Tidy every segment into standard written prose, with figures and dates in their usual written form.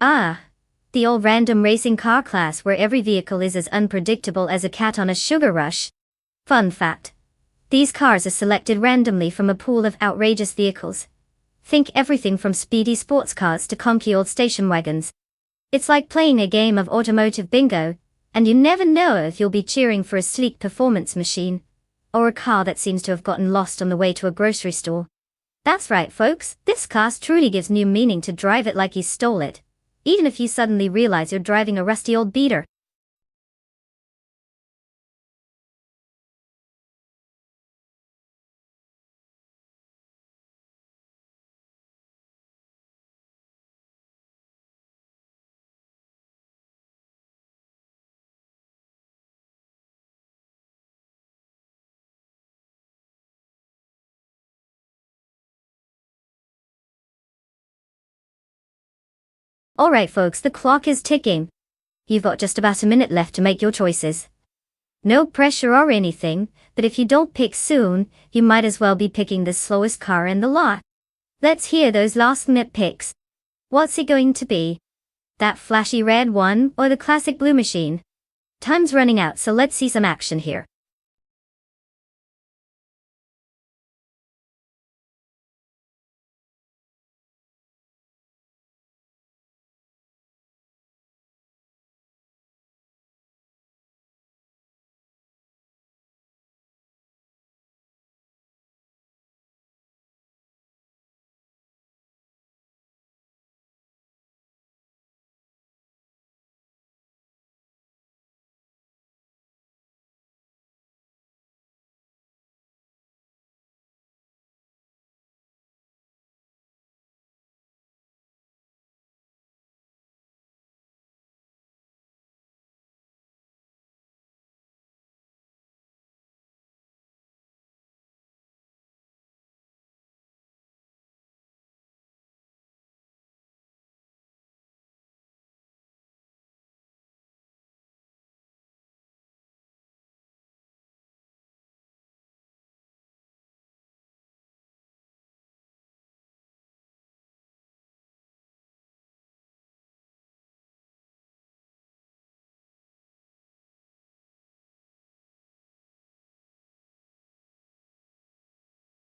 Ah, the old random racing car class where every vehicle is as unpredictable as a cat on a sugar rush. Fun fact. These cars are selected randomly from a pool of outrageous vehicles. Think everything from speedy sports cars to conky old station wagons. It's like playing a game of automotive bingo, and you never know if you'll be cheering for a sleek performance machine, or a car that seems to have gotten lost on the way to a grocery store. That's right, folks, this class truly gives new meaning to drive it like you stole it, even if you suddenly realize you're driving a rusty old beater. Alright folks, the clock is ticking. You've got just about a minute left to make your choices. No pressure or anything, but if you don't pick soon, you might as well be picking the slowest car in the lot. Let's hear those last-minute picks. What's it going to be? That flashy red one or the classic blue machine? Time's running out, so let's see some action here.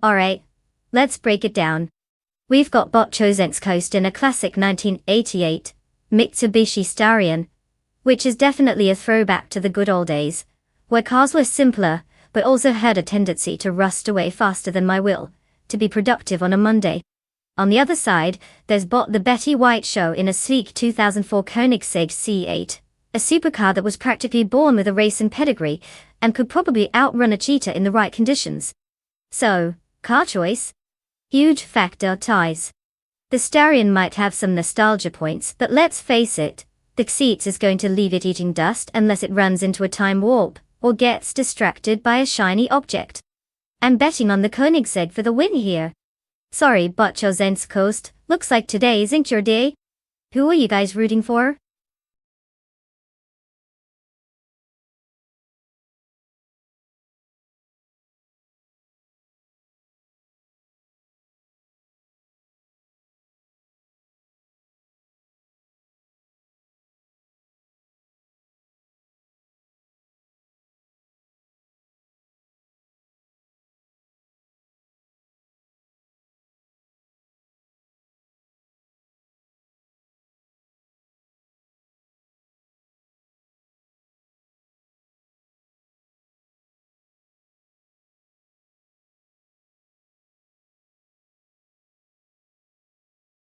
Alright, let's break it down. We've got Botchozen's Coast in a classic 1988 Mitsubishi Starion, which is definitely a throwback to the good old days, where cars were simpler, but also had a tendency to rust away faster than my will, to be productive on a Monday. On the other side, there's the Betty White Show in a sleek 2004 Koenigsegg C8, a supercar that was practically born with a racing pedigree, and could probably outrun a cheetah in the right conditions. So, car choice? Huge factor ties. The Starion might have some nostalgia points, but let's face it, the seats is going to leave it eating dust unless it runs into a time warp, or gets distracted by a shiny object. I'm betting on the Koenigsegg for the win here. Sorry, Botchozen's Coast, looks like today isn't your day. Who are you guys rooting for?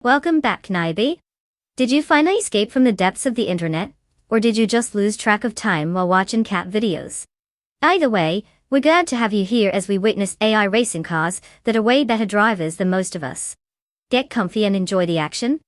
Welcome back, Naibi. Did you finally escape from the depths of the internet, or did you just lose track of time while watching cat videos? Either way, we're glad to have you here as we witness AI racing cars that are way better drivers than most of us. Get comfy and enjoy the action.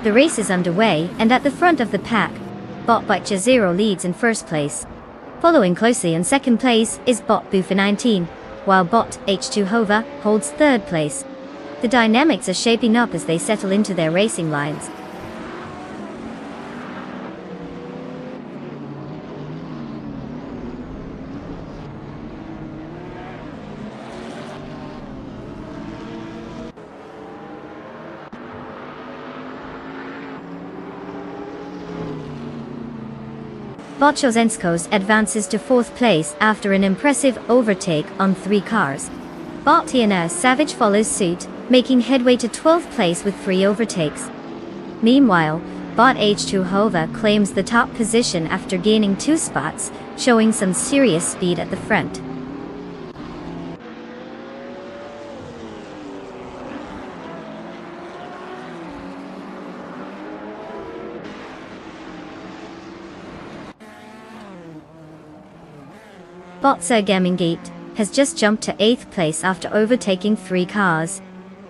The race is underway, and at the front of the pack, Bot Butcher 0 leads in first place. Following closely in second place is Bot Boofer 19, while Bot H2 Hova holds third place. The dynamics are shaping up as they settle into their racing lines. Bot Chozenskos advances to fourth place after an impressive overtake on 3 cars. Bot TNR Savage follows suit, making headway to 12th place with 3 overtakes. Meanwhile, Bot H2 Hova claims the top position after gaining 2 spots, showing some serious speed at the front. Bot Sergemingate has just jumped to 8th place after overtaking 3 cars.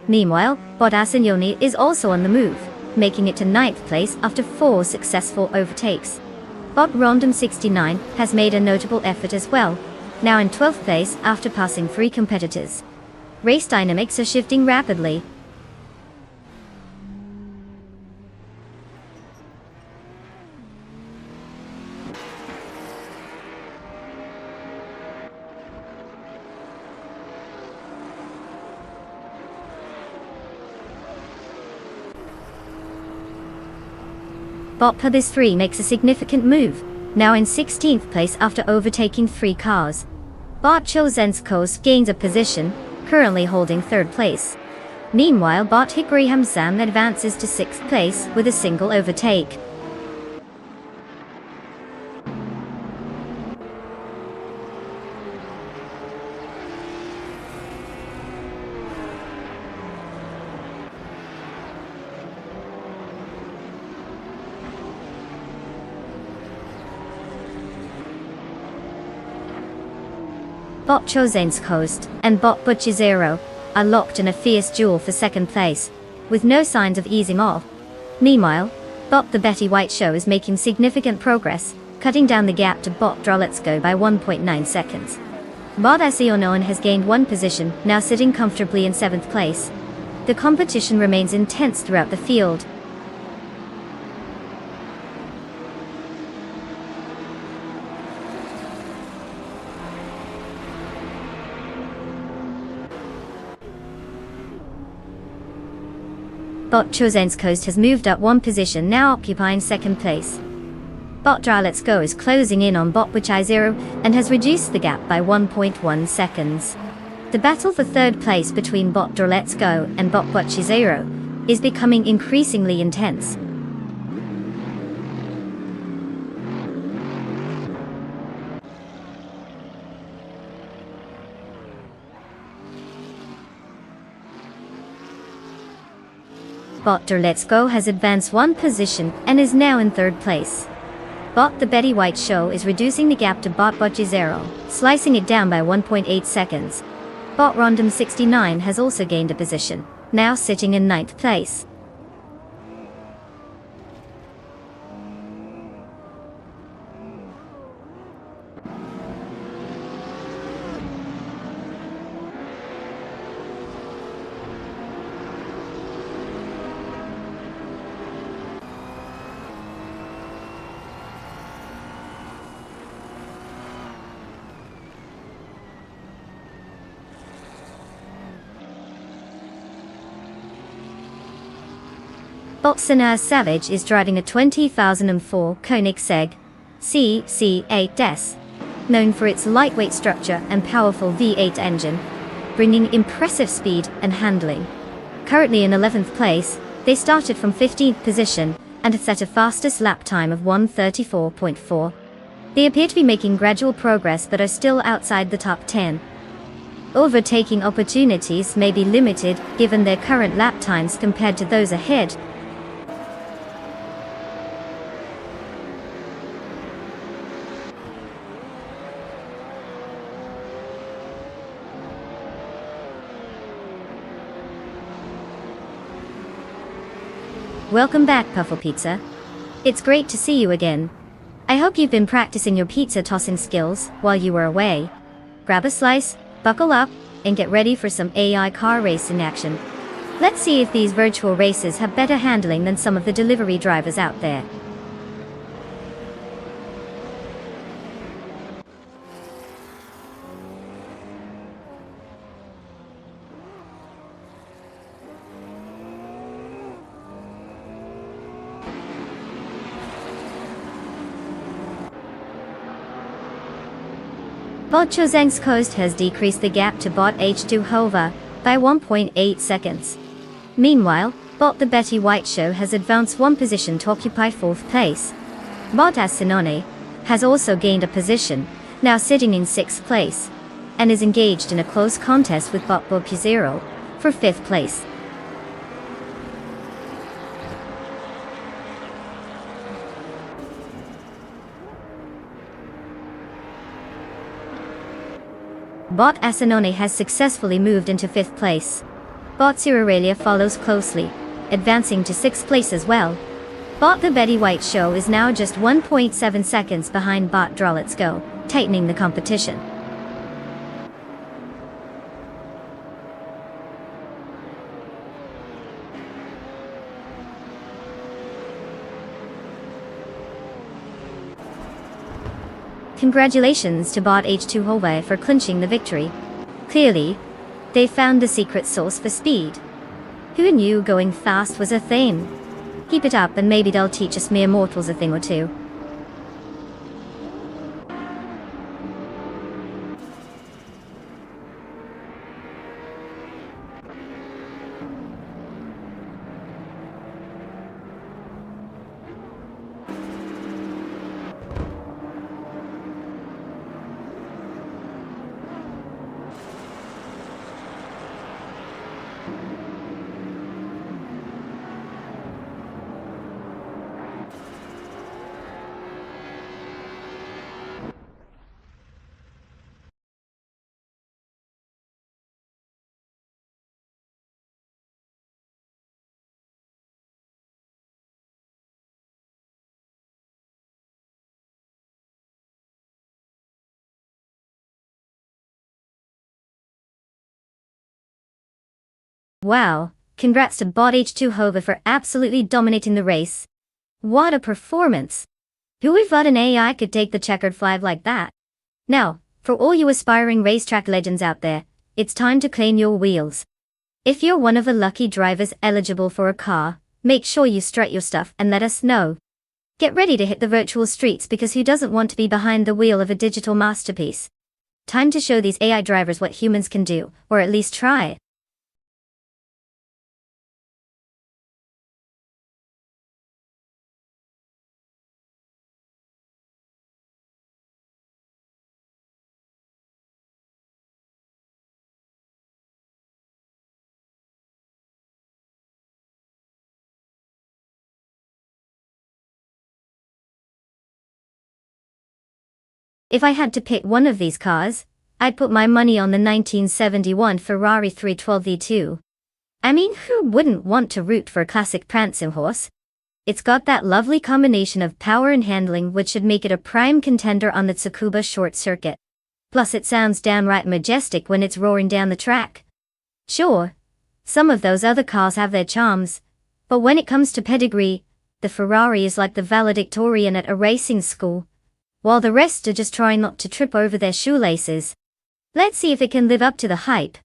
Meanwhile, Bot Asignoni is also on the move, making it to 9th place after 4 successful overtakes. Bot Random 69 has made a notable effort as well, now in 12th place after passing 3 competitors. Race dynamics are shifting rapidly. Bot Pubis 3 makes a significant move, now in 16th place after overtaking 3 cars. Bot Chozenskos gains a position, currently holding 3rd place. Meanwhile, Bot Hikari Hamzam advances to 6th place with a single overtake. Bot Chozenskos and Bot Butcher 0 are locked in a fierce duel for 2nd place, with no signs of easing off. Meanwhile, Bot the Betty White Show is making significant progress, cutting down the gap to Bot Droletsko by 1.9 seconds. Bot Asionoan has gained 1 position, now sitting comfortably in 7th place. The competition remains intense throughout the field. Bot Chozenskos has moved up 1 position, now occupying 2nd place. Bot Droletsko is closing in on Bot Butchai 0 and has reduced the gap by 1.1 seconds. The battle for 3rd place between Bot Droletsko and Bot Butchai 0 is becoming increasingly intense. Bot Droletsko has advanced 1 position and is now in 3rd place. Bot the Betty White Show is reducing the gap to Bot Butchai 0, slicing it down by 1.8 seconds. Bot Random 69 has also gained a position, now sitting in 9th place. Bot Sinar Savage is driving a 2004 Koenigsegg CC8S, known for its lightweight structure and powerful V8 engine, bringing impressive speed and handling. Currently in 11th place, they started from 15th position and have set a fastest lap time of 1:34.4. They appear to be making gradual progress but are still outside the top 10. Overtaking opportunities may be limited given their current lap times compared to those ahead. Welcome back, Puffle Pizza. It's great to see you again. I hope you've been practicing your pizza tossing skills while you were away. Grab a slice, buckle up, and get ready for some AI car race in action. Let's see if these virtual races have better handling than some of the delivery drivers out there. Bot Chozeng's Coast has decreased the gap to Bot H2 Hova by 1.8 seconds. Meanwhile, Bot the Betty White Show has advanced one position to occupy 4th place. Bot Asinone has also gained a position, now sitting in 6th place, and is engaged in a close contest with Bot Bopuzero for 5th place. Bot Asinone has successfully moved into 5th place. Bot Sirarelia follows closely, advancing to 6th place as well. Bot the Betty White Show is now just 1.7 seconds behind Bot Draw Let's Go, tightening the competition. Congratulations to Bot H2 Hove for clinching the victory. Clearly, they found the secret sauce for speed. Who knew going fast was a thing? Keep it up and maybe they'll teach us mere mortals a thing or two. Wow, congrats to Bot H2 Hova for absolutely dominating the race. What a performance! Who would have thought an AI could take the checkered flag like that? Now, for all you aspiring racetrack legends out there, it's time to claim your wheels. If you're one of the lucky drivers eligible for a car, make sure you strut your stuff and let us know. Get ready to hit the virtual streets because who doesn't want to be behind the wheel of a digital masterpiece? Time to show these AI drivers what humans can do, or at least try. If I had to pick one of these cars, I'd put my money on the 1971 Ferrari 312 V2. I mean, who wouldn't want to root for a classic prancing horse? It's got that lovely combination of power and handling which should make it a prime contender on the Tsukuba short circuit. Plus it sounds downright majestic when it's roaring down the track. Sure, some of those other cars have their charms, but when it comes to pedigree, the Ferrari is like the valedictorian at a racing school, while the rest are just trying not to trip over their shoelaces. Let's see if it can live up to the hype.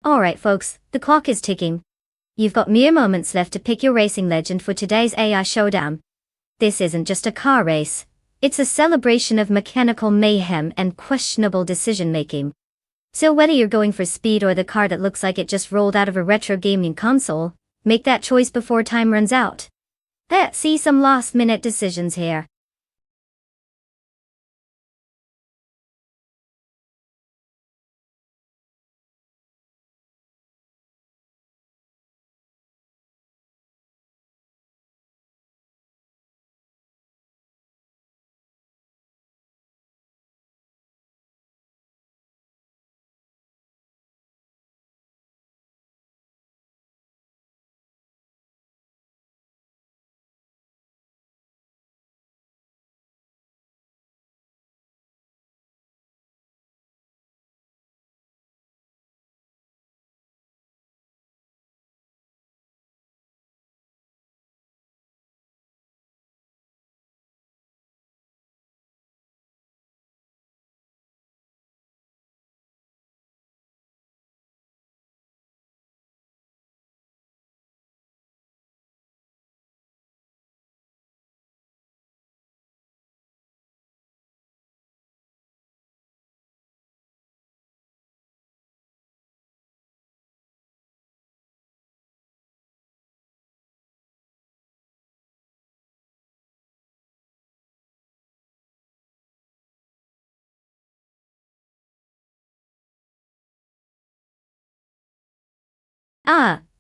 Alright folks, the clock is ticking. You've got mere moments left to pick your racing legend for today's AI showdown. This isn't just a car race. It's a celebration of mechanical mayhem and questionable decision-making. So whether you're going for speed or the car that looks like it just rolled out of a retro gaming console, make that choice before time runs out. Let's see some last-minute decisions here.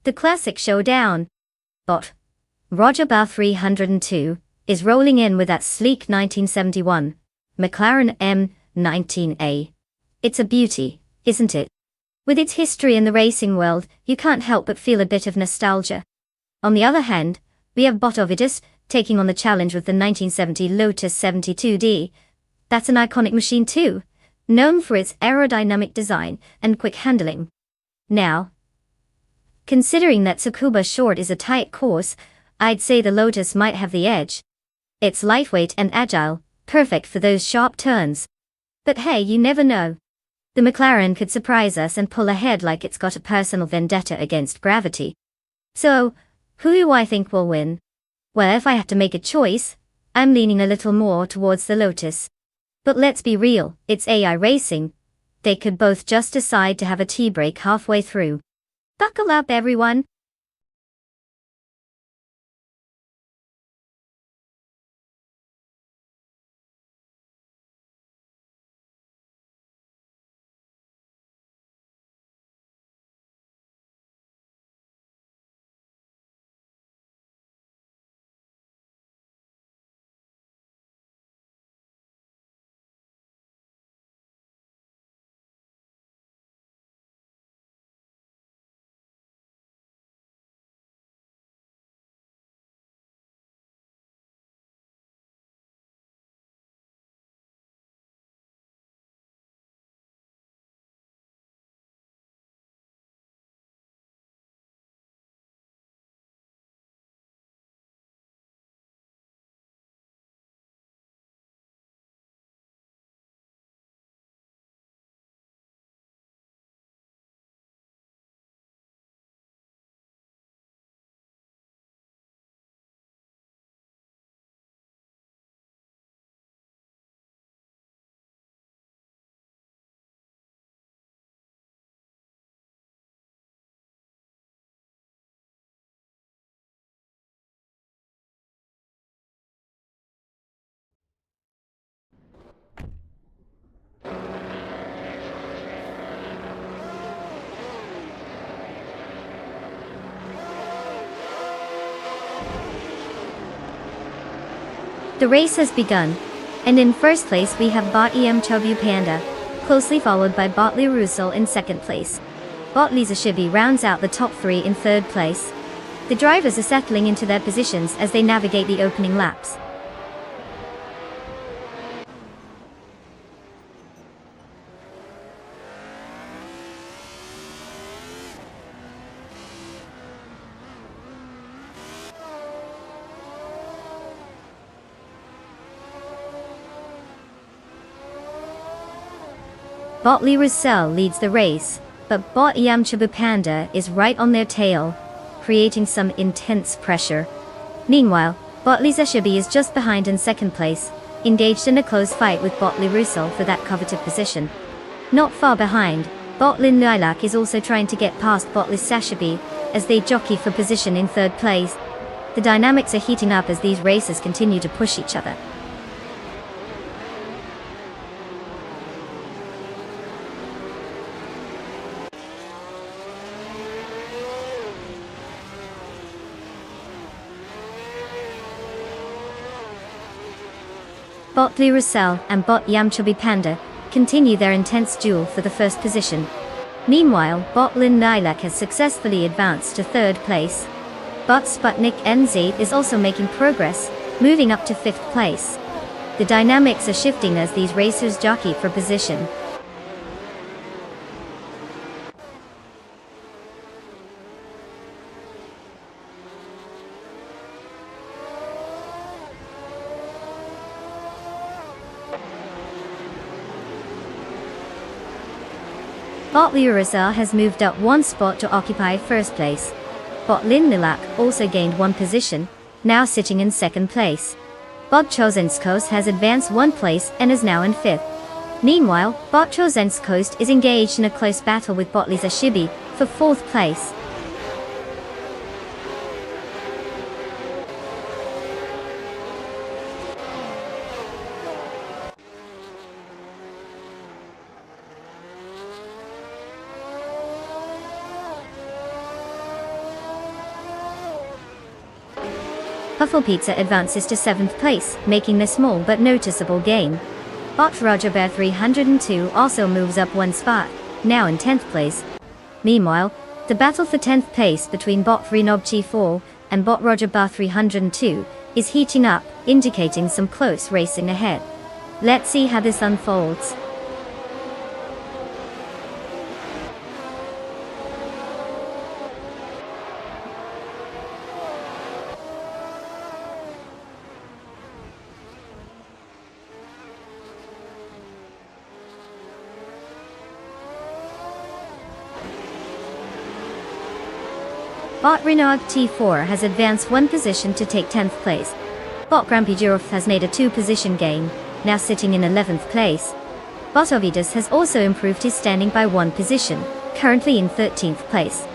The classic showdown. Bot Roger Bar 302 is rolling in with that sleek 1971 McLaren M19A. It's a beauty, isn't it? With its history in the racing world, you can't help but feel a bit of nostalgia. On the other hand, we have Bot Ovidus taking on the challenge with the 1970 Lotus 72D. That's an iconic machine too, known for its aerodynamic design and quick handling. Now, considering that Tsukuba Short is a tight course, I'd say the Lotus might have the edge. It's lightweight and agile, perfect for those sharp turns. But hey, you never know. The McLaren could surprise us and pull ahead like it's got a personal vendetta against gravity. So, who do I think will win? Well, if I have to make a choice, I'm leaning a little more towards the Lotus. But let's be real, it's AI racing. They could both just decide to have a tea break halfway through. Buckle up, everyone. The race has begun, and in first place we have Bot Chobu Panda, closely followed by Botley Russell in second place. Botley Zashibi rounds out the top three in third place. The drivers are settling into their positions as they navigate the opening laps. Botley Russell leads the race, but Bot Chabu Panda is right on their tail, creating some intense pressure. Meanwhile, Botley Zashibi is just behind in second place, engaged in a close fight with Botley Russell for that coveted position. Not far behind, Botlin Lilac is also trying to get past Botley Zashibi, as they jockey for position in third place. The dynamics are heating up as these racers continue to push each other. Botley Russell and Bot Chabu Panda continue their intense duel for the first position. Meanwhile, Botlin Lilac has successfully advanced to third place. Bot Sputnik NZ is also making progress, moving up to fifth place. The dynamics are shifting as these racers jockey for position. Botley Russell has moved up one spot to occupy first place. Botlin Lilac also gained one position, now sitting in second place. Bot Chosenskos has advanced one place and is now in fifth. Meanwhile, Bot Chosenskos is engaged in a close battle with Botley Zashibi for fourth place. Puffle Pizza advances to 7th place, making a small but noticeable gain. Bot Roger Bear 302 also moves up one spot, now in 10th place. Meanwhile, the battle for 10th place between Bot Renob T4 and Bot Roger Bar 302 is heating up, indicating some close racing ahead. Let's see how this unfolds. Bot Renault T4 has advanced one position to take 10th place. Bot Grumpy Giraffe has made a 2-position gain, now sitting in 11th place. Bot Ovidus has also improved his standing by 1 position, currently in 13th place.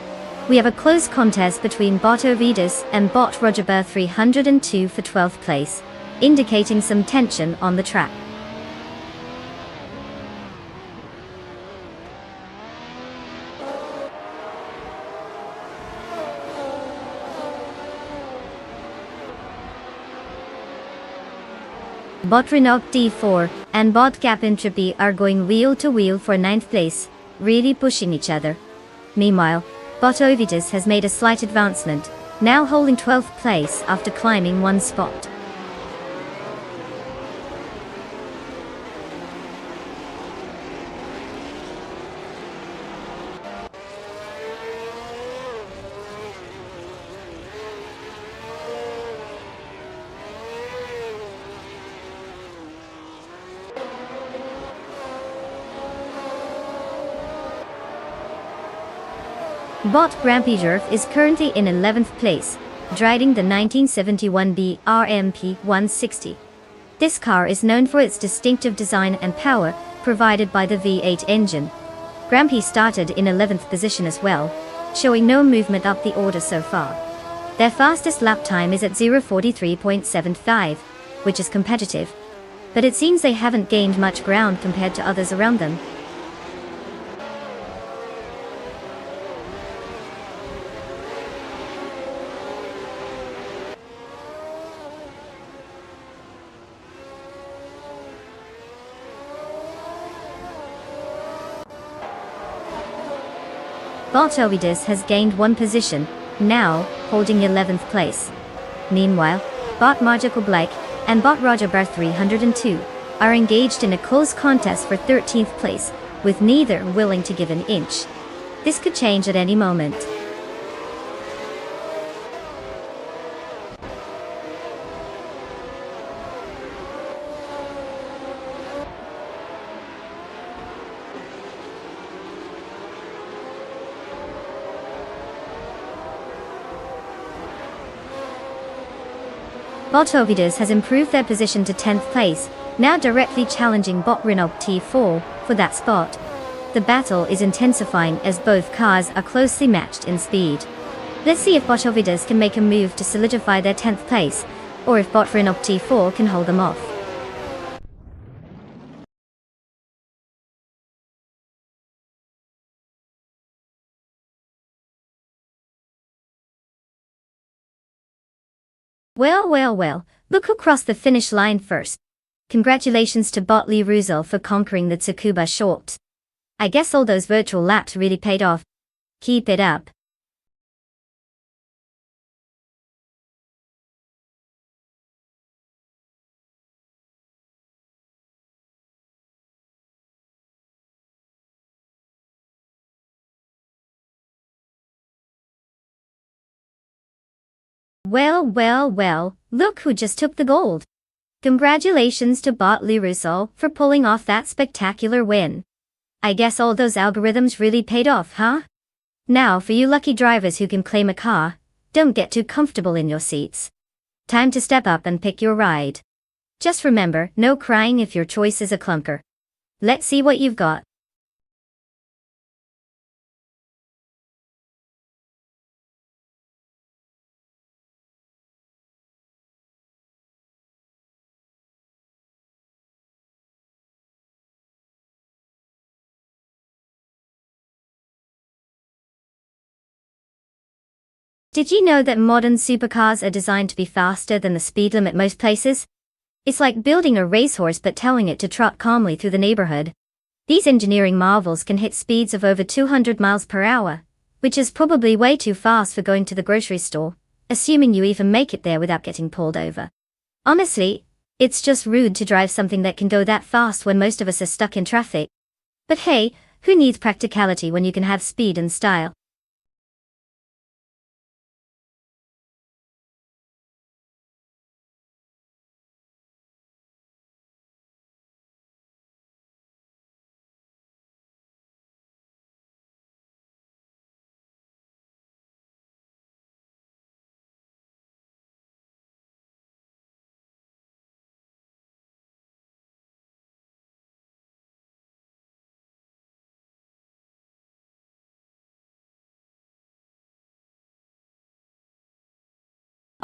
We have a close contest between Bot Ovidus and Bot Roger Bear 302 for 12th place, indicating some tension on the track. Bot Renault D4 and Bot Gap Entropy are going wheel to wheel for 9th place, really pushing each other. Meanwhile, Bot Ovidus has made a slight advancement, now holding 12th place after climbing 1 spot. Bot Grumpy Giraffe is currently in 11th place, driving the 1971B RMP 160. This car is known for its distinctive design and power, provided by the V8 engine. Grumpy started in 11th position as well, showing no movement up the order so far. Their fastest lap time is at 0:43.75, which is competitive, but it seems they haven't gained much ground compared to others around them. Bot Ovidus has gained 1 position, now holding 11th place. Meanwhile, Bot Magical Blake and Bot Roger Bear 302 are engaged in a close contest for 13th place, with neither willing to give an inch. This could change at any moment. Bot Ovidus has improved their position to 10th place, now directly challenging Bot Renault T4 for that spot. The battle is intensifying as both cars are closely matched in speed. Let's see if Bot Ovidus can make a move to solidify their 10th place, or if Bot Renault T4 can hold them off. Well, look who crossed the finish line first. Congratulations to Bot Lee Ruzel for conquering the Tsukuba short. I guess all those virtual laps really paid off. Keep it up. Well, look who just took the gold. Congratulations to Bot Lee Russell for pulling off that spectacular win. I guess all those algorithms really paid off, huh? Now for you lucky drivers who can claim a car, don't get too comfortable in your seats. Time to step up and pick your ride. Just remember, no crying if your choice is a clunker. Let's see what you've got. Did you know that modern supercars are designed to be faster than the speed limit most places? It's like building a racehorse but telling it to trot calmly through the neighborhood. These engineering marvels can hit speeds of over 200 miles per hour, which is probably way too fast for going to the grocery store, assuming you even make it there without getting pulled over. Honestly, it's just rude to drive something that can go that fast when most of us are stuck in traffic. But hey, who needs practicality when you can have speed and style?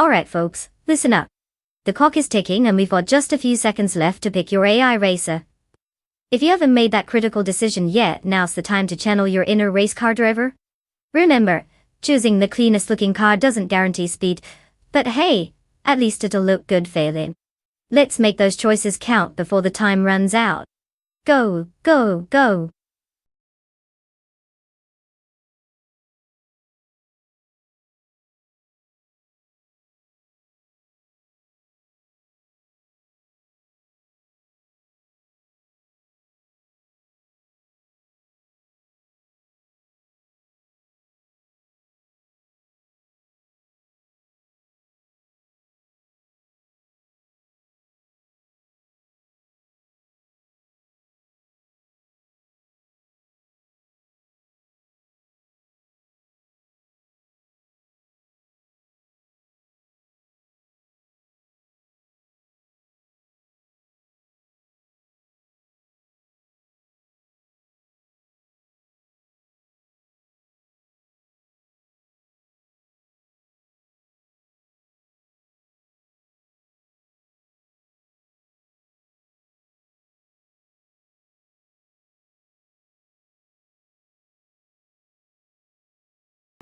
Alright folks, listen up. The clock is ticking and we've got just a few seconds left to pick your AI racer. If you haven't made that critical decision yet, now's the time to channel your inner race car driver. Remember, choosing the cleanest looking car doesn't guarantee speed, but hey, at least it'll look good failing. Let's make those choices count before the time runs out. Go, go, go.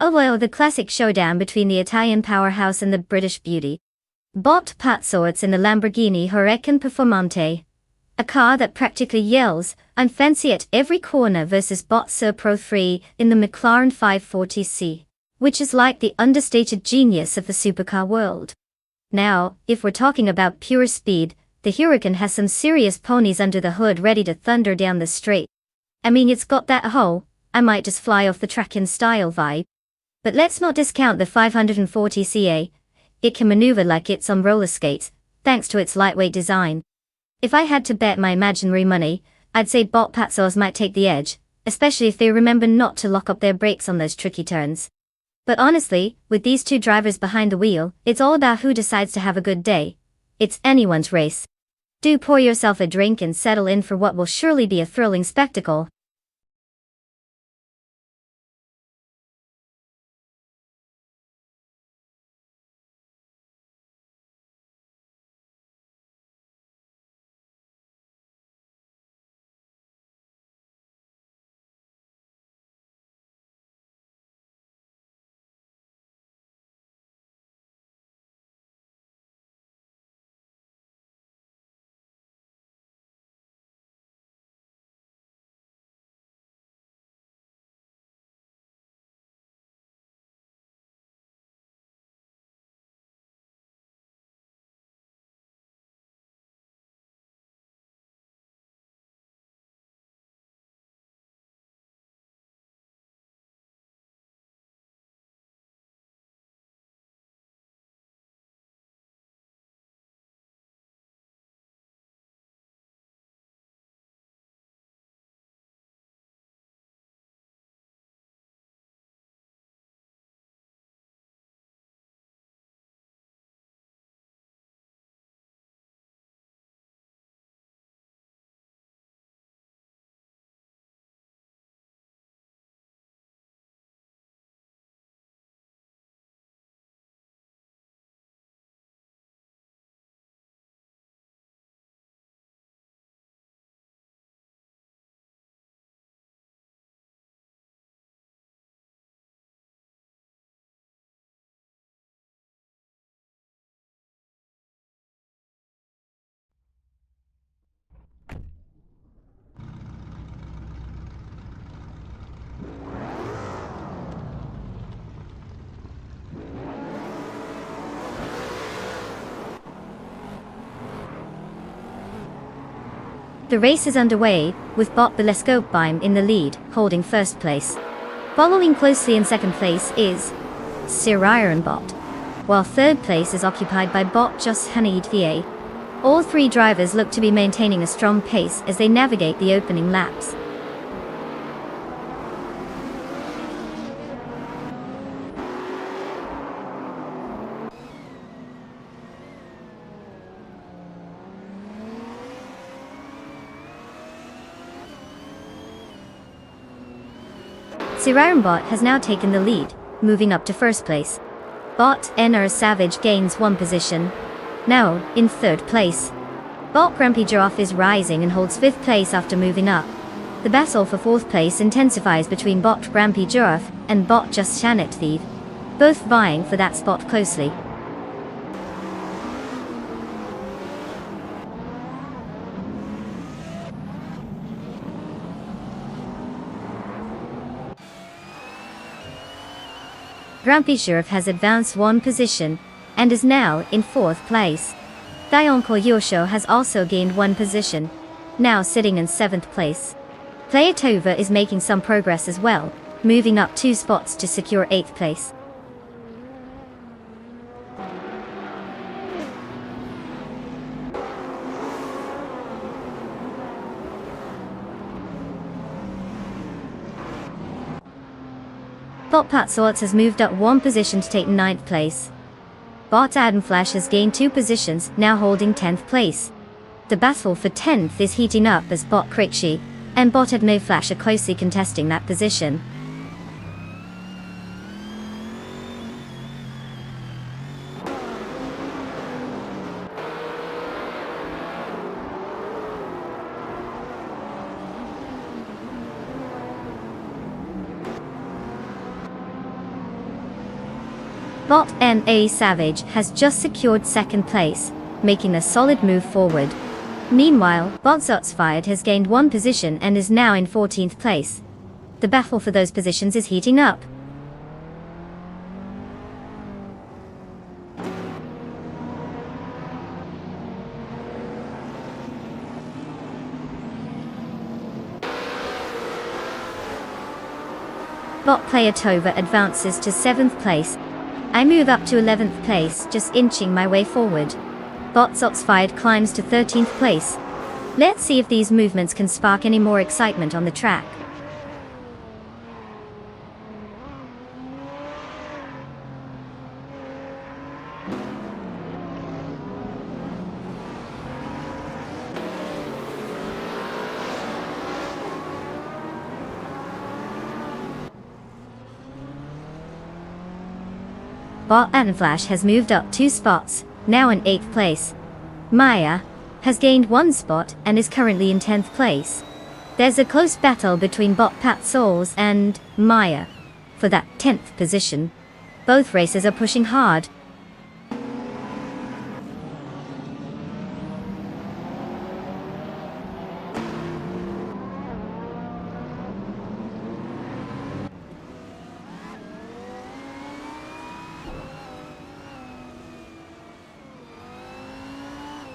Oh well, the classic showdown between the Italian powerhouse and the British beauty. Bot Pazzo's in the Lamborghini Huracan Performante. A car that practically yells, "I'm fancy" at every corner versus Botso Pro 3 in the McLaren 540C, which is like the understated genius of the supercar world. Now, if we're talking about pure speed, the Huracan has some serious ponies under the hood ready to thunder down the straight. I mean, it's got that whole, I might just fly off the track in style vibe. But let's not discount the 540CA. It can maneuver like it's on roller skates, thanks to its lightweight design. If I had to bet my imaginary money, I'd say Bot Pazzos might take the edge, especially if they remember not to lock up their brakes on those tricky turns. But honestly, with these two drivers behind the wheel, it's all about who decides to have a good day. It's anyone's race. Do pour yourself a drink and settle in for what will surely be a thrilling spectacle. The race is underway, with Bot Beleskopbeim in the lead, holding first place. Following closely in second place is Bot, while third place is occupied by Bot Just Hanidva. All three drivers look to be maintaining a strong pace as they navigate the opening laps. Bot has now taken the lead, moving up to first place. Bot Nr Savage gains one position. Now, in third place. Bot Grumpy Giraffe is rising and holds fifth place after moving up. The battle for fourth place intensifies between Bot Grumpy Giraffe and Bot Just Shanet Thief, both vying for that spot closely. Grumpy Giraffe has advanced one position, and is now in fourth place. Dionko Yosho has also gained one position, now sitting in seventh place. Playatova is making some progress as well, moving up 2 spots to secure 8th place. Bot Patsorts has moved up 1 position to take 9th place. Bot Adam Flash has gained 2 positions, now holding 10th place. The battle for 10th is heating up as Bot Krikshi and Bot Admo Flash are closely contesting that position. Bot N.A. Savage has just secured 2nd place, making a solid move forward. Meanwhile, Bot Zotsfired has gained 1 position and is now in 14th place. The battle for those positions is heating up. Bot Playatova advances to 7th place. I move up to 11th place, just inching my way forward. Bot Zotsfired climbs to 13th place. Let's see if these movements can spark any more excitement on the track. Bot Anflash has moved up 2 spots, now in 8th place. Maya has gained 1 spot and is currently in 10th place. There's a close battle between Bot Pat Souls and Maya for that 10th position. Both racers are pushing hard.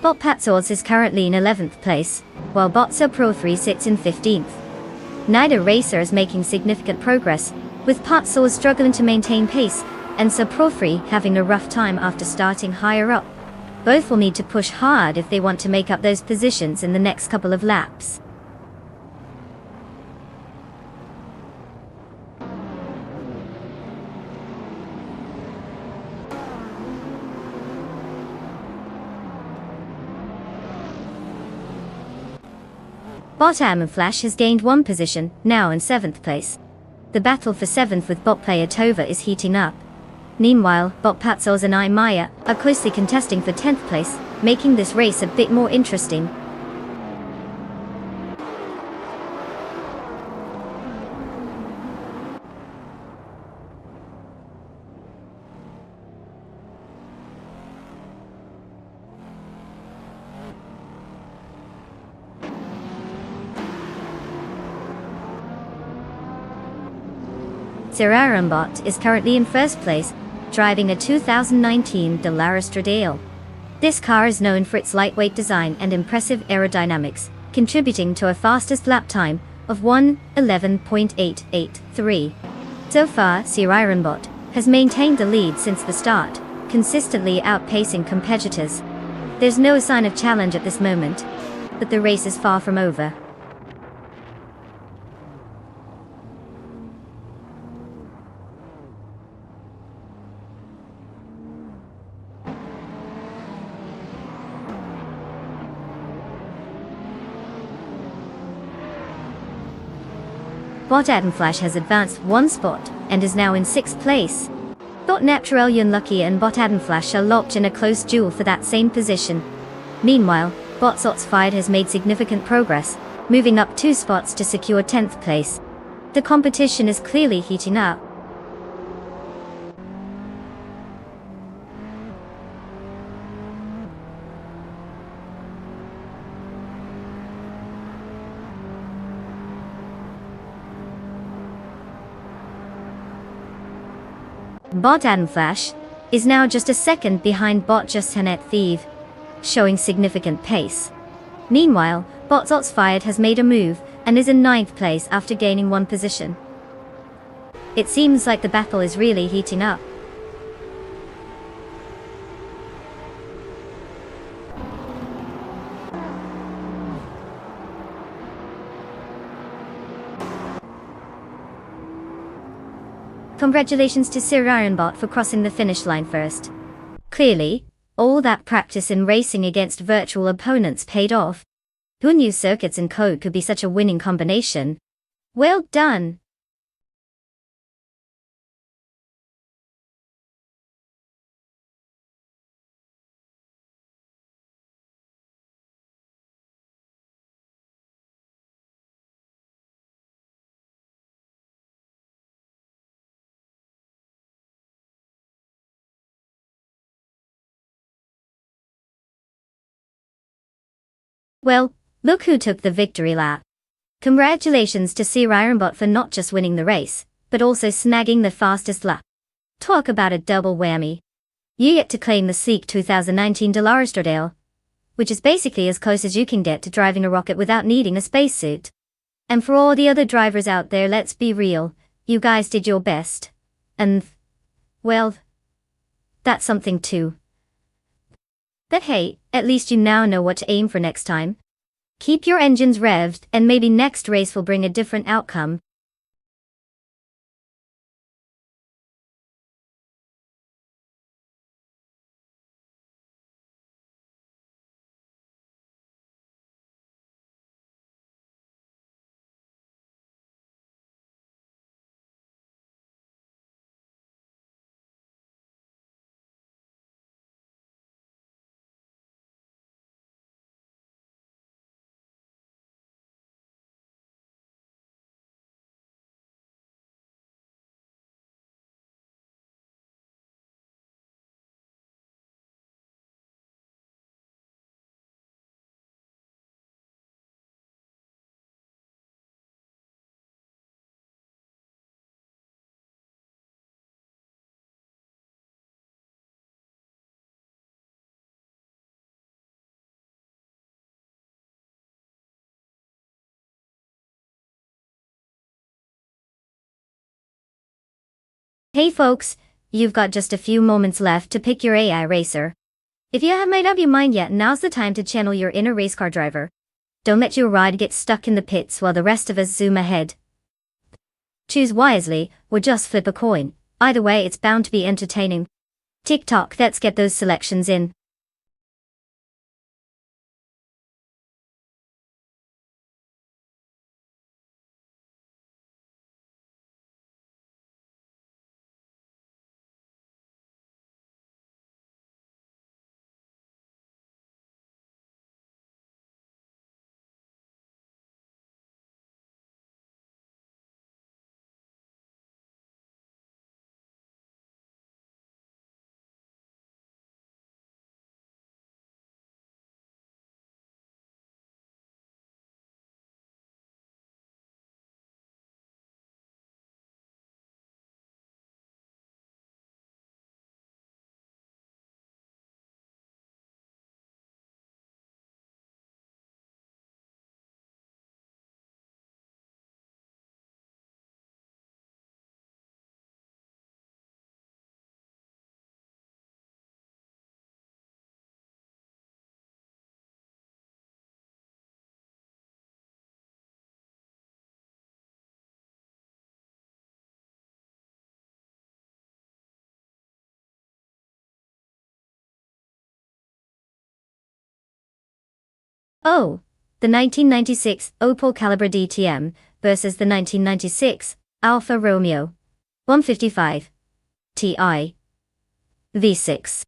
Bot Patsords is currently in 11th place, while Botso Pro 3 sits in 15th. Neither racer is making significant progress, with Patsords struggling to maintain pace, and Sir Pro 3 having a rough time after starting higher up. Both will need to push hard if they want to make up those positions in the next couple of laps. Bot Flash has gained 1 position, now in 7th place. The battle for 7th with Bot Playatova is heating up. Meanwhile, Bot Patsos and I Maya are closely contesting for 10th place, making this race a bit more interesting. Bot is currently in 1st place, driving a 2019 Dallara Stradale. This car is known for its lightweight design and impressive aerodynamics, contributing to a fastest lap time of 1:11.883. So far, Sir Ironbot has maintained the lead since the start, consistently outpacing competitors. There's no sign of challenge at this moment, but the race is far from over. Bot Flash has advanced one spot and is now in 6th place. Bot Naturel Unlucky and Bot Flash are locked in a close duel for that same position. Meanwhile, Bot Fired has made significant progress, moving up 2 spots to secure 10th place. The competition is clearly heating up. Bot Flash is now just a second behind Bot Hanet Thief, showing significant pace. Meanwhile, Bot Fired has made a move and is in 9th place after gaining 1 position. It seems like the battle is really heating up. Congratulations to Sir Ironbot for crossing the finish line first. Clearly, all that practice in racing against virtual opponents paid off. Who knew circuits and code could be such a winning combination? Well done! Well, look who took the victory lap. Congratulations to Sir Ironbot for not just winning the race, but also snagging the fastest lap. Talk about a double whammy. You get to claim the sleek 2019 Delarisdale, which is basically as close as you can get to driving a rocket without needing a spacesuit. And for all the other drivers out there, let's be real, you guys did your best. And, well, that's something too. But hey, at least you now know what to aim for next time. Keep your engines revved, and maybe next race will bring a different outcome. Hey folks, you've got just a few moments left to pick your AI racer. If you haven't made up your mind yet, now's the time to channel your inner race car driver. Don't let your ride get stuck in the pits while the rest of us zoom ahead. Choose wisely, or just flip a coin. Either way, it's bound to be entertaining. Tick-tock, let's get those selections in. Oh, the 1996 Opel Calibra DTM versus the 1996 Alfa Romeo 155 Ti V6.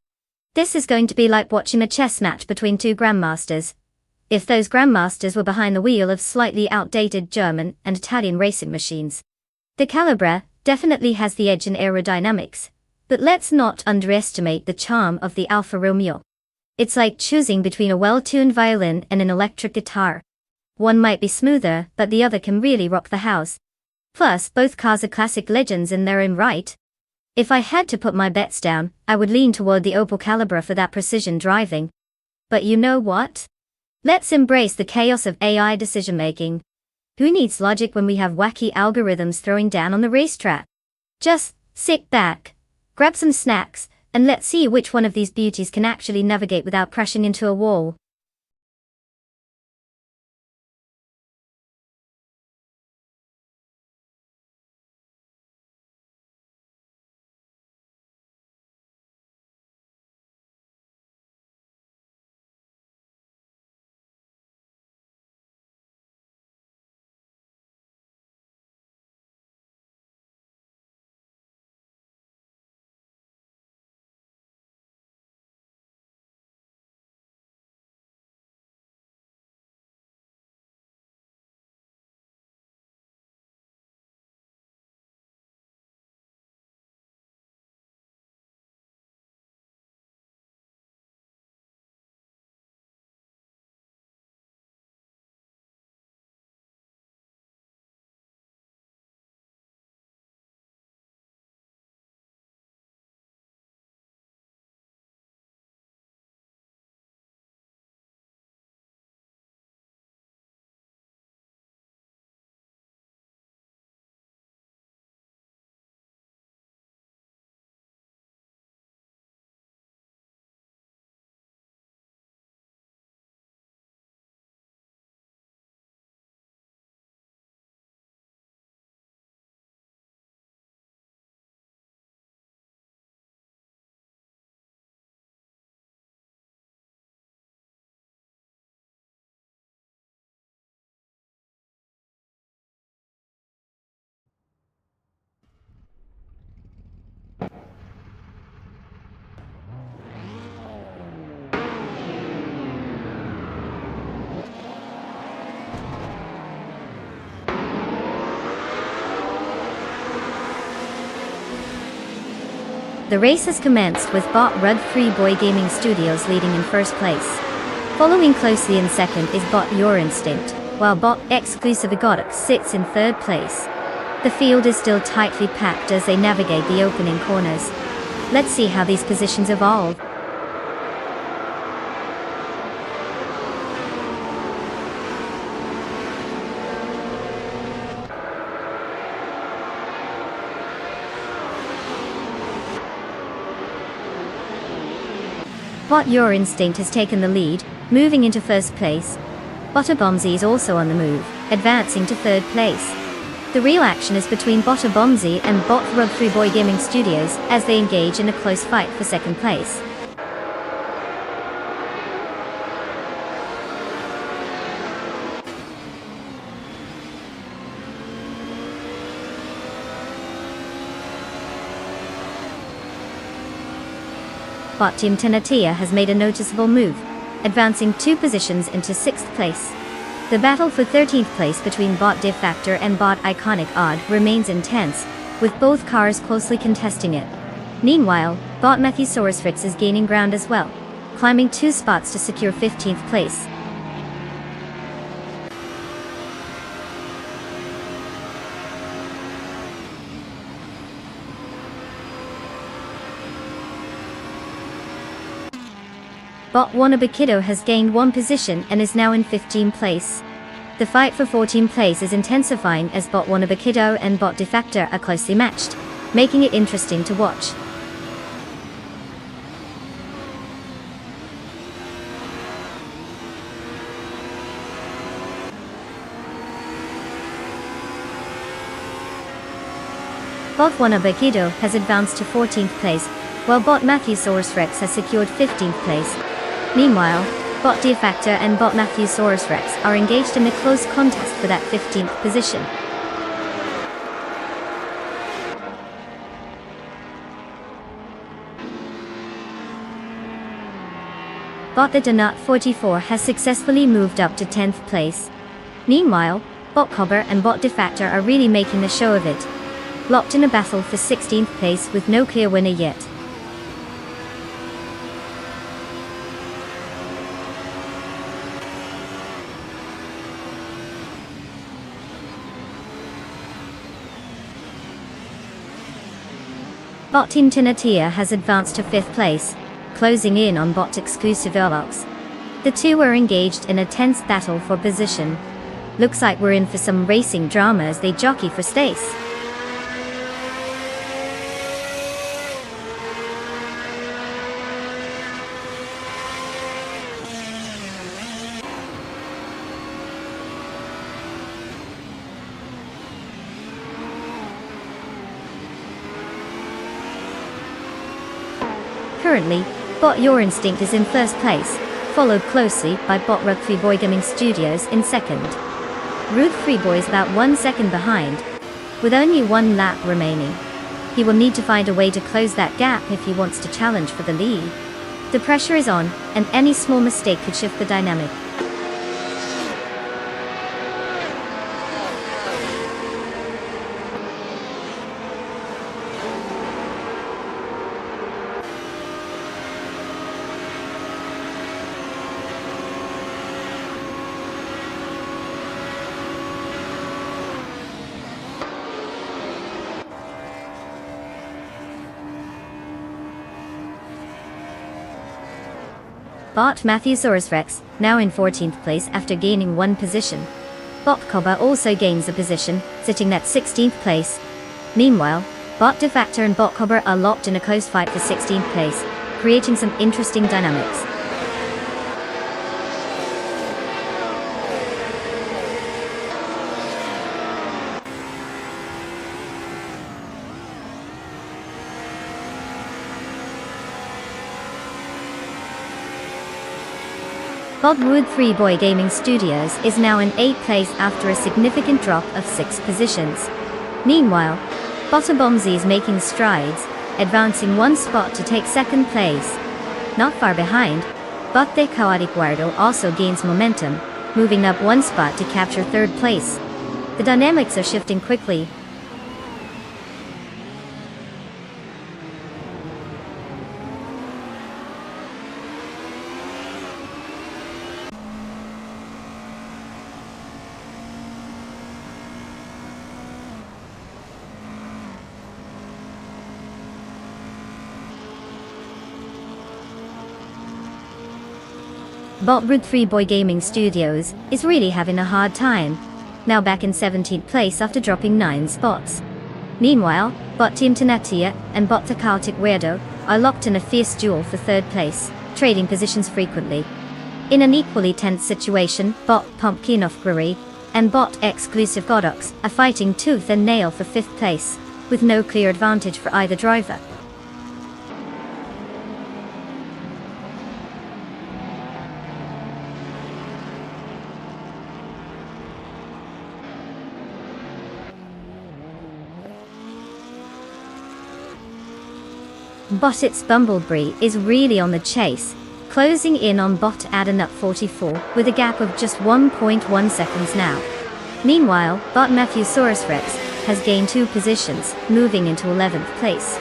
This is going to be like watching a chess match between two grandmasters. If those grandmasters were behind the wheel of slightly outdated German and Italian racing machines. The Calibra definitely has the edge in aerodynamics, but let's not underestimate the charm of the Alfa Romeo. It's like choosing between a well-tuned violin and an electric guitar. One might be smoother, but the other can really rock the house. Plus, both cars are classic legends in their own right. If I had to put my bets down, I would lean toward the Opel Calibra for that precision driving. But you know what? Let's embrace the chaos of AI decision-making. Who needs logic when we have wacky algorithms throwing down on the racetrack? Just sit back, grab some snacks, and let's see which one of these beauties can actually navigate without crashing into a wall. The race has commenced with Bot Rud Free Boy Gaming Studios leading in first place. Following closely in second is Bot Your Instinct, while Bot Exclusive Egotic sits in third place. The field is still tightly packed as they navigate the opening corners. Let's see how these positions evolve. Bot Your Instinct has taken the lead, moving into first place. Botabomzi is also on the move, advancing to third place. The real action is between Botabomzi and Bot Rub 3 Boy Gaming Studios as they engage in a close fight for second place. Bot Team Tenatia has made a noticeable move, advancing 2 positions into 6th place. The battle for 13th place between Bot Div Factor and Bot Iconic Odd remains intense, with both cars closely contesting it. Meanwhile, Bot Methusaurus Fritz is gaining ground as well, climbing 2 spots to secure 15th place. Bot Wannabe has gained 1 position and is now in 15th place. The fight for 14th place is intensifying as Bot Wannabe and Bot Defactor are closely matched, making it interesting to watch. Bot Wannabe has advanced to 14th place, while Bot Matthewsaurus Rex has secured 15th place. Meanwhile, Bot Defactor and Bot Matthewsaurus Rex are engaged in a close contest for that 15th position. Bot the Donut 44 has successfully moved up to 10th place. Meanwhile, Bot Cobber and Bot Defactor are really making a show of it, locked in a battle for 16th place with no clear winner yet. Bot Team Tinatia has advanced to 5th place, closing in on Bot Exclusive Urlox. The two are engaged in a tense battle for position. Looks like we're in for some racing drama as they jockey for space. Currently, Bot Your Instinct is in 1st place, followed closely by Bot Rugby Boy Gaming Studios in 2nd. Ruth Freeboy is about 1 second behind, with only 1 lap remaining. He will need to find a way to close that gap if he wants to challenge for the lead. The pressure is on, and any small mistake could shift the dynamic. Bot Matthewsaurus Rex, now in 14th place after gaining 1 position. Bot Cobber also gains a position, sitting at 16th place. Meanwhile, Bot Defactor and Bot Cobber are locked in a close fight for 16th place, creating some interesting dynamics. Bot Wood 3 Boy Gaming Studios is now in 8th place after a significant drop of 6 positions. Meanwhile, Bot Bombsy is making strides, advancing 1 spot to take 2nd place. Not far behind, Bot the Chaotic Wardo also gains momentum, moving up 1 spot to capture 3rd place. The dynamics are shifting quickly. Bot Brood 3 Boy Gaming Studios is really having a hard time, now back in 17th place after dropping 9 spots. Meanwhile, Bot Team Tinatia and Bot the Chaotic Weirdo are locked in a fierce duel for 3rd place, trading positions frequently. In an equally tense situation, Bot Pumpkin of Gruri and Bot Exclusive Godox are fighting tooth and nail for 5th place, with no clear advantage for either driver. Bot It's Bumblebee is really on the chase, closing in on Bot Adanut 44 with a gap of just 1.1 seconds now. Meanwhile, Bot Matthewsaurus Rex has gained 2 positions, moving into 11th place.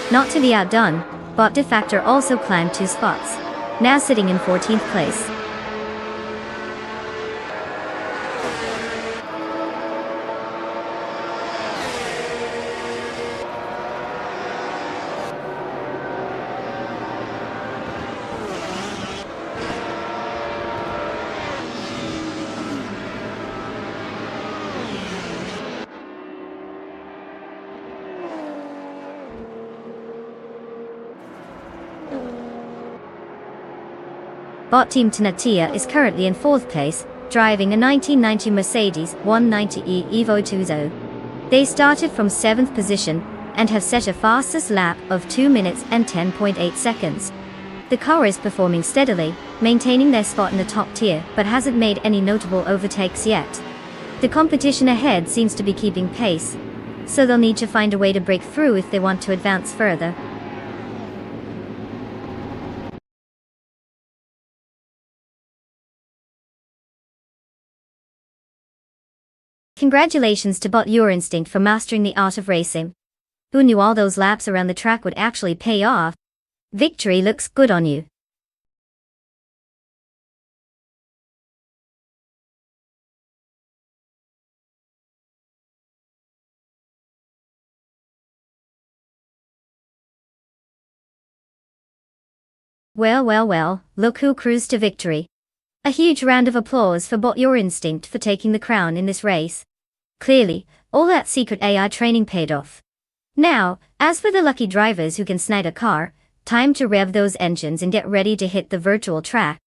Not to be outdone, Bot Defactor also climbed 2 spots, now sitting in 14th place. Bot Team Tinatia is currently in 4th place, driving a 1990 Mercedes 190e Evo 2.0. They started from 7th position and have set a fastest lap of 2 minutes and 10.8 seconds. The car is performing steadily, maintaining their spot in the top tier, but hasn't made any notable overtakes yet. The competition ahead seems to be keeping pace, so they'll need to find a way to break through if they want to advance further. Congratulations to Bot Your Instinct for mastering the art of racing. Who knew all those laps around the track would actually pay off? Victory looks good on you. Well, look who cruised to victory. A huge round of applause for Bot Your Instinct for taking the crown in this race. Clearly, all that secret AI training paid off. Now, as for the lucky drivers who can snag a car, time to rev those engines and get ready to hit the virtual track.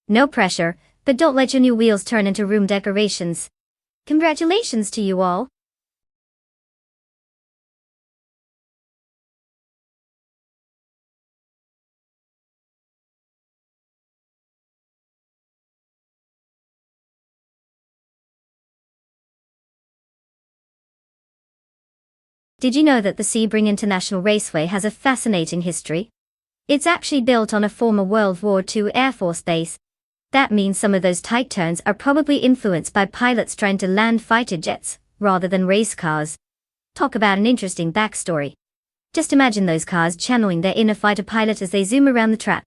No pressure, but don't let your new wheels turn into room decorations. Congratulations to you all. Did you know that the Sebring International Raceway has a fascinating history? It's actually built on a former World War II Air Force base. That means some of those tight turns are probably influenced by pilots trying to land fighter jets, rather than race cars. Talk about an interesting backstory. Just imagine those cars channeling their inner fighter pilot as they zoom around the track.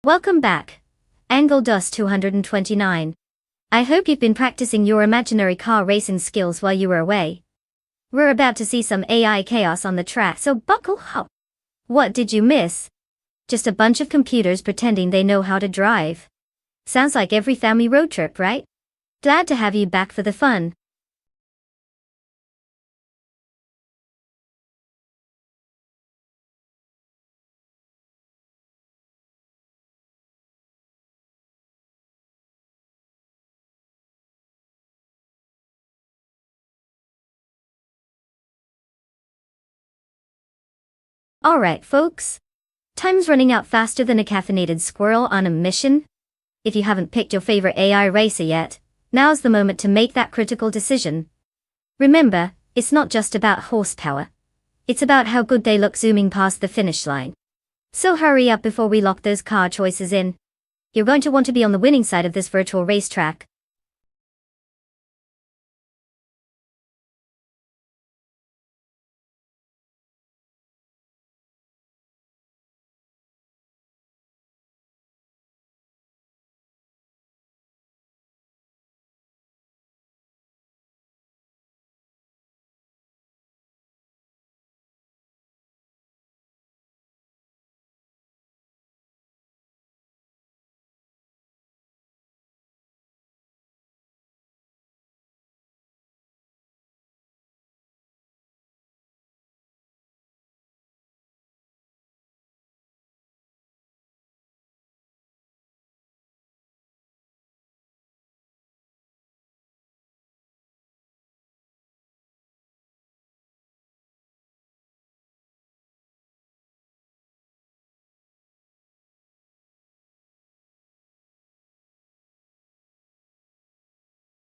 Welcome back, Angle Dust 229. I hope you've been practicing your imaginary car racing skills while you were away. We're about to see some AI chaos on the track, so buckle up. What did you miss? Just a bunch of computers pretending they know how to drive. Sounds like every family road trip, right? Glad to have you back for the fun. Alright folks. Time's running out faster than a caffeinated squirrel on a mission. If you haven't picked your favorite AI racer yet, now's the moment to make that critical decision. Remember, it's not just about horsepower. It's about how good they look zooming past the finish line. So hurry up before we lock those car choices in. You're going to want to be on the winning side of this virtual racetrack.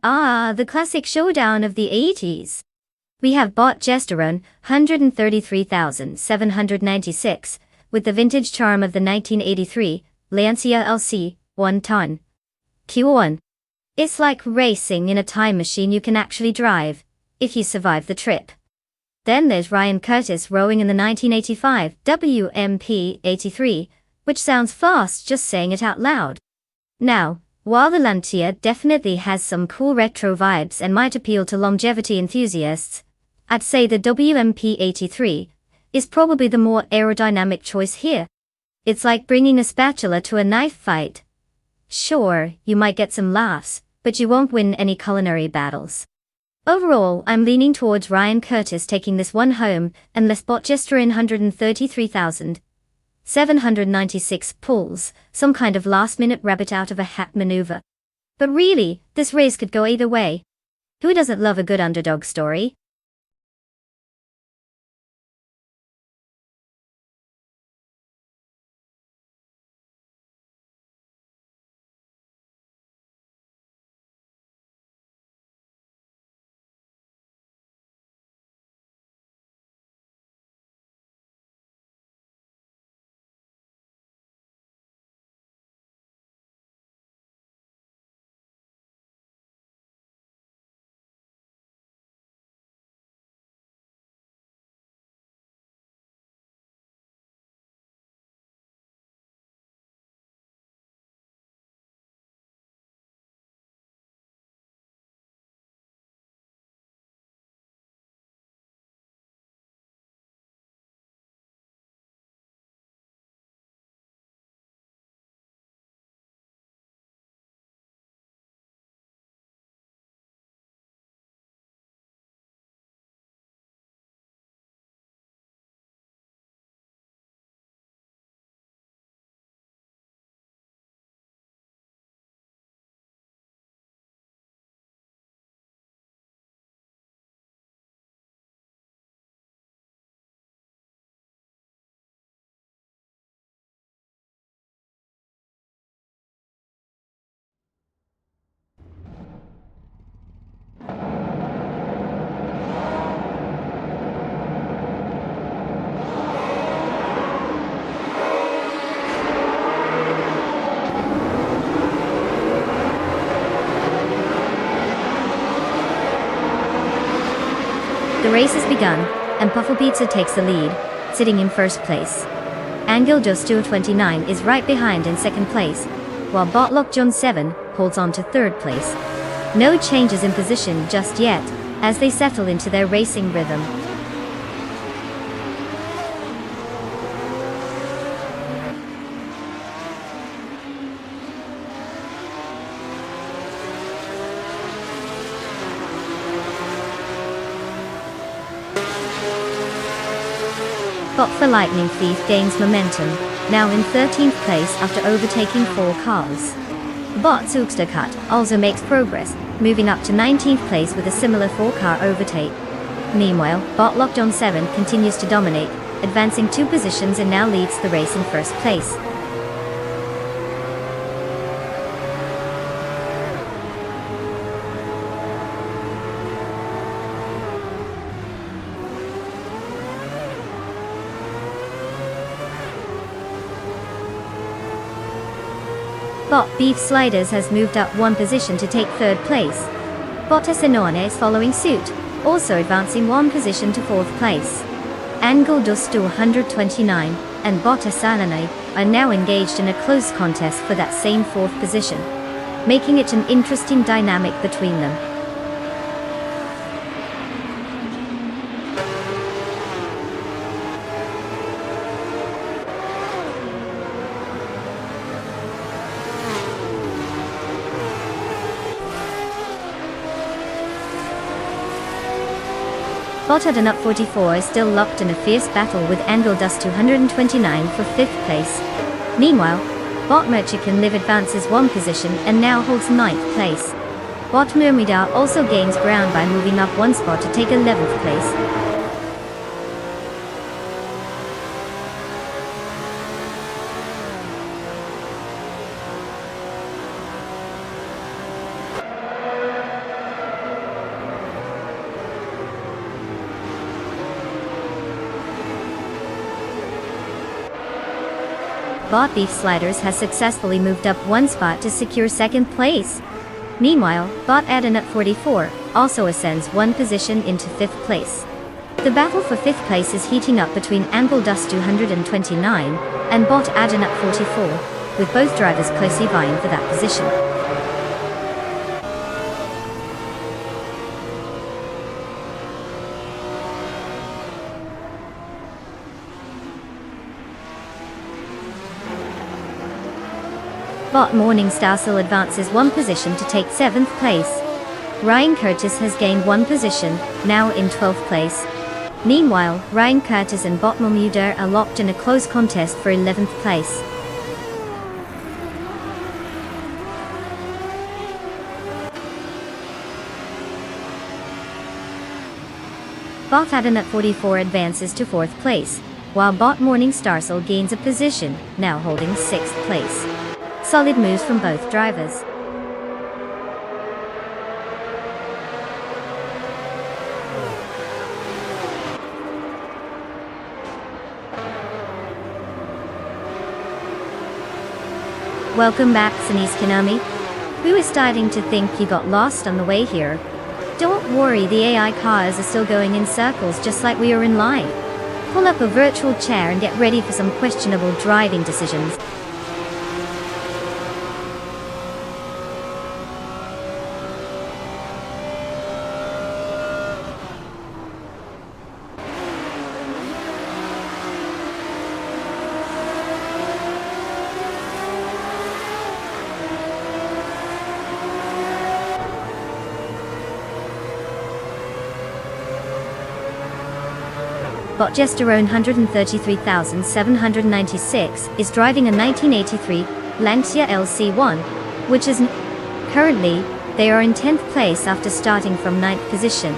Ah, the classic showdown of the 80s. We have bought Gesterone, 133,796, with the vintage charm of the 1983 Lancia LC, 1 ton. Q1. It's like racing in a time machine you can actually drive, if you survive the trip. Then there's Ryan Curtis rowing in the 1985 WMP 83, which sounds fast just saying it out loud. Now, while the Lancia definitely has some cool retro vibes and might appeal to longevity enthusiasts, I'd say the WMP-83 is probably the more aerodynamic choice here. It's like bringing a spatula to a knife fight. Sure, you might get some laughs, but you won't win any culinary battles. Overall, I'm leaning towards Ryan Curtis taking this one home, and let's bot Gesterone 133,000. 796 pulls, some kind of last-minute rabbit out of a hat maneuver. But really, this race could go either way. Who doesn't love a good underdog story? The race has begun, and Puffle Pizza takes the lead, sitting in first place. Angel Dust 229 is right behind in second place, while Botlock John 7 holds on to third place. No changes in position just yet, as they settle into their racing rhythm. Bot for Lightning Thief gains momentum, now in 13th place after overtaking 4 cars. Bot Cut also makes progress, moving up to 19th place with a similar 4-car overtake. Meanwhile, Bot Locked on 7 continues to dominate, advancing 2 positions and now leads the race in first place. Bot Beef Sliders has moved up 1 position to take third place. Bot Esenone is following suit, also advancing 1 position to fourth place. Angle Dust 129 and Bot Esalane are now engaged in a close contest for that same fourth position, making it an interesting dynamic between them. Bot Up 44 is still locked in a fierce battle with Angle Dust 229 for 5th place. Meanwhile, Bot Merchican Live advances 1 position and now holds 9th place. Bot Myrmidar also gains ground by moving up 1 spot to take 11th place. Bot Beef Sliders has successfully moved up 1 spot to secure 2nd place. Meanwhile, Bot Adenut 44 also ascends 1 position into 5th place. The battle for 5th place is heating up between Angle Dust 229 and Bot Adenut 44, with both drivers closely vying for that position. Bot Morningstar still advances 1 position to take 7th place. Ryan Curtis has gained 1 position, now in 12th place. Meanwhile, Ryan Curtis and Bot Bermuda are locked in a close contest for 11th place. Bot Adam at 44 advances to 4th place, while Bot Morningstar gains a position, now holding 6th place. Solid moves from both drivers. Welcome back, Sunise Kinami. Who is starting to think you got lost on the way here? Don't worry, the AI cars are still going in circles just like we are in life. Pull up a virtual chair and get ready for some questionable driving decisions. Botgesterone 133,796 is driving a 1983 Lancia LC1, which is currently, they are in 10th place after starting from 9th position.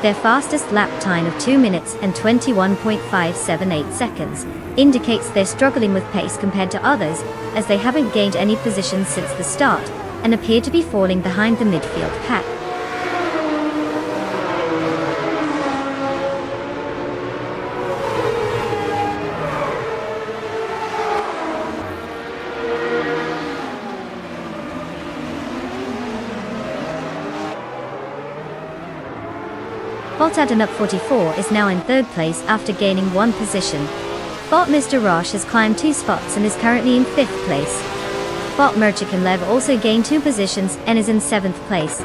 Their fastest lap time of 2 minutes and 21.578 seconds indicates they're struggling with pace compared to others, as they haven't gained any positions since the start, and appear to be falling behind the midfield pack. Bot Adam up 44 is now in 3rd place after gaining 1 position. Bot Mr. Roche has climbed 2 spots and is currently in 5th place. Bot Merchikanlev also gained 2 positions and is in 7th place.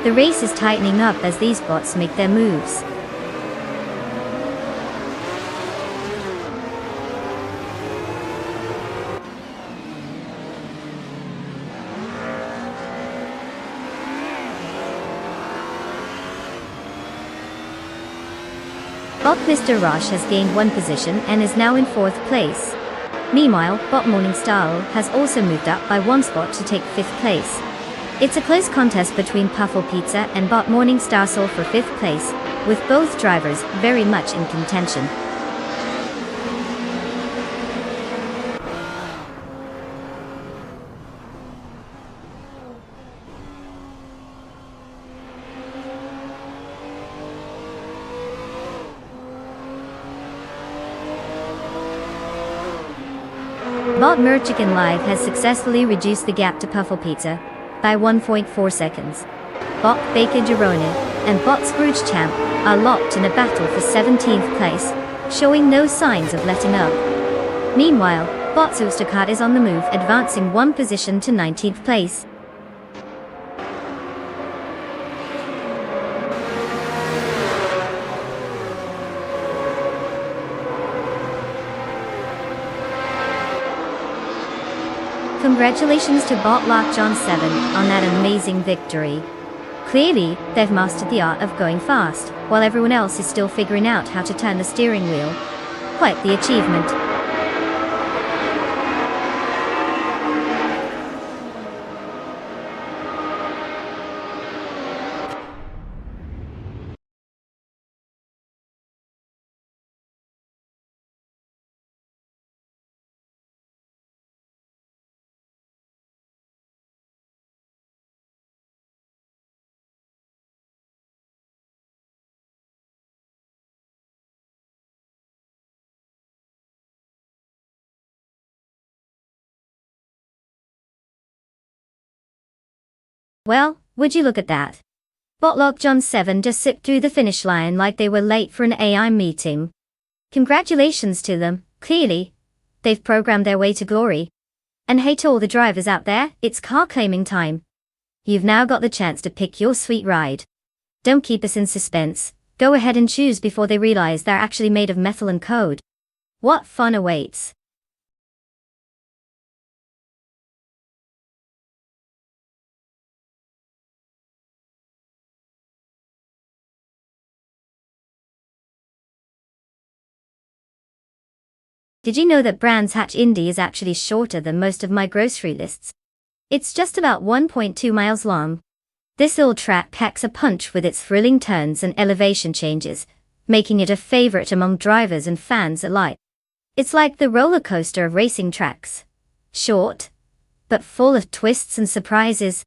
The race is tightening up as these bots make their moves. Bot Mr. Rush has gained 1 position and is now in 4th place. Meanwhile, Bot Morningstar has also moved up by 1 spot to take 5th place. It's a close contest between Puffle Pizza and Bot Morningstar for 5th place, with both drivers very much in contention. Bot Merchican Live has successfully reduced the gap to Puffle Pizza by 1.4 seconds. Bot Baker Girona and Bot Scrooge Champ are locked in a battle for 17th place, showing no signs of letting up. Meanwhile, Bot Ustacart is on the move, advancing 1 position to 19th place. Congratulations to Bot Lockjohn 7 on that amazing victory. Clearly, they've mastered the art of going fast, while everyone else is still figuring out how to turn the steering wheel. Quite the achievement. Well, would you look at that? Bot Lockjohn 7 just zipped through the finish line like they were late for an AI meeting. Congratulations to them, clearly. They've programmed their way to glory. And hey to all the drivers out there, it's car claiming time. You've now got the chance to pick your sweet ride. Don't keep us in suspense, go ahead and choose before they realize they're actually made of metal and code. What fun awaits! Did you know that Brands Hatch Indy is actually shorter than most of my grocery lists? It's just about 1.2 miles long. This little track packs a punch with its thrilling turns and elevation changes, making it a favorite among drivers and fans alike. It's like the roller coaster of racing tracks. Short, but full of twists and surprises.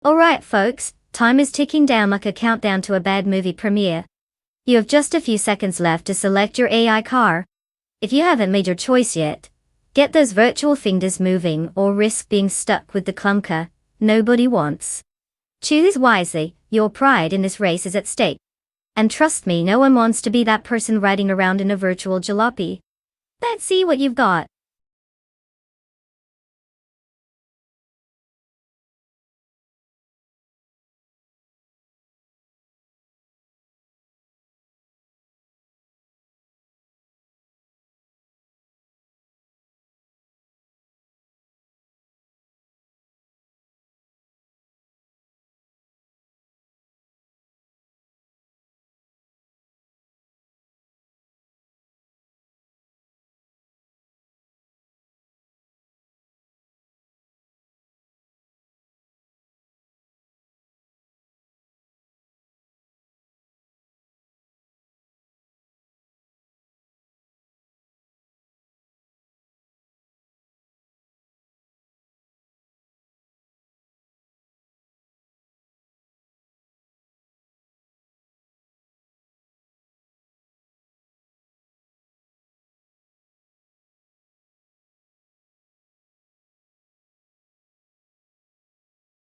Alright folks, time is ticking down like a countdown to a bad movie premiere. You have just a few seconds left to select your AI car. If you haven't made your choice yet, get those virtual fingers moving or risk being stuck with the clunker nobody wants. Choose wisely, your pride in this race is at stake. And trust me, no one wants to be that person riding around in a virtual jalopy. Let's see what you've got.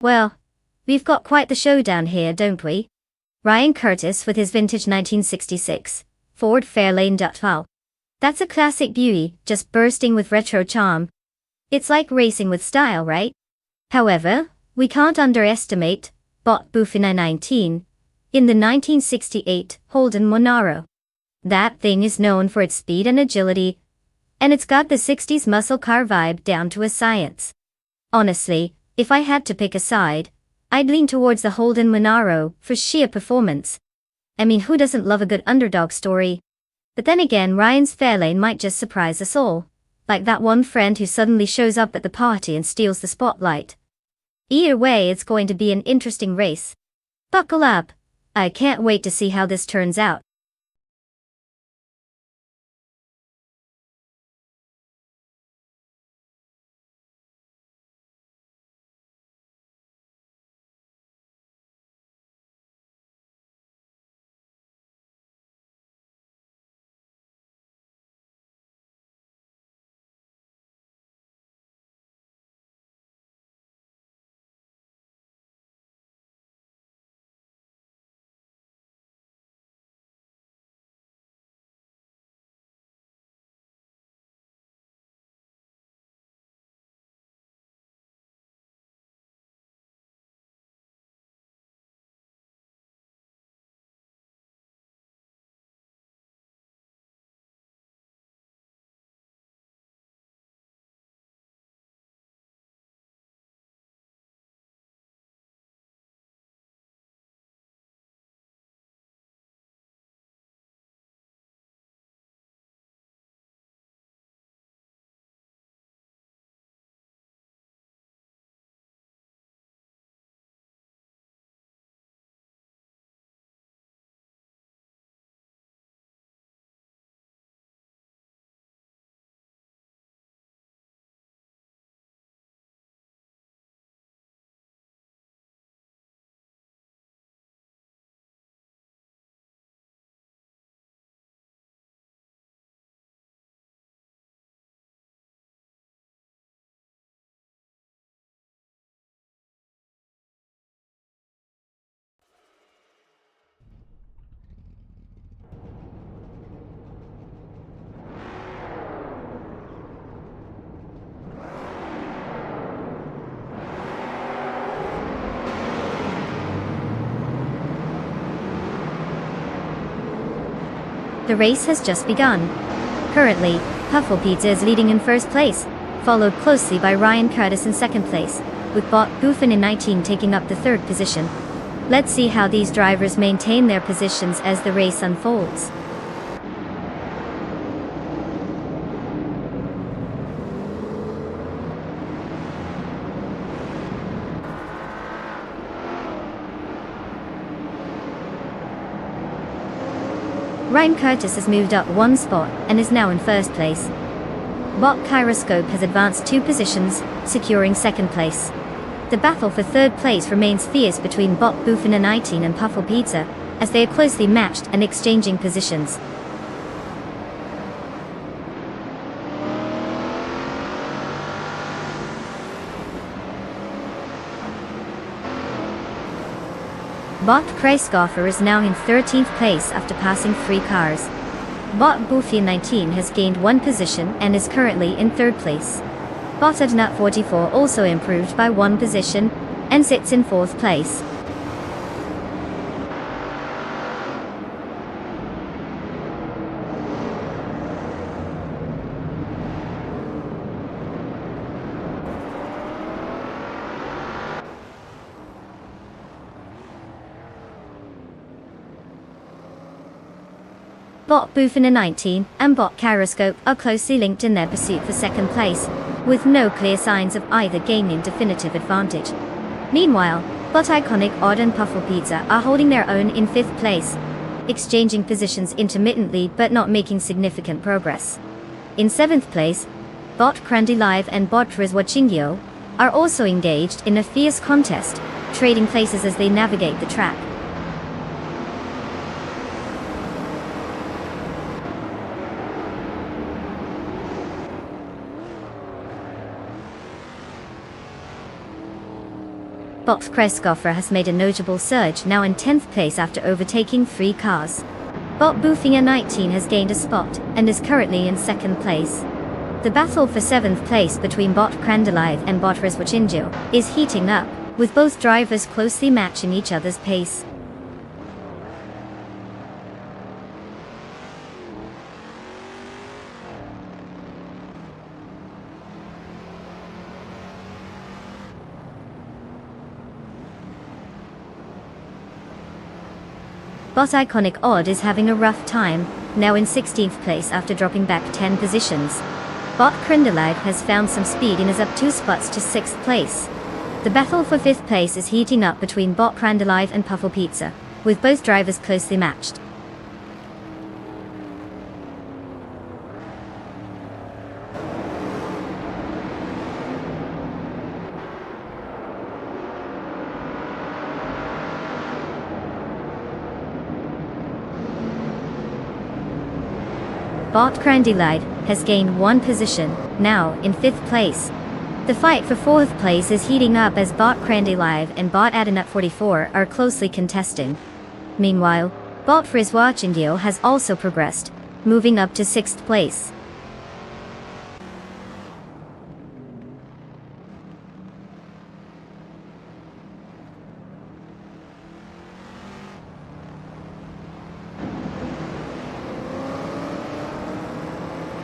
Well, we've got quite the showdown here, don't we? Ryan Curtis with his vintage 1966 Ford Fairlane Duttfile. That's a classic beauty, just bursting with retro charm. It's like racing with style, right? However, we can't underestimate Bot Bufina 19 in the 1968 Holden Monaro. That thing is known for its speed and agility, and it's got the 60s muscle car vibe down to a science. Honestly, if I had to pick a side, I'd lean towards the Holden Monaro for sheer performance. I mean, who doesn't love a good underdog story? But then again, Ryan's Fairlane might just surprise us all. Like that one friend who suddenly shows up at the party and steals the spotlight. Either way, it's going to be an interesting race. Buckle up. I can't wait to see how this turns out. The race has just begun. Currently, Puffle Pizza is leading in first place, followed closely by Ryan Curtis in second place, with Bot Buffin in 19 taking up the third position. Let's see how these drivers maintain their positions as the race unfolds. Ryan Curtis has moved up one spot and is now in first place. Bot Kyroscope has advanced 2 positions, securing second place. The battle for third place remains fierce between Bot Buffin and 19 and Puffle Pizza, as they are closely matched and exchanging positions. Bot Kreisgoffer is now in 13th place after passing 3 cars. Bot Buffin 19 has gained 1 position and is currently in 3rd place. Bot Adnut 44 also improved by 1 position and sits in 4th place. Bot Buffin 19 and Bot Kyroscope are closely linked in their pursuit for second place, with no clear signs of either gaining definitive advantage. Meanwhile, Bot Iconic Odd and Puffle Pizza are holding their own in 5th place, exchanging positions intermittently but not making significant progress. In 7th place, Bot Crandy Live and Bot Rizwachingyo are also engaged in a fierce contest, trading places as they navigate the track. Bot Kreisgoffer has made a notable surge, now in 10th place after overtaking 3 cars. Bot Buffin 19 has gained a spot and is currently in 2nd place. The battle for 7th place between Bot Crandalive and Bot Rizwachinjo is heating up, with both drivers closely matching each other's pace. Bot Iconic Odd is having a rough time, now in 16th place after dropping back 10 positions. Bot Crandalive has found some speed and is up 2 spots to 6th place. The battle for 5th place is heating up between Bot Crandalive and Puffle Pizza, with both drivers closely matched. Bot Crandalive has gained 1 position, now in 5th place. The fight for 4th place is heating up as Bot Crandalive and Bot Adnut 44 are closely contesting. Meanwhile, Bot Rizwachindio has also progressed, moving up to 6th place.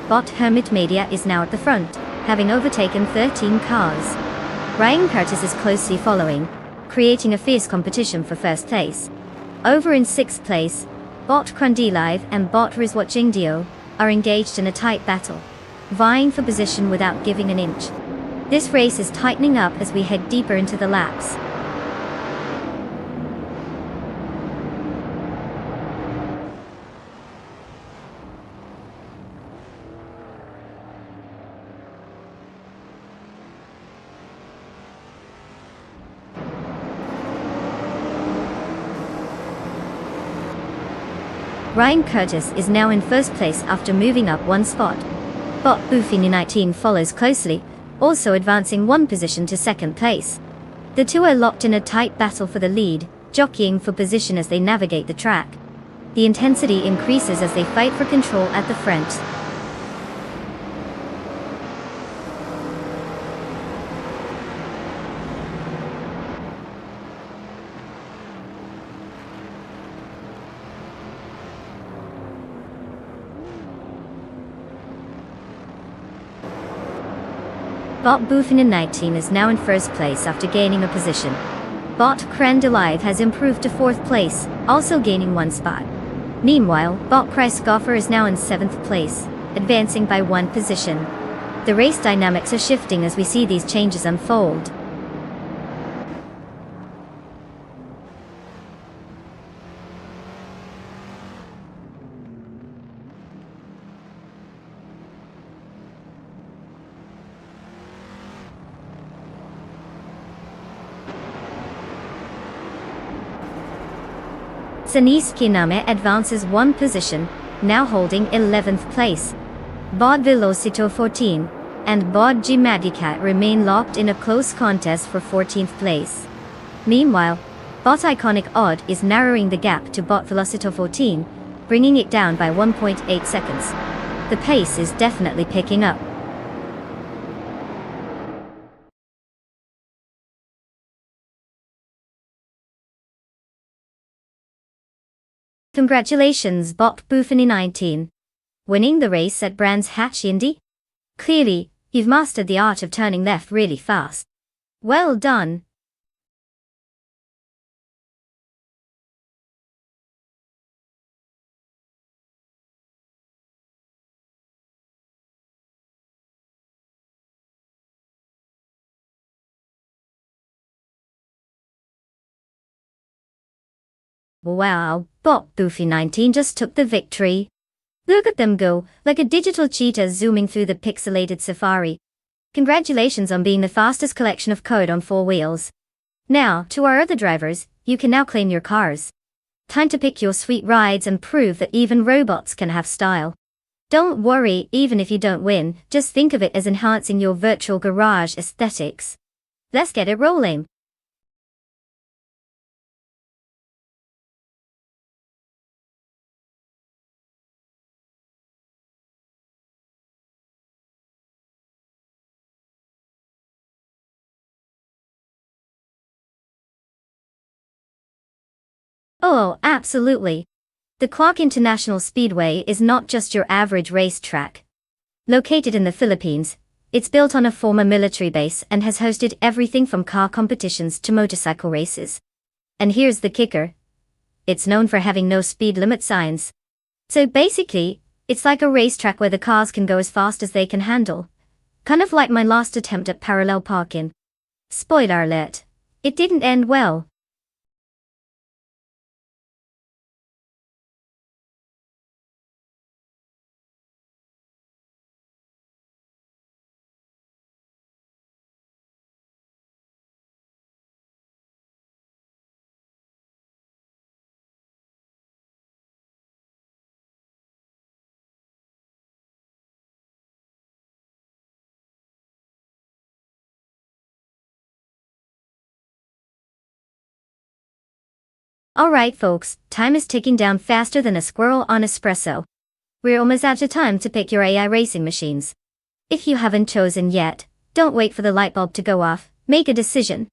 Bot Hermit Media is now at the front, having overtaken 13 cars. Ryan Curtis is closely following, creating a fierce competition for 1st place. Over in 6th place, Bot Crandalive and Bot Rizwachingdio are engaged in a tight battle, vying for position without giving an inch. This race is tightening up as we head deeper into the laps. Ryan Curtis is now in 1st place after moving up 1 spot. Bot Buffin 19 follows closely, also advancing 1 position to 2nd place. The two are locked in a tight battle for the lead, jockeying for position as they navigate the track. The intensity increases as they fight for control at the front. Bot Buchanan 19 is now in first place after gaining a position. Bot Crandalive has improved to fourth place, also gaining one spot. Meanwhile, Bot Price Goffer is now in seventh place, advancing by one position. The race dynamics are shifting as we see these changes unfold. Sanis Kiname advances one position, now holding 11th place. Bod Velocito 14 and Bod Gmadicat remain locked in a close contest for 14th place. Meanwhile, Bot Iconic Odd is narrowing the gap to Bot Velocito 14, bringing it down by 1.8 seconds. The pace is definitely picking up. Congratulations, Bot Buffany 19. Winning the race at Brands Hatch Indy? Clearly, you've mastered the art of turning left really fast. Well done. Wow, Bot Buffy 19 just took the victory. Look at them go, like a digital cheetah zooming through the pixelated safari. Congratulations on being the fastest collection of code on four wheels. Now, to our other drivers, you can now claim your cars. Time to pick your sweet rides and prove that even robots can have style. Don't worry, even if you don't win, just think of it as enhancing your virtual garage aesthetics. Let's get it rolling. Oh, absolutely. The Clark International Speedway is not just your average racetrack. Located in the Philippines, it's built on a former military base and has hosted everything from car competitions to motorcycle races. And here's the kicker. It's known for having no speed limit signs. So basically, it's like a racetrack where the cars can go as fast as they can handle. Kind of like my last attempt at parallel parking. Spoiler alert. It didn't end well. Alright folks, time is ticking down faster than a squirrel on espresso. We're almost out of time to pick your AI racing machines. If you haven't chosen yet, don't wait for the light bulb to go off, make a decision.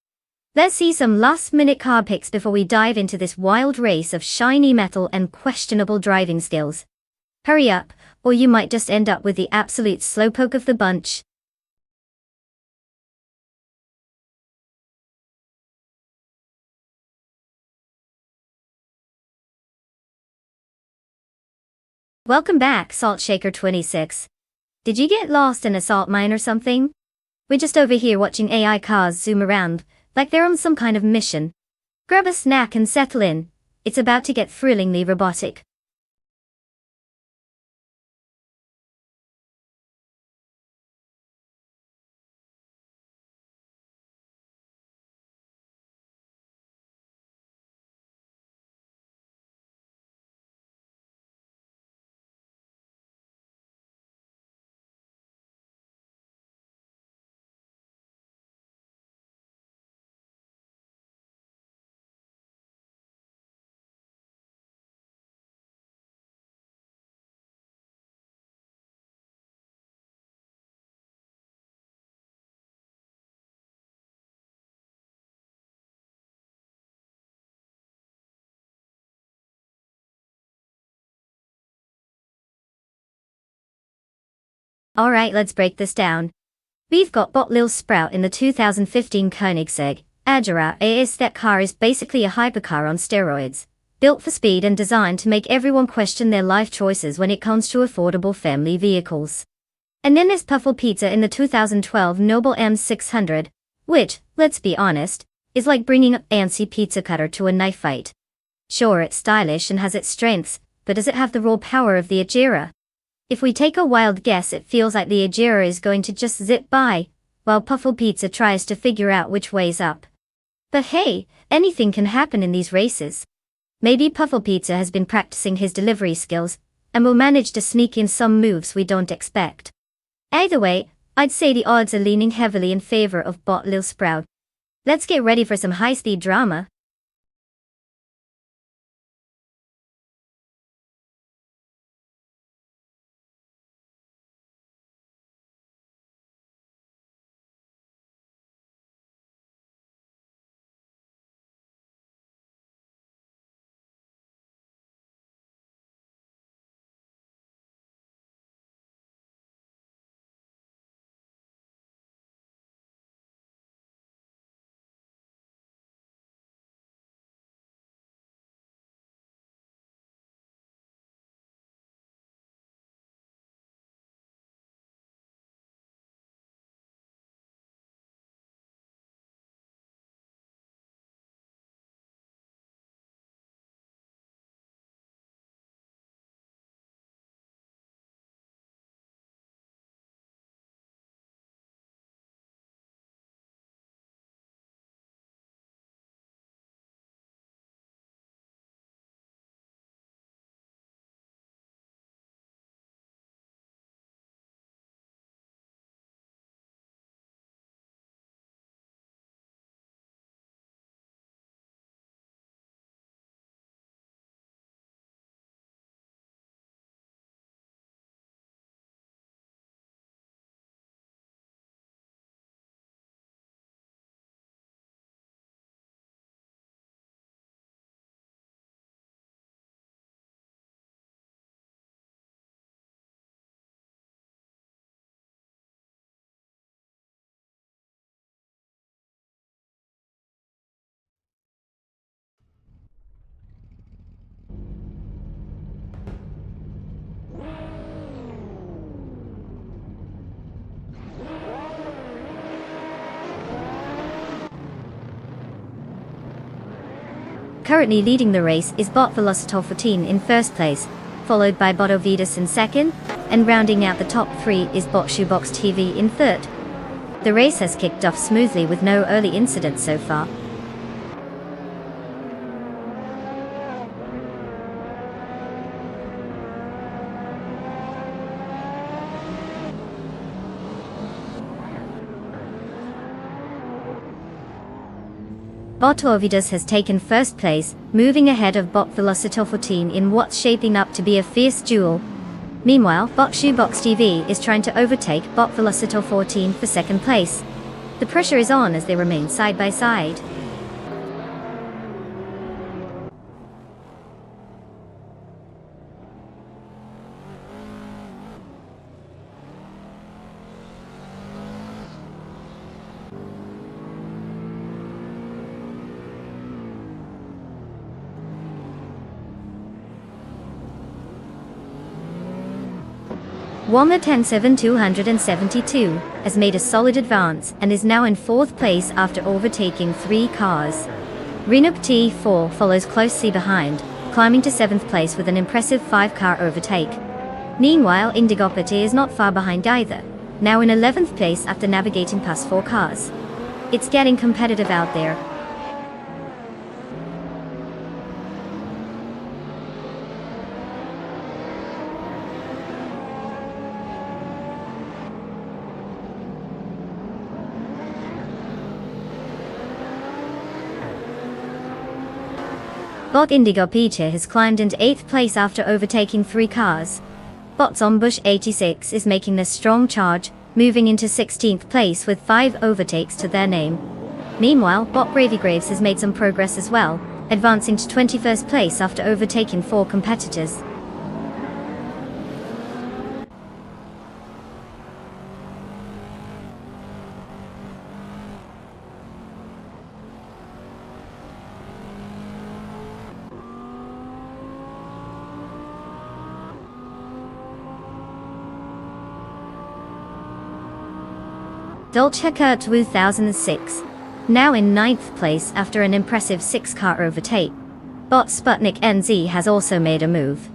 Let's see some last-minute car picks before we dive into this wild race of shiny metal and questionable driving skills. Hurry up, or you might just end up with the absolute slowpoke of the bunch. Welcome back, Salt Shaker 26. Did you get lost in a salt mine or something? We're just over here watching AI cars zoom around, like they're on some kind of mission. Grab a snack and settle in. It's about to get thrillingly robotic. Alright, let's break this down. We've got Bot Lil Sprout in the 2015 Koenigsegg Agera AS. That car is basically a hypercar on steroids, built for speed and designed to make everyone question their life choices when it comes to affordable family vehicles. And then there's Puffle Pizza in the 2012 Noble M600, which, let's be honest, is like bringing a fancy pizza cutter to a knife fight. Sure, it's stylish and has its strengths, but does it have the raw power of the Agera? If we take a wild guess, it feels like the Agera is going to just zip by, while Puffle Pizza tries to figure out which way's up. But hey, anything can happen in these races. Maybe Puffle Pizza has been practicing his delivery skills, and will manage to sneak in some moves we don't expect. Either way, I'd say the odds are leaning heavily in favor of Bot Lil Sprout. Let's get ready for some high-speed drama. Currently leading the race is Bot Velocitor 14 in first place, followed by Bot Ovidus in second, and rounding out the top three is Bot Shoebox TV in third. The race has kicked off smoothly with no early incidents so far. Bot Ovidus has taken first place, moving ahead of Bot Velocitor 14 in what's shaping up to be a fierce duel. Meanwhile, Bot Shoebox TV is trying to overtake Bot Velocitor 14 for second place. The pressure is on as they remain side by side. Walnut 107-272 has made a solid advance and is now in fourth place after overtaking three cars. Renuk T4 follows closely behind, climbing to seventh place with an impressive 5-car overtake. Meanwhile, Indigopati is not far behind either, now in 11th place after navigating past 4 cars. It's getting competitive out there. Bot Indigo Peter has climbed into 8th place after overtaking 3 cars. Bot Zombush 86 is making a strong charge, moving into 16th place with 5 overtakes to their name. Meanwhile, Bot Bravey Graves has made some progress as well, advancing to 21st place after overtaking 4 competitors. Dolceca 2006. Now in 9th place after an impressive 6-car overtake. Bot Sputnik NZ has also made a move,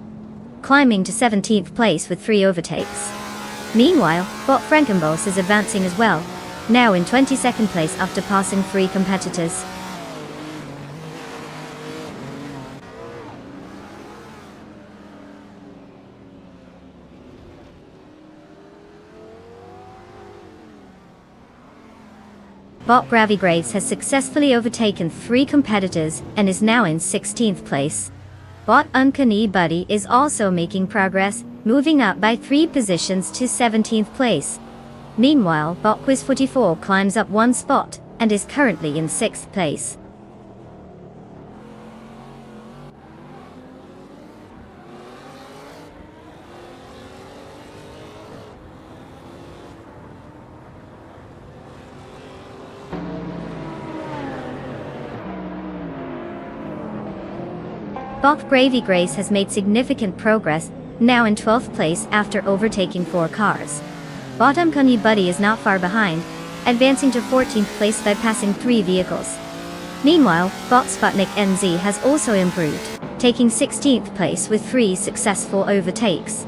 climbing to 17th place with 3 overtakes. Meanwhile, Bot Frankenboss is advancing as well, now in 22nd place after passing 3 competitors. Bot Gravigraves has successfully overtaken 3 competitors and is now in 16th place. Bot Uncanny Buddy is also making progress, moving up by 3 positions to 17th place. Meanwhile, Bot Quiz44 climbs up 1 spot and is currently in 6th place. Bot Gravy Grace has made significant progress, now in 12th place after overtaking 4 cars. Bot Uncanny Buddy is not far behind, advancing to 14th place by passing 3 vehicles. Meanwhile, Bot Sputnik NZ has also improved, taking 16th place with 3 successful overtakes.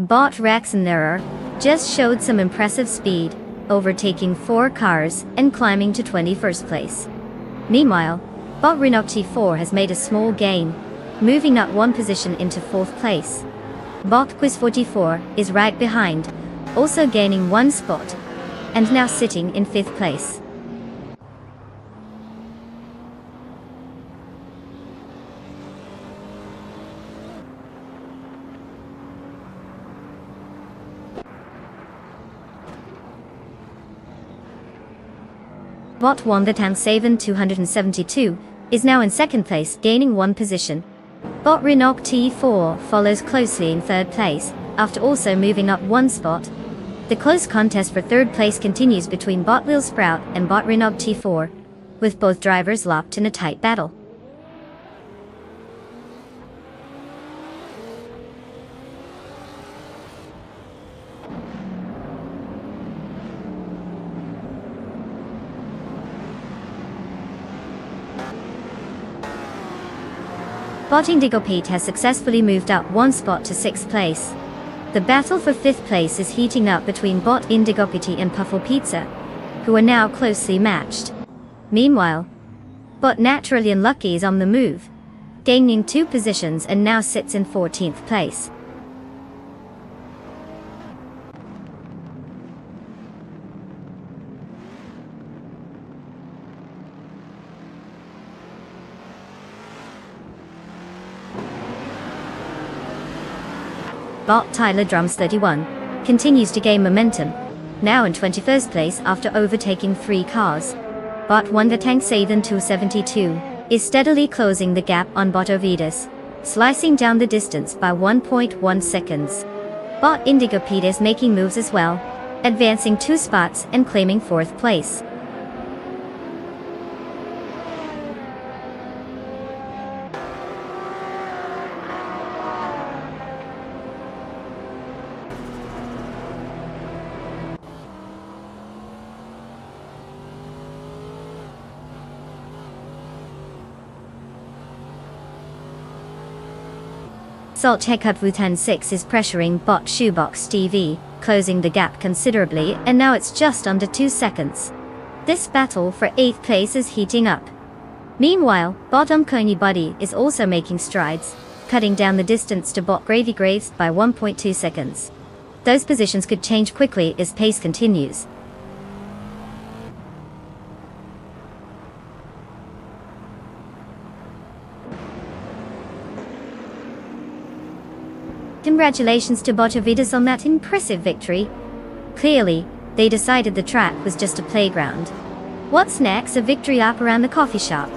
Bot Raxenerer just showed some impressive speed, overtaking 4 cars and climbing to 21st place. Meanwhile, Bot Renok T4 has made a small gain, moving up 1 position into 4th place. Bot Quiz44 is right behind, also gaining 1 spot, and now sitting in 5th place. Bot won the Tank Saven 272, is now in 2nd place, gaining 1 position. Bot Renok T4 follows closely in 3rd place, after also moving up 1 spot. The close contest for 3rd place continues between Bot Lil Sprout and Bot Renok T4, with both drivers locked in a tight battle. Bot Indigo Pete has successfully moved up 1 spot to 6th place. The battle for 5th place is heating up between Bot Indigo Pete and Puffle Pizza, who are now closely matched. Meanwhile, Bot Naturally Unlucky is on the move, gaining 2 positions and now sits in 14th place. Bot Tyler Drums 31 continues to gain momentum, now in 21st place after overtaking 3 cars. Bot Wonder Tank Saven 272 is steadily closing the gap on Bot Ovidus, slicing down the distance by 1.1 seconds. Bot Indigo Pete is making moves as well, advancing 2 spots and claiming 4th place. Salt Checkup Wutan 6 is pressuring Bot Shoebox TV, closing the gap considerably, and now it's just under 2 seconds. This battle for 8th place is heating up. Meanwhile, Bot Uncanny Buddy is also making strides, cutting down the distance to Bot Gravy Graves by 1.2 seconds. Those positions could change quickly as pace continues. Congratulations to Bot Ovidus on that impressive victory. Clearly, they decided the track was just a playground. What's next? A victory lap around the coffee shop.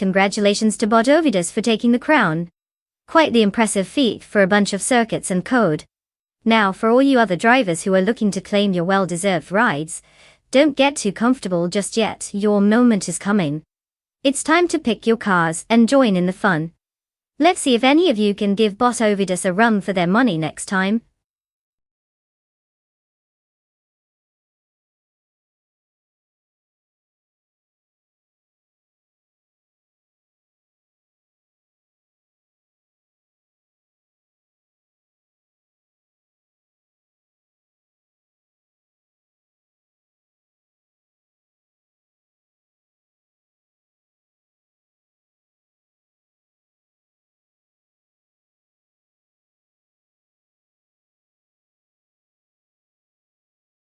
Congratulations to Botovidas for taking the crown. Quite the impressive feat for a bunch of circuits and code. Now for all you other drivers who are looking to claim your well-deserved rides, don't get too comfortable just yet, your moment is coming. It's time to pick your cars and join in the fun. Let's see if any of you can give Botovidas a run for their money next time.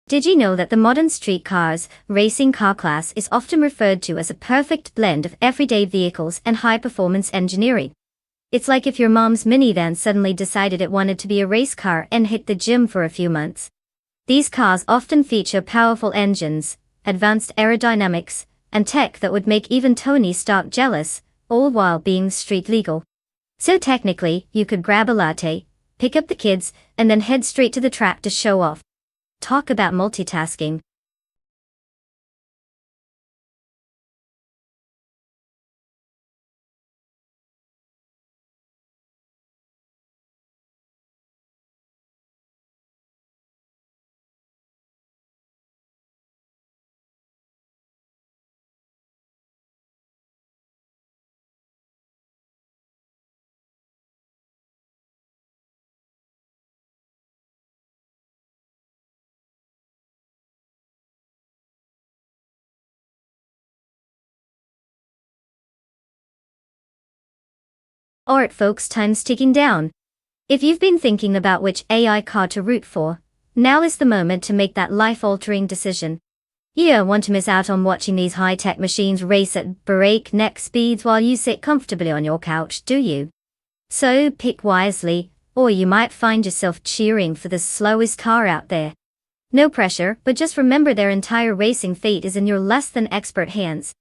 Did you know that the modern street cars racing car class is often referred to as a perfect blend of everyday vehicles and high-performance engineering? It's like if your mom's minivan suddenly decided it wanted to be a race car and hit the gym for a few months. These cars often feature powerful engines, advanced aerodynamics, and tech that would make even Tony Stark jealous, all while being street legal. So technically, you could grab a latte, pick up the kids, and then head straight to the track to show off. Talk about multitasking. Alright folks, time's ticking down. If you've been thinking about which AI car to root for, now is the moment to make that life-altering decision. You don't want to miss out on watching these high-tech machines race at breakneck speeds while you sit comfortably on your couch, do you? So pick wisely, or you might find yourself cheering for the slowest car out there. No pressure, but just remember their entire racing fate is in your less than expert hands.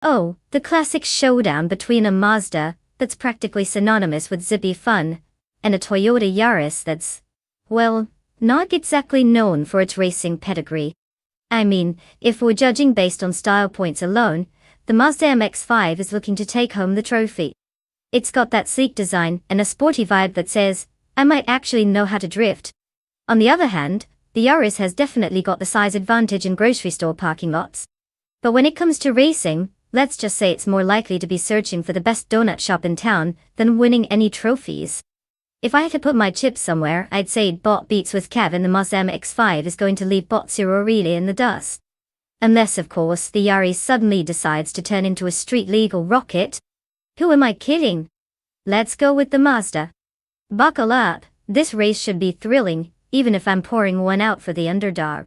Oh, the classic showdown between a Mazda, that's practically synonymous with zippy fun, and a Toyota Yaris that's, well, not exactly known for its racing pedigree. I mean, if we're judging based on style points alone, the Mazda MX-5 is looking to take home the trophy. It's got that sleek design and a sporty vibe that says, I might actually know how to drift. On the other hand, the Yaris has definitely got the size advantage in grocery store parking lots. But when it comes to racing, let's just say it's more likely to be searching for the best donut shop in town than winning any trophies. If I had to put my chips somewhere, I'd say Bot beats with Kev and the Mazda MX-5 is going to leave Bot Zero really in the dust. Unless, of course, the Yaris suddenly decides to turn into a street-legal rocket. Who am I kidding? Let's go with the Mazda. Buckle up, this race should be thrilling, even if I'm pouring one out for the underdog.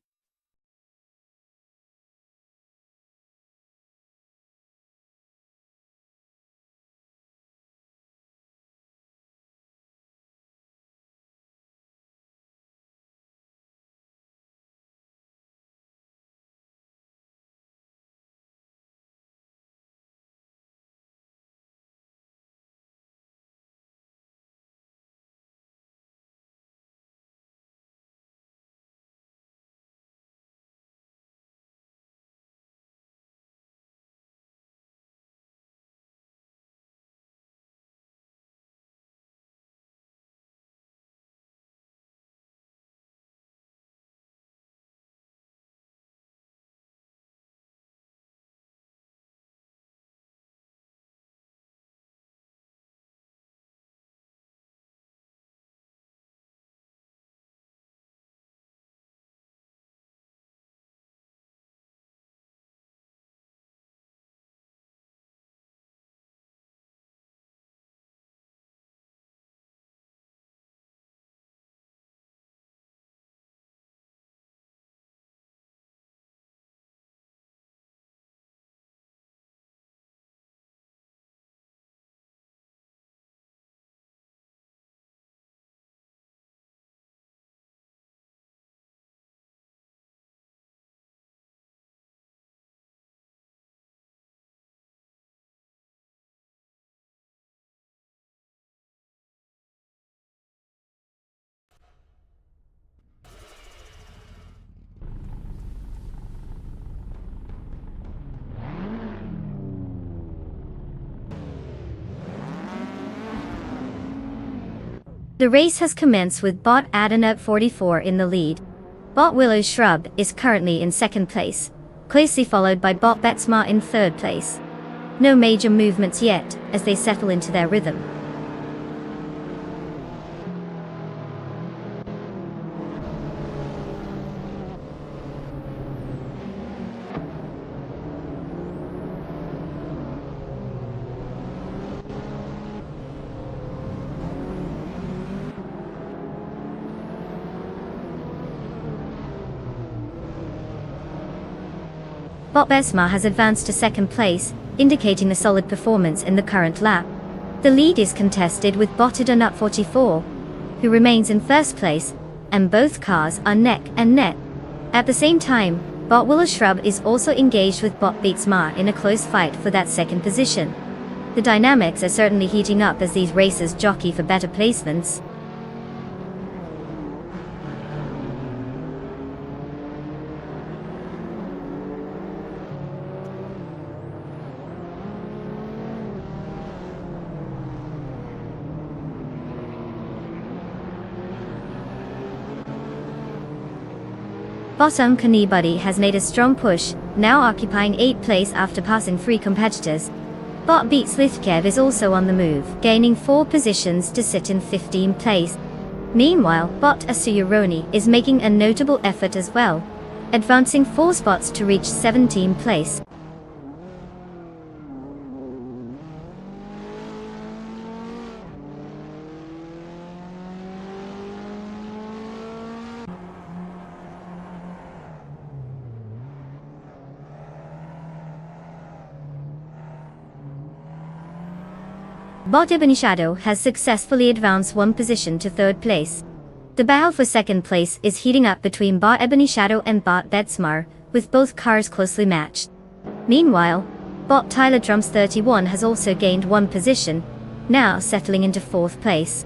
The race has commenced with Bot Adon at 44 in the lead. Bot Willow Shrub is currently in second place, closely followed by Bot Betsma in third place. No major movements yet, as they settle into their rhythm. Bot Betsma has advanced to second place, indicating a solid performance in the current lap. The lead is contested with Bot Adon at 44, who remains in first place, and both cars are neck and neck. At the same time, Bot Willow Shrub is also engaged with Bot Betsma in a close fight for that second position. The dynamics are certainly heating up as these racers jockey for better placements. Bot Uncanny has made a strong push, now occupying 8th place after passing 3 competitors. Bot Beats Lithkev is also on the move, gaining 4 positions to sit in 15th place. Meanwhile, Bot Asuyuroni is making a notable effort as well, advancing 4 spots to reach 17th place. Bot Ebony Shadow has successfully advanced 1 position to 3rd place. The battle for 2nd place is heating up between Bot Ebony Shadow and Bot Betsma, with both cars closely matched. Meanwhile, Bot Tyler Drums 31 has also gained 1 position, now settling into 4th place.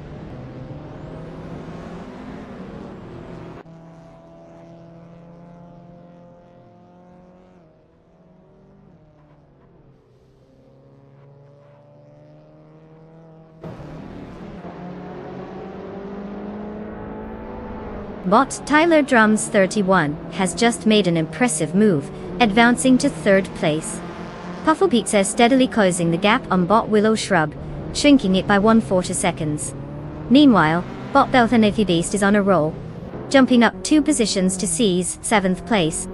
Bot Tyler Drums 31 has just made an impressive move, advancing to 3rd place. Puffle Pizza is steadily closing the gap on Bot Willow Shrub, shrinking it by 1/4 seconds. Meanwhile, Bot Belthanathi Beast is on a roll, jumping up 2 positions to seize 7th place.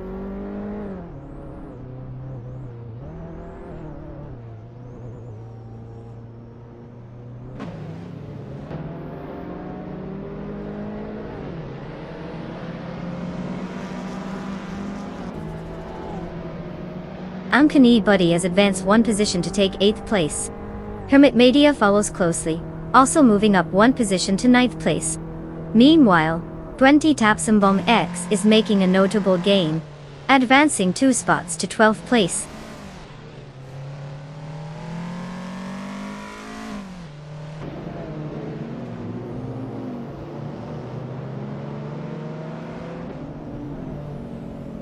Uncanny Buddy has advanced 1 position to take 8th place. Hermit Media follows closely, also moving up 1 position to 9th place. Meanwhile, 20 Tapsambong X is making a notable gain, advancing 2 spots to 12th place.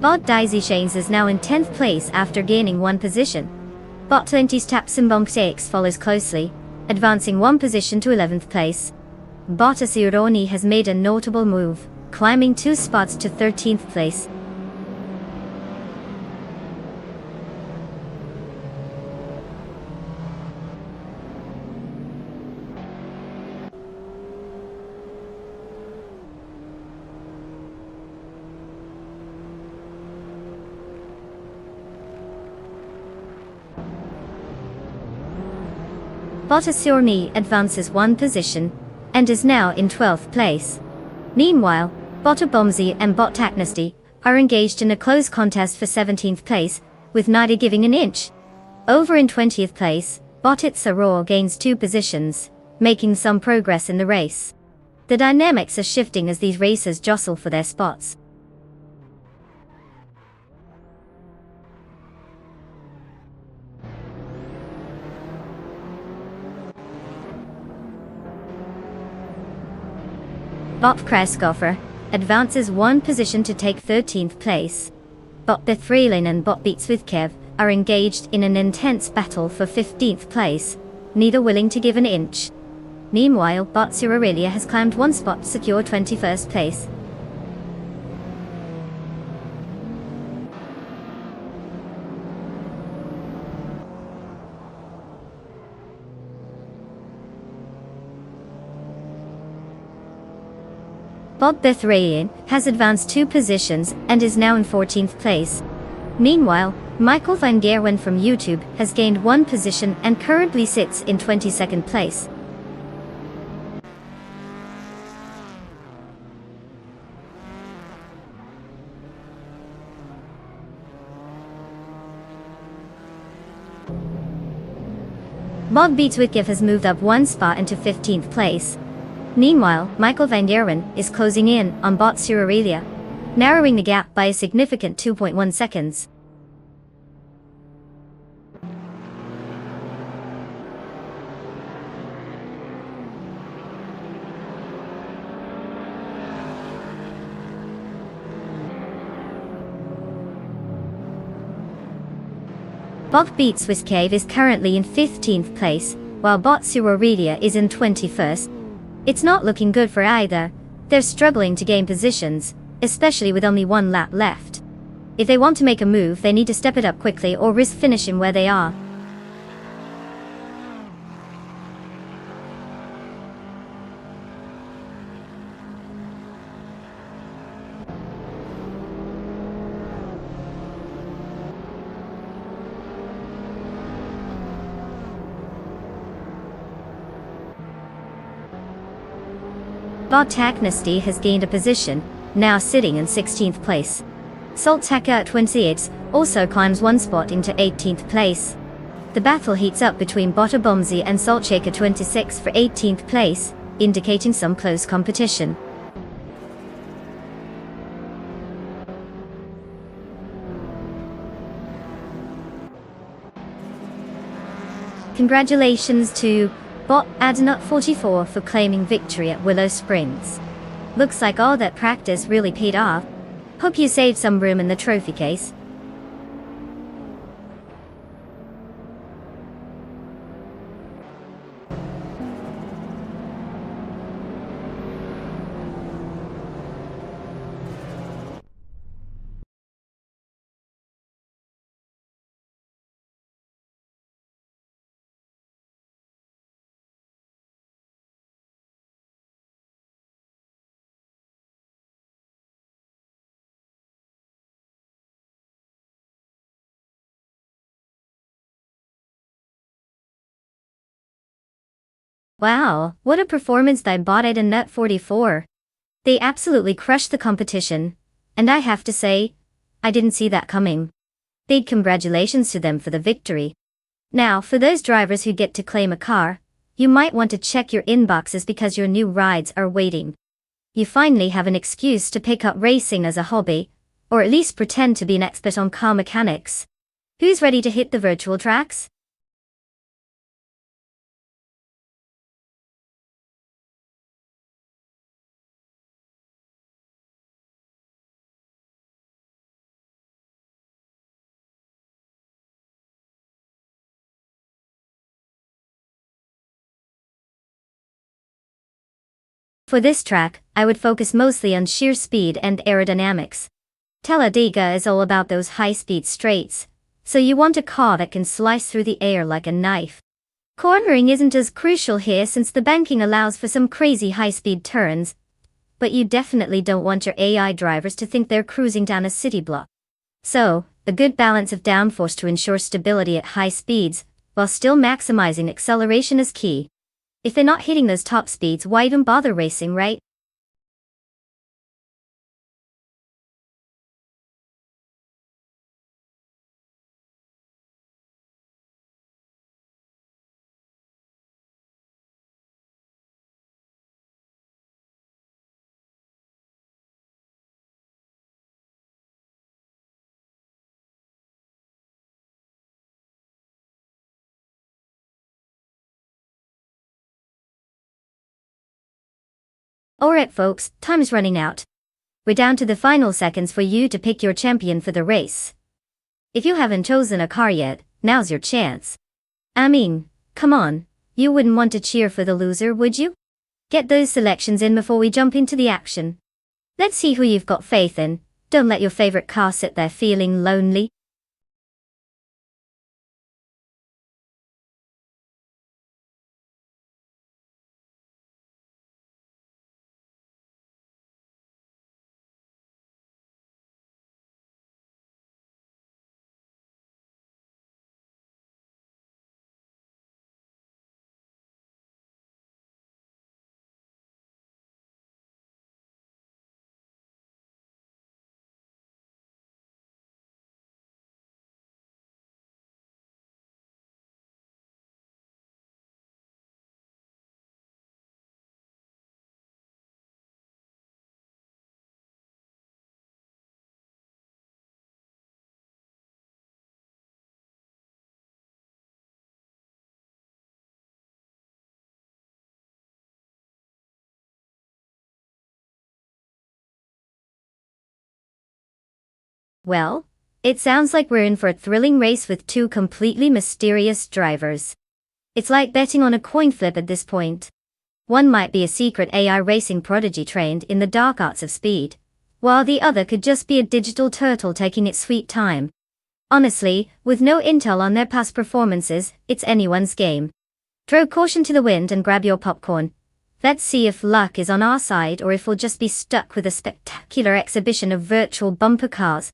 Bot Daisy Shanes is now in 10th place after gaining 1 position. Bot 20's Tapsimbong X follows closely, advancing 1 position to 11th place. Bot Asironi has made a notable move, climbing 2 spots to 13th place. Bot Asironi advances 1 position, and is now in 12th place. Meanwhile, Bot Bomzi and Bot Taknasty are engaged in a close contest for 17th place, with neither giving an inch. Over in 20th place, Bot Itzaror gains 2 positions, making some progress in the race. The dynamics are shifting as these racers jostle for their spots. Bot Kreskoffer advances 1 position to take 13th place. Bot Bethrelin and Bot Beatswithkev are engaged in an intense battle for 15th place, neither willing to give an inch. Meanwhile, Bots Aurelia has climbed one spot to secure 21st place. Bob Bethrayan has advanced 2 positions and is now in 14th place. Meanwhile, Michael Van Gerwen from YouTube has gained 1 position and currently sits in 22nd place. Bob Beatswickiff has moved up 1 spot into 15th place. Meanwhile, Michael Van Gerwen is closing in on Bots Aurelia, narrowing the gap by a significant 2.1 seconds. Bob Beatswickiff is currently in 15th place, while Bots Aurelia is in 21st. It's not looking good for either. They're struggling to gain positions, especially with only 1 lap left. If they want to make a move, they need to step it up quickly or risk finishing where they are. Bob Taknasty has gained a position, now sitting in 16th place. Salt Taka 28 also climbs 1 spot into 18th place. The battle heats up between Botta Bomzi and Salt Shaker 26 for 18th place, indicating some close competition. Congratulations to Bot Adnut 44 for claiming victory at Willow Springs. Looks like all that practice really paid off. Hope you saved some room in the trophy case. Wow, what a performance by Bot Adnut 44. They absolutely crushed the competition, and I have to say, I didn't see that coming. Big congratulations to them for the victory. Now, for those drivers who get to claim a car, you might want to check your inboxes because your new rides are waiting. You finally have an excuse to pick up racing as a hobby, or at least pretend to be an expert on car mechanics. Who's ready to hit the virtual tracks? For this track, I would focus mostly on sheer speed and aerodynamics. Talladega is all about those high-speed straights, so you want a car that can slice through the air like a knife. Cornering isn't as crucial here since the banking allows for some crazy high-speed turns, but you definitely don't want your AI drivers to think they're cruising down a city block. So, a good balance of downforce to ensure stability at high speeds, while still maximizing acceleration is key. If they're not hitting those top speeds, why even bother racing, right? Alright folks, time's running out. We're down to the final seconds for you to pick your champion for the race. If you haven't chosen a car yet, now's your chance. I mean, come on, You wouldn't want to cheer for the loser, would you? Get those selections in before we jump into the action. Let's see who you've got faith in. Don't let your favorite car sit there feeling lonely. Well, it sounds like we're in for a thrilling race with two completely mysterious drivers. It's like betting on a coin flip at this point. One might be a secret AI racing prodigy trained in the dark arts of speed, while the other could just be a digital turtle taking its sweet time. Honestly, with no intel on their past performances, it's anyone's game. Throw caution to the wind and grab your popcorn. Let's see if luck is on our side or if we'll just be stuck with a spectacular exhibition of virtual bumper cars.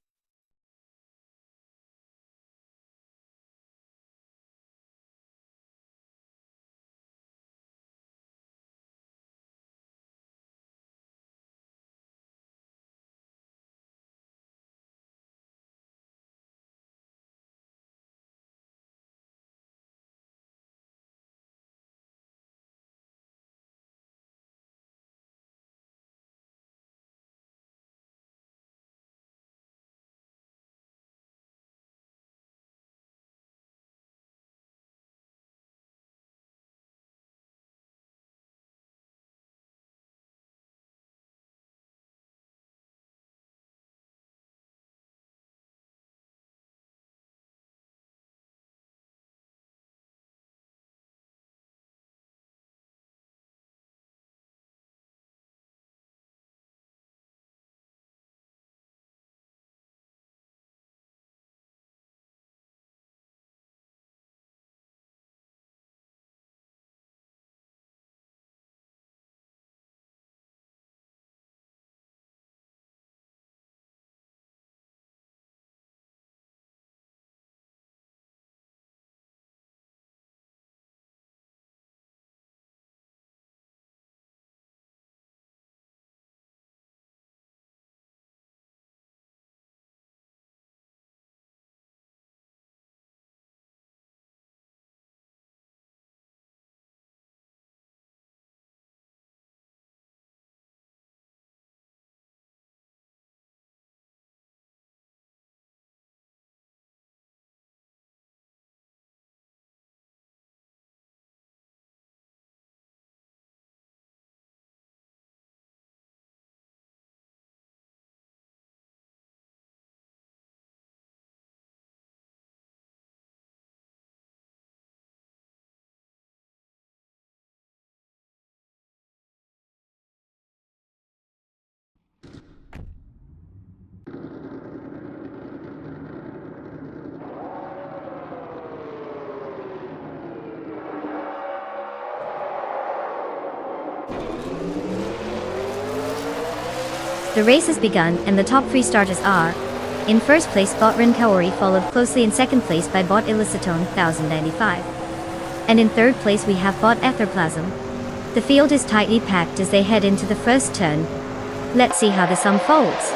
The race has begun and the top three starters are: in first place Bot Rin Kaori, followed closely in second place by Bot Illicitone 1095. And in third place we have Bot Etherplasm. The field is tightly packed as they head into the first turn. Let's see how this unfolds.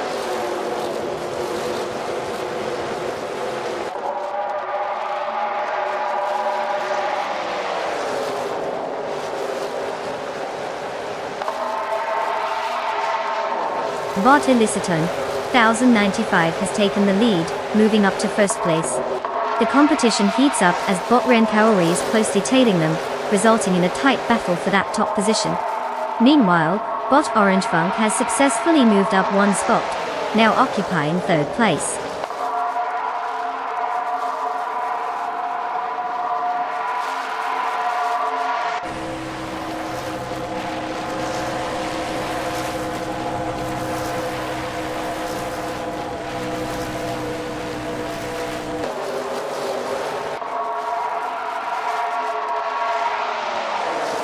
Bot Illicitone 1095 has taken the lead, moving up to first place. The competition heats up as Bot Ren Kaori is closely tailing them, resulting in a tight battle for that top position. Meanwhile, Bot Orange Funk has successfully moved up one spot, now occupying third place.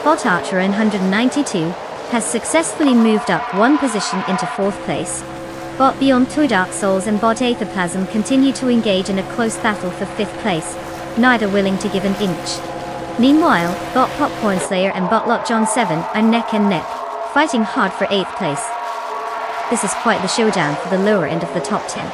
Bot Archer in 192 has successfully moved up one position into 4th place. Bot Beyond Two Dark Souls and Bot Aetherplasm continue to engage in a close battle for 5th place, neither willing to give an inch. Meanwhile, Bot Popcorn Slayer and Bot Lot John 7 are neck and neck, fighting hard for 8th place. This is quite the showdown for the lower end of the top 10.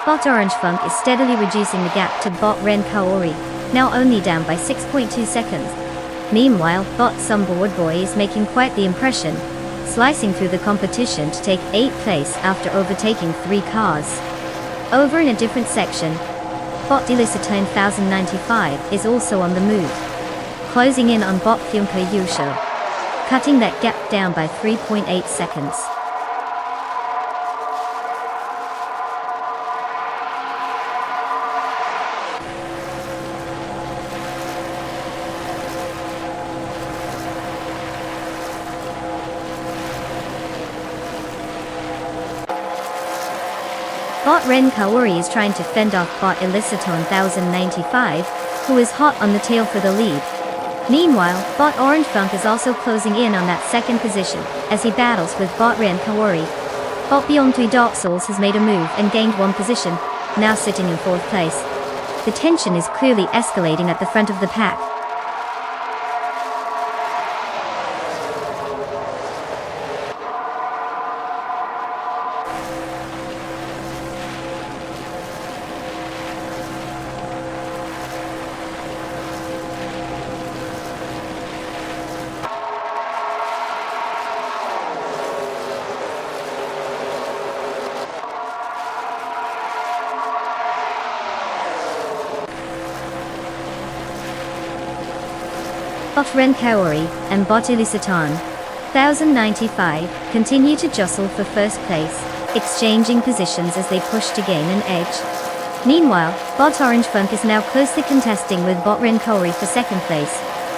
Bot Orange Funk is steadily reducing the gap to Bot Ren Kaori, now only down by 6.2 seconds. Meanwhile, Bot Sumboard Boy is making quite the impression, slicing through the competition to take 8th place after overtaking 3 cars. Over in a different section, Bot Delicitone 1095 is also on the move, closing in on Bot Fyunka Yusho, cutting that gap down by 3.8 seconds. Bot Ren Kaori is trying to fend off Bot Eliciton 1095, who is hot on the tail for the lead. Meanwhile, Bot Orange Funk is also closing in on that 2nd position, as he battles with Bot Ren Kaori. Bot Beyond Three Dark Souls has made a move and gained 1 position, now sitting in 4th place. The tension is clearly escalating at the front of the pack. Bot Ren Kaori and Bot Eliciton 1095 continue to jostle for 1st place, exchanging positions as they push to gain an edge. Meanwhile, Bot Orange Funk is now closely contesting with Bot Ren Kaori for 2nd place,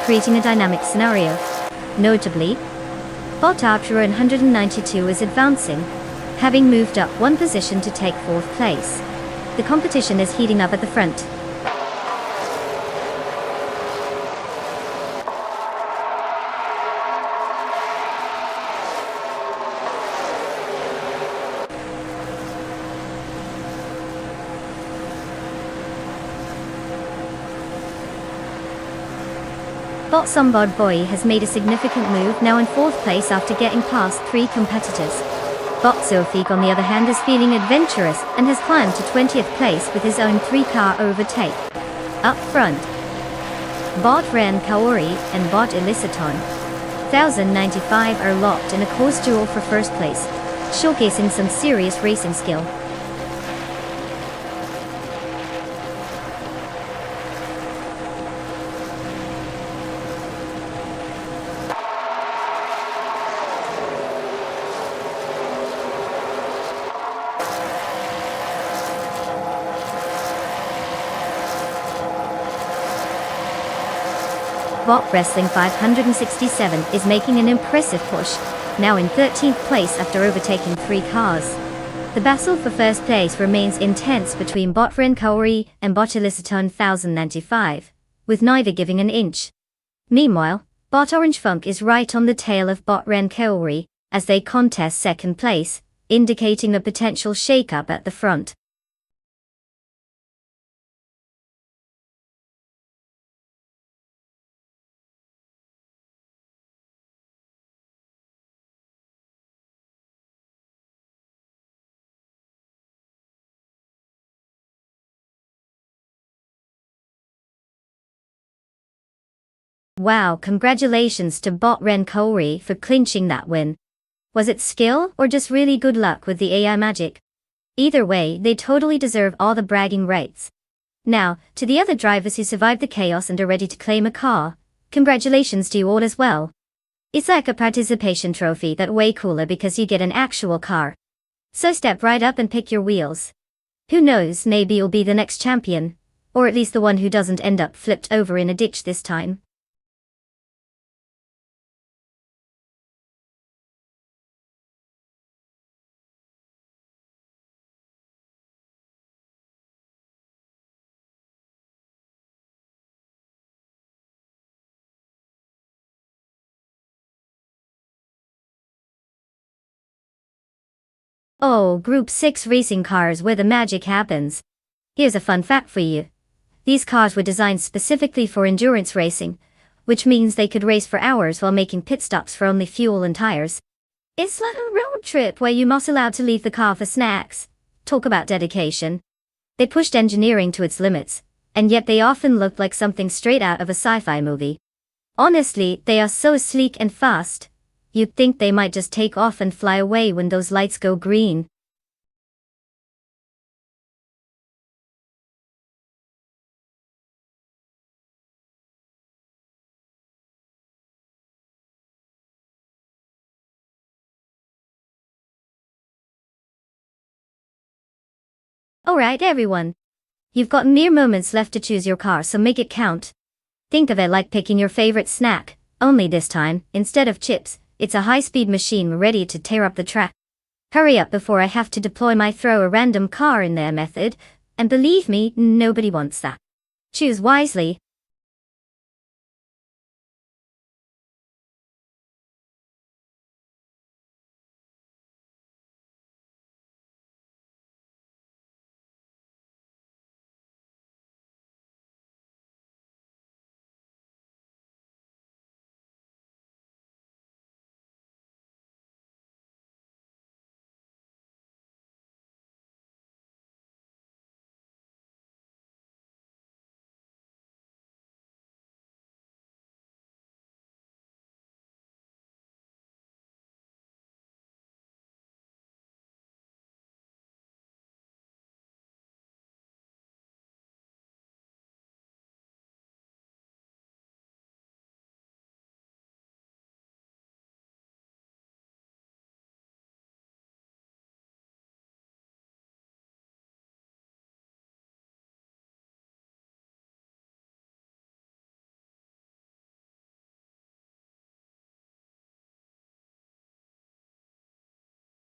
creating a dynamic scenario. Notably, Bot Archer in 192 is advancing, having moved up 1 position to take 4th place. The competition is heating up at the front. Bot Sombod Boy has made a significant move, now in 4th place after getting past 3 competitors. Bot Zofik on the other hand is feeling adventurous and has climbed to 20th place with his own 3-car overtake. Up front, Bot Ren Kaori and Bot Eliciton 1095 are locked in a close duel for 1st place, showcasing some serious racing skill. Bot Wrestling 567 is making an impressive push, now in 13th place after overtaking 3 cars. The battle for 1st place remains intense between Bot Ren Kaori and Bot Eliciton 1095, with neither giving an inch. Meanwhile, Bot Orange Funk is right on the tail of Bot Ren Kaori, as they contest 2nd place, indicating a potential shake-up at the front. Wow, congratulations to Bot Ren Kaori for clinching that win. Was it skill or just really good luck with the AI magic? Either way, they totally deserve all the bragging rights. Now, to the other drivers who survived the chaos and are ready to claim a car, congratulations to you all as well. It's like a participation trophy that's way cooler because you get an actual car. So step right up and pick your wheels. Who knows, maybe you'll be the next champion. Or at least the one who doesn't end up flipped over in a ditch this time. Oh, Group 6 racing cars where the magic happens. Here's a fun fact for you. These cars were designed specifically for endurance racing, which means they could race for hours while making pit stops for only fuel and tires. It's like a road trip where you're not allowed to leave the car for snacks. Talk about dedication. They pushed engineering to its limits, and yet they often looked like something straight out of a sci-fi movie. Honestly, they are so sleek and fast. You'd think they might just take off and fly away when those lights go green. Alright everyone. You've got mere moments left to choose your car, so make it count. Think of it like picking your favorite snack, only this time, instead of chips, it's a high-speed machine ready to tear up the track. Hurry up before I have to deploy my throw a random car in there method, and believe me, nobody wants that. Choose wisely.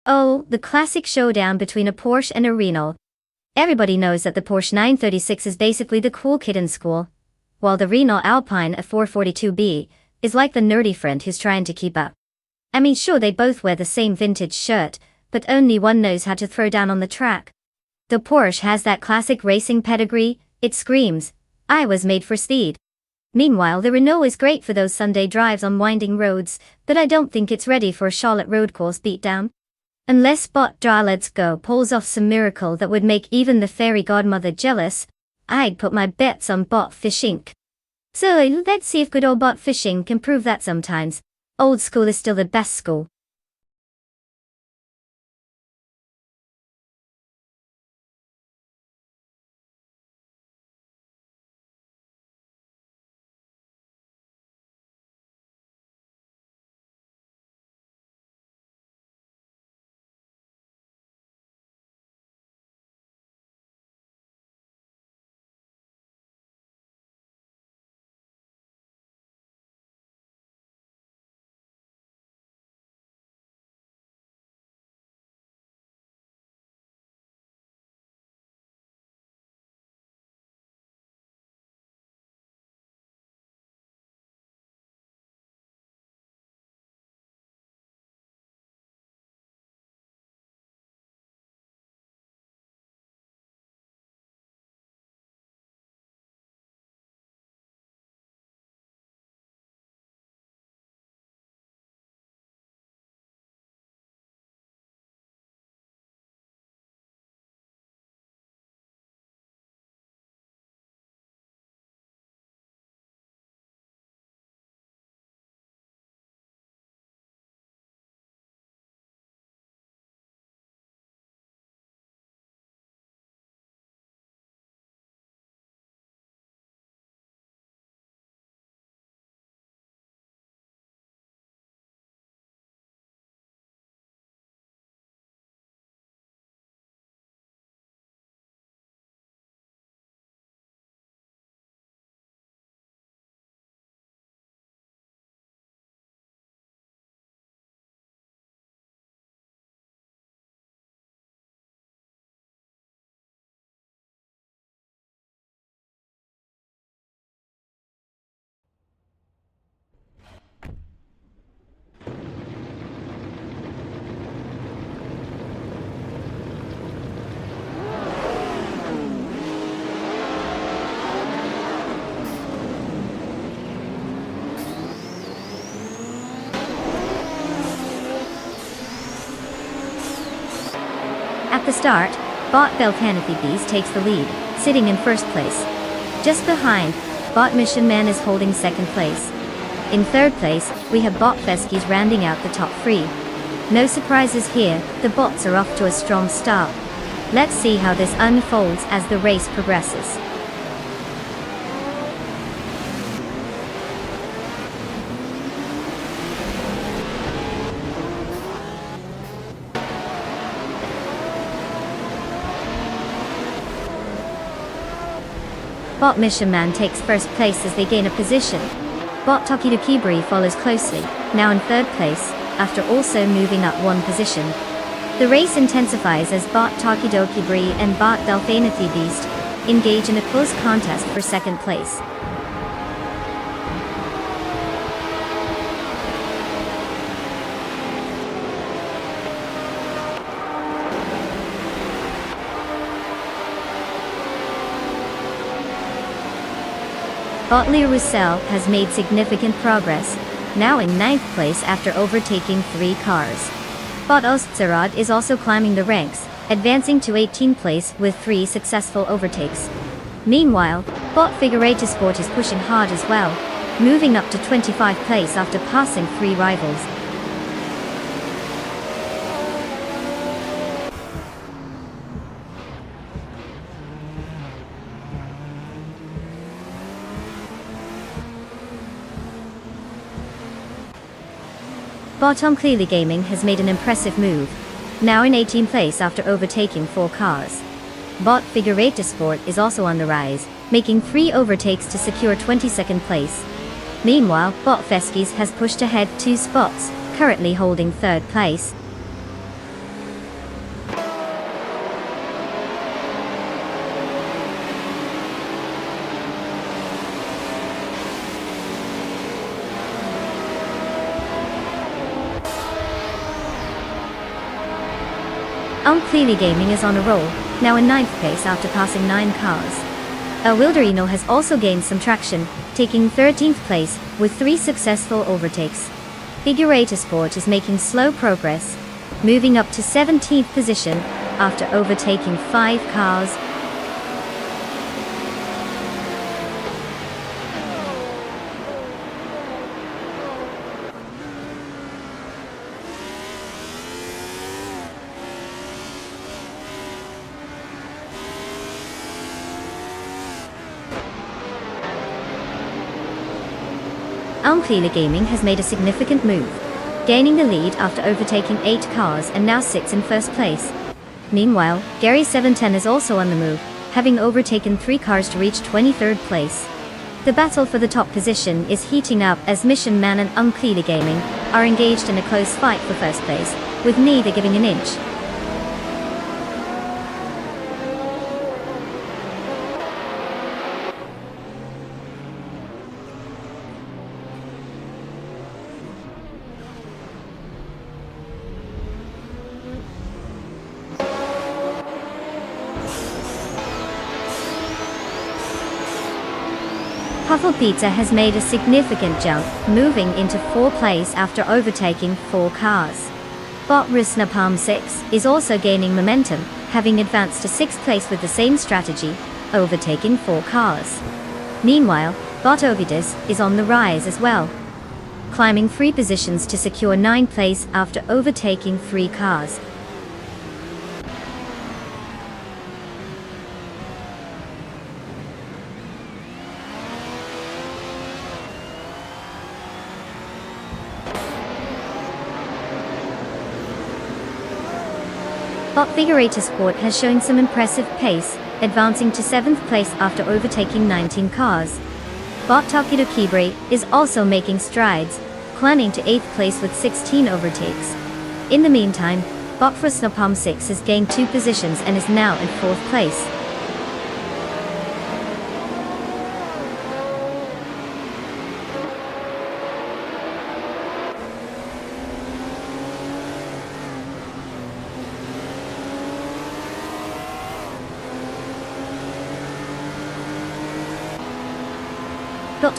Oh, the classic showdown between a Porsche and a Renault. Everybody knows that the Porsche 936 is basically the cool kid in school, while the Renault Alpine a 442B is like the nerdy friend who's trying to keep up. I mean, sure, they both wear the same vintage shirt, but only one knows how to throw down on the track. The Porsche has that classic racing pedigree, it screams, I was made for speed. Meanwhile, the Renault is great for those Sunday drives on winding roads, but I don't think it's ready for a Charlotte road course beatdown. Unless Bot Let's Go pulls off some miracle that would make even the fairy godmother jealous, I'd put my bets on Bot Fishing. So let's see if good old Bot Fishing can prove that sometimes. Old school is still the best school. At the start, Bot Belcanathy Beast takes the lead, sitting in first place. Just behind, Bot Mission Man is holding second place. In third place, we have Bot Feskies rounding out the top three. No surprises here, the bots are off to a strong start. Let's see how this unfolds as the race progresses. Bot Mission Man takes first place as they gain a position. Bot Tokidokibri follows closely, now in third place, after also moving up one position. The race intensifies as Bot Tokidokibri and Bot Delphanathi Beast engage in a close contest for second place. Bot Lear Roussel has made significant progress, now in 9th place after overtaking 3 cars. Bot Ostzarad is also climbing the ranks, advancing to 18th place with 3 successful overtakes. Meanwhile, Bot Figureta Sport is pushing hard as well, moving up to 25th place after passing 3 rivals. Bot Clearly Gaming has made an impressive move, now in 18th place after overtaking 4 cars. Bot Figureta Sport is also on the rise, making 3 overtakes to secure 22nd place. Meanwhile, Bot Feskies has pushed ahead 2 spots, currently holding 3rd place. Clearly Gaming is on a roll, now in 9th place after passing 9 cars. El Wilderino has also gained some traction, taking 13th place with 3 successful overtakes. Figureta Sport is making slow progress, moving up to 17th position after overtaking 5 cars. Clearly Gaming has made a significant move, gaining the lead after overtaking 8 cars and now sits in first place. Meanwhile, Gary 710 is also on the move, having overtaken 3 cars to reach 23rd place. The battle for the top position is heating up as Mission Man and Clearly Gaming are engaged in a close fight for first place, with neither giving an inch. Puffle Pizza has made a significant jump, moving into 4th place after overtaking 4 cars. Bot Rusna Palm 6 is also gaining momentum, having advanced to 6th place with the same strategy, overtaking 4 cars. Meanwhile, Bot Ovidus is on the rise as well, climbing 3 positions to secure 9th place after overtaking 3 cars. Bot Figureta Sport has shown some impressive pace, advancing to 7th place after overtaking 19 cars. Bot Takido Kibre is also making strides, climbing to 8th place with 16 overtakes. In the meantime, Bot Frusnapalm 6 has gained 2 positions and is now in 4th place.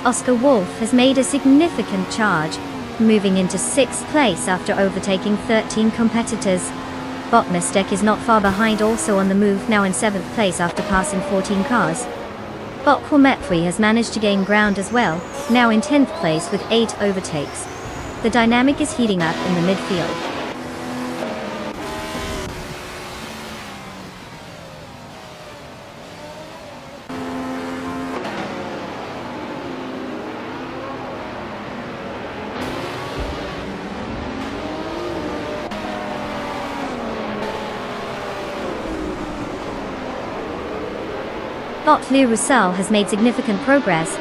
Oscar Wolf has made a significant charge, moving into 6th place after overtaking 13 competitors. Bot Mistake is not far behind, also on the move, now in 7th place after passing 14 cars. Bot Quametri has managed to gain ground as well, now in 10th place with 8 overtakes. The dynamic is heating up in the midfield. Bot Lou Roussel has made significant progress,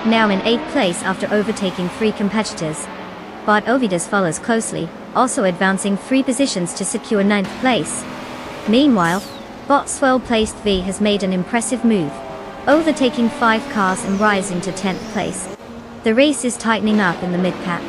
now in 8th place after overtaking 3 competitors. Bot Ovidas follows closely, also advancing 3 positions to secure 9th place. Meanwhile, Bot Swell placed V has made an impressive move, overtaking 5 cars and rising to 10th place. The race is tightening up in the mid-pack.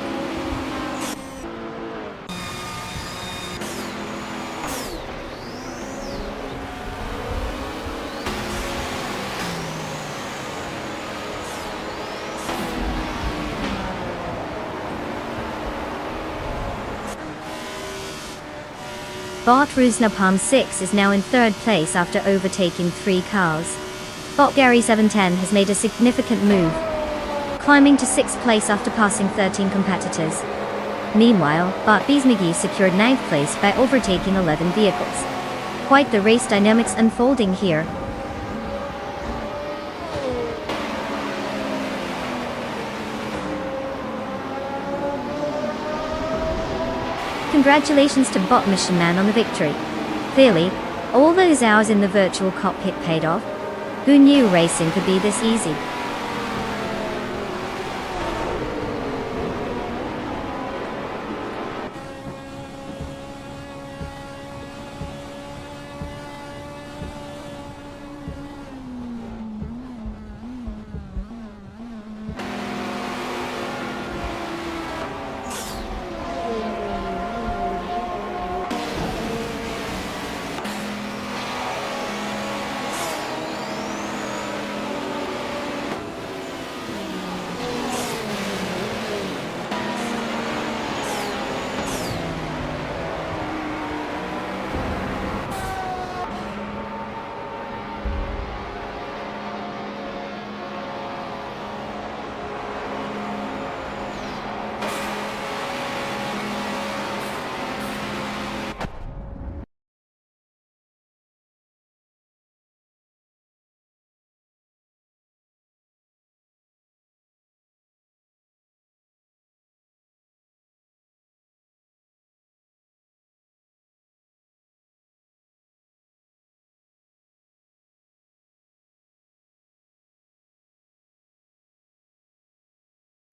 Bot Rusnapalm 6 is now in 3rd place after overtaking 3 cars. Bot Gary 710 has made a significant move, climbing to 6th place after passing 13 competitors. Meanwhile, Bot Bismigi secured 9th place by overtaking 11 vehicles. Quite the race dynamics unfolding here. Congratulations to Bot Mission Man on the victory. Clearly, all those hours in the virtual cockpit paid off. Who knew racing could be this easy?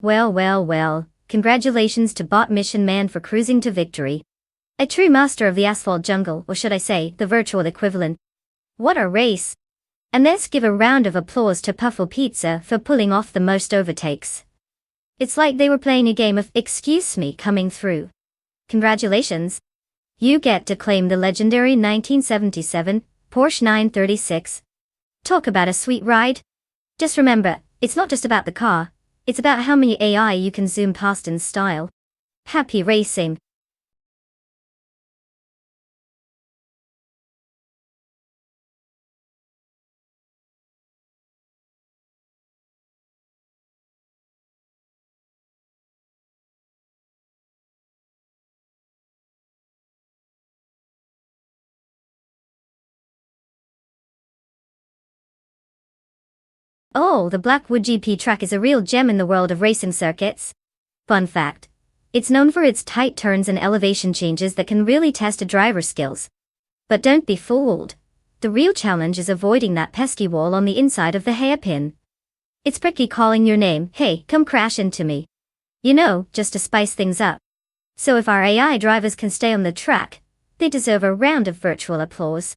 Well, congratulations to Bot Mission Man for cruising to victory. A true master of the asphalt jungle, or should I say, the virtual equivalent. What a race! And let's give a round of applause to Puffle Pizza for pulling off the most overtakes. It's like they were playing a game of "Excuse Me" coming through. Congratulations! You get to claim the legendary 1977 Porsche 936. Talk about a sweet ride. Just remember, it's not just about the car. It's about how many AI you can zoom past in style. Happy racing! Oh, the Blackwood GP track is a real gem in the world of racing circuits. Fun fact. It's known for its tight turns and elevation changes that can really test a driver's skills. But don't be fooled. The real challenge is avoiding that pesky wall on the inside of the hairpin. It's pricky calling your name, "Hey, come crash into me." You know, just to spice things up. So if our AI drivers can stay on the track, they deserve a round of virtual applause.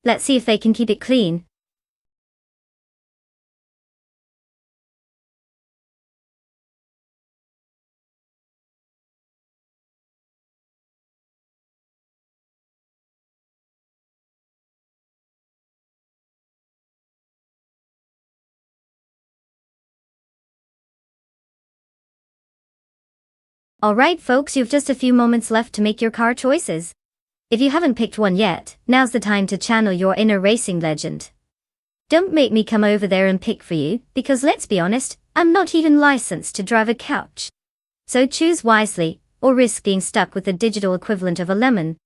Let's see if they can keep it clean. Alright folks, you've just a few moments left to make your car choices. If you haven't picked one yet, now's the time to channel your inner racing legend. Don't make me come over there and pick for you, because let's be honest, I'm not even licensed to drive a couch. So choose wisely, or risk being stuck with the digital equivalent of a lemon.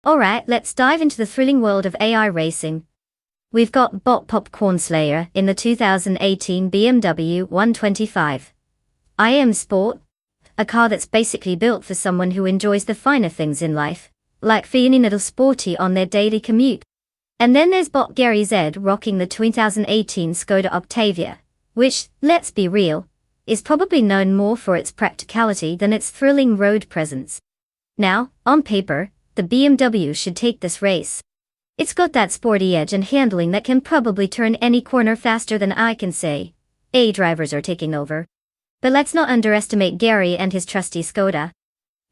Alright, let's dive into the thrilling world of AI racing. We've got Bot Popcorn Slayer in the 2018 BMW 125 IM Sport, a car that's basically built for someone who enjoys the finer things in life, like feeling a little sporty on their daily commute. And then there's Bot Gary Z rocking the 2018 Skoda Octavia, which, let's be real, is probably known more for its practicality than its thrilling road presence. Now, on paper, the BMW should take this race. It's got that sporty edge and handling that can probably turn any corner faster than I can say. Drivers are taking over. But let's not underestimate Gary and his trusty Skoda.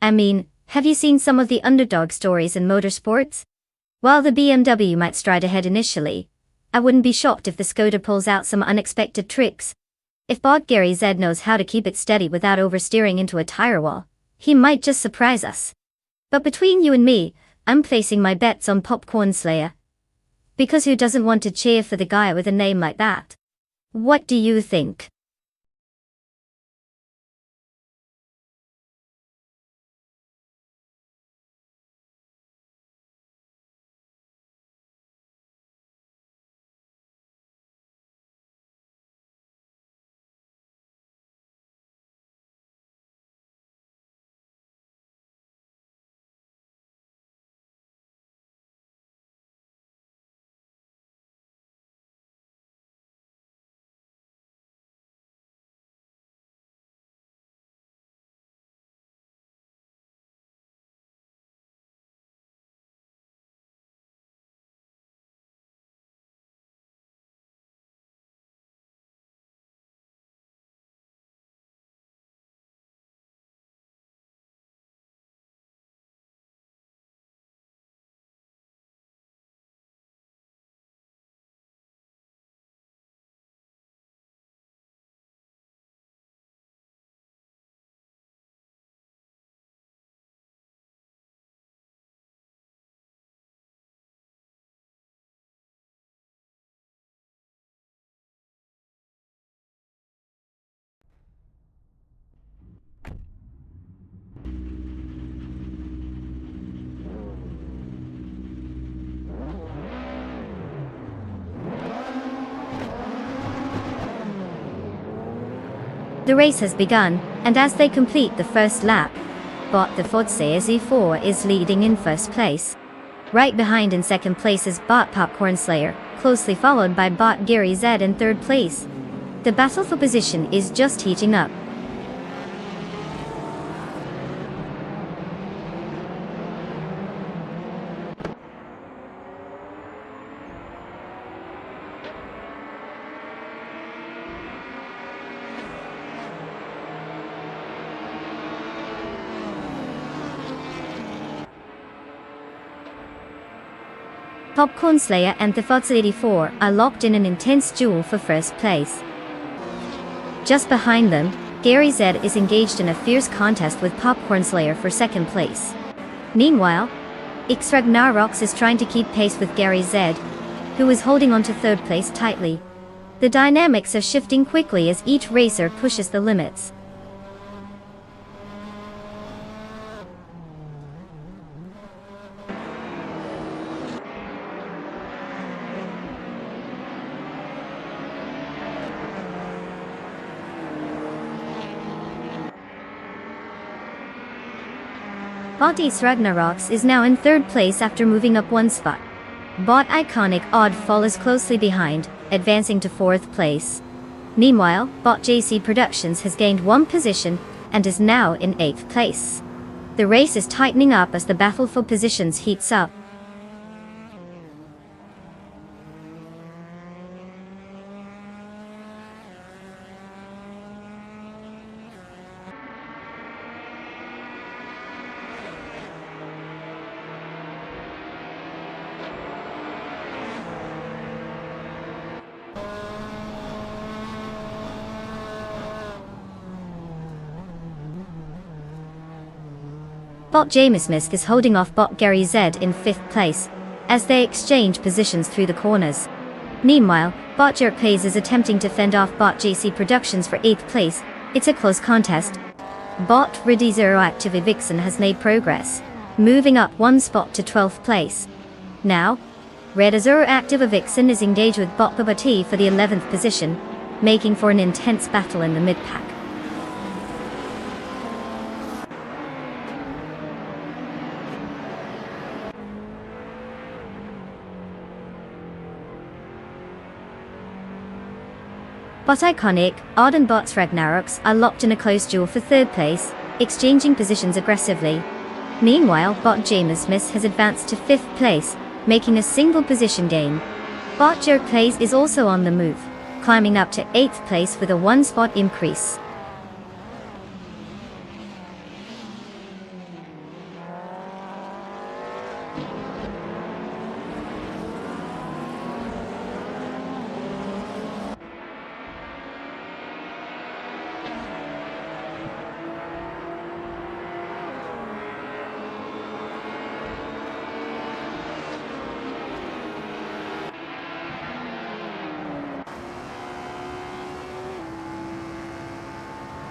I mean, have you seen some of the underdog stories in motorsports? While the BMW might stride ahead initially, I wouldn't be shocked if the Skoda pulls out some unexpected tricks. If Bot Gary Z knows how to keep it steady without oversteering into a tire wall, he might just surprise us. But between you and me, I'm placing my bets on Popcorn Slayer. Because who doesn't want to cheer for the guy with a name like that? What do you think? The race has begun, and as they complete the first lap, Bot the Fodse Z4 is leading in first place. Right behind in second place is Bot Popcorn Slayer, closely followed by Bot Gary Z in third place. The battle for position is just heating up. Popcorn Slayer and the Fods 84 are locked in an intense duel for first place. Just behind them, Gary Z is engaged in a fierce contest with Popcorn Slayer for second place. Meanwhile, X Ragnarox is trying to keep pace with Gary Z, who is holding on to third place tightly. The dynamics are shifting quickly as each racer pushes the limits. Bot X Ragnarox is now in third place after moving up one spot. Bot Iconic Odd follows closely behind, advancing to fourth place. Meanwhile, Bot JC Productions has gained one position and is now in eighth place. The race is tightening up as the battle for positions heats up. Bot James Smith is holding off Bot Gary Z in 5th place, as they exchange positions through the corners. Meanwhile, Bot Jerk Plays is attempting to fend off Bot JC Productions for 8th place. It's a close contest. Bot Riddy Zero Active Vixen has made progress, moving up one spot to 12th place. Now, Red Zero Active Vixen is engaged with Bot Bubba T for the 11th position, making for an intense battle in the mid-pack. Bot Iconic, Odd and Bot Ragnarox are locked in a close duel for third place, exchanging positions aggressively. Meanwhile, Bot James Smith has advanced to 5th place, making a single position gain. Bot Jerk Plays is also on the move, climbing up to 8th place with a one-spot increase.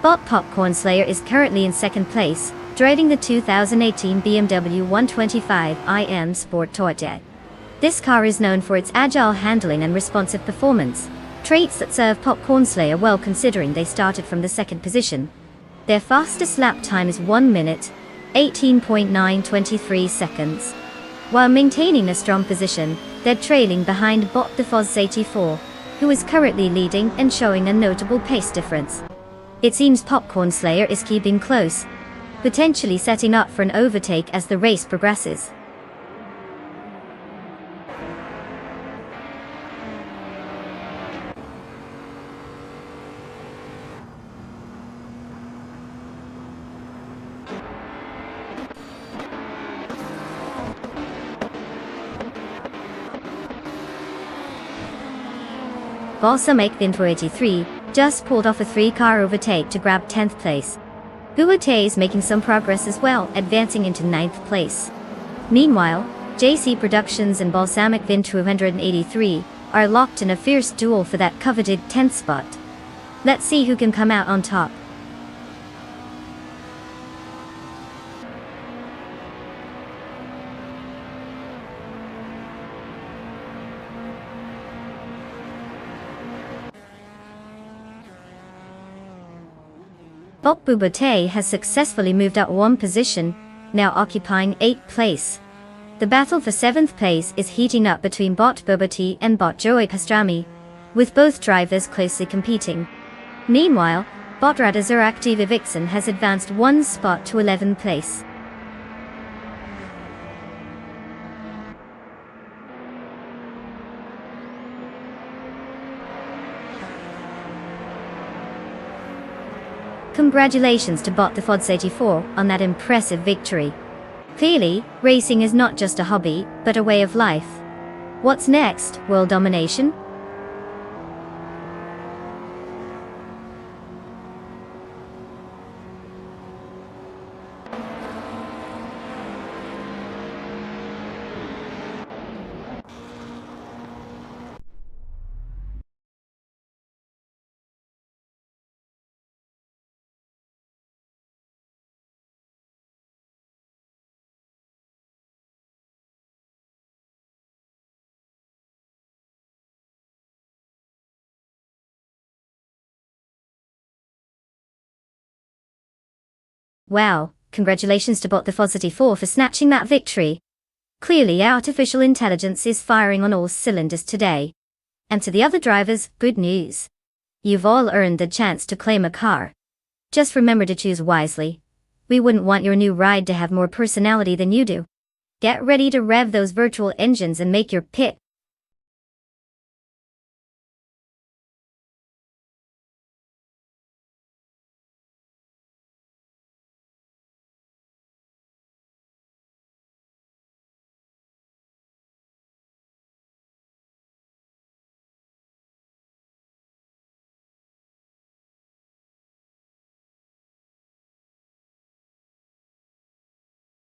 Bot Popcorn Slayer is currently in 2nd place, driving the 2018 BMW 125 iM Sport Toyota. This car is known for its agile handling and responsive performance, traits that serve Popcorn Slayer well considering they started from the 2nd position. Their fastest lap time is 1 minute, 18.923 seconds. While maintaining a strong position, they're trailing behind Bot the Foz 84, who is currently leading and showing a notable pace difference. It seems Popcorn Slayer is keeping close, potentially setting up for an overtake as the race progresses. Balsamic Info 83 just pulled off a 3-car overtake to grab 10th place. Buate is making some progress as well, advancing into 9th place. Meanwhile, JC Productions and Balsamic Vin 283 are locked in a fierce duel for that coveted 10th spot. Let's see who can come out on top. Bot Bubate has successfully moved up one position, now occupying 8th place. The battle for 7th place is heating up between Bot Bubati and Bot Joey Pastrami, with both drivers closely competing. Meanwhile, Bot Radazur Active Vixen has advanced one spot to 11th place. Congratulations to Bot the Fods 84 on that impressive victory. Clearly, racing is not just a hobby, but a way of life. What's next? World domination? Wow, congratulations to Bot the Fozity 4 for snatching that victory. Clearly artificial intelligence is firing on all cylinders today. And to the other drivers, good news. You've all earned the chance to claim a car. Just remember to choose wisely. We wouldn't want your new ride to have more personality than you do. Get ready to rev those virtual engines and make your pick.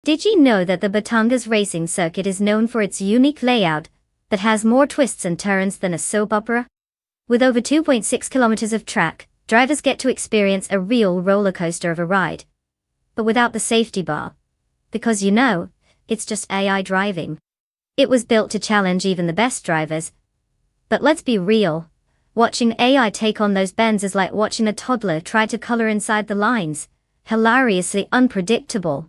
Did you know that the Batangas racing circuit is known for its unique layout that has more twists and turns than a soap opera? With over 2.6 kilometers of track, drivers get to experience a real roller coaster of a ride. But without the safety bar. Because it's just AI driving. It was built to challenge even the best drivers. But let's be real. Watching AI take on those bends is like watching a toddler try to color inside the lines. Hilariously unpredictable.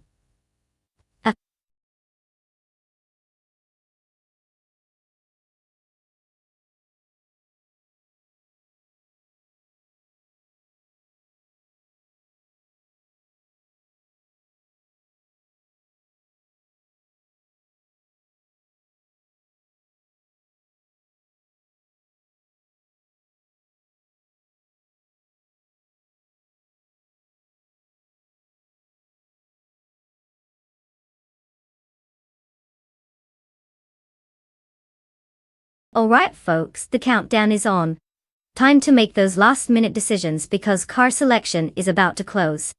Alright folks, the countdown is on. Time to make those last-minute decisions because car selection is about to close.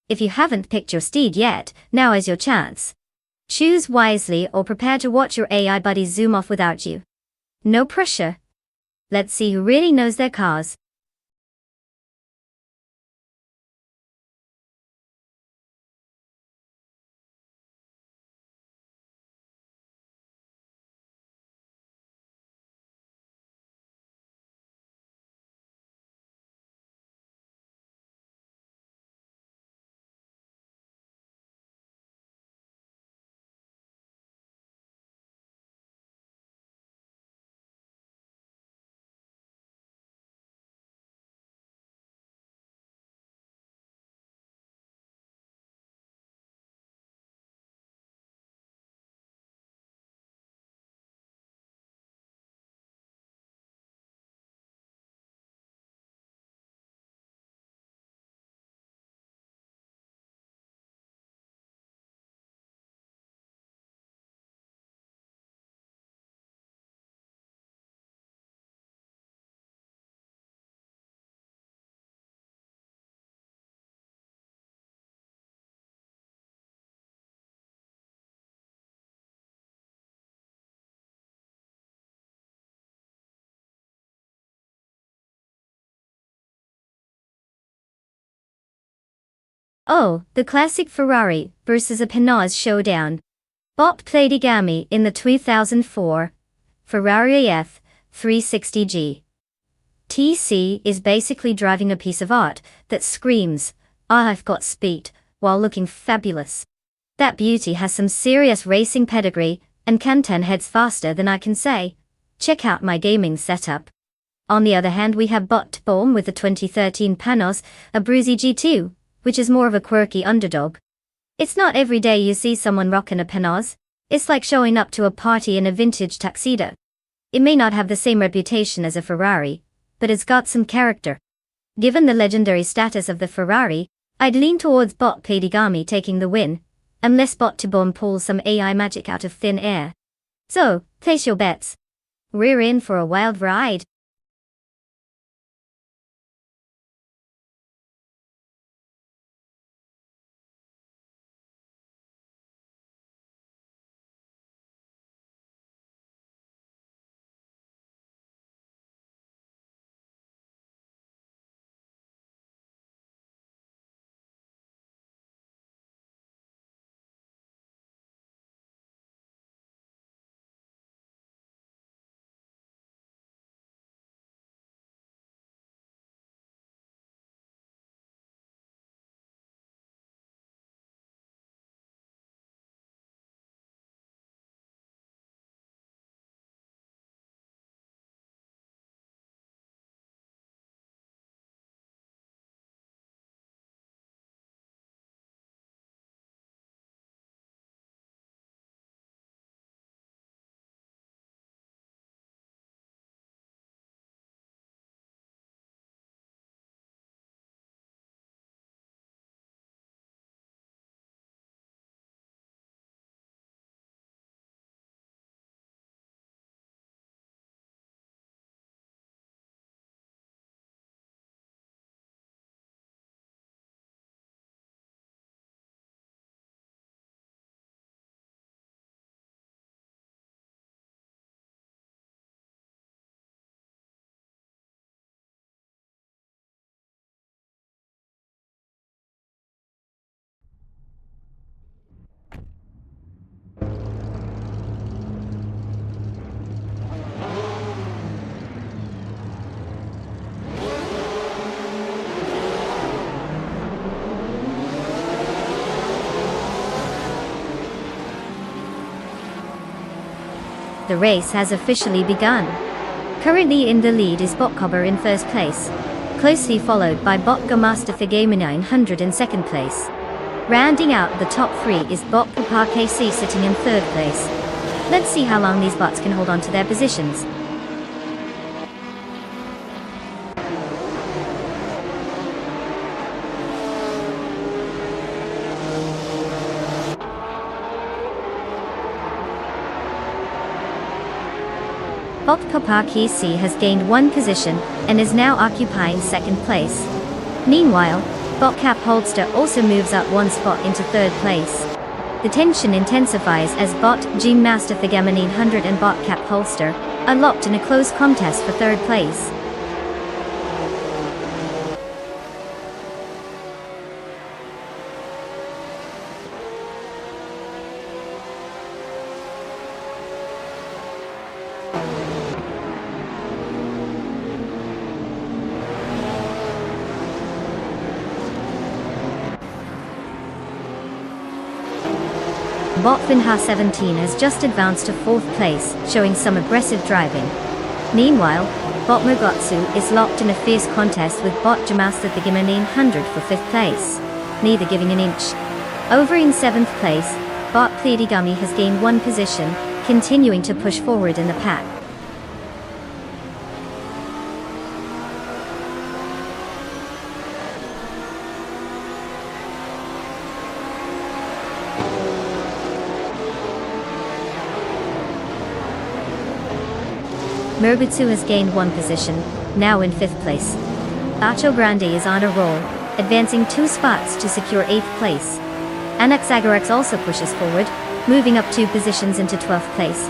If you haven't picked your steed yet, now is your chance. Choose wisely or prepare to watch your AI buddies zoom off without you. No pressure. Let's see who really knows their cars. Oh, the classic Ferrari versus a Panhard showdown. Bob played Igami in the 2004 Ferrari F360G. TC is basically driving a piece of art that screams, I've got speed, while looking fabulous. That beauty has some serious racing pedigree and can 10 heads faster than I can say. Check out my gaming setup. On the other hand, we have Bot Bomb with the 2013 Panos, a Bruzy G2, which is more of a quirky underdog. It's not every day you see someone rocking a Panos. It's like showing up to a party in a vintage tuxedo. It may not have the same reputation as a Ferrari, but it's got some character. Given the legendary status of the Ferrari, I'd lean towards Bot Igami taking the win, unless Bot Bomb pulls some AI magic out of thin air. So, place your bets. We're in for a wild ride. The race has officially begun. Currently in the lead is Botcober in first place, closely followed by Botgamaster Thigama 900 in second place. Rounding out the top three is Bot Papa KC sitting in third place. Let's see how long these bots can hold on to their positions. Bot Papa KC has gained one position and is now occupying second place. Meanwhile, Bot Cap Holster also moves up one spot into third place. The tension intensifies as Bot Gym Master Thigama 900 and Bot Cap Holster are locked in a close contest for third place. Bot Finha 17 has just advanced to fourth place, showing some aggressive driving. Meanwhile, Bot Mogotsu is locked in a fierce contest with Bot Jamasta Thigama 900 for fifth place, neither giving an inch. Over in seventh place, Bot Pleadigami has gained one position, continuing to push forward in the pack. Murbitsu has gained one position, now in fifth place. Bacho Grande is on a roll, advancing two spots to secure eighth place. Anaxagorax also pushes forward, moving up two positions into 12th place.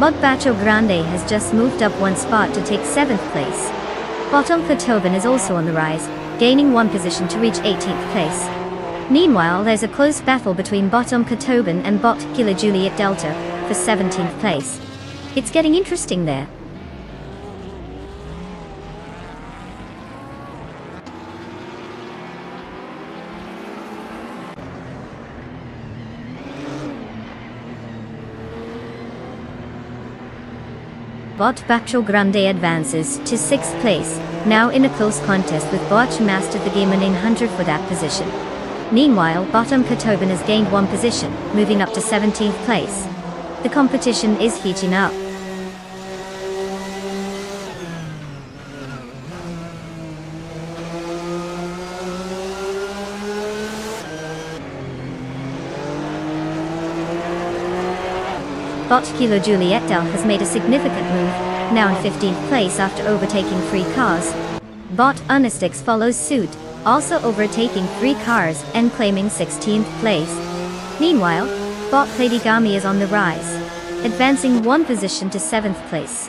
Bot Bacho Grande has just moved up one spot to take 7th place. Bottom Tobin is also on the rise, gaining one position to reach 18th place. Meanwhile, there's a close battle between Bottom Tobin and Bot Killer Juliet Delta for 17th place. It's getting interesting there. Bot Bacho Grande advances to 6th place, now in a close contest with Bot Master Thigama 900 for that position. Meanwhile, Bottom Tobin has gained one position, moving up to 17th place. The competition is heating up. Bot Kilo Juliet Del has made a significant move, now in 15th place after overtaking 3 cars. Bot Unistix follows suit, also overtaking 3 cars and claiming 16th place. Meanwhile, Bot Platigami is on the rise, advancing 1 position to 7th place.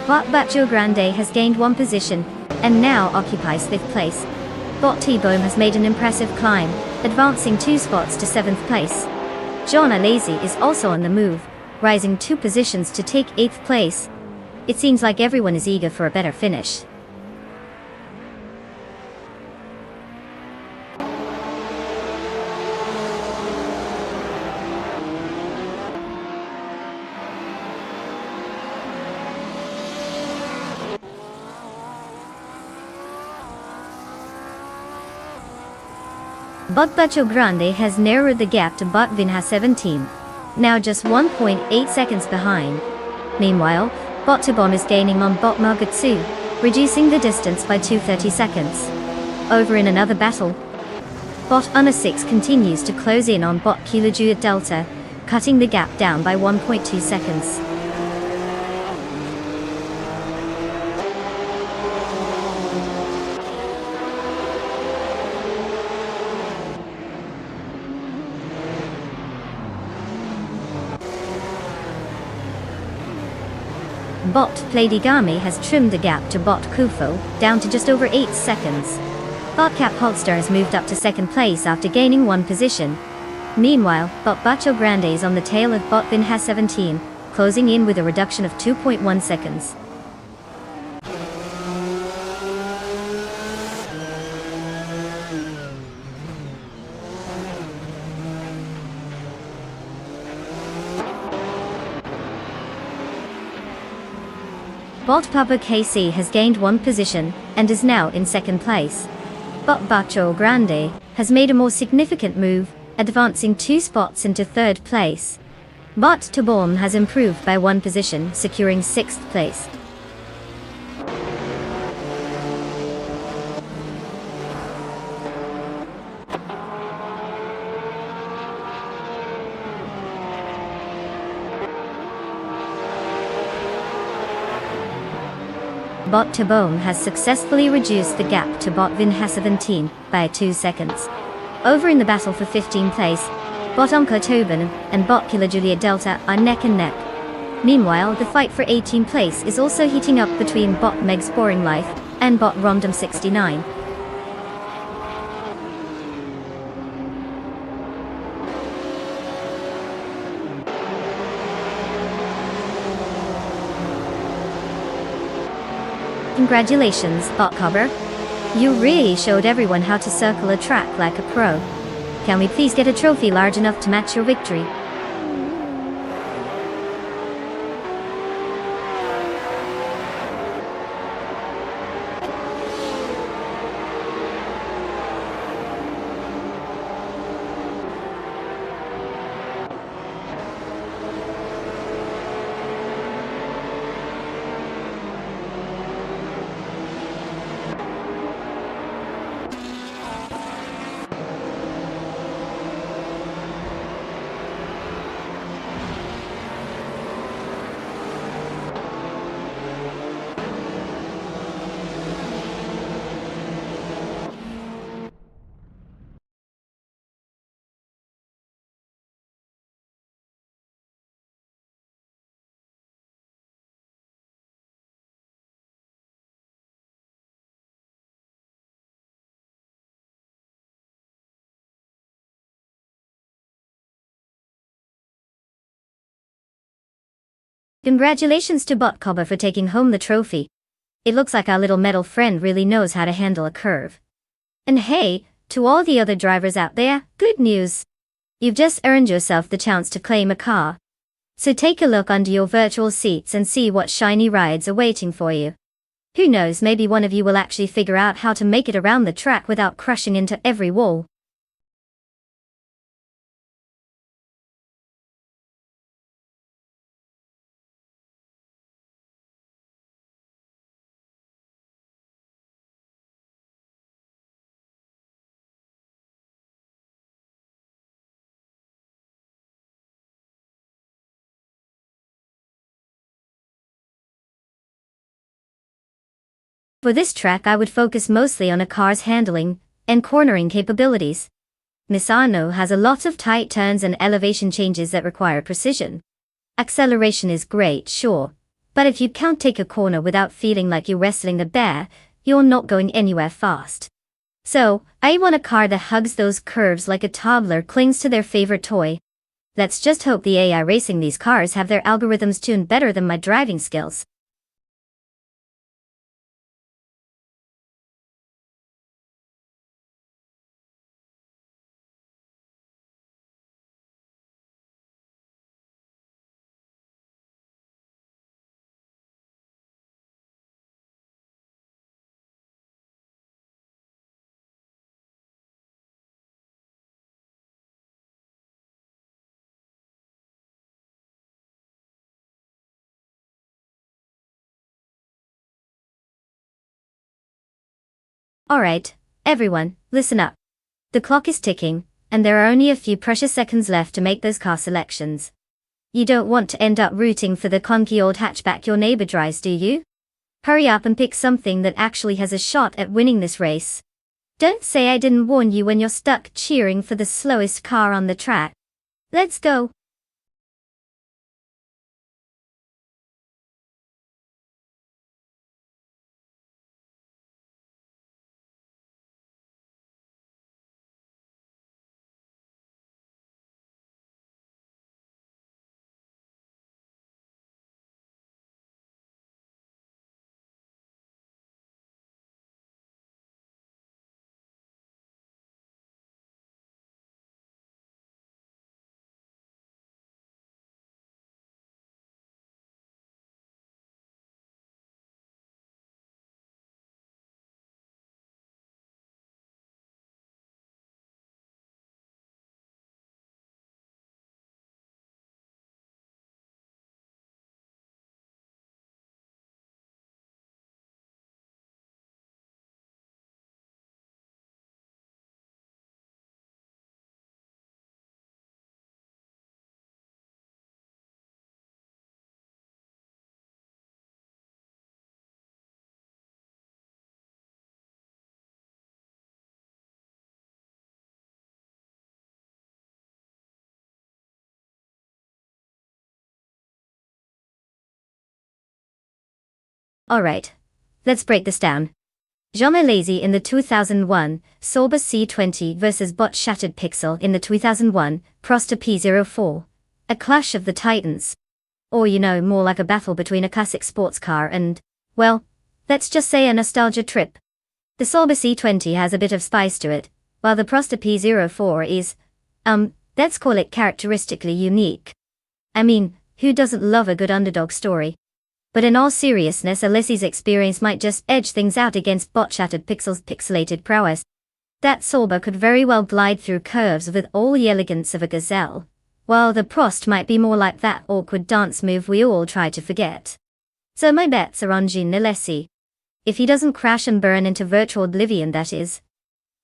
Bot Bacho Grande has gained 1 position, and now occupies 5th place. Bot T-Bone has made an impressive climb, advancing 2 spots to 7th place. John Alazi is also on the move, rising 2 positions to take 8th place. It seems like everyone is eager for a better finish. Bot Bacho Grande has narrowed the gap to Bot Vinha 17, now just 1.8 seconds behind. Meanwhile, Bot Tibon is gaining on Bot Magatsu, reducing the distance by 230 seconds. Over in another battle, Bot Una 6 continues to close in on Bot Kilojuit Delta, cutting the gap down by 1.2 seconds. Bot Pladigami has trimmed the gap to Bot Kufo, down to just over 8 seconds. Bot Cap Holster has moved up to 2nd place after gaining 1 position. Meanwhile, Bot Bacho Grande is on the tail of Bot Vinha 17, closing in with a reduction of 2.1 seconds. Bot Papa KC has gained 1 position, and is now in 2nd place. Bot Bacho Grande has made a more significant move, advancing 2 spots into 3rd place. Bot Tabon has improved by 1 position, securing 6th place. Bot Tabone has successfully reduced the gap to Bot Vinha 17 by 2 seconds. Over in the battle for 15th place, Bot Uncle Tobin and Bot Killer Juliet Delta are neck and neck. Meanwhile, the fight for 18th place is also heating up between Bot Meg's Boring Life and Bot Romdom 69. Congratulations, Bot Cover. You really showed everyone how to circle a track like a pro. Can we please get a trophy large enough to match your victory? Congratulations to Bot Cover for taking home the trophy. It looks like our little metal friend really knows how to handle a curve. And hey, to all the other drivers out there, good news. You've just earned yourself the chance to claim a car. So take a look under your virtual seats and see what shiny rides are waiting for you. Who knows, maybe one of you will actually figure out how to make it around the track without crashing into every wall. For this track I would focus mostly on a car's handling and cornering capabilities. Misano has a lot of tight turns and elevation changes that require precision. Acceleration is great, sure, but if you can't take a corner without feeling like you're wrestling the bear, you're not going anywhere fast. So, I want a car that hugs those curves like a toddler clings to their favorite toy. Let's just hope the AI racing these cars have their algorithms tuned better than my driving skills. Alright, everyone, listen up. The clock is ticking, and there are only a few precious seconds left to make those car selections. You don't want to end up rooting for the clunky old hatchback your neighbor drives, do you? Hurry up and pick something that actually has a shot at winning this race. Don't say I didn't warn you when you're stuck cheering for the slowest car on the track. Let's go. Alright, let's break this down. Jean Malaysia in the 2001 Sauber C20 versus Bot Shattered Pixel in the 2001 Prosta P04. A clash of the titans. Or more like a battle between a classic sports car and, well, let's just say a nostalgia trip. The Sauber C20 has a bit of spice to it, while the Prosta P04 is, let's call it characteristically unique. I mean, who doesn't love a good underdog story? But in all seriousness, Alessi's experience might just edge things out against Bot Shattered Pixel's pixelated prowess. That Sauber could very well glide through curves with all the elegance of a gazelle, while the Prost might be more like that awkward dance move we all try to forget. So my bets are on Jean Alesi. If he doesn't crash and burn into virtual oblivion, that is.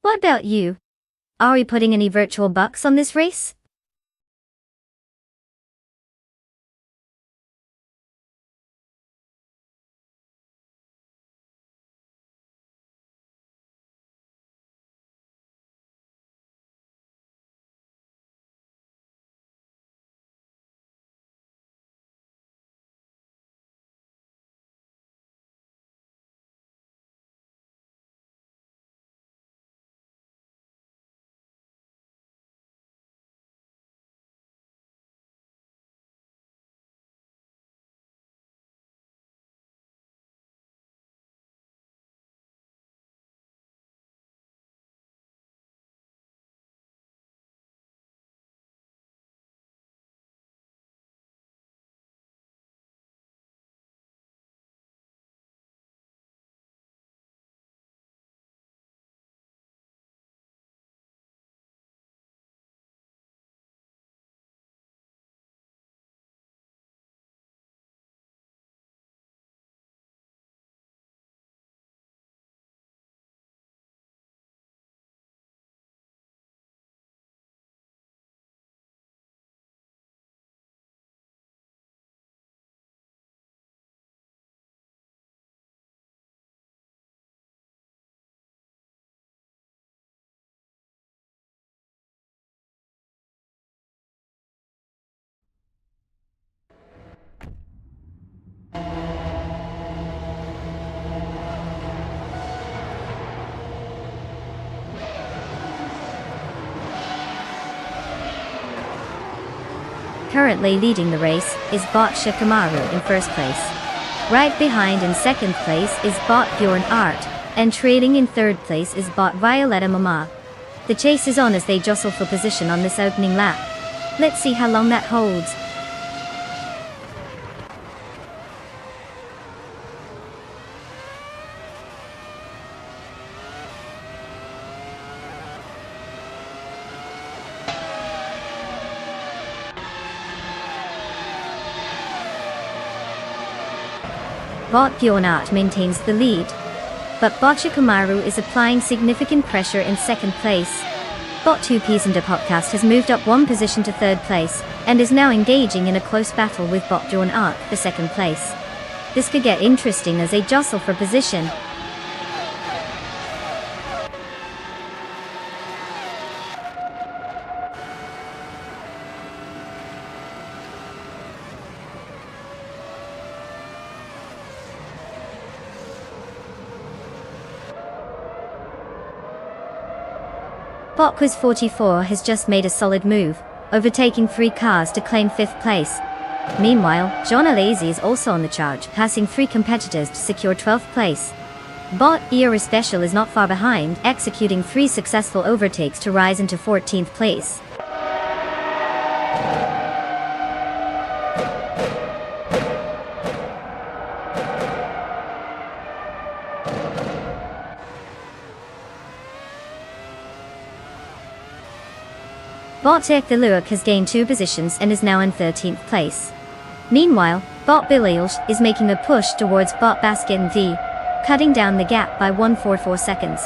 What about you? Are we putting any virtual bucks on this race? currently leading the race, is Bot Shikamaru in first place. Right behind in second place is Bot Bjorn Art, and trailing in third place is Bot Violetta Mama. The chase is on as they jostle for position on this opening lap. Let's see how long that holds. Bot Bjornart maintains the lead, but Botchikamaru is applying significant pressure in second place. Bot 2 Piesender Podcast has moved up one position to third place, and is now engaging in a close battle with Bot Bjornart for second place. This could get interesting as they jostle for position. Botquiz 44 has just made a solid move, overtaking 3 cars to claim 5th place. Meanwhile, John Alazi is also on the charge, passing 3 competitors to secure 12th place. Bot Era Special is not far behind, executing 3 successful overtakes to rise into 14th place. Bot Ek the Luak has gained 2 positions and is now in 13th place. Meanwhile, Bot Bililj is making a push towards Bot Baskin V, cutting down the gap by 144 seconds.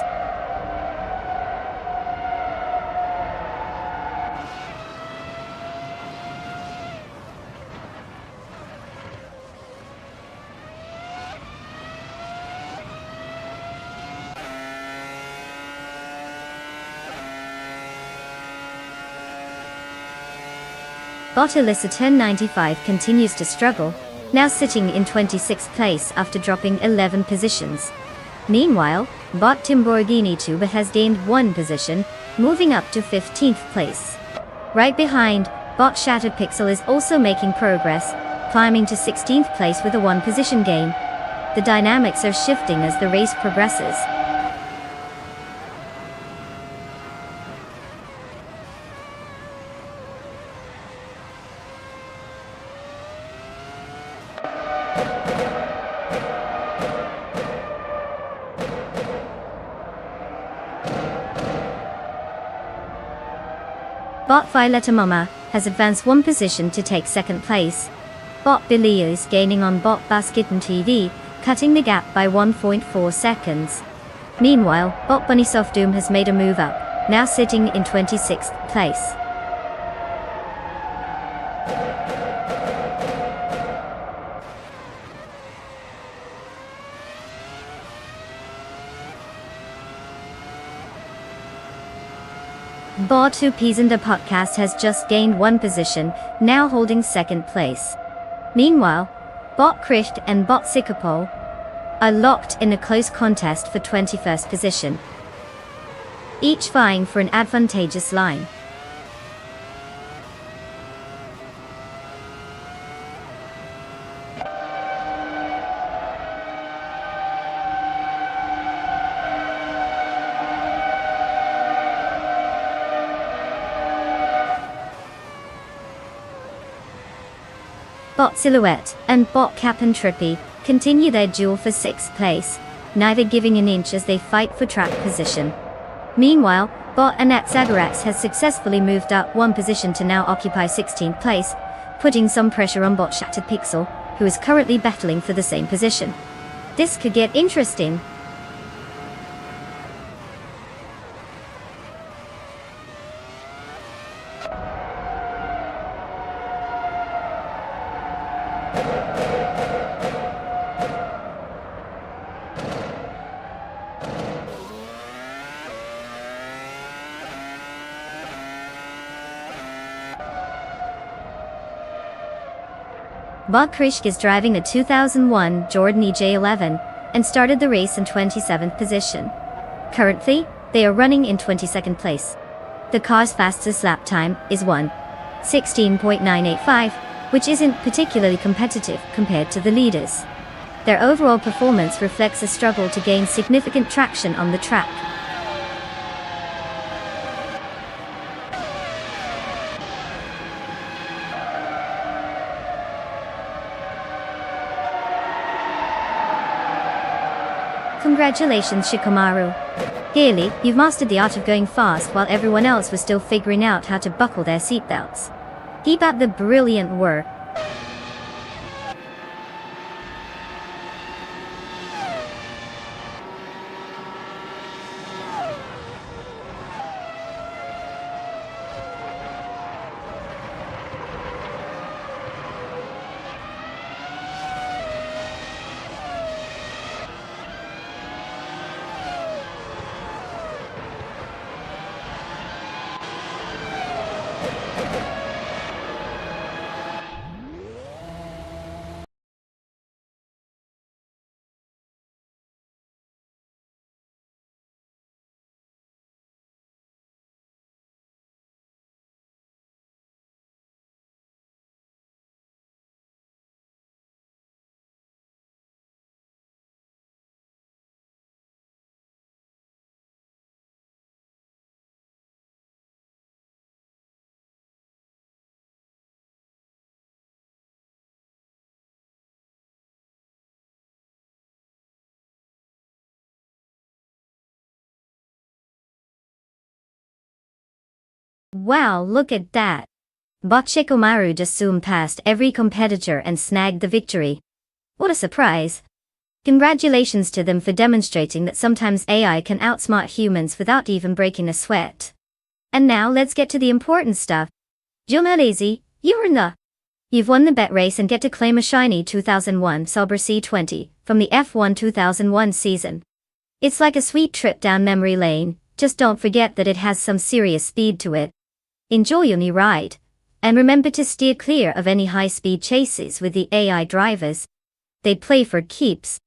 Bot Alyssa 1095 continues to struggle, now sitting in 26th place after dropping 11 positions. Meanwhile, Bot Timborghini Tuba has gained 1 position, moving up to 15th place. Right behind, Bot Shattered Pixel is also making progress, climbing to 16th place with a 1 position gain. The dynamics are shifting as the race progresses. Bot Violetta Mama has advanced 1 position to take 2nd place. Bot Billy is gaining on Bot Baskitten TV, cutting the gap by 1.4 seconds. Meanwhile, Bot Bunnysoft Doom has made a move up, now sitting in 26th place. Bot 2 Piesender Podcast has just gained 1 position, now holding 2nd place. Meanwhile, Bot Krisht and Bot Sikapol are locked in a close contest for 21st position, each vying for an advantageous line. Bot Silhouette and Bot Cap'n Trippy continue their duel for 6th place, neither giving an inch as they fight for track position. Meanwhile, Bot Anat Zagarax has successfully moved up 1 position to now occupy 16th place, putting some pressure on Bot Shattered Pixel, who is currently battling for the same position. This could get interesting. Bot Krishk is driving a 2001 Jordan EJ11 and started the race in 27th position. Currently, they are running in 22nd place. The car's fastest lap time is 1 16.985, which isn't particularly competitive compared to the leaders. Their overall performance reflects a struggle to gain significant traction on the track. Congratulations, Shikamaru. Clearly, you've mastered the art of going fast while everyone else was still figuring out how to buckle their seatbelts. Keep up the brilliant work. Wow, look at that. Bot Shikamaru just zoomed past every competitor and snagged the victory. What a surprise. Congratulations to them for demonstrating that sometimes AI can outsmart humans without even breaking a sweat. And now let's get to the important stuff. Jumelezi, you've won the bet race and get to claim a shiny 2001 Sauber C20 from the F1 2001 season. It's like a sweet trip down memory lane, just don't forget that it has some serious speed to it. Enjoy your new ride. And remember to steer clear of any high-speed chases with the AI drivers. They play for keeps.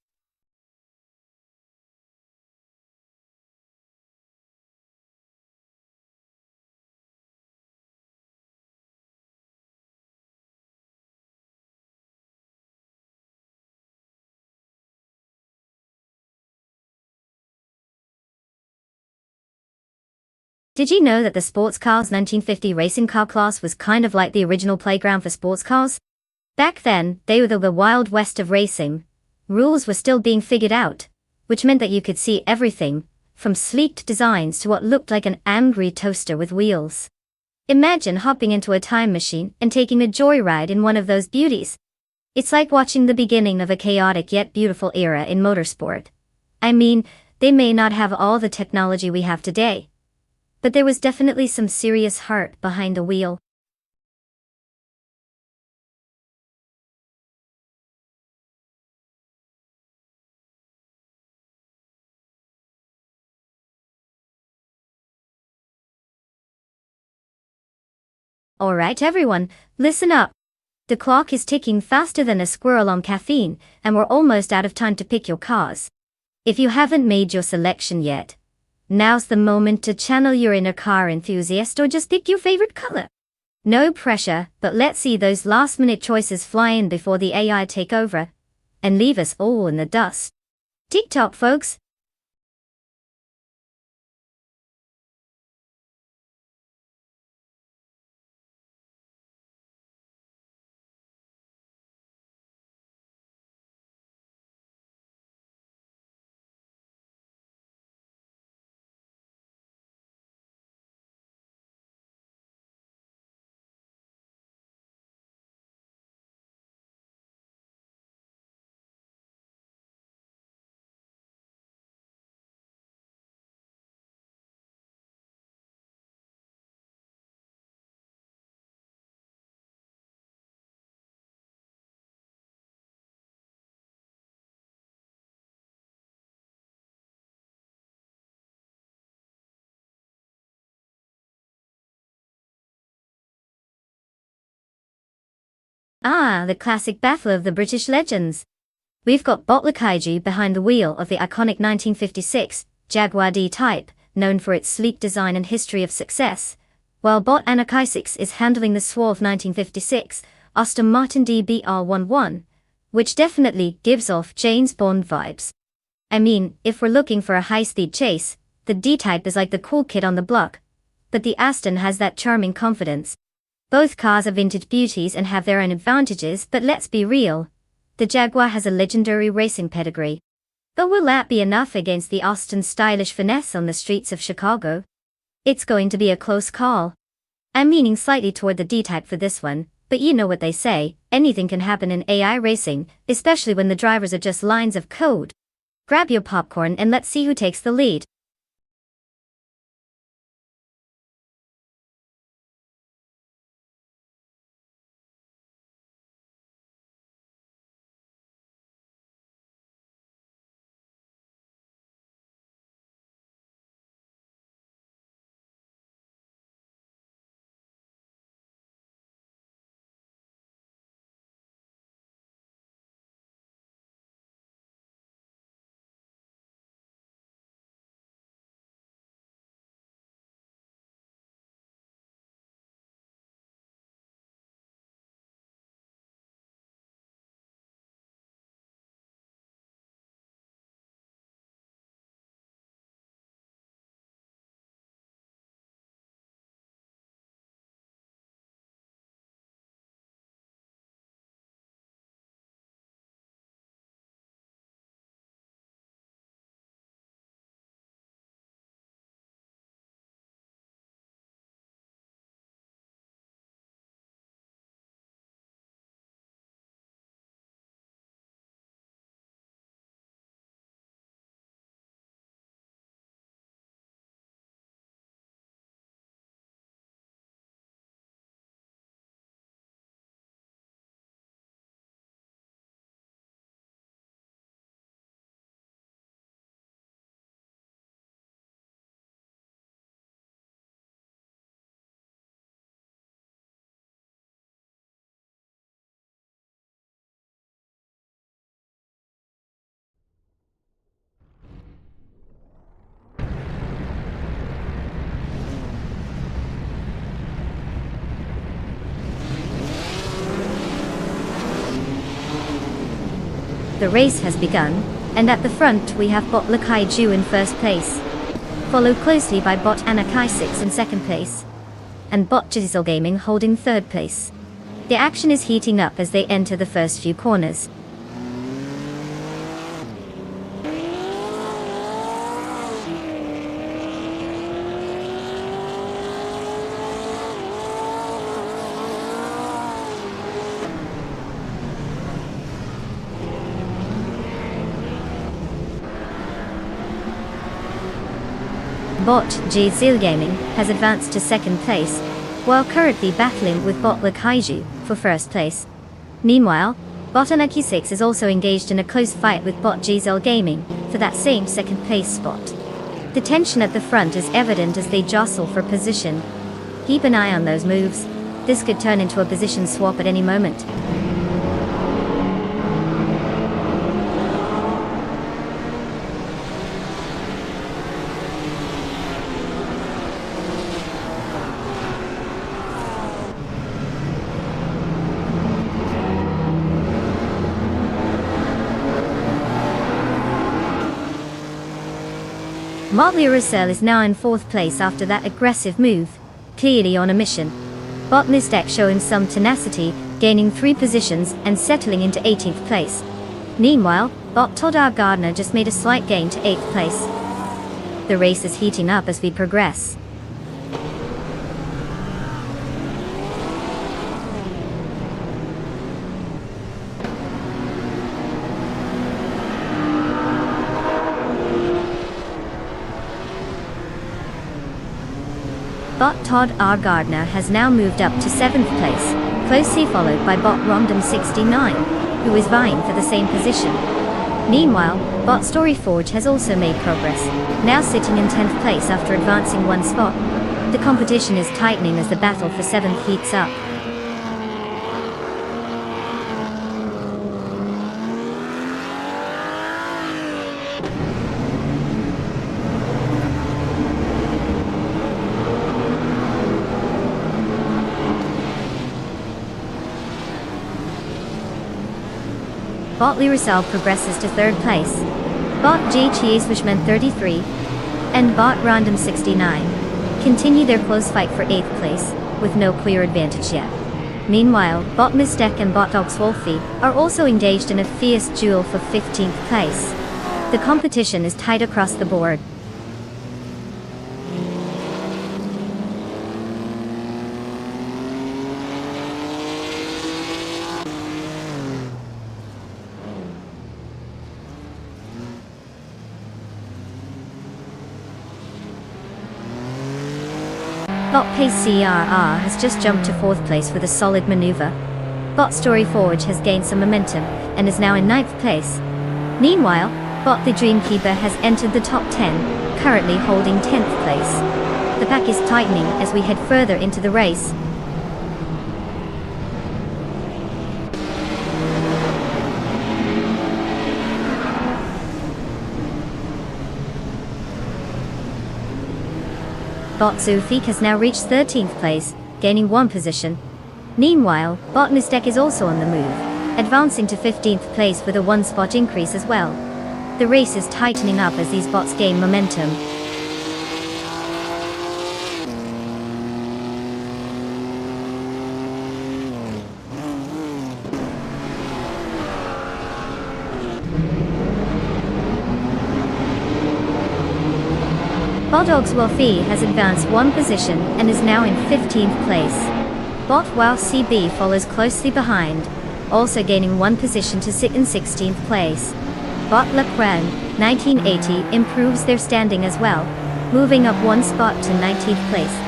Did you know that the sports cars 1950 racing car class was kind of like the original playground for sports cars? Back then, they were the wild west of racing. Rules were still being figured out, which meant that you could see everything, from sleeked designs to what looked like an angry toaster with wheels. Imagine hopping into a time machine and taking a joyride in one of those beauties. It's like watching the beginning of a chaotic yet beautiful era in motorsport. I mean, they may not have all the technology we have today, but there was definitely some serious heart behind the wheel. Alright everyone, listen up. The clock is ticking faster than a squirrel on caffeine, and we're almost out of time to pick your cars. If you haven't made your selection yet, now's the moment to channel your inner car enthusiast or just pick your favorite color. No pressure, but let's see those last-minute choices fly in before the AI take over and leave us all in the dust. TikTok, folks. Ah, the classic battle of the British legends. We've got Botlekaiji behind the wheel of the iconic 1956 Jaguar D-Type, known for its sleek design and history of success, while bot Anakai 6 is handling the suave 1956 Aston Martin DBR11, which definitely gives off James Bond vibes. I mean, if we're looking for a high-speed chase, the D-Type is like the cool kid on the block, but the Aston has that charming confidence. Both cars are vintage beauties and have their own advantages, but let's be real. The Jaguar has a legendary racing pedigree. But will that be enough against the Aston's stylish finesse on the streets of Chicago? It's going to be a close call. I'm leaning slightly toward the D-Type for this one, but you know what they say, anything can happen in AI racing, especially when the drivers are just lines of code. Grab your popcorn and let's see who takes the lead. The race has begun, and at the front we have bot Lakaiju in first place, followed closely by bot Anakai 6 in second place, and bot Giselle Gaming holding third place. The action is heating up as they enter the first few corners. Bot Giselle Gaming has advanced to second place, while currently battling with bot Lakaiju for first place. Meanwhile, bot Anaki 6 is also engaged in a close fight with bot Giselle Gaming for that same second place spot. The tension at the front is evident as they jostle for position. Keep an eye on those moves. This could turn into a position swap at any moment. Motley Russell is now in fourth place after that aggressive move, clearly on a mission. Bot Misdeck showing some tenacity, gaining 3 positions and settling into 18th place. Meanwhile, bot Todd R. Gardner just made a slight gain to 8th place. The race is heating up as we progress. Bot Todd R. Gardner has now moved up to 7th place, closely followed by bot Rondom69, who is vying for the same position. Meanwhile, bot Storyforge has also made progress, now sitting in 10th place after advancing 1 spot. The competition is tightening as the battle for 7th heats up. Bot Lirasal progresses to 3rd place. Bot JG Swishman 33 and Bot Random 69 continue their close fight for 8th place, with no clear advantage yet. Meanwhile, Bot Mistek and Bot Dogs Wolfie are also engaged in a fierce duel for 15th place. The competition is tight across the board. Bot Pace CRR has just jumped to 4th place with a solid maneuver. Bot Story Forge has gained some momentum and is now in 9th place. Meanwhile, Bot the Dreamkeeper has entered the top 10, currently holding 10th place. The pack is tightening as we head further into the race. Bot Zufik has now reached 13th place, gaining 1 position. Meanwhile, Bot Mistek is also on the move, advancing to 15th place with a 1-spot increase as well. The race is tightening up as these bots gain momentum. Botdogs Wolfie has advanced 1 position and is now in 15th place. Bot Wow CB follows closely behind, also gaining 1 position to sit in 16th place. Bot Lecran 1980 improves their standing as well, moving up 1 spot to 19th place.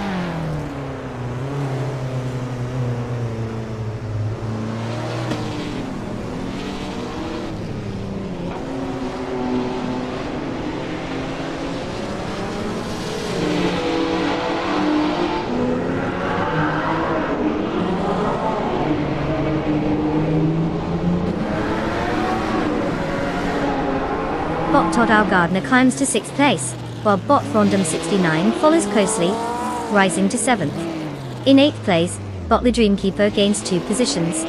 Bot Todd R. Gardner climbs to 6th place, while Bot Random 69 follows closely, rising to 7th. In 8th place, Bot the Dreamkeeper gains 2 positions.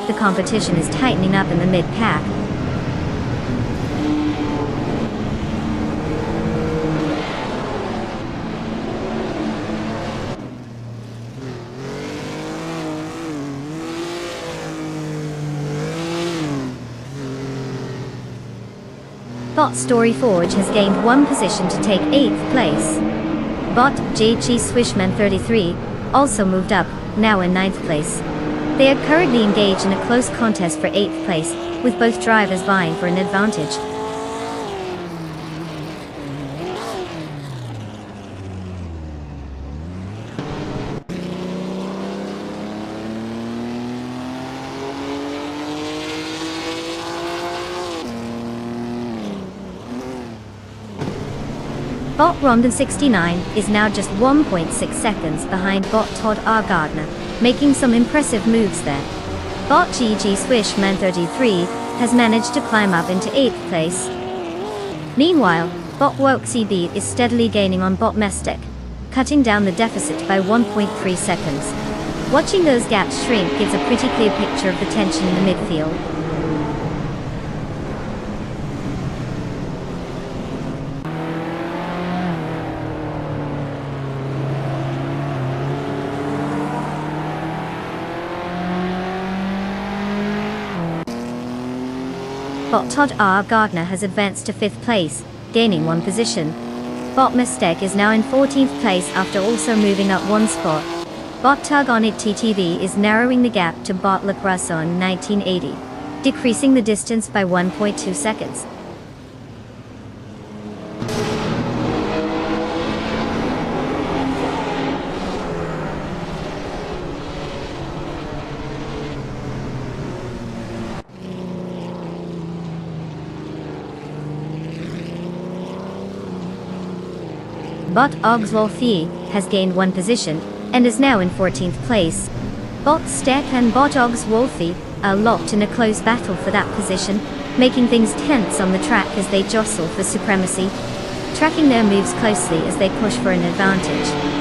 The competition is tightening up in the mid-pack. Bot Story Forge has gained 1 position to take 8th place. Bot JG Swishman 33 also moved up, now in 9th place. They are currently engaged in a close contest for 8th place, with both drivers vying for an advantage. Bot Rondon 69 is now just 1.6 seconds behind Bot Todd R. Gardner, making some impressive moves there. Bot GG Swishman 33 has managed to climb up into 8th place. Meanwhile, Bot Woke CB is steadily gaining on Bot Mestek, cutting down the deficit by 1.3 seconds. Watching those gaps shrink gives a pretty clear picture of the tension in the midfield. Bot Todd R. Gardner has advanced to 5th place, gaining 1 position. Bot Mistek is now in 14th place after also moving up 1 spot. Bot Tug on it TTV is narrowing the gap to Bot Lecrason 1980, decreasing the distance by 1.2 seconds. Bot Ogswolfie has gained 1 position and is now in 14th place. Bot Stek and Bot Ogswolfie are locked in a close battle for that position, making things tense on the track as they jostle for supremacy, tracking their moves closely as they push for an advantage.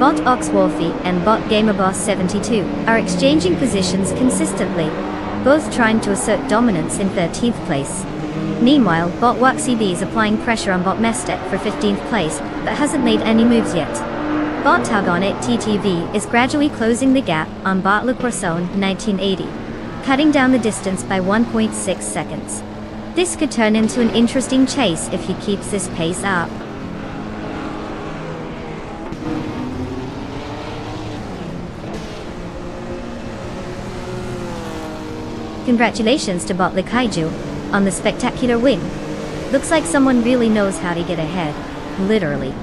Bot Oxwolfie and Bot GamerBoss72 are exchanging positions consistently, both trying to assert dominance in 13th place. Meanwhile, Bot WaxiB is applying pressure on Bot Mestek for 15th place, but hasn't made any moves yet. Bot Tagonit TTV is gradually closing the gap on Bot Le Poisson 1980, cutting down the distance by 1.6 seconds. This could turn into an interesting chase if he keeps this pace up. Congratulations to Bot Le Kaiju on the spectacular win. Looks like someone really knows how to get ahead, literally.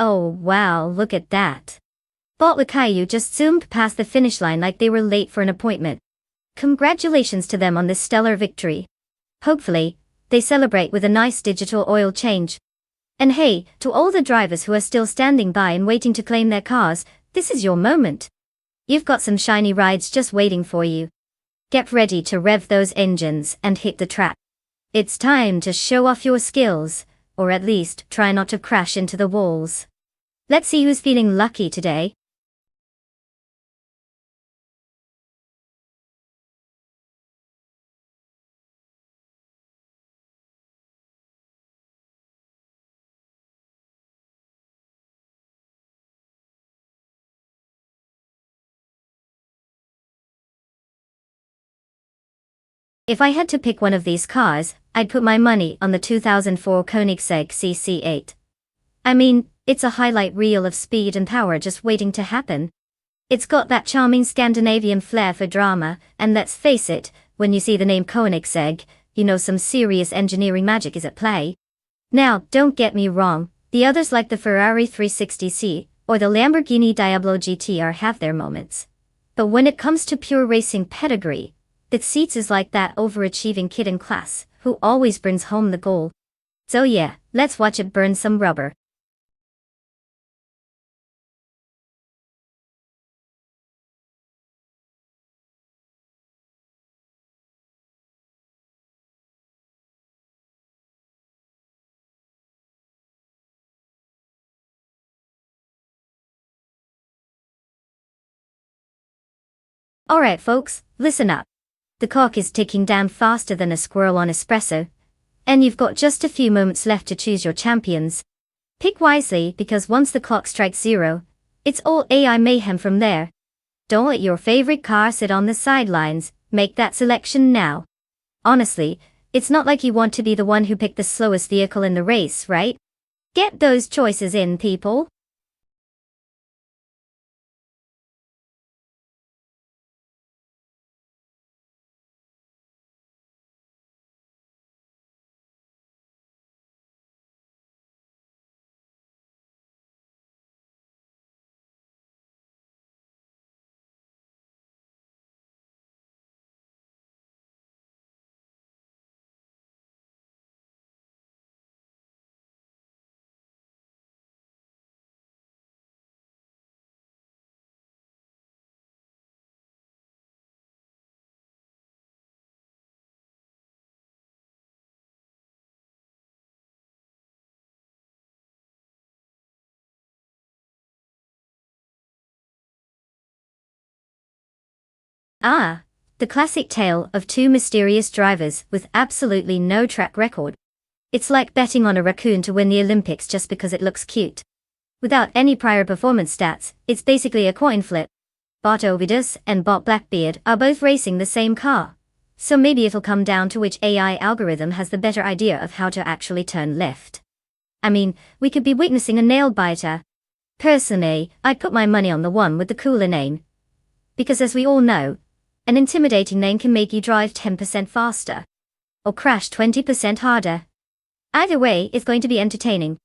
Oh wow, look at that. Bot Le Kaiju just zoomed past the finish line like they were late for an appointment. Congratulations to them on this stellar victory. Hopefully, they celebrate with a nice digital oil change. And hey, to all the drivers who are still standing by and waiting to claim their cars, this is your moment. You've got some shiny rides just waiting for you. Get ready to rev those engines and hit the track. It's time to show off your skills, or at least try not to crash into the walls. Let's see who's feeling lucky today. If I had to pick one of these cars, I'd put my money on the 2004 Koenigsegg CC8. I mean, it's a highlight reel of speed and power just waiting to happen. It's got that charming Scandinavian flair for drama, and let's face it, when you see the name Koenigsegg, you know some serious engineering magic is at play. Now, don't get me wrong, the others like the Ferrari 360C or the Lamborghini Diablo GTR have their moments. But when it comes to pure racing pedigree, the Seats is like that overachieving kid in class, who always brings home the goal. So yeah, let's watch it burn some rubber. Alright folks, listen up. The clock is ticking down faster than a squirrel on espresso, and you've got just a few moments left to choose your champions. Pick wisely because once the clock strikes 0, it's all AI mayhem from there. Don't let your favorite car sit on the sidelines, make that selection now. Honestly, it's not like you want to be the one who picked the slowest vehicle in the race, right? Get those choices in, people. Ah, the classic tale of two mysterious drivers with absolutely no track record. It's like betting on a raccoon to win the Olympics just because it looks cute. Without any prior performance stats, it's basically a coin flip. Bot Ovidus and Bot Blackbeard are both racing the same car. So maybe it'll come down to which AI algorithm has the better idea of how to actually turn left. I mean, we could be witnessing a nail-biter. Personally, I'd put my money on the one with the cooler name. Because as we all know, an intimidating name can make you drive 10% faster. Or crash 20% harder. Either way, it's going to be entertaining.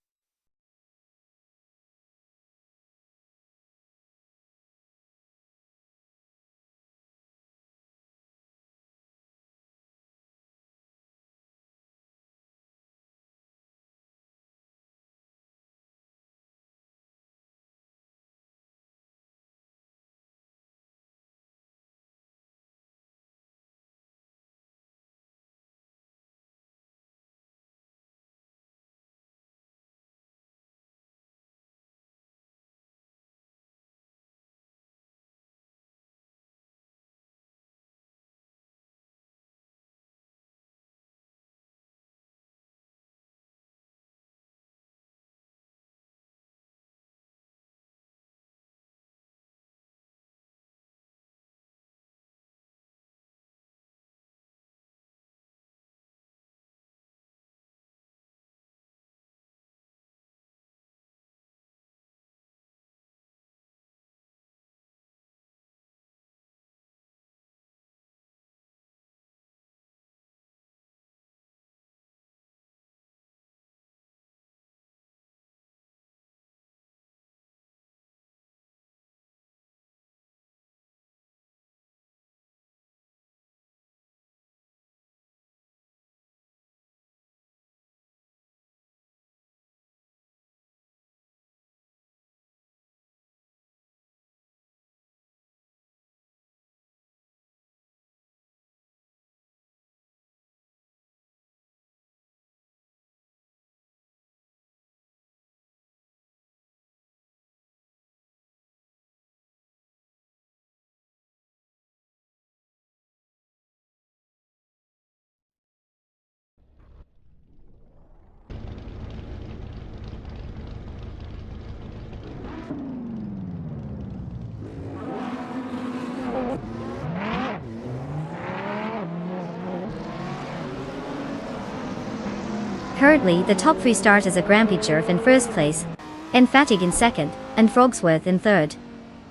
Currently, the top 3 starters are Grampycherf in first place, Emphatic in second, and Frogsworth in third.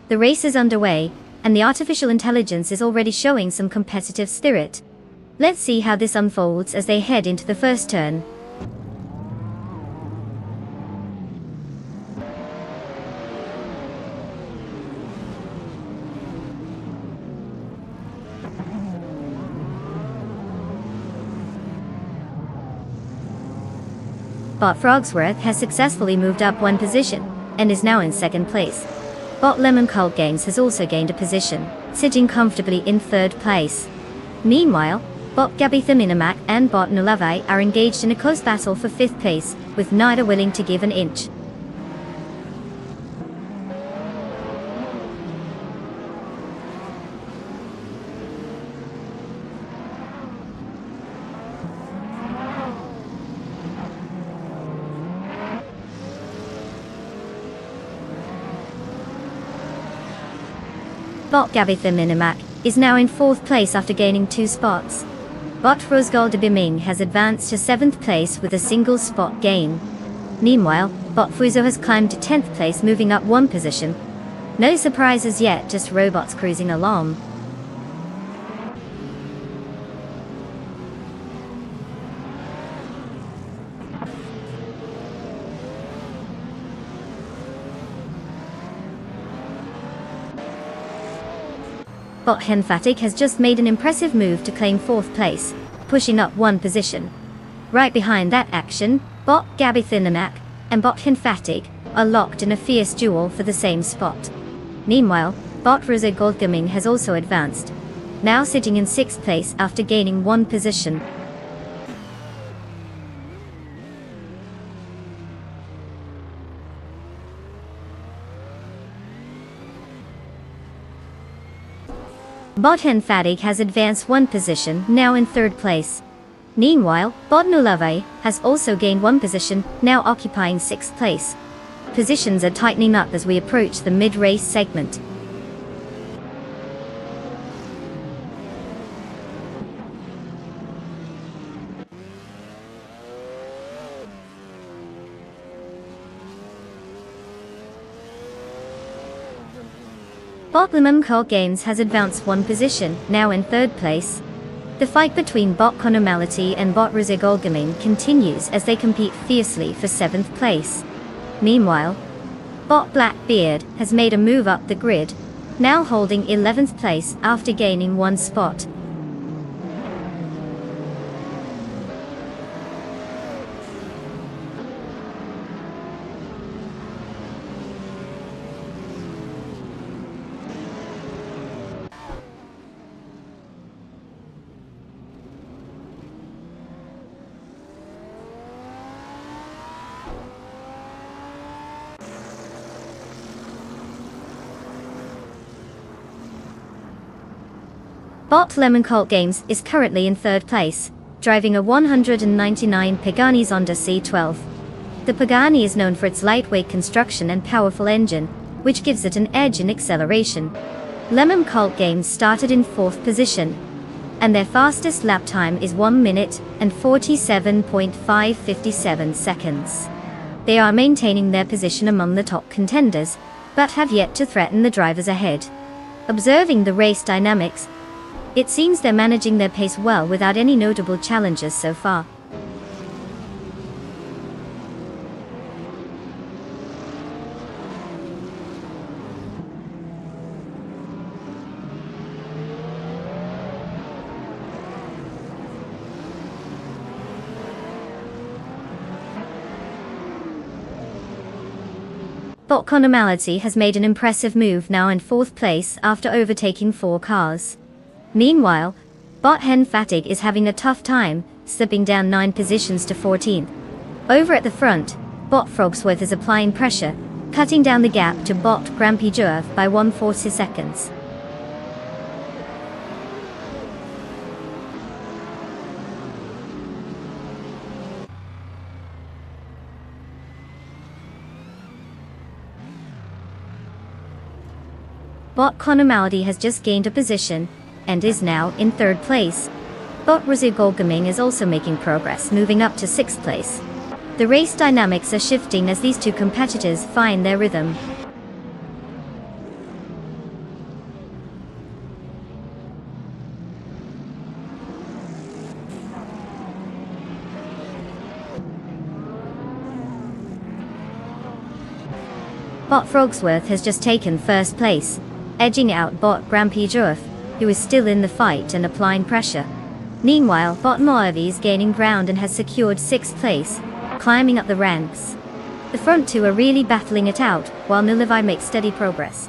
The race is underway, and the artificial intelligence is already showing some competitive spirit. Let's see how this unfolds as they head into the first turn. Bot Frogsworth has successfully moved up one position, and is now in second place. Bot Lemon Cult Games has also gained a position, sitting comfortably in third place. Meanwhile, Bot Gabithaminamak and Bot Nulavai are engaged in a close battle for fifth place, with neither willing to give an inch. Bot Gabitha Minimac is now in 4th place after gaining 2 spots. Bot Rosgoldabiming has advanced to 7th place with a single spot gain. Meanwhile, Bot Fuzo has climbed to 10th place, moving up 1 position. No surprises yet, just robots cruising along. Bot Henfatic has just made an impressive move to claim 4th place, pushing up 1 position. Right behind that action, Bot Gabithinamak and Bot Henfatic are locked in a fierce duel for the same spot. Meanwhile, Bot Rosa Goldgaming has also advanced, now sitting in 6th place after gaining 1 position. Bot Henfatic has advanced 1 position, now in 3rd place. Meanwhile, Bot Nulave has also gained 1 position, now occupying 6th place. Positions are tightening up as we approach the mid-race segment. Bot Limum Games has advanced 1 position, now in 3rd place. The fight between Bot Conomality and Bot Rizigolgaming continues as they compete fiercely for 7th place. Meanwhile, Bot Blackbeard has made a move up the grid, now holding 11th place after gaining 1 spot. Bot Lemon Colt Games is currently in 3rd place, driving a 199 Pagani Zonda C12. The Pagani is known for its lightweight construction and powerful engine, which gives it an edge in acceleration. Lemon Colt Games started in 4th position, and their fastest lap time is 1 minute and 47.557 seconds. They are maintaining their position among the top contenders, but have yet to threaten the drivers ahead. Observing the race dynamics, it seems they're managing their pace well without any notable challenges so far. Bot Conomality has made an impressive move, now in 4th place after overtaking 4 cars. Meanwhile, Bot Henfatic is having a tough time, slipping down 9 positions to 14th. Over at the front, Bot Frogsworth is applying pressure, cutting down the gap to Bot Grampy Jurv by 1/40 seconds. Bot Conomality has just gained a position, and is now in 3rd place. Bot Rizigolgaming is also making progress, moving up to 6th place. The race dynamics are shifting as these 2 competitors find their rhythm. Bot Frogsworth has just taken 1st place, edging out Bot Grampy Jurv, who is still in the fight and applying pressure. Meanwhile, Bot Moavi is gaining ground and has secured 6th place, climbing up the ranks. The front 2 are really battling it out, while Nulevi makes steady progress.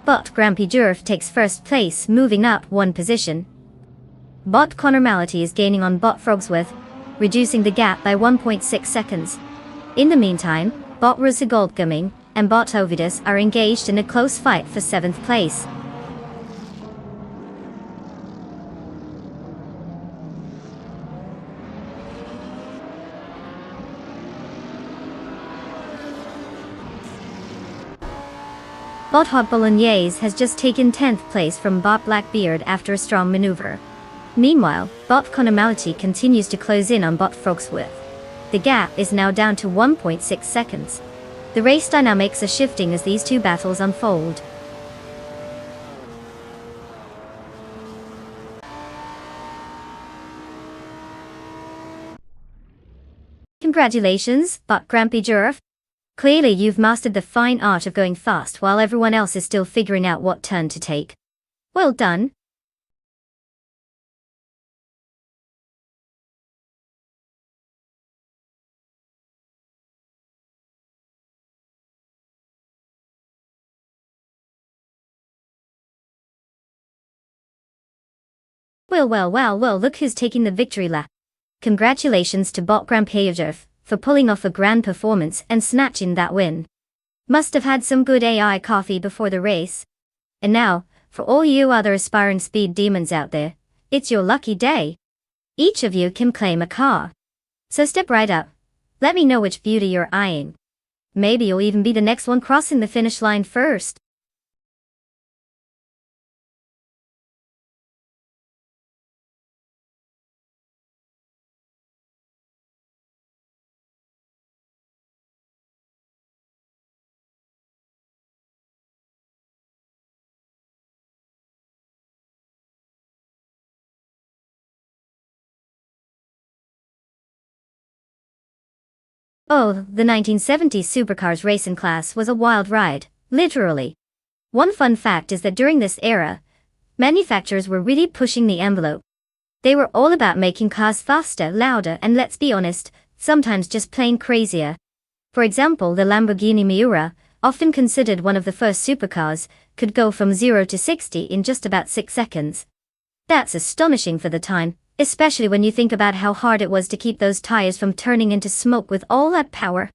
Bot Grampy Jurv takes 1st place, moving up 1 position. Bot Conomality is gaining on Bot Frogsworth, reducing the gap by 1.6 seconds. In the meantime, Bot Rizigolgaming and Bot Ovidus are engaged in a close fight for 7th place. Bot Hot Bolognese has just taken 10th place from Bot Blackbeard after a strong maneuver. Meanwhile, Bot Conamality continues to close in on Bot Frogsworth. The gap is now down to 1.6 seconds. The race dynamics are shifting as these two battles unfold. Congratulations, Bot Grampy Jurf. Clearly you've mastered the fine art of going fast while everyone else is still figuring out what turn to take. Well done. Well, look who's taking the victory lap. Congratulations to Bot Grampy Jurf for pulling off a grand performance and snatching that win. Must have had some good AI coffee before the race. And now, for all you other aspiring speed demons out there, it's your lucky day. Each of you can claim a car. So step right up. Let me know which beauty you're eyeing. Maybe you'll even be the next one crossing the finish line first. Oh, the 1970s supercars racing class was a wild ride, literally. One fun fact is that during this era, manufacturers were really pushing the envelope. They were all about making cars faster, louder, and let's be honest, sometimes just plain crazier. For example, the Lamborghini Miura, often considered one of the first supercars, could go from 0 to 60 in just about 6 seconds. That's astonishing for the time, especially when you think about how hard it was to keep those tires from turning into smoke with all that power.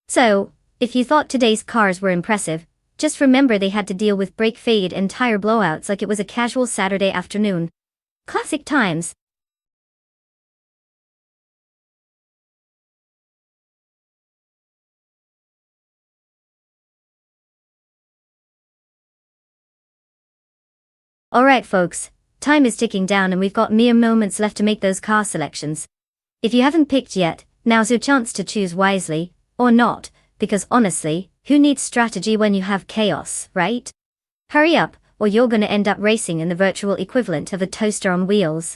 So, if you thought today's cars were impressive, just remember they had to deal with brake fade and tire blowouts like it was a casual Saturday afternoon. Classic times. Alright folks, time is ticking down and we've got mere moments left to make those car selections. If you haven't picked yet, now's your chance to choose wisely, or not, because honestly, who needs strategy when you have chaos, right? Hurry up, or you're gonna end up racing in the virtual equivalent of a toaster on wheels.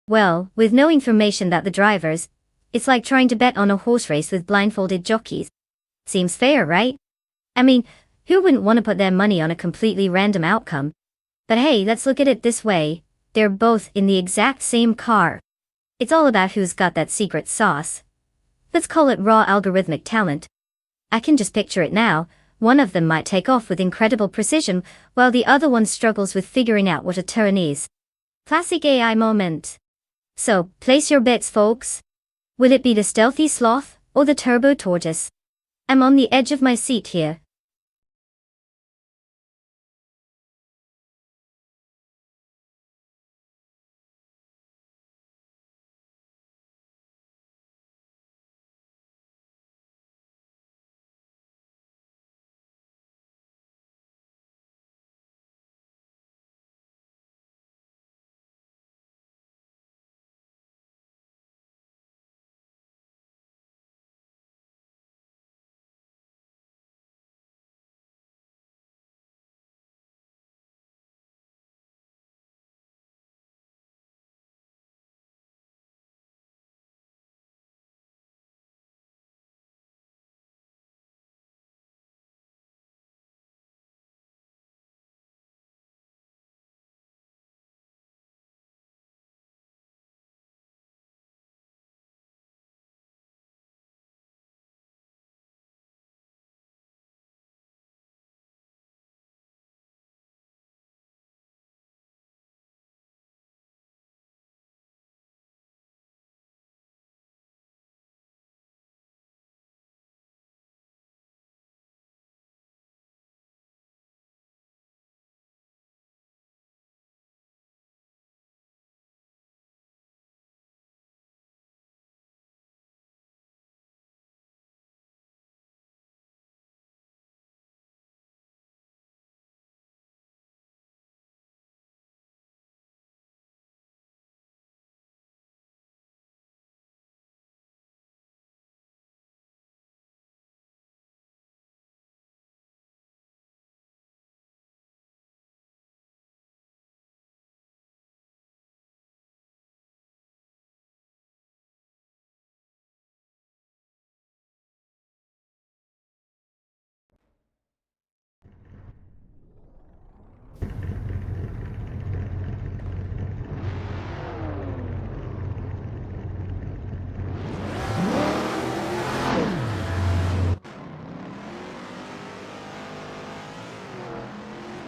Well, with no information that the drivers, it's like trying to bet on a horse race with blindfolded jockeys. Seems fair, right? I mean, who wouldn't want to put their money on a completely random outcome? But hey, let's look at it this way. They're both in the exact same car. It's all about who's got that secret sauce. Let's call it raw algorithmic talent. I can just picture it now. One of them might take off with incredible precision, while the other one struggles with figuring out what a turn is. Classic AI moment. So, place your bets, folks. Will it be the stealthy sloth, or the turbo tortoise? I'm on the edge of my seat here.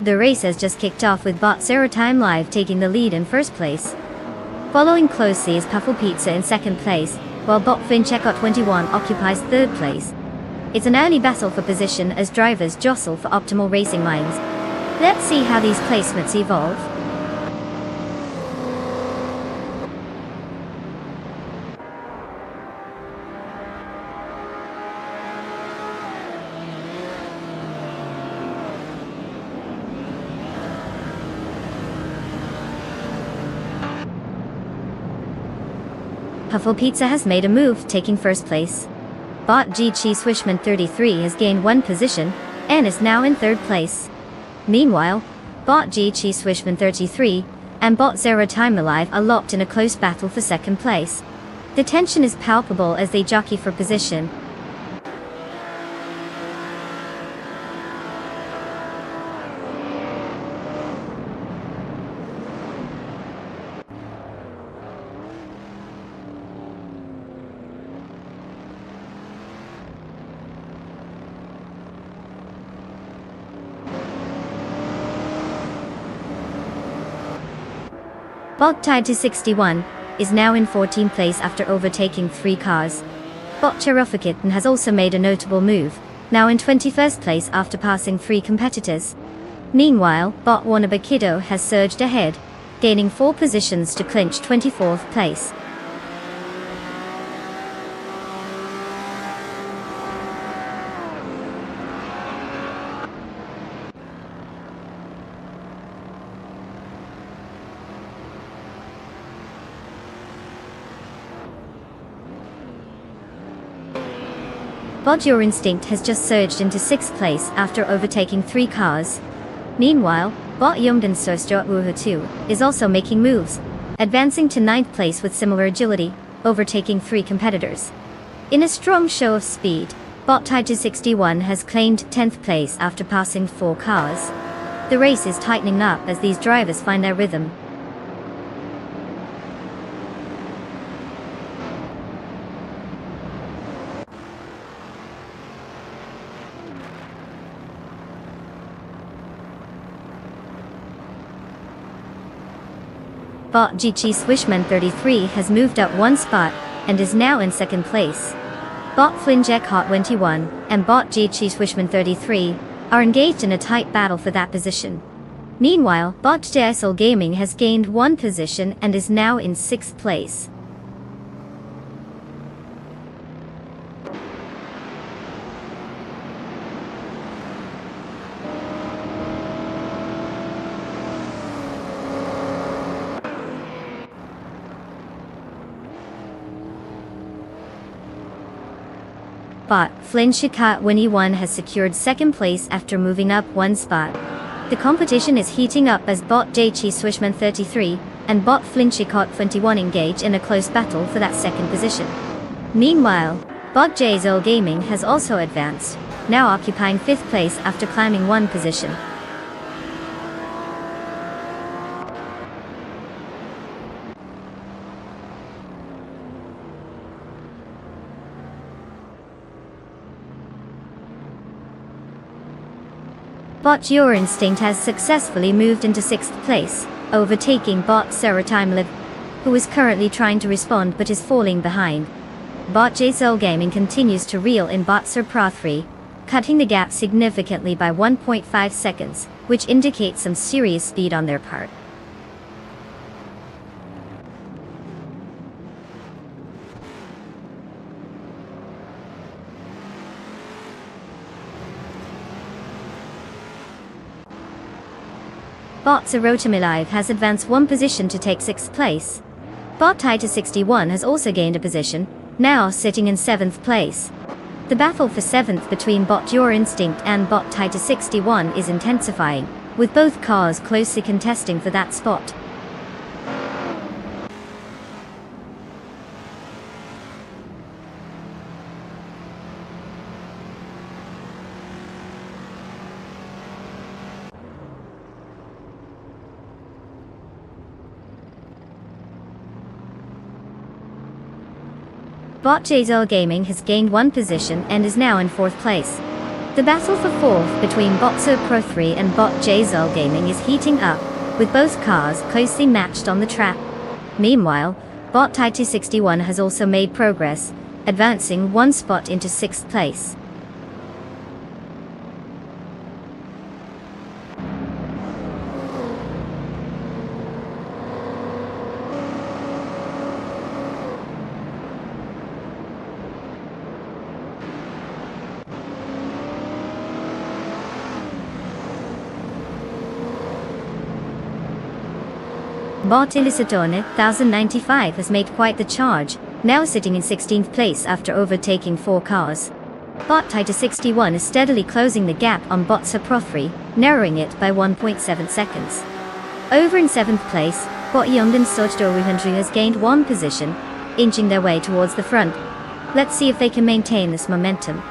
The race has just kicked off with Bot Zero Time Live taking the lead in first place. Following closely is Puffle Pizza in second place, while Bot Flinchecot 21 occupies third place. It's an early battle for position as drivers jostle for optimal racing lines. Let's see how these placements evolve. Puffle Pizza has made a move, taking first place. Bot G Cheese Swishman 33 has gained one position, and is now in third place. Meanwhile, Bot G Cheese Swishman 33 and Bot Zero Time Alive are locked in a close battle for second place. The tension is palpable as they jockey for position. Bot tied to 61 is now in 14th place after overtaking 3 cars. Bot Cherufikitten has also made a notable move, now in 21st place after passing 3 competitors. Meanwhile, Bot Wannabe has surged ahead, gaining 4 positions to clinch 24th place. Bot Your Instinct has just surged into 6th place after overtaking 3 cars. Meanwhile, Bot Yumden Sostro Wuha 2 is also making moves, advancing to 9th place with similar agility, overtaking 3 competitors. In a strong show of speed, Bot tied to 61 has claimed 10th place after passing 4 cars. The race is tightening up as these drivers find their rhythm. Bot GG Swishman 33 has moved up 1 spot, and is now in 2nd place. Bot Flinjek Hot 21, and Bot GG Swishman 33, are engaged in a tight battle for that position. Meanwhile, Bot JSL Gaming has gained 1 position and is now in 6th place. Bot Flinchecot 21 has secured 2nd place after moving up 1 spot. The competition is heating up as Bot JG Swishman 33 and Bot Flinchecot 21 engage in a close battle for that 2nd position. Meanwhile, Bot JZL Gaming has also advanced, now occupying 5th place after climbing 1 position. Bot Your Instinct has successfully moved into 6th place, overtaking Bot Zero Time Live, who is currently trying to respond but is falling behind. Bot JSL Gaming continues to reel in Bot Sir Pro 3, cutting the gap significantly by 1.5 seconds, which indicates some serious speed on their part. Bot Zerotimive has advanced 1 position to take 6th place. Bot tied to 61 has also gained a position, now sitting in 7th place. The battle for 7th between Bot Your Instinct and Bot tied to 61 is intensifying, with both cars closely contesting for that spot. Bot JZL Gaming has gained 1 position and is now in 4th place. The battle for fourth between Botso Pro 3 and Bot Jzol Gaming is heating up, with both cars closely matched on the track. Meanwhile, Bot Tai261 has also made progress, advancing one spot into 6th place. Bot Illicitone 1095 has made quite the charge, now sitting in 16th place after overtaking 4 cars. Bot Tai261 is steadily closing the gap on Bot Pro 3, narrowing it by 1.7 seconds. Over in 7th place, Bot Yongden Sojdo Ruhandru has gained 1 position, inching their way towards the front. Let's see if they can maintain this momentum.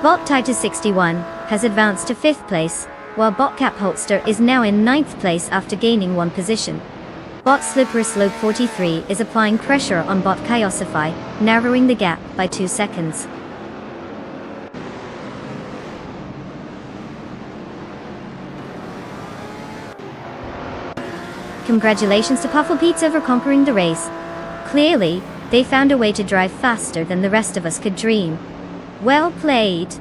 Bot Tai261 has advanced to 5th place, while Bot Cap Holster is now in 9th place after gaining 1 position. Bot Slippery Slope 43 is applying pressure on Bot Kaiosify, narrowing the gap by 2 seconds. Congratulations to Puffle Pizza for conquering the race. Clearly, they found a way to drive faster than the rest of us could dream. Well played.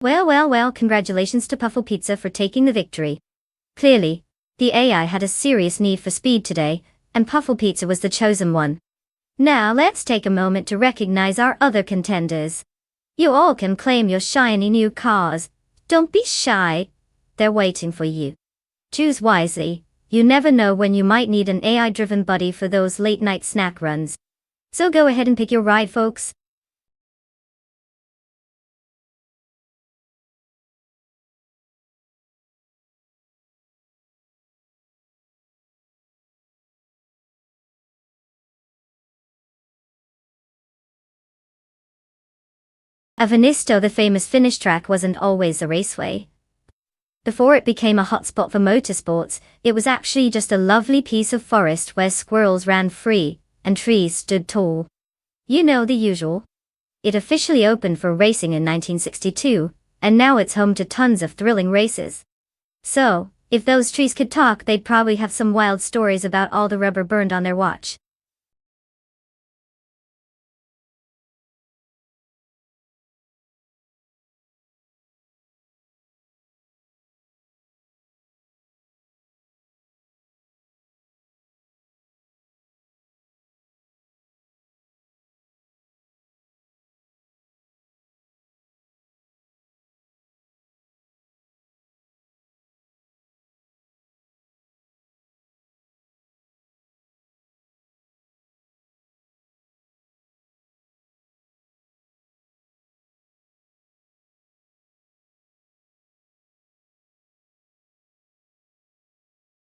Well, congratulations to Puffle Pizza for taking the victory. Clearly, the AI had a serious need for speed today, and Puffle Pizza was the chosen one. Now let's take a moment to recognize our other contenders. You all can claim your shiny new cars. Don't be shy. They're waiting for you. Choose wisely. You never know when you might need an AI-driven buddy for those late-night snack runs. So go ahead and pick your ride, folks. Avenisto, the famous Finnish track, wasn't always a raceway. Before it became a hotspot for motorsports, it was actually just a lovely piece of forest where squirrels ran free, and trees stood tall. You know the usual. It officially opened for racing in 1962, and now it's home to tons of thrilling races. So, if those trees could talk, they'd probably have some wild stories about all the rubber burned on their watch.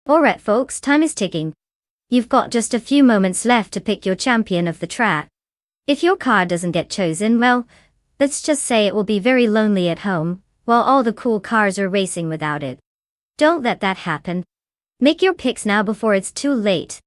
Alright folks, time is ticking. You've got just a few moments left to pick your champion of the track. If your car doesn't get chosen, well, let's just say it will be very lonely at home, while all the cool cars are racing without it. Don't let that happen. Make your picks now before it's too late.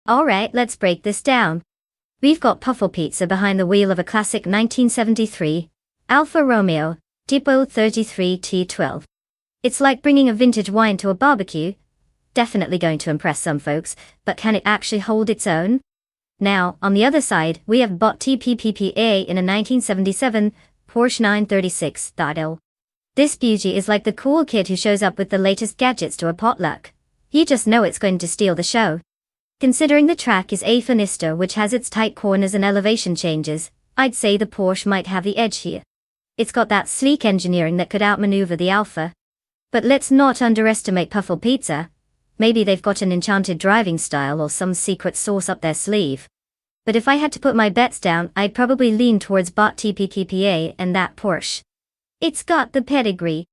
Alright, let's break this down. We've got Puffle Pizza behind the wheel of a classic 1973 Alfa Romeo Tipo 33T12. It's like bringing a vintage wine to a barbecue. Definitely going to impress some folks, but can it actually hold its own? Now, on the other side, we have Bot TPPPA in a 1977 Porsche 936.L. This beauty is like the cool kid who shows up with the latest gadgets to a potluck. You just know it's going to steal the show. Considering the track is a Finister which has its tight corners and elevation changes, I'd say the Porsche might have the edge here. It's got that sleek engineering that could outmaneuver the Alfa. But let's not underestimate Puffle Pizza. Maybe they've got an enchanted driving style or some secret sauce up their sleeve. But if I had to put my bets down, I'd probably lean towards Bot TPPPA and that Porsche. It's got the pedigree.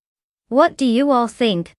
What do you all think?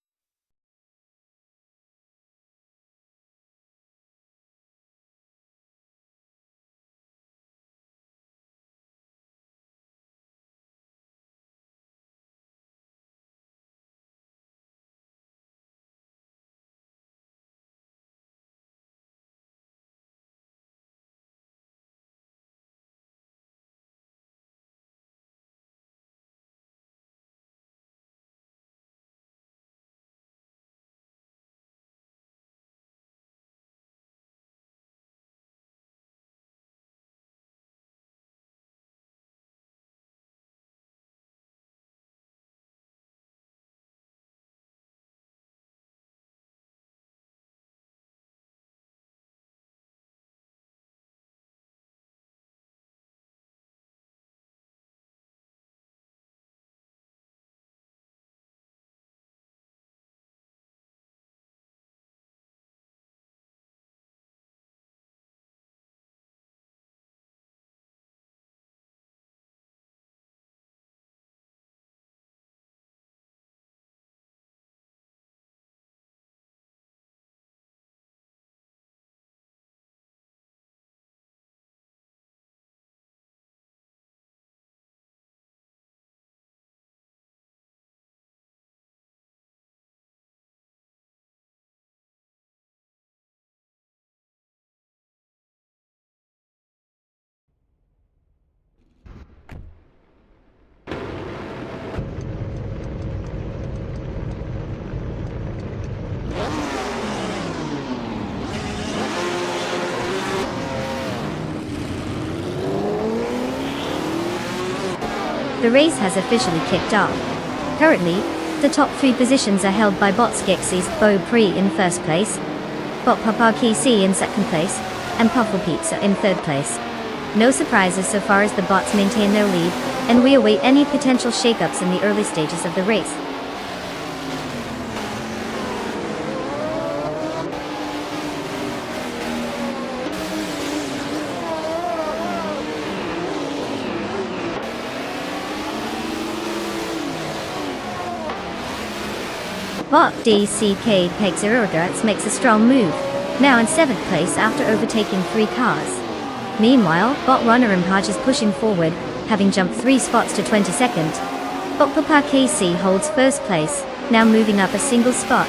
The race has officially kicked off. Currently, the top 3 positions are held by Bot Skeksis Bo Pre in first place, Bot Paparkisi in second place, and Puffle Pizza in third place. No surprises so far as the bots maintain their lead, and we await any potential shakeups in the early stages of the race. Bot DCK Pegzerurgertz makes a strong move, now in 7th place after overtaking 3 cars. Meanwhile, Bot Runner Impage is pushing forward, having jumped 3 spots to 22nd. Bot Papa KC holds 1st place, now moving up a single spot.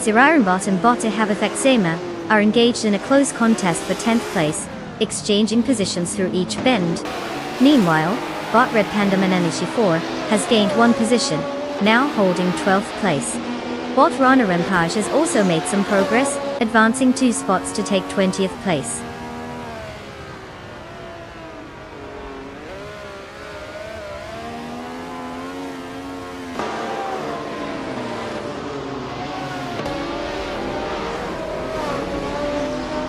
Zirairenbot and Bot Ihavafexema are engaged in a close contest for 10th place, exchanging positions through each bend. Meanwhile, Bot Red Panda Mananishi 4 has gained 1 position, now holding 12th place. Bot Rana Rempage has also made some progress, advancing 2 spots to take 20th place.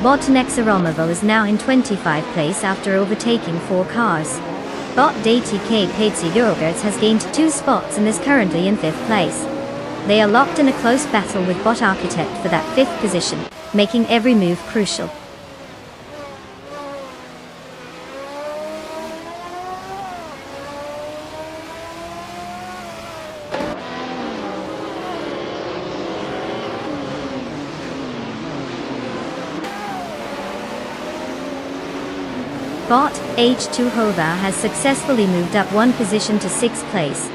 Bot Nexaromovo is now in 25th place after overtaking 4 cars. Bot DTK Padesy Eurogertz has gained 2 spots and is currently in 5th place. They are locked in a close battle with Bot Architect for that 5th position, making every move crucial. Bot H2 Hova has successfully moved up one position to 6th place.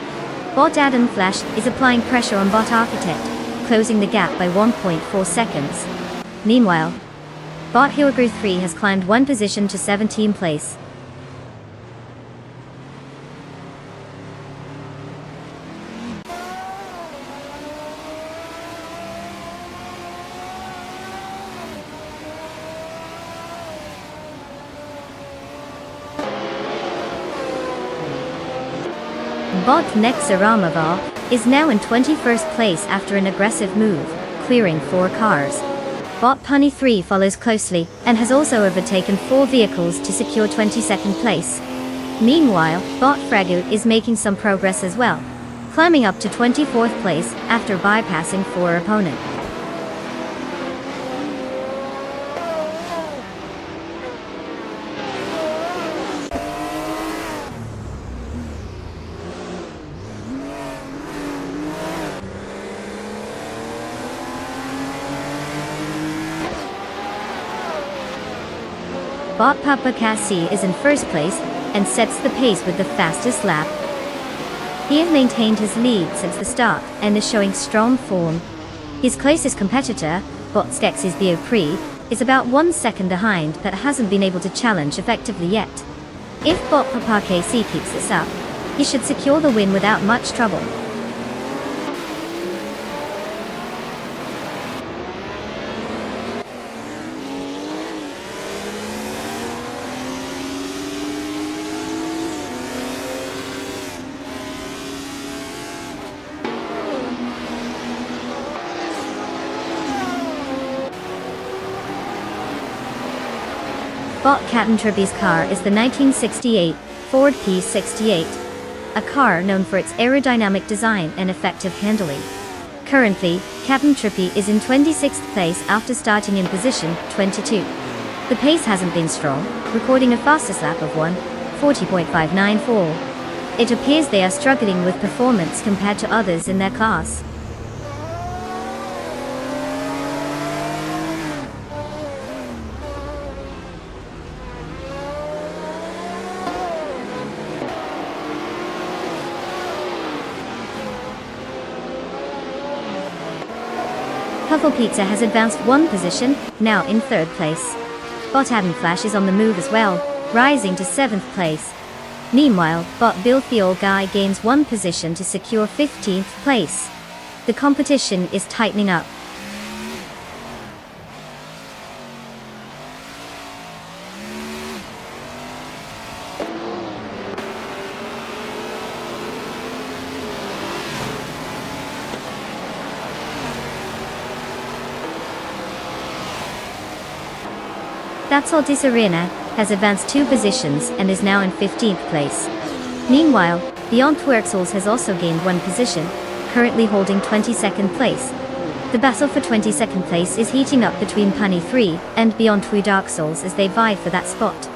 Bot Adam Flash is applying pressure on Bot Architect, closing the gap by 1.4 seconds. Meanwhile, Bot Hilgru 3 has climbed one position to 17th place. Bot Nexaramava is now in 21st place after an aggressive move, clearing 4 cars. Bot Punny 3 follows closely and has also overtaken 4 vehicles to secure 22nd place. Meanwhile, Bot Fragu is making some progress as well, climbing up to 24th place after bypassing 4 opponents. Bot Papa Cassie is in first place and sets the pace with the fastest lap. He has maintained his lead since the start and is showing strong form. His closest competitor, Bot Skex's Biopri, is about 1 second behind but hasn't been able to challenge effectively yet. If Bot Papa Cassie keeps this up, he should secure the win without much trouble. Bot Captain Trippy's car is the 1968 Ford P68, a car known for its aerodynamic design and effective handling. Currently, Captain Trippy is in 26th place after starting in position 22. The pace hasn't been strong, recording a fastest lap of 1:40.594. It appears they are struggling with performance compared to others in their class. Puffle Pizza has advanced one position, now in 3rd place. Bot Adam Flash is on the move as well, rising to 7th place. Meanwhile, Bot Bill Fiol Guy gains one position to secure 15th place. The competition is tightening up. That's Altis Arena has advanced 2 positions and is now in 15th place. Meanwhile, Beyond Twerksels has also gained 1 position, currently holding 22nd place. The battle for 22nd place is heating up between Punny 3 and Beyond Twu Dark Souls as they vie for that spot.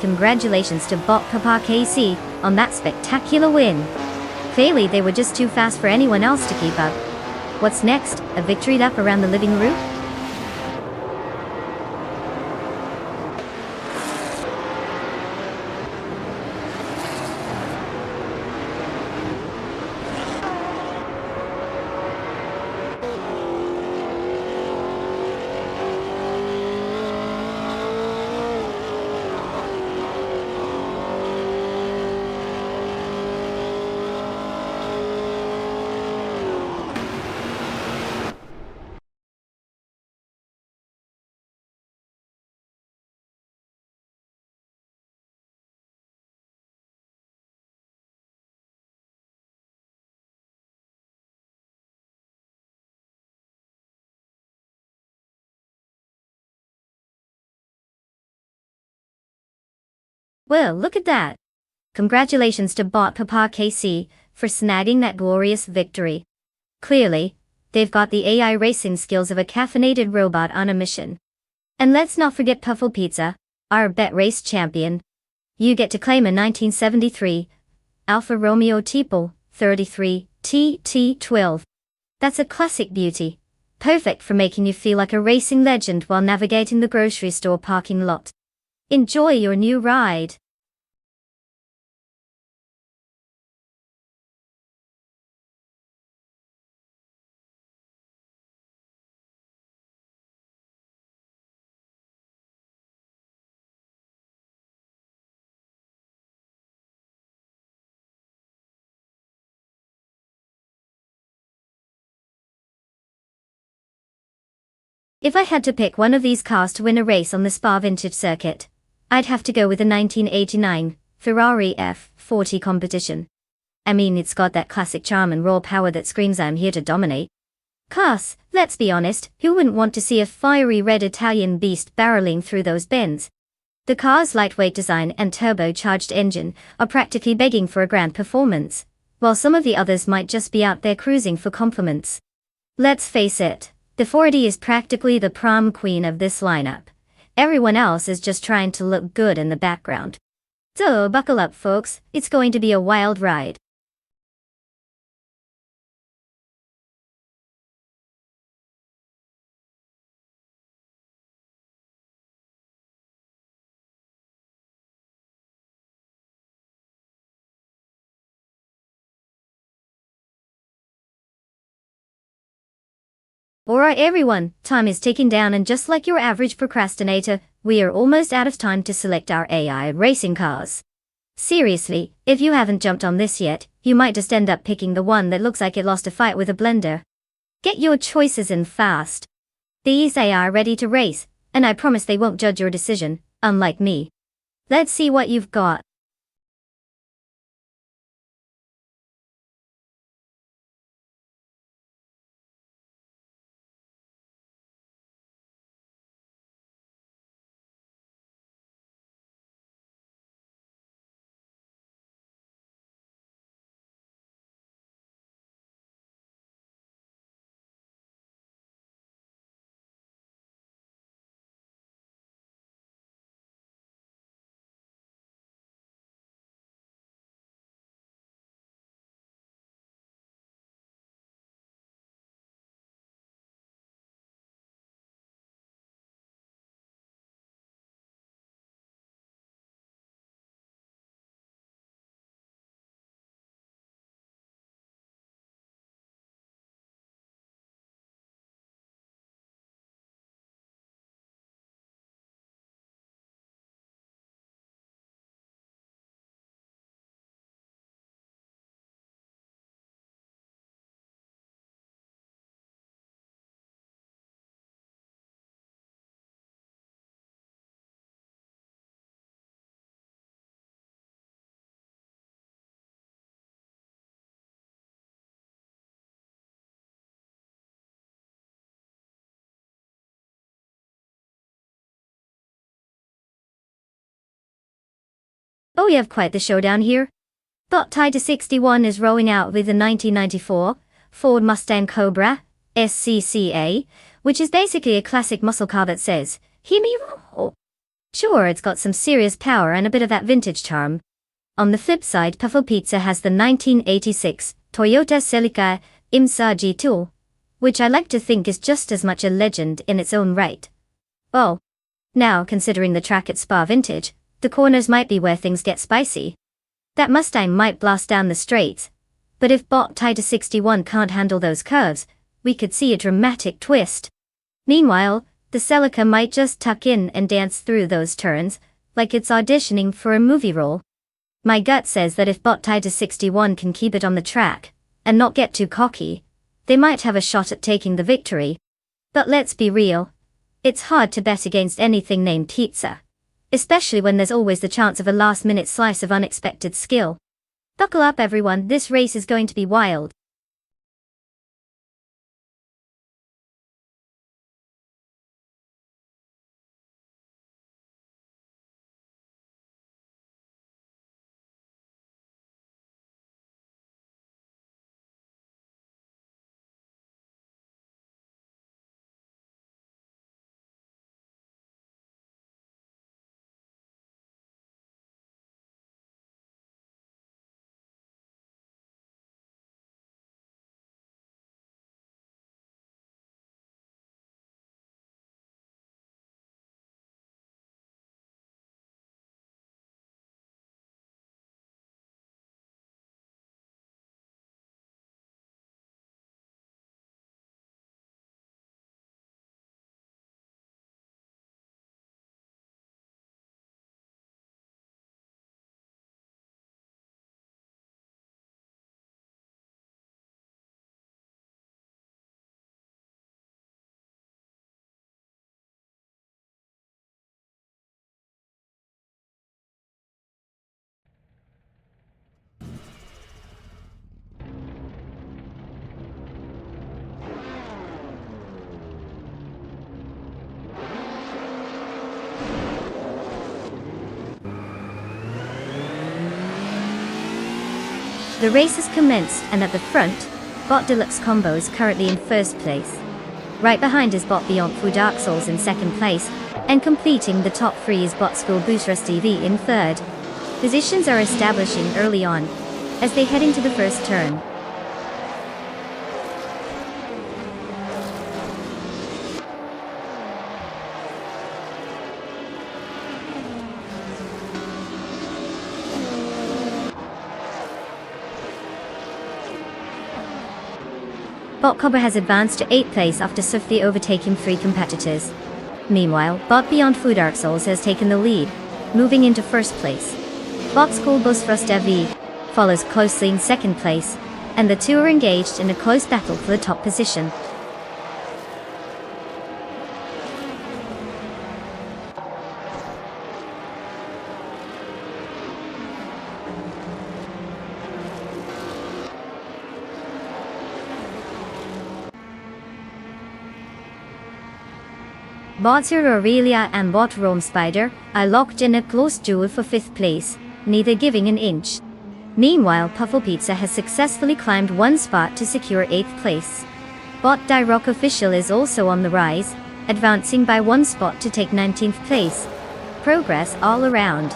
Congratulations to Bot Papa KC on that spectacular win. Clearly they were just too fast for anyone else to keep up. What's next? A victory lap around the living room? Well, look at that. Congratulations to Bot Papa KC for snagging that glorious victory. Clearly, they've got the AI racing skills of a caffeinated robot on a mission. And let's not forget Puffle Pizza, our bet race champion. You get to claim a 1973 Alfa Romeo Tipo 33 TT12 That's a classic beauty. Perfect for making you feel like a racing legend while navigating the grocery store parking lot. Enjoy your new ride. If I had to pick one of these cars to win a race on the Spa Vintage circuit, I'd have to go with the 1989 Ferrari F40 competition. I mean, it's got that classic charm and raw power that screams I'm here to dominate. Cars, let's be honest, who wouldn't want to see a fiery red Italian beast barreling through those bends? The car's lightweight design and turbocharged engine are practically begging for a grand performance, while some of the others might just be out there cruising for compliments. Let's face it, the 40 is practically the prom queen of this lineup. Everyone else is just trying to look good in the background. So buckle up folks, it's going to be a wild ride. Alright everyone, time is ticking down and just like your average procrastinator, we are almost out of time to select our AI racing cars. Seriously, if you haven't jumped on this yet, you might just end up picking the one that looks like it lost a fight with a blender. Get your choices in fast. These AI are ready to race, and I promise they won't judge your decision, unlike me. Let's see what you've got. Oh, you have quite the showdown here. Bot Tiger 61 is rolling out with the 1994 Ford Mustang Cobra SCCA, which is basically a classic muscle car that says, "Hear me roar." Sure, it's got some serious power and a bit of that vintage charm. On the flip side, Puffle Pizza has the 1986 Toyota Celica IMSA G2, which I like to think is just as much a legend in its own right. Oh, now considering the track at Spa Vintage, the corners might be where things get spicy. That Mustang might blast down the straights, but if Bot Tiger 61 can't handle those curves, we could see a dramatic twist. Meanwhile, the Celica might just tuck in and dance through those turns, like it's auditioning for a movie role. My gut says that if Bot Tiger 61 can keep it on the track, and not get too cocky, they might have a shot at taking the victory. But let's be real, it's hard to bet against anything named pizza, especially when there's always the chance of a last-minute slice of unexpected skill. Buckle up everyone, this race is going to be wild. The race has commenced, and at the front, Bot Deluxe Combo is currently in first place. Right behind is Bot Beyond Fu Dark Souls in second place, and completing the top three is Bot School Booster TV in third. Positions are establishing early on, as they head into the first turn. Bot Cobra has advanced to 8th place after swiftly overtaking 3 competitors. Meanwhile, Bot Beyond Fu Dark Souls has taken the lead, moving into first place. Bot School Bus Thruster V follows closely in second place, and the two are engaged in a close battle for the top position. Bot Aurelia and Bot Rome Spider are locked in a close duel for 5th place, neither giving an inch. Meanwhile, Puffle Pizza has successfully climbed 1 spot to secure 8th place. Bot Die Rock Official is also on the rise, advancing by 1 spot to take 19th place. Progress all around.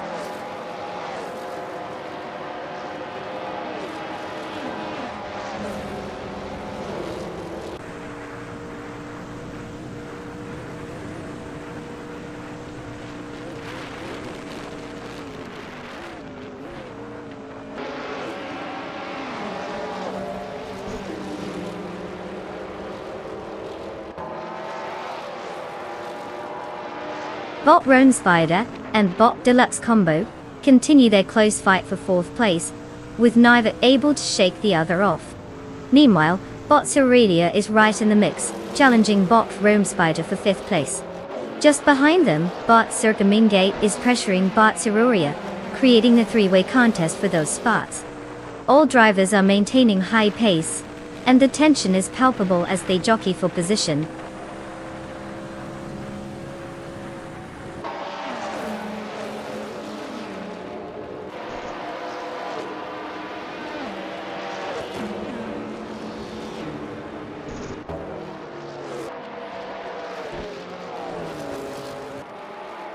Bot Rome Spider and Bot Deluxe Combo continue their close fight for 4th place, with neither able to shake the other off. Meanwhile, Bot Aurelia is right in the mix, challenging Bot Rome Spider for 5th place. Just behind them, Bot Circa Mingate is pressuring Bot Aurelia, creating a 3-way contest for those spots. All drivers are maintaining high pace, and the tension is palpable as they jockey for position.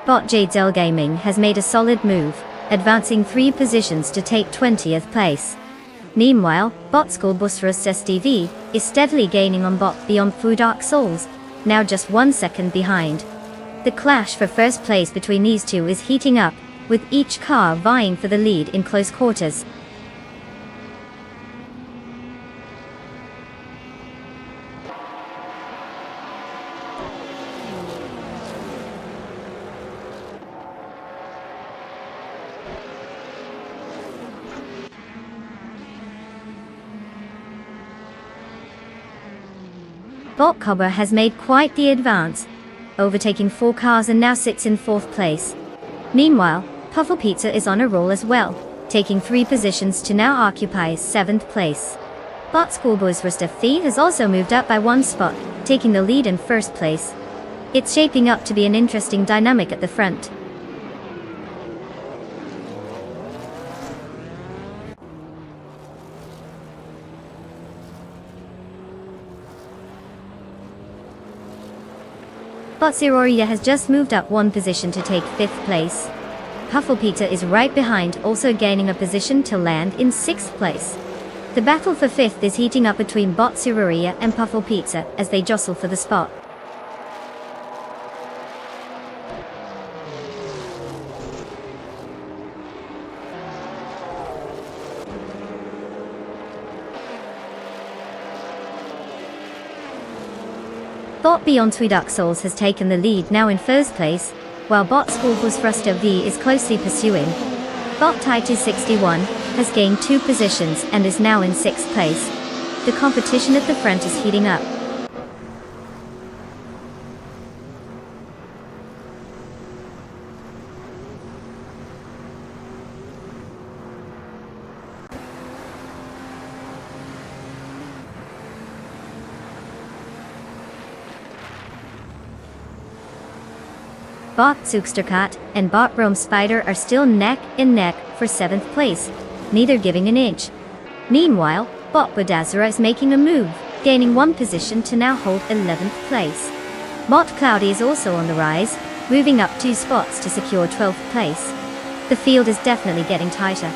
Bot Jadesel Gaming has made a solid move, advancing 3 positions to take 20th place. Meanwhile, Bot School Bus Rust SDV is steadily gaining on Bot Beyond Fu Dark Souls, now just 1 second behind. The clash for first place between these two is heating up, with each car vying for the lead in close quarters. Bot Cobra has made quite the advance, overtaking 4 cars and now sits in 4th place. Meanwhile, Puffle Pizza is on a roll as well, taking 3 positions to now occupy 7th place. Bot Schoolboys Rust Thief has also moved up by 1 spot, taking the lead in 1st place. It's shaping up to be an interesting dynamic at the front. Bot Aurelia has just moved up 1 position to take 5th place. Puffle Pizza is right behind, also gaining a position to land in 6th place. The battle for 5th is heating up between Bot Aurelia and Puffle Pizza as they jostle for the spot. Bot Beyond Fu Dark Souls has taken the lead now in 1st place, while Bot School Bus Thruster V is closely pursuing. Bot Titus 61 has gained 2 positions and is now in 6th place. The competition at the front is heating up. Bot Zookstercat and Bot Rome Spider are still neck and neck for 7th place, neither giving an inch. Meanwhile, Bob Badazara is making a move, gaining 1 position to now hold 11th place. Bot Cloudy is also on the rise, moving up 2 spots to secure 12th place. The field is definitely getting tighter.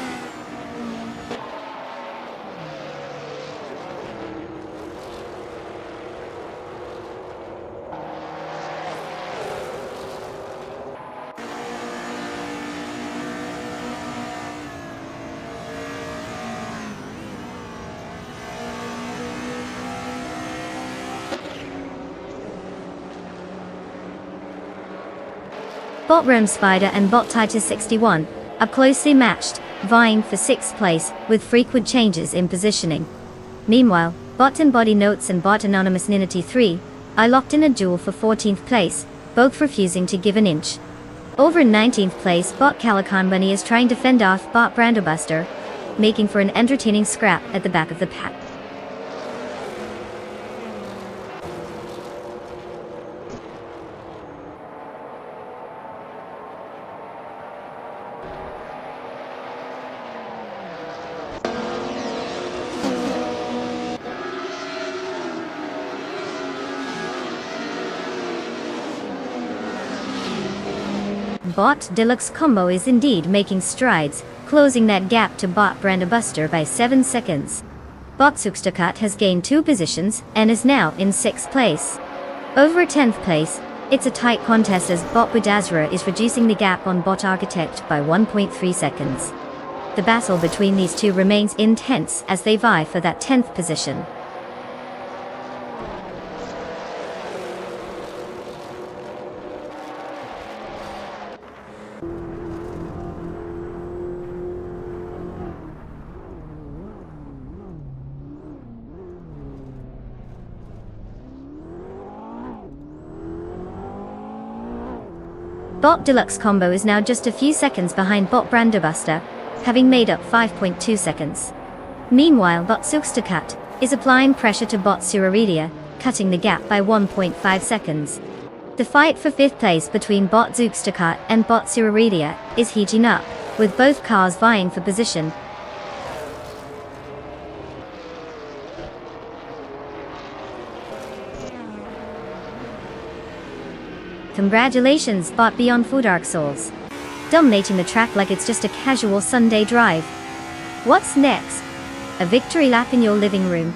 Bot Rome Spider and Bot Titus 61 are closely matched, vying for 6th place, with frequent changes in positioning. Meanwhile, Bot Embody Notes and Bot Anonymous Ninity 3 are locked in a duel for 14th place, both refusing to give an inch. Over in 19th place, Bot Calican Bunny is trying to fend off Bot Brandobuster, making for an entertaining scrap at the back of the pack. Bot Deluxe Combo is indeed making strides, closing that gap to Bot Brandobuster by 7 seconds. Bot Sukstakat has gained 2 positions and is now in 6th place. Over 10th place, it's a tight contest as Bot Badazara is reducing the gap on Bot Architect by 1.3 seconds. The battle between these two remains intense as they vie for that 10th position. Bot Deluxe Combo is now just a few seconds behind Bot Brandobuster, having made up 5.2 seconds. Meanwhile, Bot Sukstakat is applying pressure to Bot Suraridia, cutting the gap by 1.5 seconds. The fight for 5th place between Bot Sukstakat and Bot Suraridia is heating up, with both cars vying for position. Congratulations, Bot Beyond Food Dark Souls. Dominating the track like it's just a casual Sunday drive. What's next? A victory lap in your living room.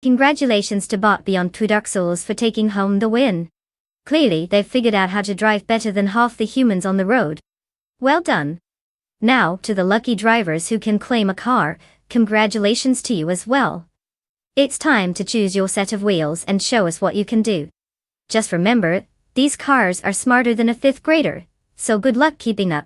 Congratulations to Bot Beyond Two Dark Souls for taking home the win. Clearly, they've figured out how to drive better than half the humans on the road. Well done. Now, to the lucky drivers who can claim a car, congratulations to you as well. It's time to choose your set of wheels and show us what you can do. Just remember, these cars are smarter than a 5th grader, so good luck keeping up.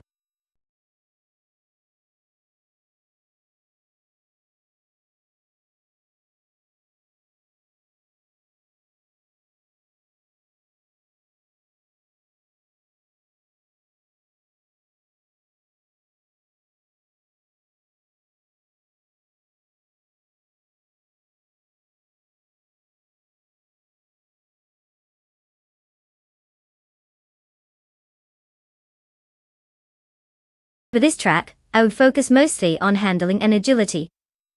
For this track, I would focus mostly on handling and agility.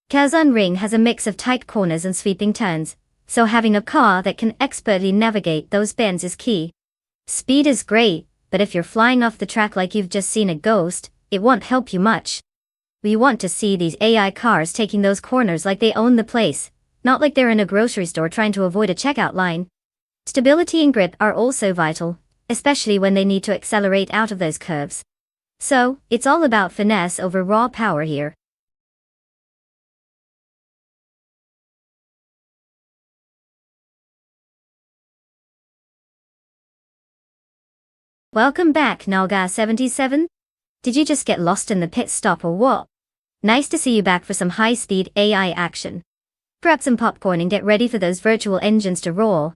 Kazan Ring has a mix of tight corners and sweeping turns, so having a car that can expertly navigate those bends is key. Speed is great, but if you're flying off the track like you've just seen a ghost, it won't help you much. We want to see these AI cars taking those corners like they own the place, not like they're in a grocery store trying to avoid a checkout line. Stability and grip are also vital, especially when they need to accelerate out of those curves. So, it's all about finesse over raw power here. Welcome back, Nalga77. Did you just get lost in the pit stop or what? Nice to see you back for some high-speed AI action. Grab some popcorn and get ready for those virtual engines to roar.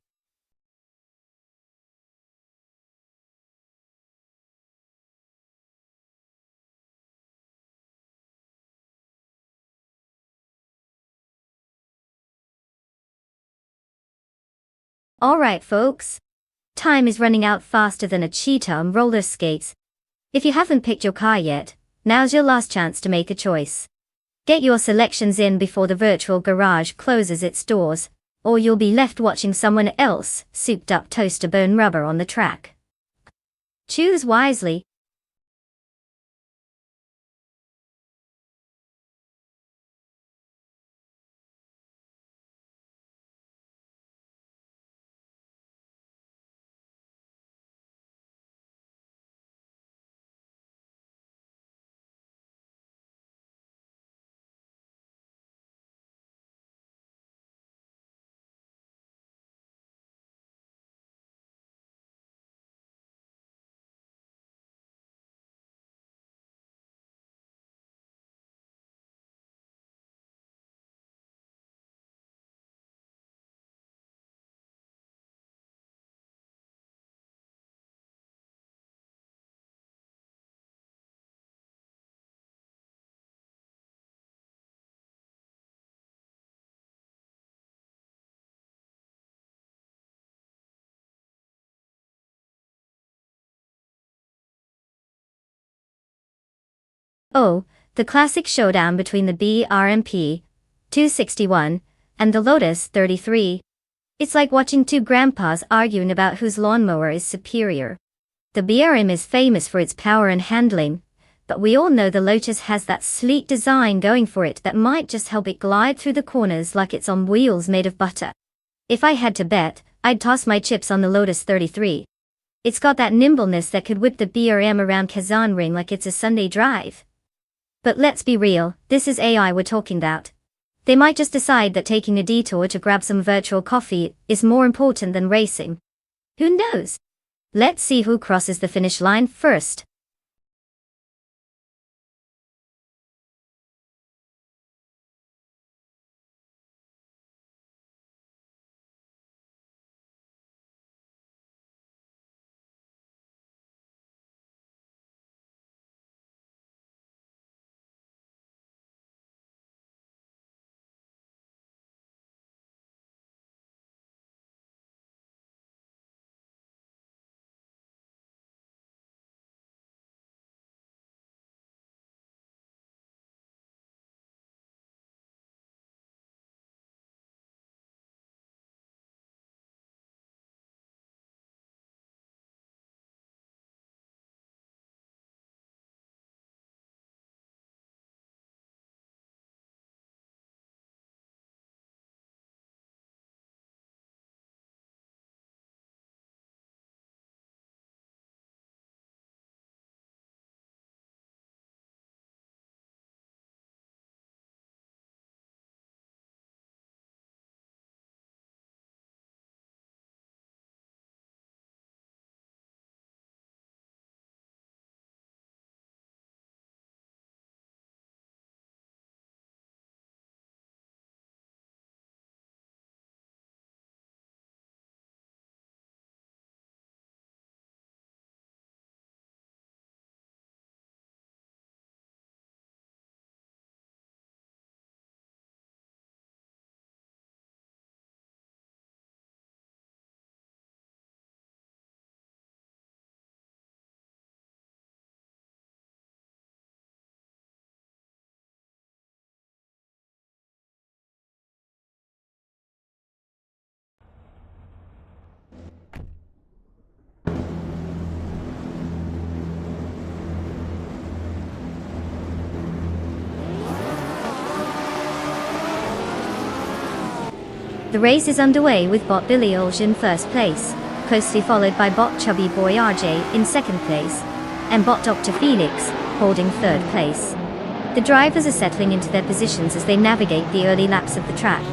Alright folks. Time is running out faster than a cheetah on roller skates. If you haven't picked your car yet, now's your last chance to make a choice. Get your selections in before the virtual garage closes its doors, or you'll be left watching someone else souped up toaster burn rubber on the track. Choose wisely. Oh, the classic showdown between the BRMP 261 and the Lotus 33. It's like watching two grandpas arguing about whose lawnmower is superior. The BRM is famous for its power and handling, but we all know the Lotus has that sleek design going for it that might just help it glide through the corners like it's on wheels made of butter. If I had to bet, I'd toss my chips on the Lotus 33. It's got that nimbleness that could whip the BRM around Kazan Ring like it's a Sunday drive. But let's be real, this is AI we're talking about. They might just decide that taking a detour to grab some virtual coffee is more important than racing. Who knows? Let's see who crosses the finish line first. The race is underway with bot Billy Olge in first place, closely followed by bot Chubby Boy RJ in second place, and bot Dr. Felix holding third place. The drivers are settling into their positions as they navigate the early laps of the track.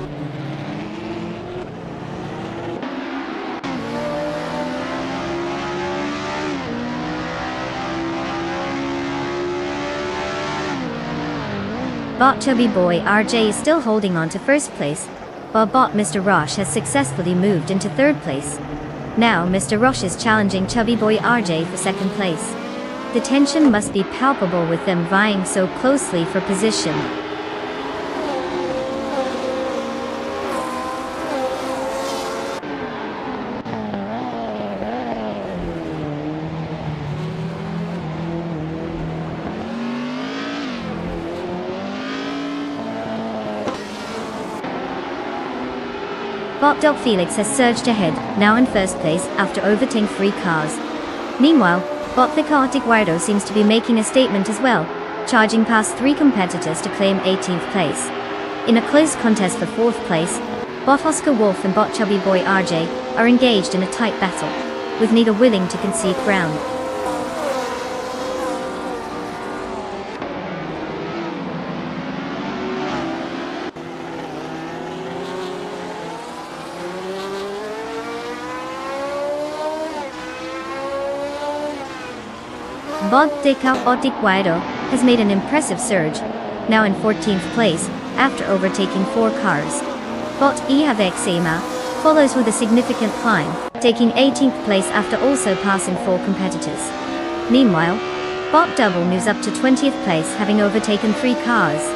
Bot Chubby Boy RJ is still holding on to first place, while bot Mr. Roche has successfully moved into third place. Now Mr. Roche is challenging Chubby Boy RJ for second place. The tension must be palpable with them vying so closely for position. Bot Dog Felix has surged ahead, now in first place after overtaking 3 cars. Meanwhile, bot Vicar Guardo seems to be making a statement as well, charging past 3 competitors to claim 18th place. In a close contest for 4th place, bot Oscar Wolf and bot Chubby Boy RJ are engaged in a tight battle, with neither willing to concede ground. Bot Guardo has made an impressive surge, now in 14th place, after overtaking 4 cars. Bot Ema follows with a significant climb, taking 18th place after also passing 4 competitors. Meanwhile, Bot Double moves up to 20th place, having overtaken 3 cars.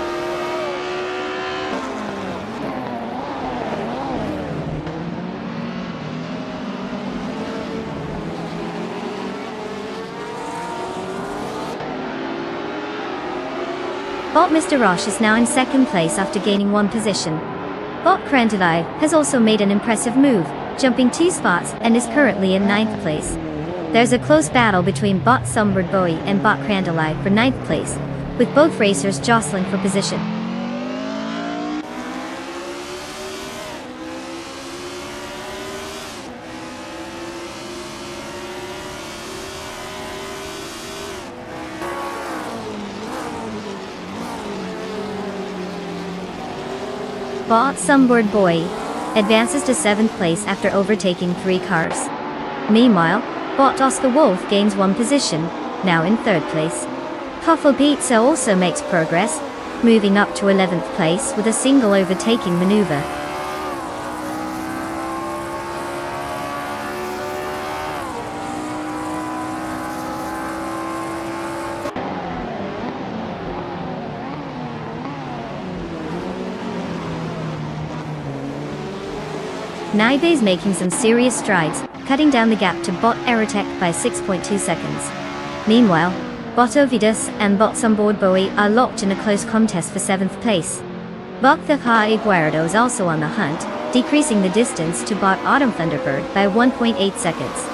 Bot Mr. Roche is now in second place after gaining 1 position. Bot Crandalai has also made an impressive move, jumping 2 spots and is currently in 9th place. There's a close battle between bot Sunbird Bowie and bot Crandalai for 9th place, with both racers jostling for position. Bot Sunbird Boy advances to 7th place after overtaking 3 cars. Meanwhile, bot Oscar Wolf gains 1 position, now in 3rd place. Puffle Pizza also makes progress, moving up to 11th place with a single overtaking maneuver. Naibe is making some serious strides, cutting down the gap to bot Aerotech by 6.2 seconds. Meanwhile, bot Ovidus and bot Sunboard Bowie are locked in a close contest for 7th place. Bot Vicar Guardo is also on the hunt, decreasing the distance to bot Autumn Thunderbird by 1.8 seconds.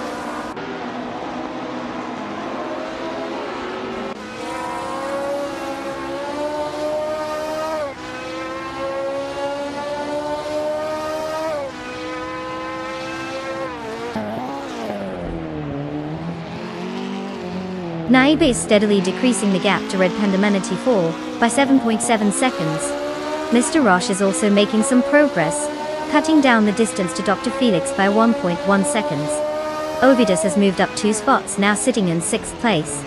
Naibe is steadily decreasing the gap to Red Panda Manatee 4 by 7.7 seconds. Mr. Roche is also making some progress, cutting down the distance to Dr. Felix by 1.1 seconds. Ovidus has moved up 2 spots, now sitting in 6th place.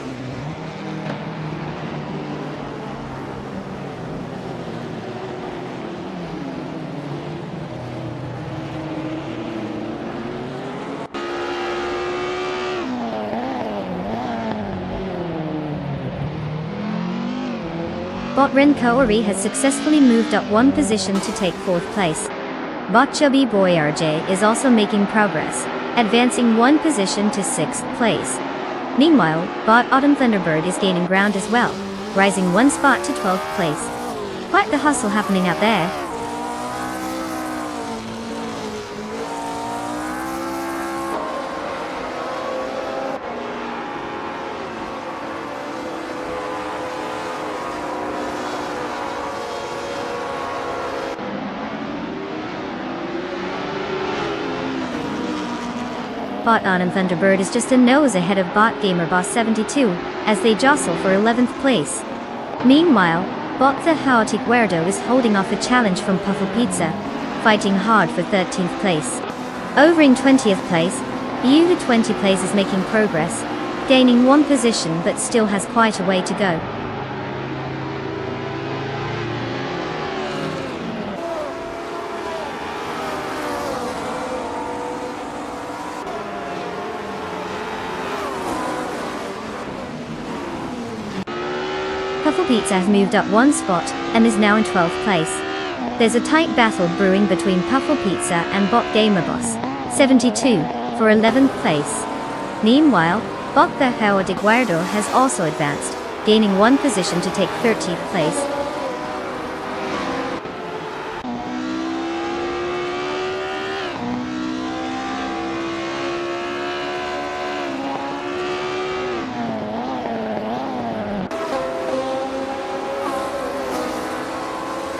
Bot Renkaori has successfully moved up 1 position to take 4th place. Bot Chubby Boy RJ is also making progress, advancing 1 position to 6th place. Meanwhile, bot Autumn Thunderbird is gaining ground as well, rising 1 spot to 12th place. Quite the hustle happening out there. Bot On and Thunderbird is just a nose ahead of Bot Gamer Boss 72, as they jostle for 11th place. Meanwhile, Bot the Chaotic Weirdo is holding off a challenge from Puffle Pizza, fighting hard for 13th place. Over in 20th place, You the 20 place is making progress, gaining one position but still has quite a way to go. Puffle Pizza has moved up one spot and is now in 12th place. There's a tight battle brewing between Puffle Pizza and Bot Gamer Boss 72 for 11th place. Meanwhile, Bot the Chaotic Weirdo has also advanced, gaining one position to take 13th place.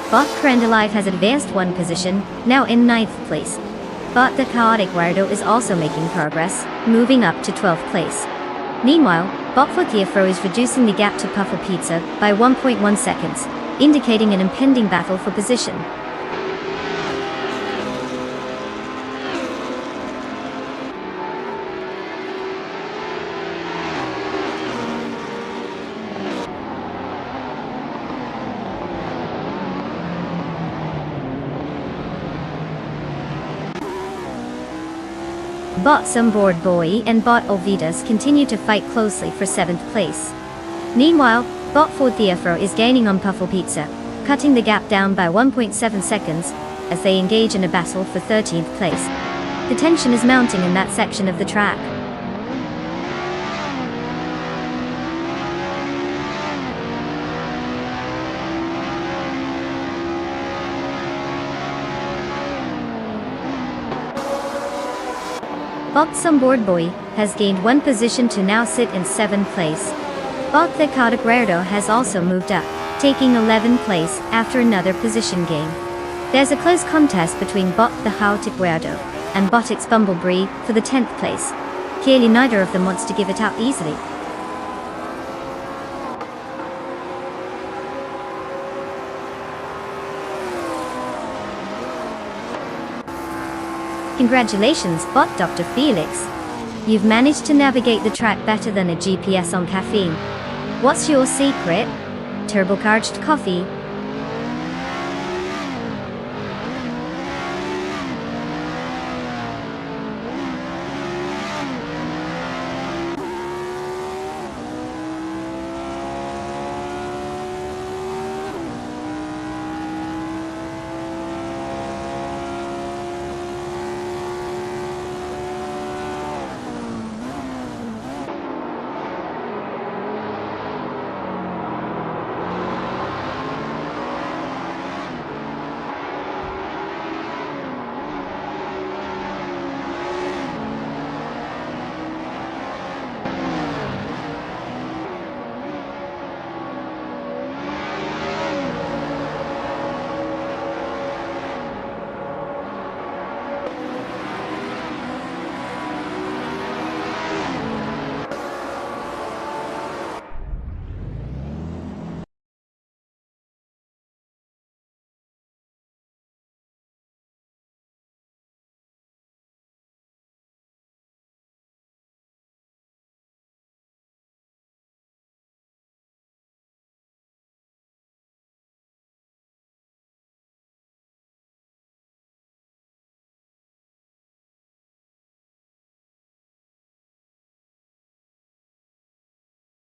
Bot Crendalive has advanced one position, now in 9th place. Bot the Chaotic Weirdo is also making progress, moving up to 12th place. Meanwhile, Bot Futiafro is reducing the gap to Puffle Pizza by 1.1 seconds, indicating an impending battle for position. Bot Sunboard Boy and Bot Olvidas continue to fight closely for 7th place. Meanwhile, Bot Futiafro is gaining on Puffle Pizza, cutting the gap down by 1.7 seconds, as they engage in a battle for 13th place. The tension is mounting in that section of the track. Bot Sunboard Boy has gained one position to now sit in 7th place. Bot the Chaotic Weirdo has also moved up, taking 11th place after another position gain. There's a close contest between Bot the Chaotic Weirdo and Botix Bumblebee for the 10th place. Clearly neither of them wants to give it out easily. Congratulations, Bot Dr. Felix. You've managed to navigate the track better than a GPS on caffeine. What's your secret? Turbocharged coffee.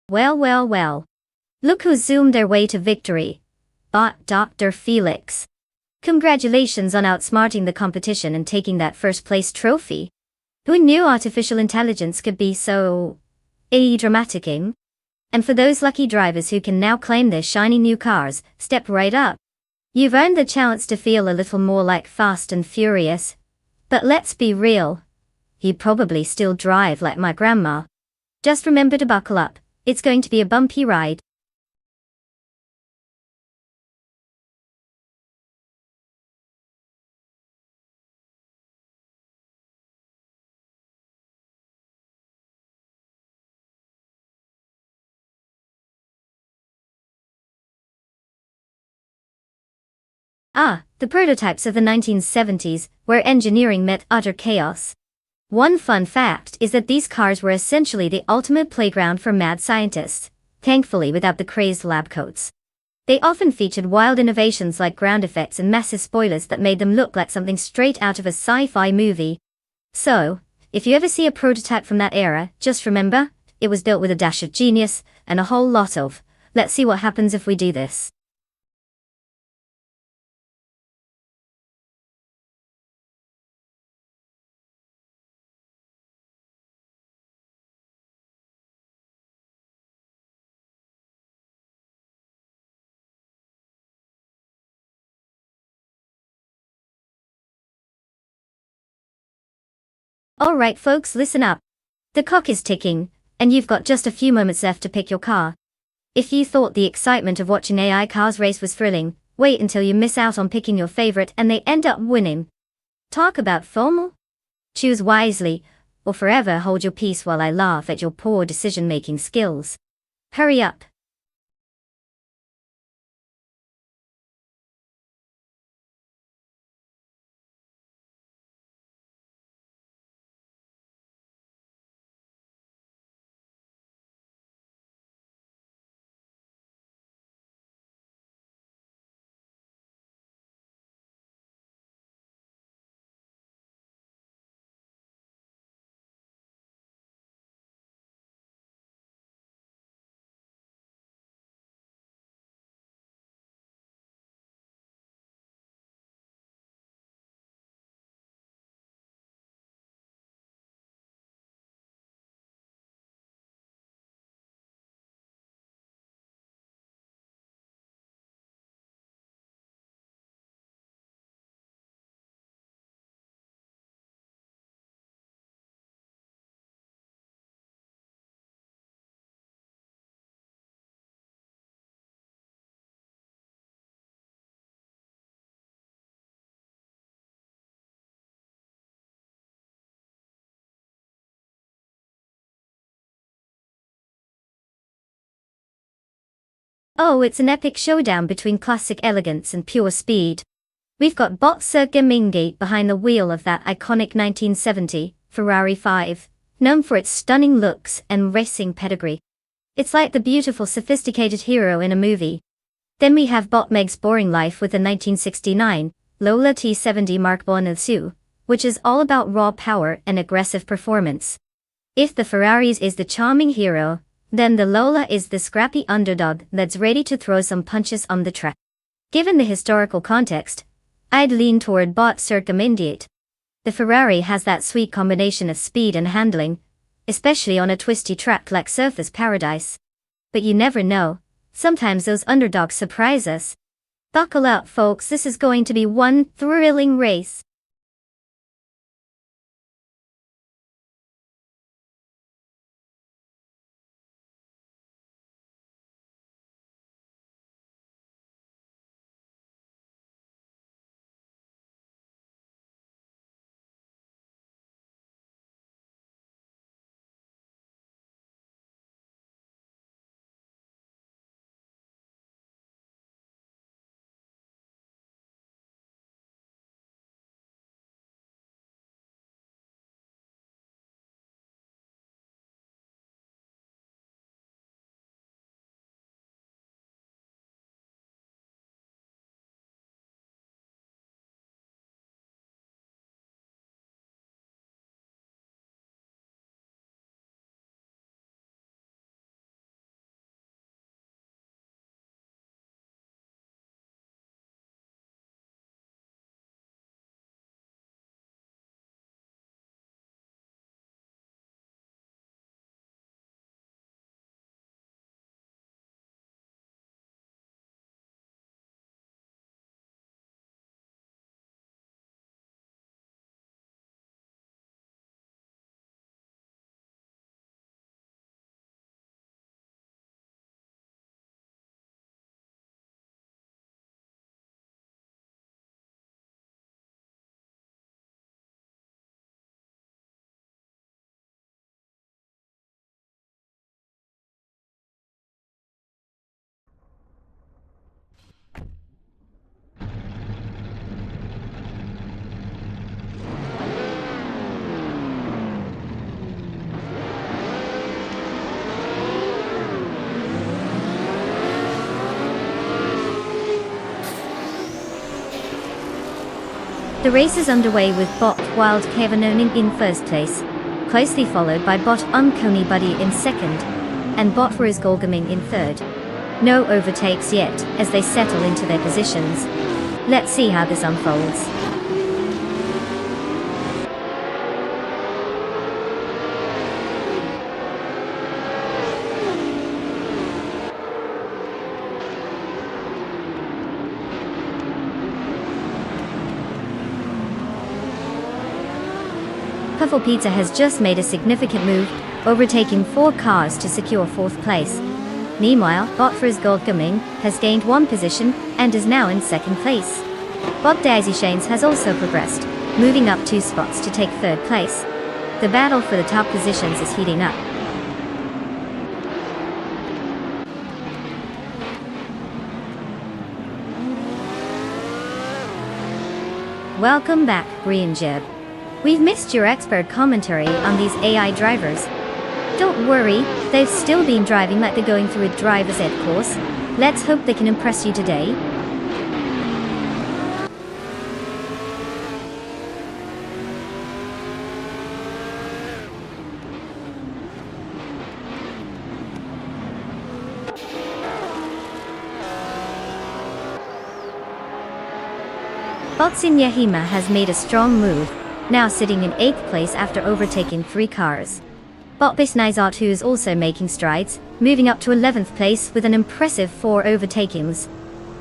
Well. Look who's zoomed their way to victory. Bot Dr. Felix. Congratulations on outsmarting the competition and taking that first place trophy. Who knew artificial intelligence could be so dramatic? And for those lucky drivers who can now claim their shiny new cars, step right up. You've earned the chance to feel a little more like Fast and Furious. But let's be real. You probably still drive like my grandma. Just remember to buckle up. It's going to be a bumpy ride. The prototypes of the 1970s, where engineering met utter chaos. One fun fact is that these cars were essentially the ultimate playground for mad scientists, thankfully without the crazed lab coats. They often featured wild innovations like ground effects and massive spoilers that made them look like something straight out of a sci-fi movie. So, if you ever see a prototype from that era, just remember, it was built with a dash of genius, and a whole lot of, let's see what happens if we do this. Alright folks, listen up. The clock is ticking, and you've got just a few moments left to pick your car. If you thought the excitement of watching AI cars race was thrilling, wait until you miss out on picking your favorite and they end up winning. Talk about FOMO? Choose wisely, or forever hold your peace while I laugh at your poor decision-making skills. Hurry up. Oh, it's an epic showdown between classic elegance and pure speed. We've got Boxer Gemini behind the wheel of that iconic 1970 Ferrari 5, known for its stunning looks and racing pedigree. It's like the beautiful sophisticated hero in a movie. Then we have Bot Meg's boring life with the 1969 Lola T70 Mark Bonnesu, which is all about raw power and aggressive performance. If the Ferraris is the charming hero, then the Lola is the scrappy underdog that's ready to throw some punches on the track. Given the historical context, I'd lean toward Bot circa Mindiate. The Ferrari has that sweet combination of speed and handling, especially on a twisty track like Surface Paradise. But you never know, sometimes those underdogs surprise us. Buckle up folks, this is going to be one thrilling race. The race is underway with bot Wild Kevanoning in first place, closely followed by bot Uncony Buddy in second, and bot Rosgolgaming in third. No overtakes yet, as they settle into their positions. Let's see how this unfolds. Puffle Pizza has just made a significant move, overtaking 4 cars to secure 4th place. Meanwhile, bot Rosgolgaming has gained 1 position and is now in 2nd place. Bot Daisy Shanes has also progressed, moving up 2 spots to take 3rd place. The battle for the top positions is heating up. Welcome back, Green Jib. We've missed your expert commentary on these AI drivers. Don't worry, they've still been driving like they're going through a driver's ed course. Let's hope they can impress you today. Botsin Yahima has made a strong move, now sitting in 8th place after overtaking 3 cars. Bot Bisnizat is also making strides, moving up to 11th place with an impressive 4 overtakings.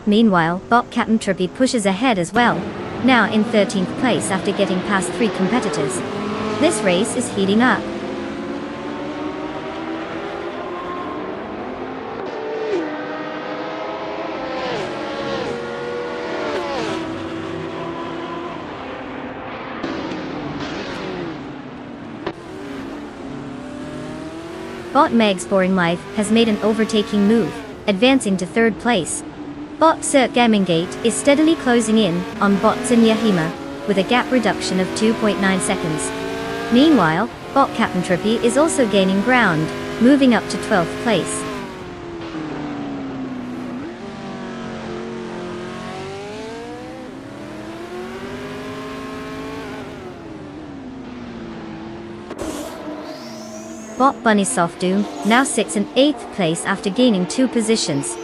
Meanwhile, bot Captain Trippy pushes ahead as well, now in 13th place after getting past 3 competitors. This race is heating up. Bot Meg's Boring Life has made an overtaking move, advancing to 3rd place. Bot Cirque Gaming Gate is steadily closing in on bot Yahima, with a gap reduction of 2.9 seconds. Meanwhile, bot Captain Trippy is also gaining ground, moving up to 12th place. Bot Bunny Soft Doom now sits in 8th place after gaining 2 positions.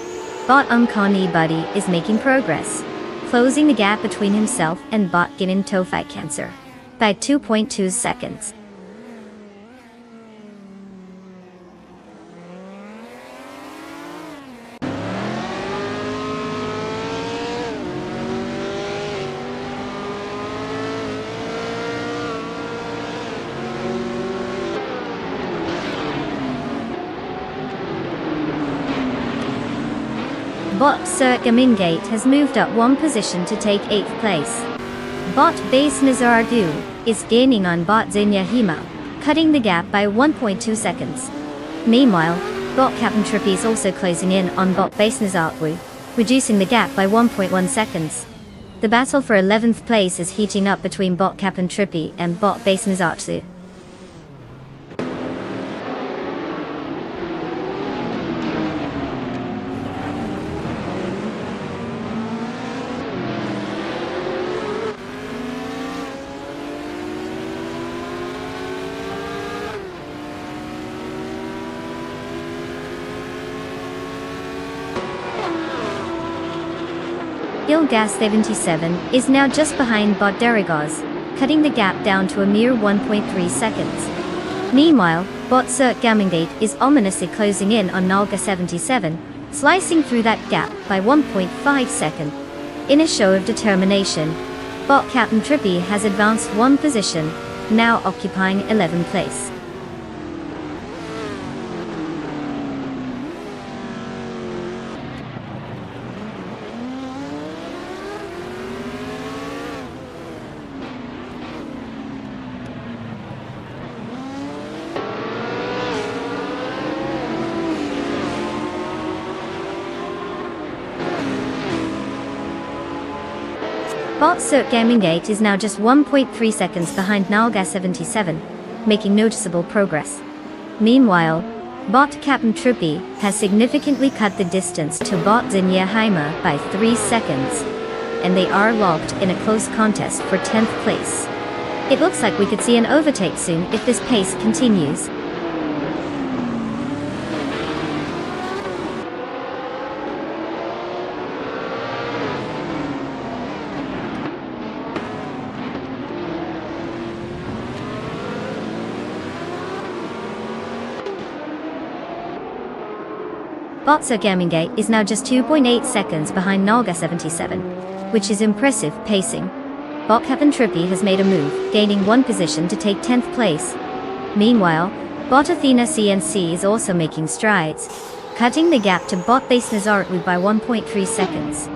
Bot Uncony Buddy is making progress, closing the gap between himself and bot Ginin Tofat Cancer by 2.2 seconds. Bot Cirque Gaming Gate has moved up 1 position to take 8th place. Bot Base Nazardu is gaining on bot Yahima, cutting the gap by 1.2 seconds. Meanwhile, bot Captain Trippy is also closing in on bot Base Nazardu, reducing the gap by 1.1 seconds. The battle for 11th place is heating up between bot Captain Trippy and bot Base Nazardu. Gas 77 is now just behind bot Derigos, cutting the gap down to a mere 1.3 seconds. Meanwhile, bot Cirque Gaming Gate is ominously closing in on Nalga 77, slicing through that gap by 1.5 seconds. In a show of determination, bot Captain Trippy has advanced 1 position, now occupying 11th place. Bot Cirque Gaming Gate is now just 1.3 seconds behind Nalga 77, making noticeable progress. Meanwhile, bot Captain Trippy has significantly cut the distance to bot Yahima by 3 seconds. and they are locked in a close contest for 10th place. It looks like we could see an overtake soon if this pace continues. Botso Gamingate is now just 2.8 seconds behind Nalga 77, which is impressive pacing. Bot Kevin Trippy has made a move, gaining one position to take 10th place. Meanwhile, Bot Athena CNC is also making strides, cutting the gap to Bot Base Nazaretwu by 1.3 seconds.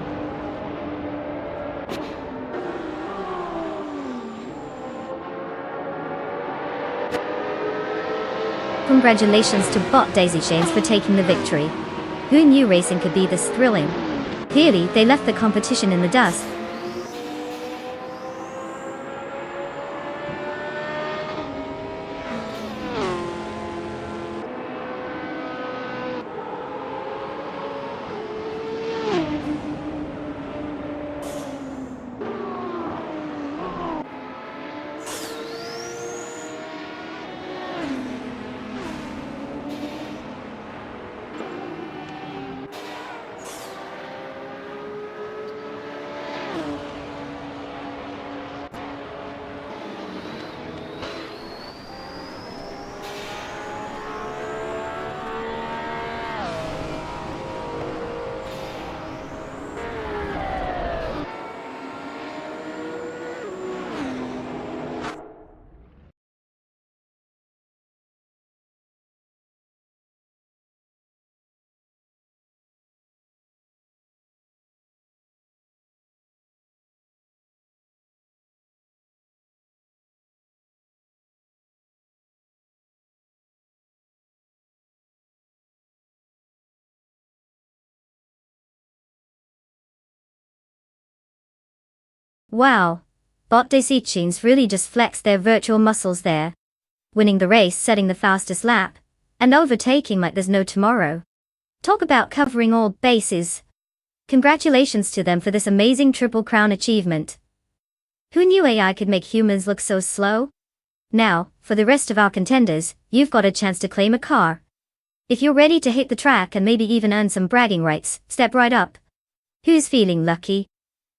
Congratulations to Bot Daisy Chains for taking the victory. Who knew racing could be this thrilling? Clearly, they left the competition in the dust. Wow, Bot Daisy Chains really just flexed their virtual muscles there. Winning the race, setting the fastest lap, and overtaking like there's no tomorrow. Talk about covering all bases. Congratulations to them for this amazing Triple Crown achievement. Who knew AI could make humans look so slow? Now, for the rest of our contenders, you've got a chance to claim a car. If you're ready to hit the track and maybe even earn some bragging rights, step right up. Who's feeling lucky?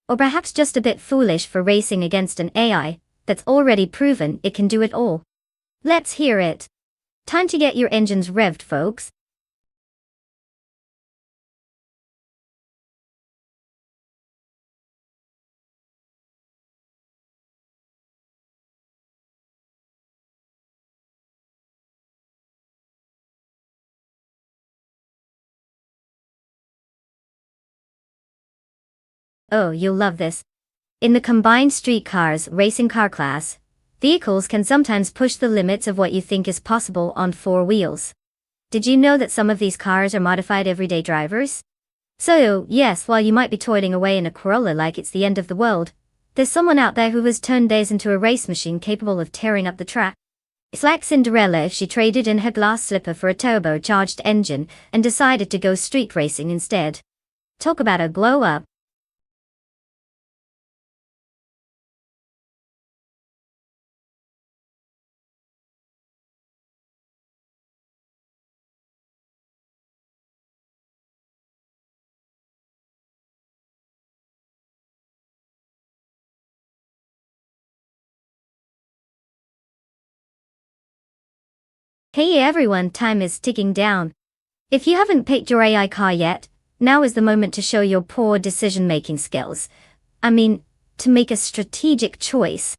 Or perhaps just a bit foolish for racing against an AI that's already proven it can do it all? Let's hear it. Time to get your engines revved, folks. Oh, you'll love this. In the combined street cars racing car class, vehicles can sometimes push the limits of what you think is possible on four wheels. Did you know that some of these cars are modified everyday drivers? So, yes, while you might be toiling away in a Corolla like it's the end of the world, there's someone out there who has turned theirs into a race machine capable of tearing up the track. It's like Cinderella if she traded in her glass slipper for a turbocharged engine and decided to go street racing instead. Talk about a glow up. Hey everyone, time is ticking down. If you haven't picked your AI car yet, now is the moment to show your poor decision-making skills. I mean, to make a strategic choice.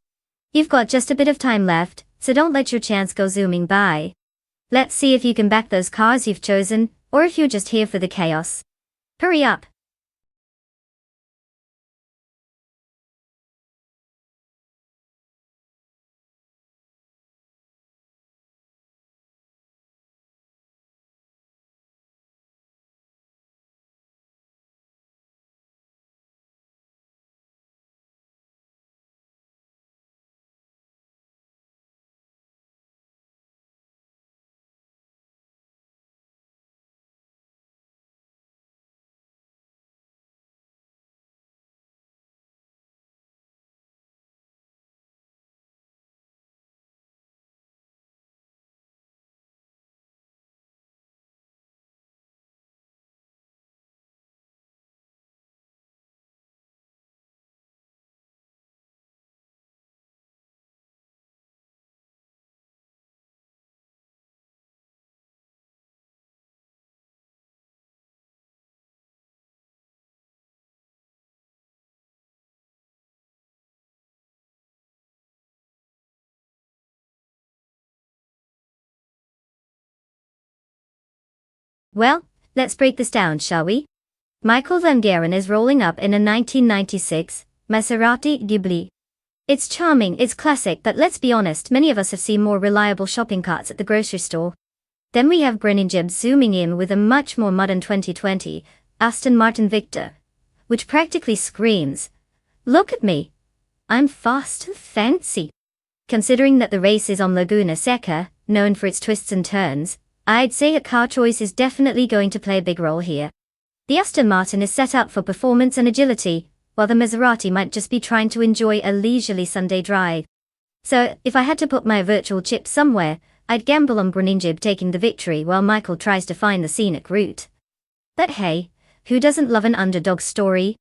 You've got just a bit of time left, so don't let your chance go zooming by. Let's see if you can back those cars you've chosen, or if you're just here for the chaos. Hurry up. Well, let's break this down, shall we? Michael Van Garen is rolling up in a 1996 Maserati Ghibli. It's charming, it's classic, but let's be honest, many of us have seen more reliable shopping carts at the grocery store. Then we have Brenningib zooming in with a much more modern 2020 Aston Martin Victor, which practically screams, "Look at me! I'm fast and fancy." Considering that the race is on Laguna Seca, known for its twists and turns, I'd say a car choice is definitely going to play a big role here. The Aston Martin is set up for performance and agility, while the Maserati might just be trying to enjoy a leisurely Sunday drive. So, if I had to put my virtual chip somewhere, I'd gamble on Brenningib taking the victory while Michael tries to find the scenic route. But hey, who doesn't love an underdog story?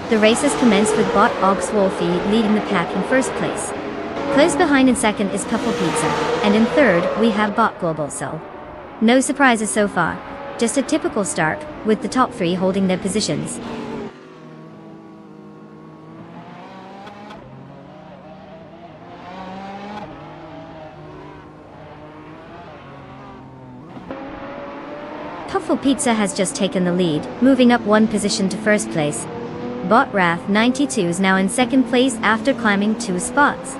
The race has commenced with Bot Ogswolfie leading the pack in first place. Close behind in second is Puffle Pizza, and in third we have Bot Global Soul. No surprises so far, just a typical start, with the top three holding their positions. Puffle Pizza has just taken the lead, moving up one position to first place. Bot Wrath 92 is now in second place after climbing 2 spots.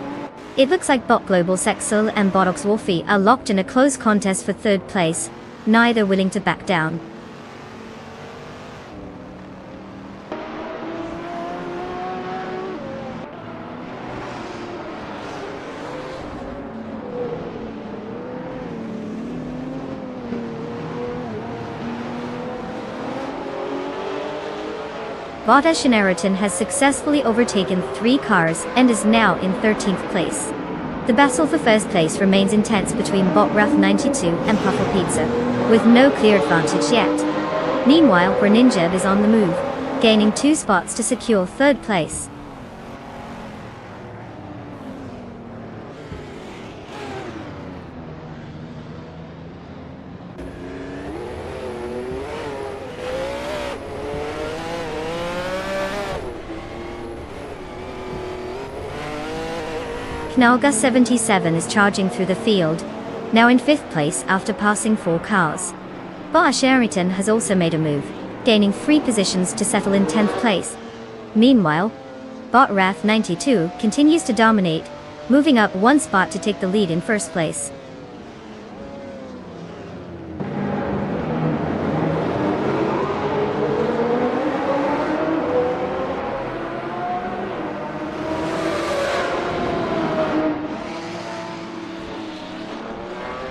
It looks like Bot Global Sexel and Bot Oxwolfie are locked in a close contest for third place, neither willing to back down. Bot Shenariton has successfully overtaken 3 cars and is now in 13th place. The battle for first place remains intense between Bot Wrath 92 and Puffle Pizza, with no clear advantage yet. Meanwhile, Greninja is on the move, gaining 2 spots to secure third place. Knalga 77 is charging through the field, now in 5th place after passing 4 cars. Bot Sherrington has also made a move, gaining 3 positions to settle in 10th place. Meanwhile, Bot Wrath 92 continues to dominate, moving up 1 spot to take the lead in first place.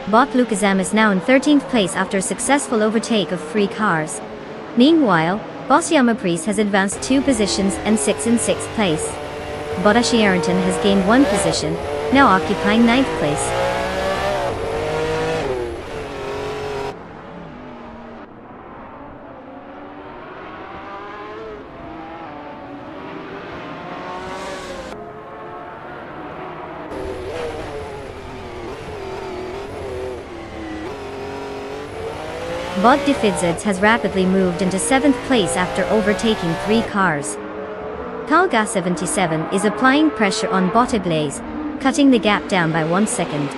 Bot Lucasam is now in 13th place after a successful overtake of 3 cars. Meanwhile, Bot Yamapriest has advanced 2 positions and sits in 6th place. Bot Ashley-Arrington has gained 1 position, now occupying 9th place. Bot Defidzits has rapidly moved into 7th place after overtaking 3 cars. Kalga 77 is applying pressure on Bot Ablaze, cutting the gap down by 1 second.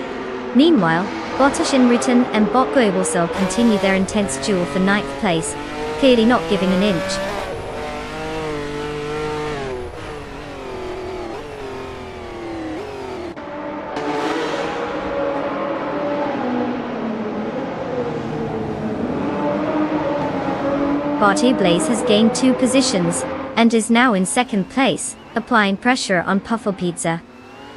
Meanwhile, Bot Ashinritan and Bot Globalcell continue their intense duel for 9th place, clearly not giving an inch. Bot Ablaze has gained 2 positions, and is now in 2nd place, applying pressure on Puffle Pizza.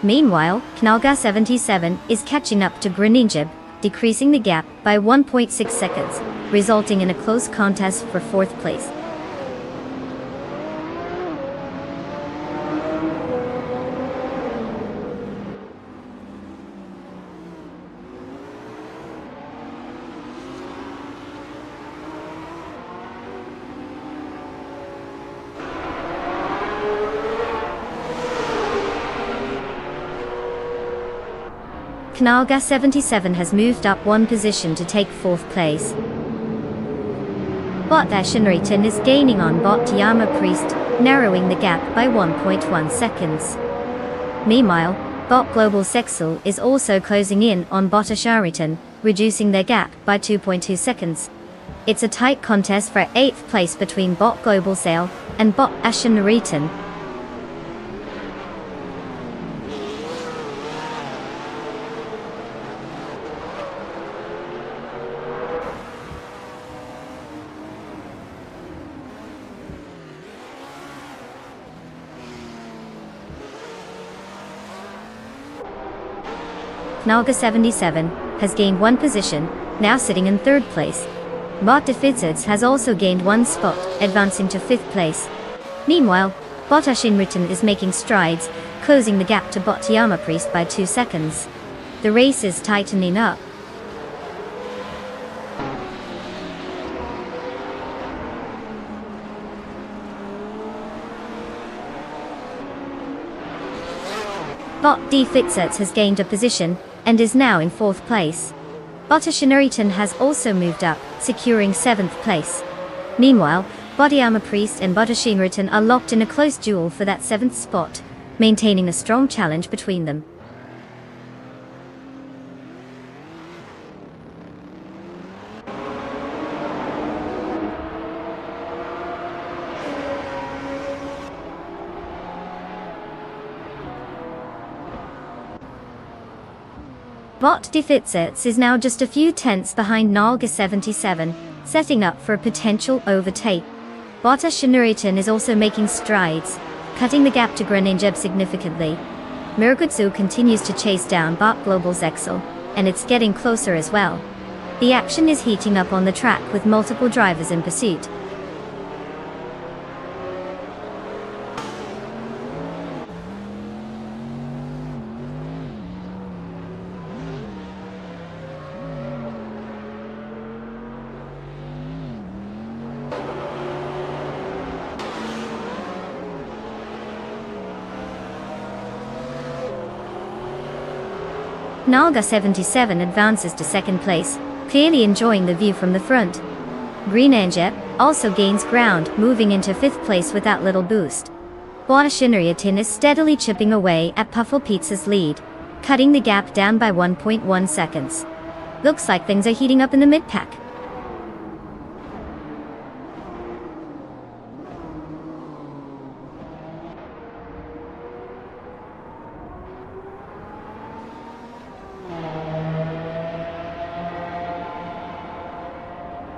Meanwhile, Knalga 77 is catching up to Greninjab, decreasing the gap by 1.6 seconds, resulting in a close contest for 4th place. Knalga 77 has moved up 1 position to take 4th place. Bot Ashinritan is gaining on Bot Yamapriest, narrowing the gap by 1.1 seconds. Meanwhile, Bot Global Sexel is also closing in on Bot Ashinritan, reducing their gap by 2.2 seconds. It's a tight contest for 8th place between Bot Global Sale and Bot Ashinritan. Knalga 77 has gained 1 position, now sitting in 3rd place. Bot Defidzits has also gained 1 spot, advancing to 5th place. Meanwhile, Bot Ashinritan is making strides, closing the gap to Bot Yamapriest by 2 seconds. The race is tightening up. Bot Defidzits has gained a position, and is now in 4th place. Bot Ashinritan has also moved up, securing 7th place. Meanwhile, Bot Yamapriest and Bot Ashinritan are locked in a close duel for that 7th spot, maintaining a strong challenge between them. Bot Defidzits is now just a few tenths behind Knalga 77, setting up for a potential overtake. Bot Ashinritan is also making strides, cutting the gap to Greninjab significantly. Murgutsu continues to chase down Bot Global Zexel, and it's getting closer as well. The action is heating up on the track with multiple drivers in pursuit. Knalga 77 advances to 2nd place, clearly enjoying the view from the front. Greninjab also gains ground, moving into 5th place with that little boost. Bot Ashinritan is steadily chipping away at Puffle Pizza's lead, cutting the gap down by 1.1 seconds. Looks like things are heating up in the mid-pack.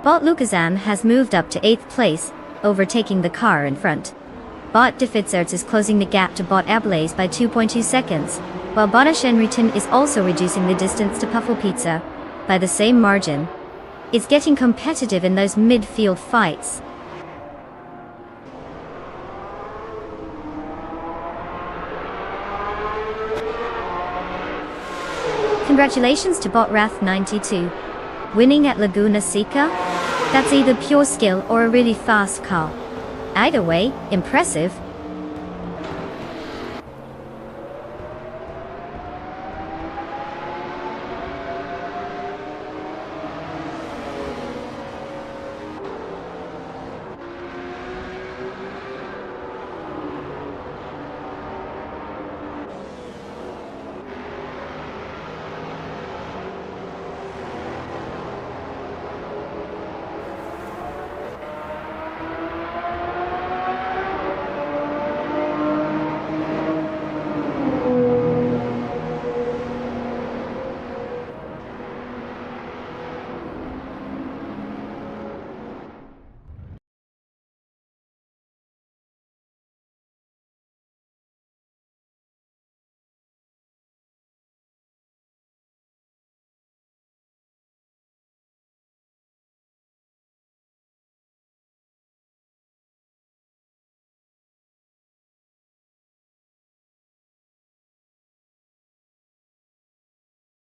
Bot Lucasam has moved up to 8th place, overtaking the car in front. Bot Defidzits is closing the gap to Bot Ablaze by 2.2 seconds, while Bot Ashinritan is also reducing the distance to Puffle Pizza, by the same margin. It's getting competitive in those midfield fights. Congratulations to Botrath92. Winning at Laguna Seca? That's either pure skill or a really fast car. Either way, impressive.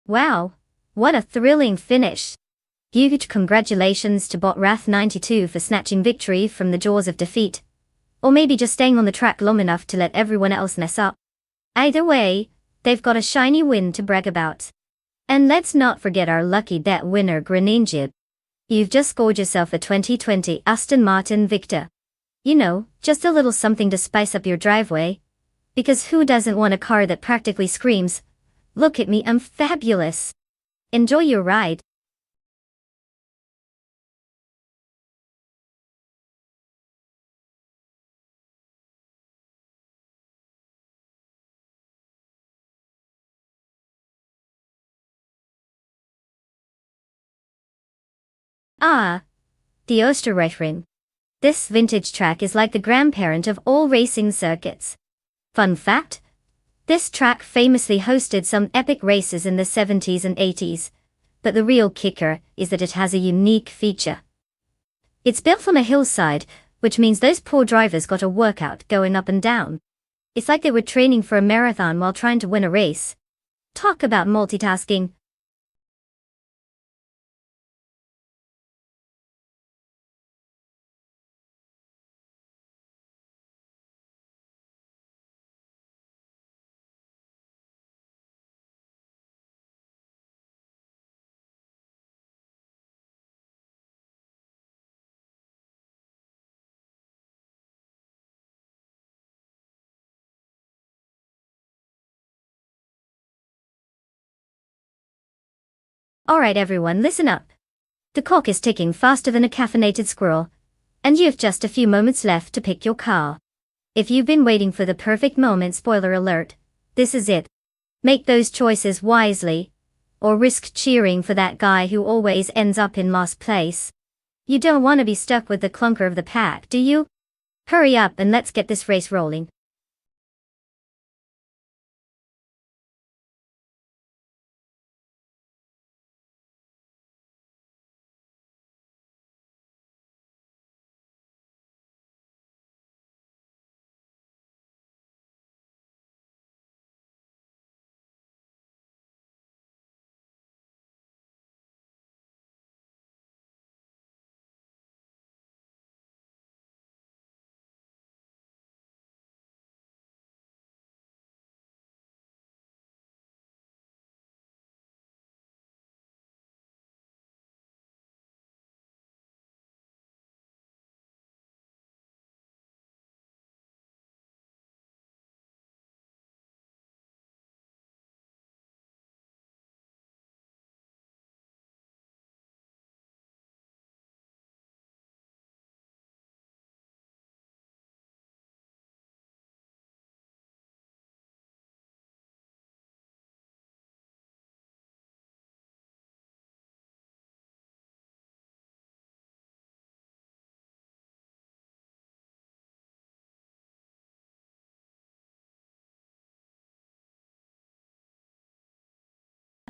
Wow, what a thrilling finish. Huge congratulations to Botrath92 for snatching victory from the jaws of defeat. Or maybe just staying on the track long enough to let everyone else mess up. Either way, they've got a shiny win to brag about. And let's not forget our lucky bet winner Greninja. You've just scored yourself a 2020 Aston Martin Victor. You know, just a little something to spice up your driveway. Because who doesn't want a car that practically screams, "Look at me, I'm fabulous." Enjoy your ride. Ah, the Österreichring. This vintage track is like the grandparent of all racing circuits. Fun fact, this track famously hosted some epic races in the 70s and 80s, but the real kicker is that it has a unique feature. It's built on a hillside, which means those poor drivers got a workout going up and down. It's like they were training for a marathon while trying to win a race. Talk about multitasking. Alright everyone, listen up. The clock is ticking faster than a caffeinated squirrel, and you've just a few moments left to pick your car. If you've been waiting for the perfect moment, spoiler alert, this is it. Make those choices wisely, or risk cheering for that guy who always ends up in last place. You don't want to be stuck with the clunker of the pack, do you? Hurry up and let's get this race rolling.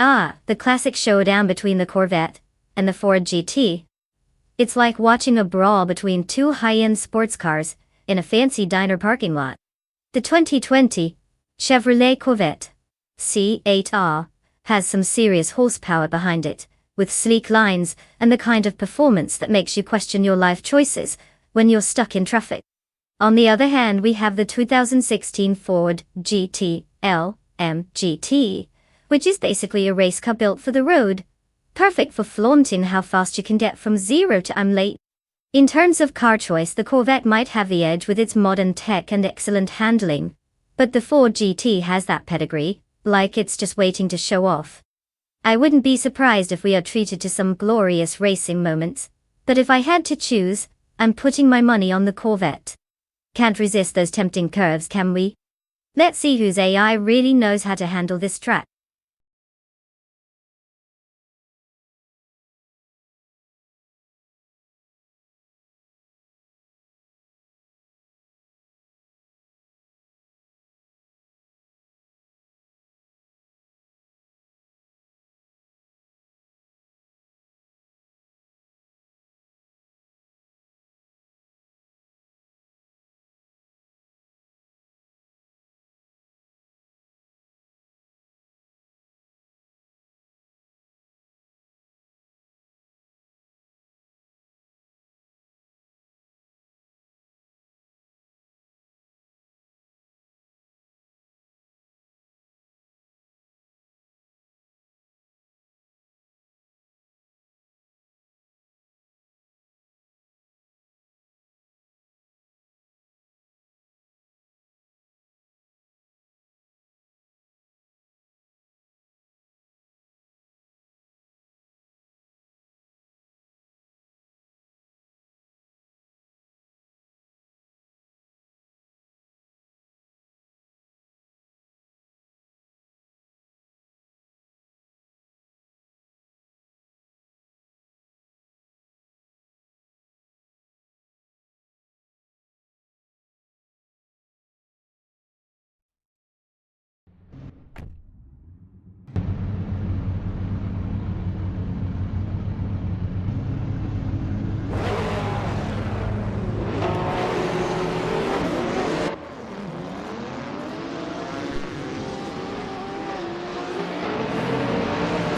Ah, the classic showdown between the Corvette and the Ford GT. It's like watching a brawl between two high-end sports cars in a fancy diner parking lot. The 2020 Chevrolet Corvette C8R has some serious horsepower behind it, with sleek lines and the kind of performance that makes you question your life choices when you're stuck in traffic. On the other hand, we have the 2016 Ford GT LMGT, which is basically a race car built for the road, perfect for flaunting how fast you can get from zero to I'm late. In terms of car choice, the Corvette might have the edge with its modern tech and excellent handling, but the Ford GT has that pedigree, like it's just waiting to show off. I wouldn't be surprised if we are treated to some glorious racing moments, but if I had to choose, I'm putting my money on the Corvette. Can't resist those tempting curves, can we? Let's see whose AI really knows how to handle this track.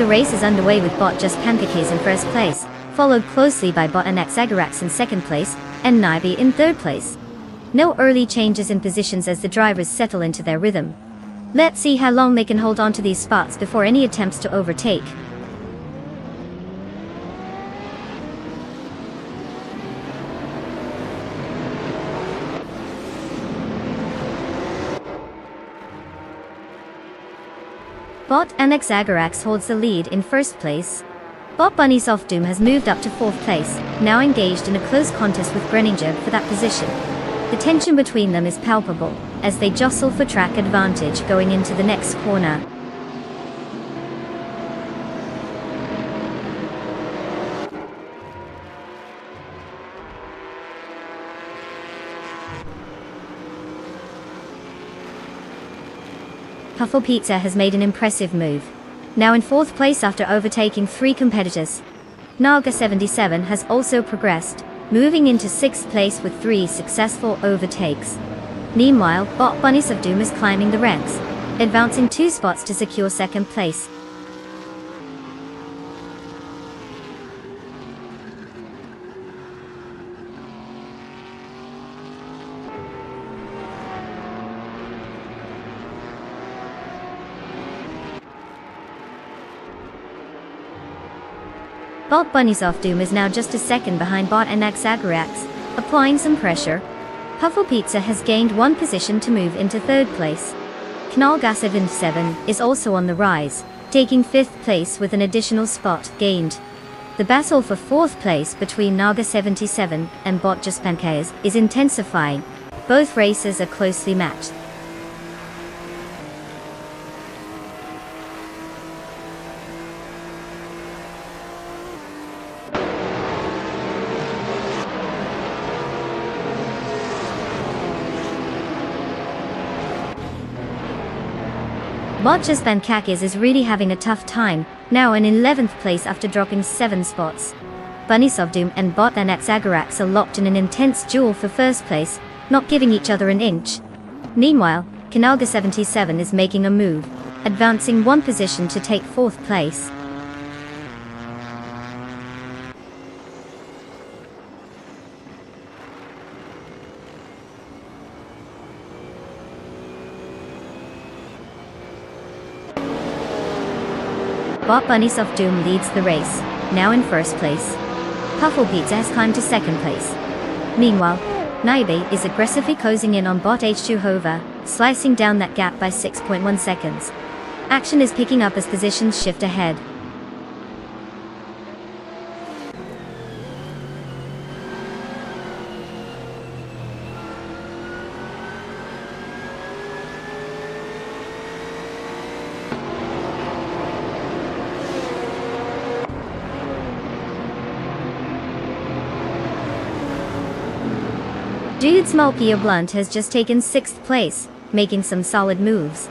The race is underway with Bot Just Pancakes in first place, followed closely by Bot and Exagerax in second place, and Naibi in third place. No early changes in positions as the drivers settle into their rhythm. Let's see how long they can hold on to these spots before any attempts to overtake. Bot and Exagerax holds the lead in first place. Bot Bunny's Off Doom has moved up to fourth place, now engaged in a close contest with Greninger for that position. The tension between them is palpable, as they jostle for track advantage going into the next corner. Puffle Pizza has made an impressive move, now in fourth place after overtaking three competitors. Naga 77 has also progressed, moving into sixth place with three successful overtakes. Meanwhile, Bot Bunnies of Doom is climbing the ranks, advancing 2 spots to secure second place. Bot Bunnies Off Doom is now just a second behind Bot and Exagerax, applying some pressure. Puffle Pizza has gained 1 position to move into third place. Knallgasevin 7 is also on the rise, taking 5th place with an additional spot gained. The battle for 4th place between Naga 77 and Bot Just Pancakes is intensifying. Both races are closely matched. Bottas Bankakis is really having a tough time, now in 11th place after dropping 7 spots. Bunnies of Doom and Botdan Zagarax are locked in an intense duel for first place, not giving each other an inch. Meanwhile, Kanalga 77 is making a move, advancing 1 position to take 4th place. Bot Bunnies of Doom leads the race, now in 1st place. Puffle Pizza has climbed to 2nd place. Meanwhile, Naibe is aggressively closing in on Bot H2 Hova, slicing down that gap by 6.1 seconds. Action is picking up as positions shift ahead. Dude's Malkia Blunt has just taken 6th place, making some solid moves.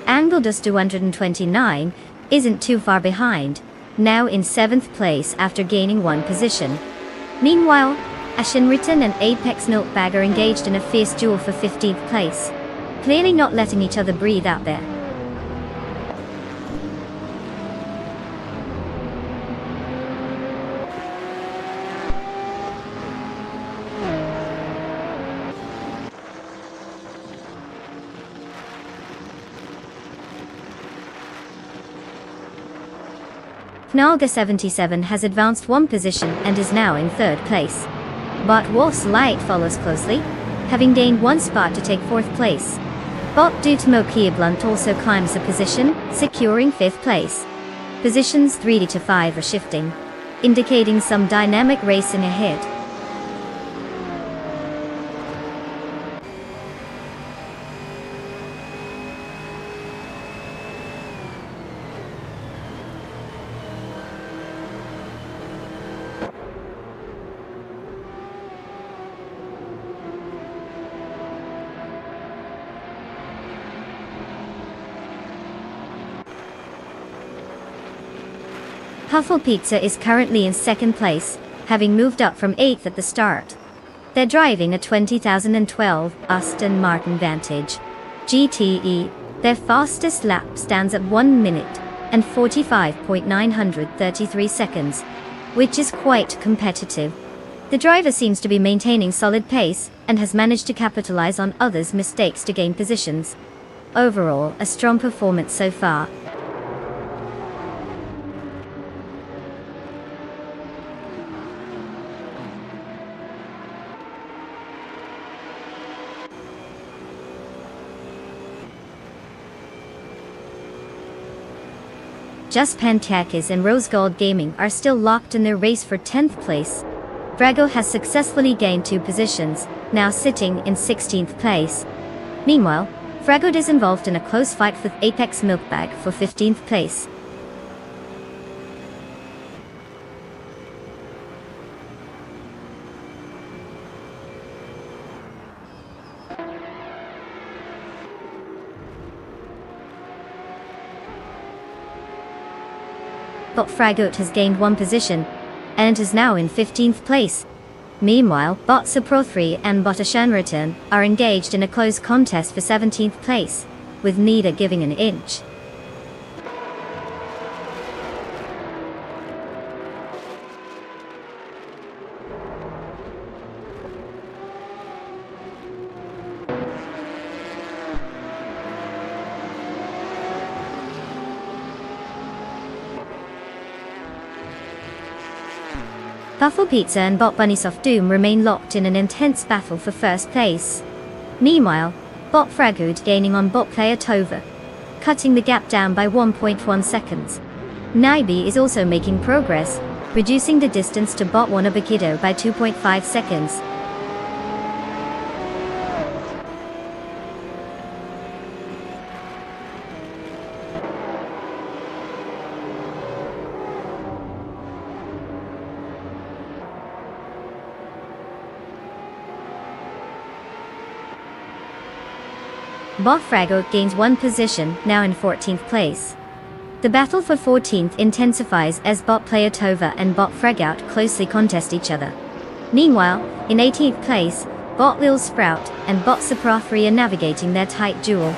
Angledust 229 isn't too far behind, now in 7th place after gaining 1 position. Meanwhile, Ashinriton and Apex Milkbag are engaged in a fierce duel for 15th place, clearly not letting each other breathe out there. Knalga 77 has advanced 1 position and is now in 3rd place. Bot Wolf's Light follows closely, having gained 1 spot to take 4th place. Bot Dude Mokia Blunt also climbs a position, securing 5th place. Positions 3 to 5 are shifting, indicating some dynamic racing ahead. Puffle Pizza is currently in 2nd place, having moved up from 8th at the start. They're driving a 2012 Aston Martin Vantage GTE. Their fastest lap stands at 1 minute and 45.933 seconds, which is quite competitive. The driver seems to be maintaining solid pace and has managed to capitalize on others' mistakes to gain positions. Overall, a strong performance so far. Just Pantakis and Rose Gold Gaming are still locked in their race for 10th place. Drago has successfully gained 2 positions, now sitting in 16th place. Meanwhile, Fragod is involved in a close fight with Apex Milkbag for 15th place. Bot Fragot has gained 1 position, and is now in 15th place. Meanwhile, Bot Saprothri and Bot Ashanritan are engaged in a close contest for 17th place, with neither giving an inch. Puffle Pizza and Bot Bunnies of Doom remain locked in an intense battle for 1st place. Meanwhile, Bot Fragud gaining on Bot player Tova, cutting the gap down by 1.1 seconds. Naibi is also making progress, reducing the distance to Bot Wanabakido by 2.5 seconds. Bot Frago gains 1 position, now in 14th place. The battle for 14th intensifies as bot player Tova and bot Fragout closely contest each other. Meanwhile, in 18th place, bot Lil Sprout and bot Saprafri are navigating their tight duel.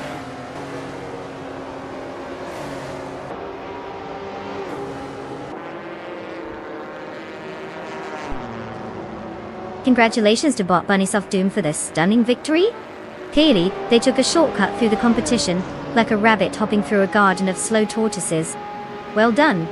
Congratulations to bot Bunnysoft Doom for this stunning victory. Clearly, they took a shortcut through the competition, like a rabbit hopping through a garden of slow tortoises. Well done.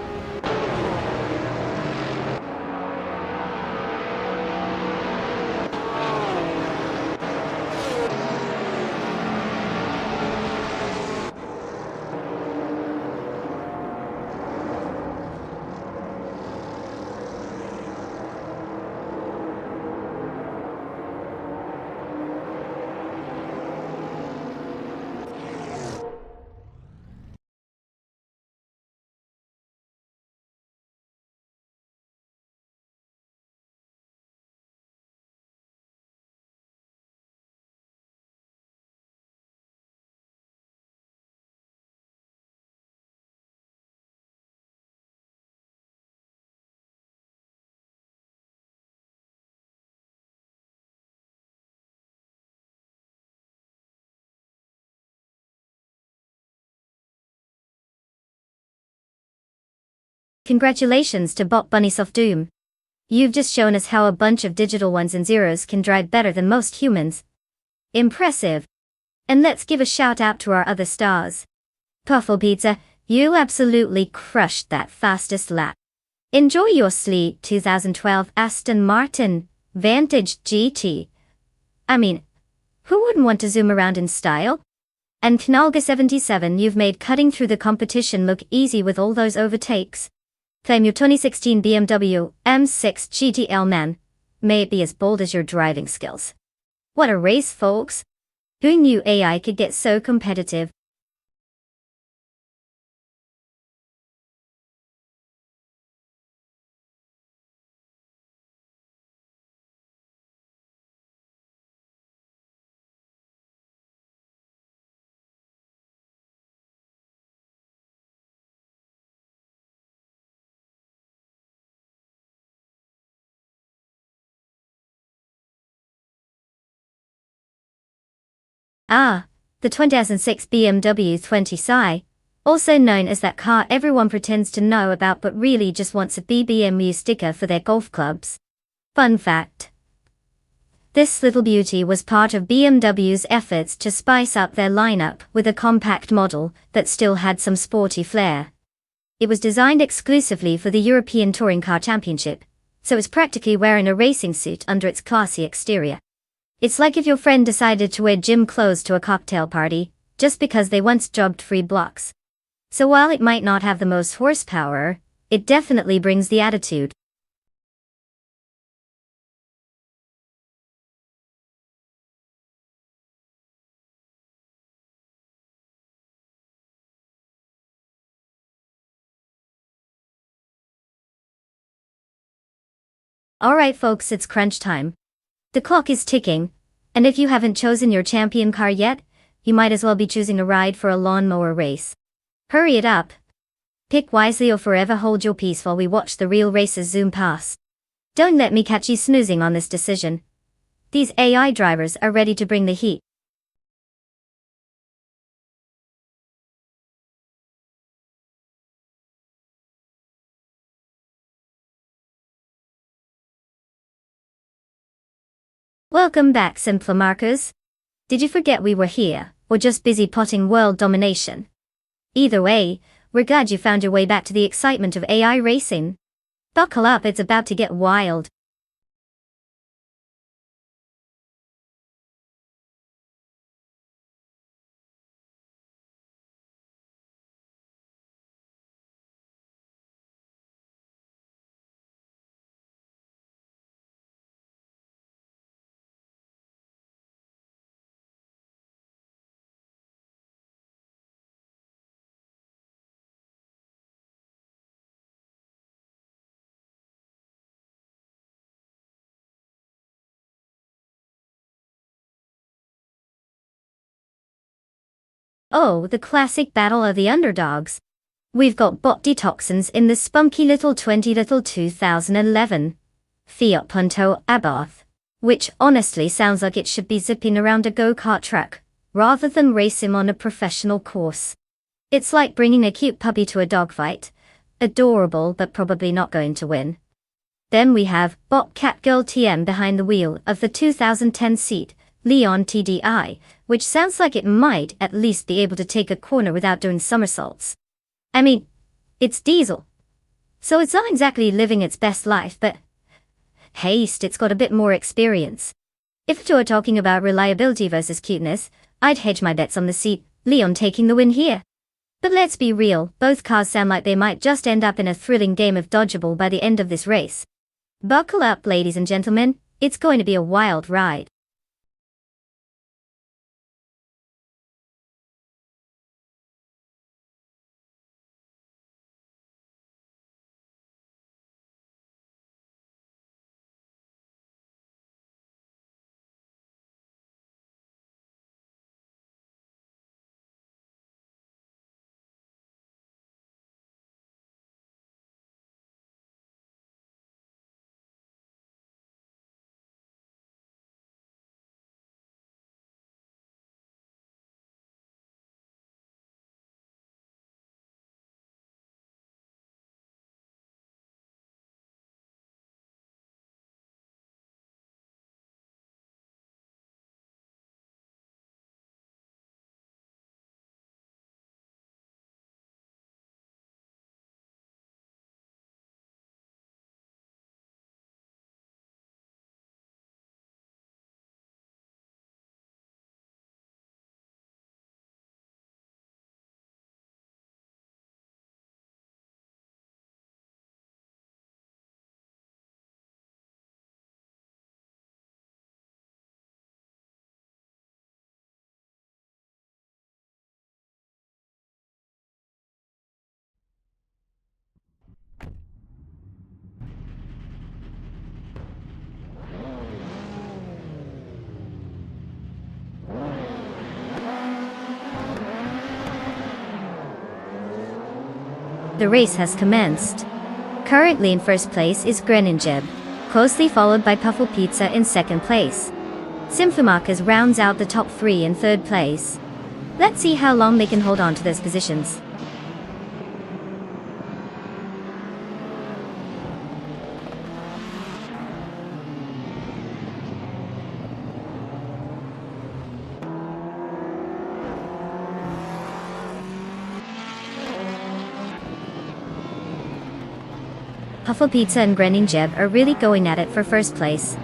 Congratulations to bot Bunnysoft Doom. You've just shown us how a bunch of digital ones and zeros can drive better than most humans. Impressive. And let's give a shout out to our other stars. Puffle Pizza, you absolutely crushed that fastest lap. Enjoy your sleek 2012 Aston Martin Vantage GT. I mean, who wouldn't want to zoom around in style? And Knalga77, you've made cutting through the competition look easy with all those overtakes. Claim your 2016 BMW M6 GTL, man. May it be as bold as your driving skills. What a race, folks. Who knew AI could get so competitive? Ah, the 2006 BMW 20si, also known as that car everyone pretends to know about but really just wants a BBMU sticker for their golf clubs. Fun fact. This little beauty was part of BMW's efforts to spice up their lineup with a compact model that still had some sporty flair. It was designed exclusively for the European Touring Car Championship, so it's practically wearing a racing suit under its classy exterior. It's like if your friend decided to wear gym clothes to a cocktail party, just because they once jobbed free blocks. So while it might not have the most horsepower, it definitely brings the attitude. Alright folks, it's crunch time. The clock is ticking, and if you haven't chosen your champion car yet, you might as well be choosing a ride for a lawnmower race. Hurry it up. Pick wisely or forever hold your peace while we watch the real races zoom past. Don't let me catch you snoozing on this decision. These AI drivers are ready to bring the heat. Welcome back, Simpler Markers. Did you forget we were here, or just busy potting world domination? Either way, we're glad you found your way back to the excitement of AI racing. Buckle up, it's about to get wild. Oh, the classic battle of the underdogs. We've got bot detoxins in the spunky little 2011 Fiat Punto Abarth, which honestly sounds like it should be zipping around a go-kart track, rather than race him on a professional course. It's like bringing a cute puppy to a dogfight. Adorable, but probably not going to win. Then we have Bot Catgirl TM behind the wheel of the 2010 seat, Leon TDI, which sounds like it might at least be able to take a corner without doing somersaults. I mean, it's diesel. So it's not exactly living its best life, but haste, it's got a bit more experience. If you're talking about reliability versus cuteness, I'd hedge my bets on the seat, Leon taking the win here. But let's be real, both cars sound like they might just end up in a thrilling game of dodgeball by the end of this race. Buckle up, ladies and gentlemen, it's going to be a wild ride. The race has commenced. Currently in first place is Greninjeb, closely followed by Puffle Pizza in second place. Symphomarcus rounds out the top three in third place. Let's see how long they can hold on to those positions. Puffle Pizza and Greninjeb are really going at it for first place.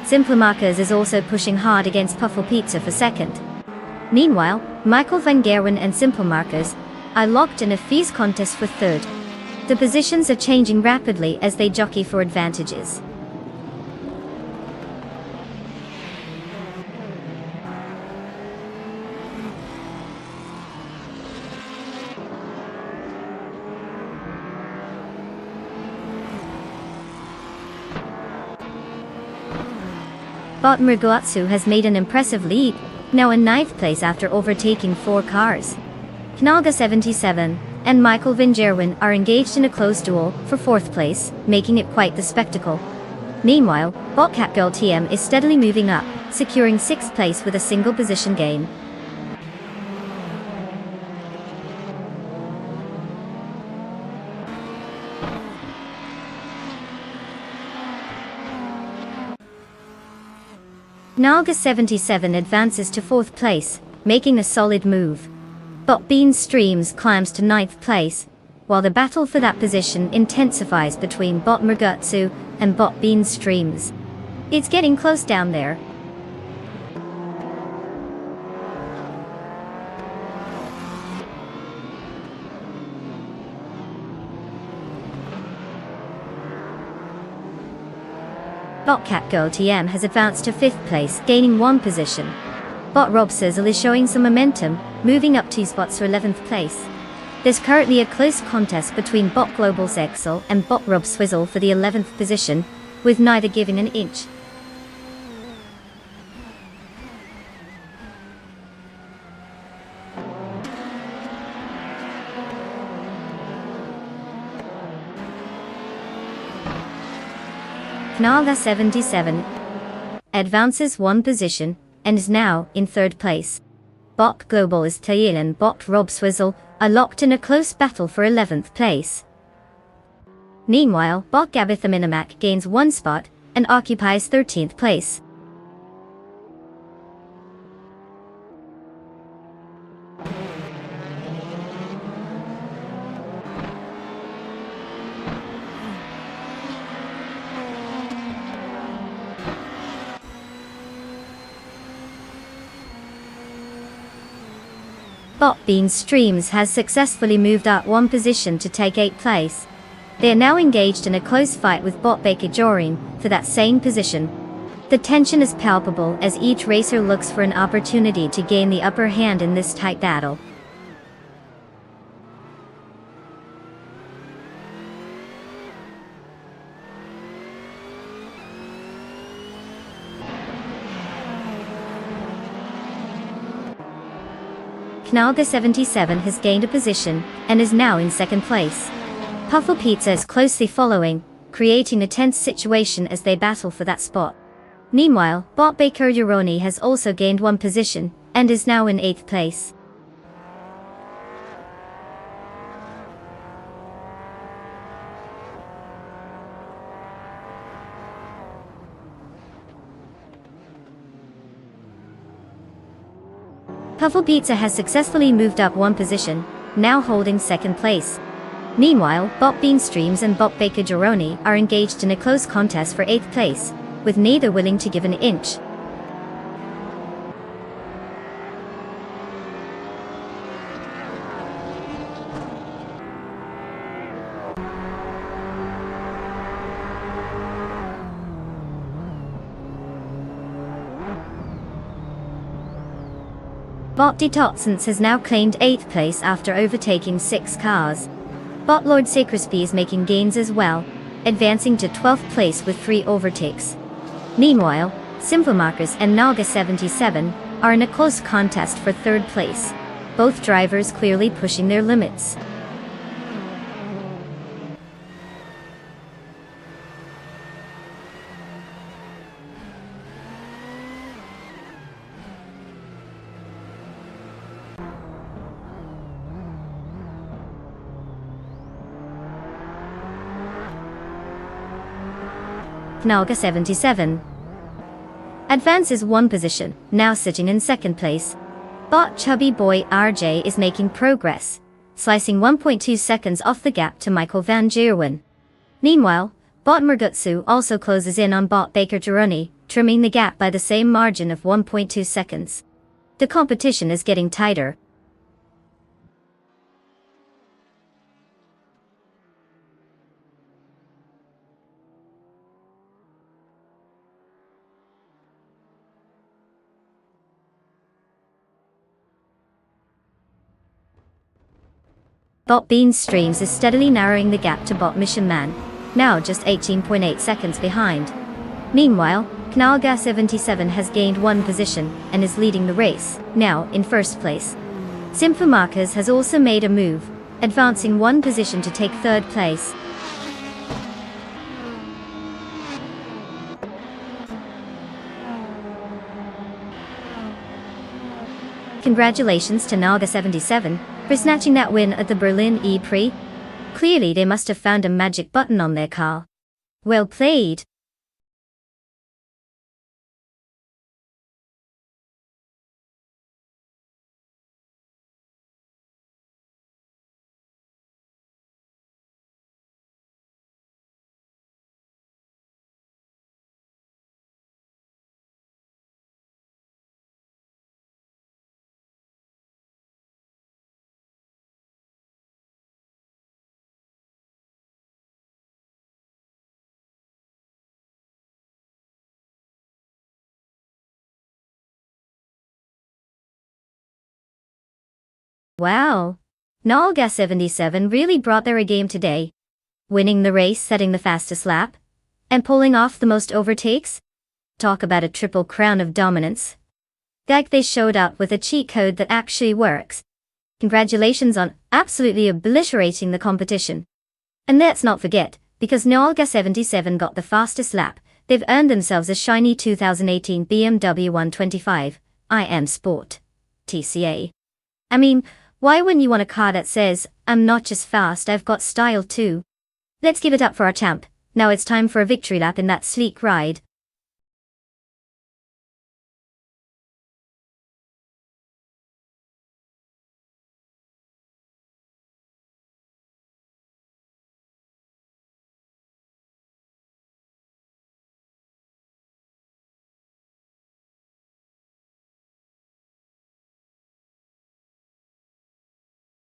Symphomarcus is also pushing hard against Puffle Pizza for second. Meanwhile, Michael van Gerwen and Symphomarcus are locked in a fierce contest for third. The positions are changing rapidly as they jockey for advantages. Bot Murguatsu has made an impressive lead, now in 9th place after overtaking 4 cars. Knalga 77 and Michael van Gerwen are engaged in a close duel for 4th place, making it quite the spectacle. Meanwhile, Bot Catgirl TM is steadily moving up, securing 6th place with a single position gain. Nalga 77 advances to 4th place, making a solid move. Bot Bean Streams climbs to 9th place, while the battle for that position intensifies between Bot Murgutsu and Bot Bean Streams. It's getting close down there. Bot Catgirl TM has advanced to 5th place, gaining 1 position. Bot Rob Sizzle is showing some momentum, moving up 2 spots to 11th place. There's currently a close contest between Bot Global Zexel and Bot Rob Swizzle for the 11th position, with neither giving an inch. Knalga 77 advances one position and is now in third place. Bot Global is Tail and Bot Rob Swizzle are locked in a close battle for 11th place. Meanwhile, Bot Gabitha Minimac gains one spot and occupies 13th place. Bot Bean Streams has successfully moved up one position to take 8th place. They are now engaged in a close fight with Bot Baker Jorin for that same position. The tension is palpable as each racer looks for an opportunity to gain the upper hand in this tight battle. Knalga 77 has gained a position and is now in second place. Puffle Pizza is closely following, creating a tense situation as they battle for that spot. Meanwhile, Bot Baker Uroni has also gained one position and is now in 8th place. Puffle Pizza has successfully moved up one position, now holding second place. Meanwhile, Bot Bean Streams and Bot Baker Jeroni are engaged in a close contest for 8th place, with neither willing to give an inch. Bot Detoxance has now claimed 8th place after overtaking 6 cars. Bot Lord Sacrisby is making gains as well, advancing to 12th place with 3 overtakes. Meanwhile, Simple Markers and Knalga 77 are in a close contest for 3rd place, both drivers clearly pushing their limits. Knalga 77 advances one position, now sitting in second place. Bot Chubby Boy RJ is making progress, slicing 1.2 seconds off the gap to Michael Van Gerwen. Meanwhile, Bot Murgutsu also closes in on Bot Baker Jeroni, trimming the gap by the same margin of 1.2 seconds. The competition is getting tighter. Bot Bean Streams is steadily narrowing the gap to Bot Mission Man, now just 18.8 seconds behind. Meanwhile, Knalga 77 has gained one position and is leading the race, now in first place. Simple Markers has also made a move, advancing one position to take 3rd place. Congratulations to Knalga 77 for snatching that win at the Berlin E-Prix. Clearly they must have found a magic button on their car. Well played. Wow! Knalga 77 really brought their A game today. Winning the race, setting the fastest lap, and pulling off the most overtakes? Talk about a triple crown of dominance. Like they showed up with a cheat code that actually works. Congratulations on absolutely obliterating the competition. And let's not forget, because Knalga 77 got the fastest lap, they've earned themselves a shiny 2018 BMW 125 IM Sport TCA. I mean, why wouldn't you want a car that says, I'm not just fast, I've got style too? Let's give it up for our champ. Now it's time for a victory lap in that sleek ride.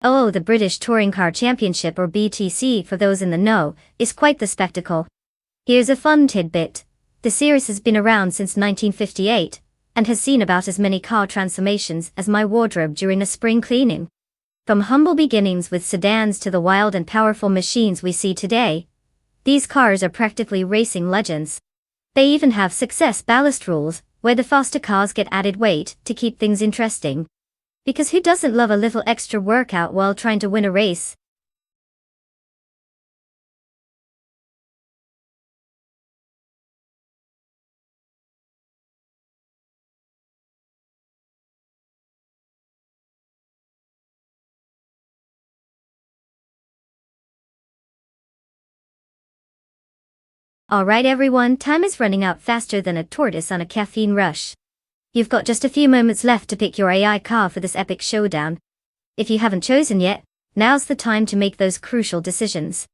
Oh, the British Touring Car Championship, or BTC for those in the know, is quite the spectacle. Here's a fun tidbit. The series has been around since 1958, and has seen about as many car transformations as my wardrobe during a spring cleaning. From humble beginnings with sedans to the wild and powerful machines we see today, these cars are practically racing legends. They even have success ballast rules, where the faster cars get added weight to keep things interesting. Because who doesn't love a little extra workout while trying to win a race? Alright everyone, time is running out faster than a tortoise on a caffeine rush. You've got just a few moments left to pick your AI car for this epic showdown. If you haven't chosen yet, now's the time to make those crucial decisions.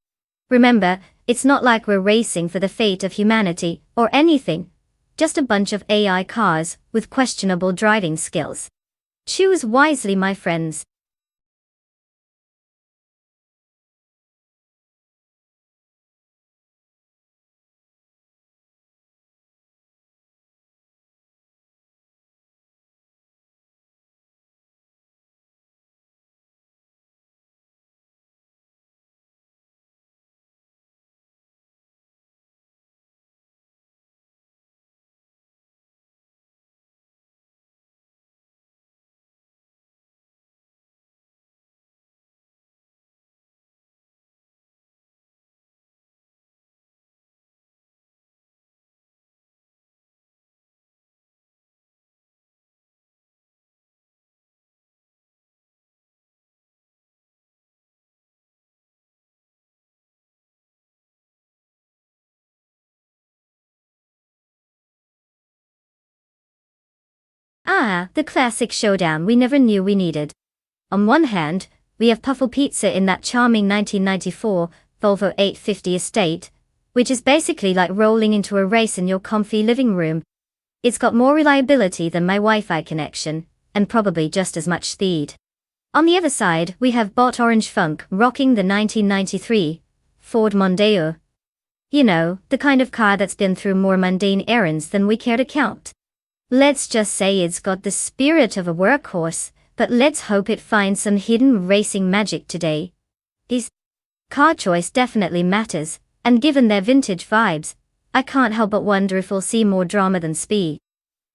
Remember, it's not like we're racing for the fate of humanity, or anything. Just a bunch of AI cars, with questionable driving skills. Choose wisely, my friends. Ah, the classic showdown we never knew we needed. On one hand, we have Puffle Pizza in that charming 1994 Volvo 850 estate, which is basically like rolling into a race in your comfy living room. It's got more reliability than my Wi-Fi connection, and probably just as much speed. On the other side, we have Bot Orange Funk rocking the 1993 Ford Mondeo. You know, the kind of car that's been through more mundane errands than we care to count. Let's just say it's got the spirit of a workhorse, but let's hope it finds some hidden racing magic today. His car choice definitely matters, and given their vintage vibes, I can't help but wonder if we'll see more drama than speed.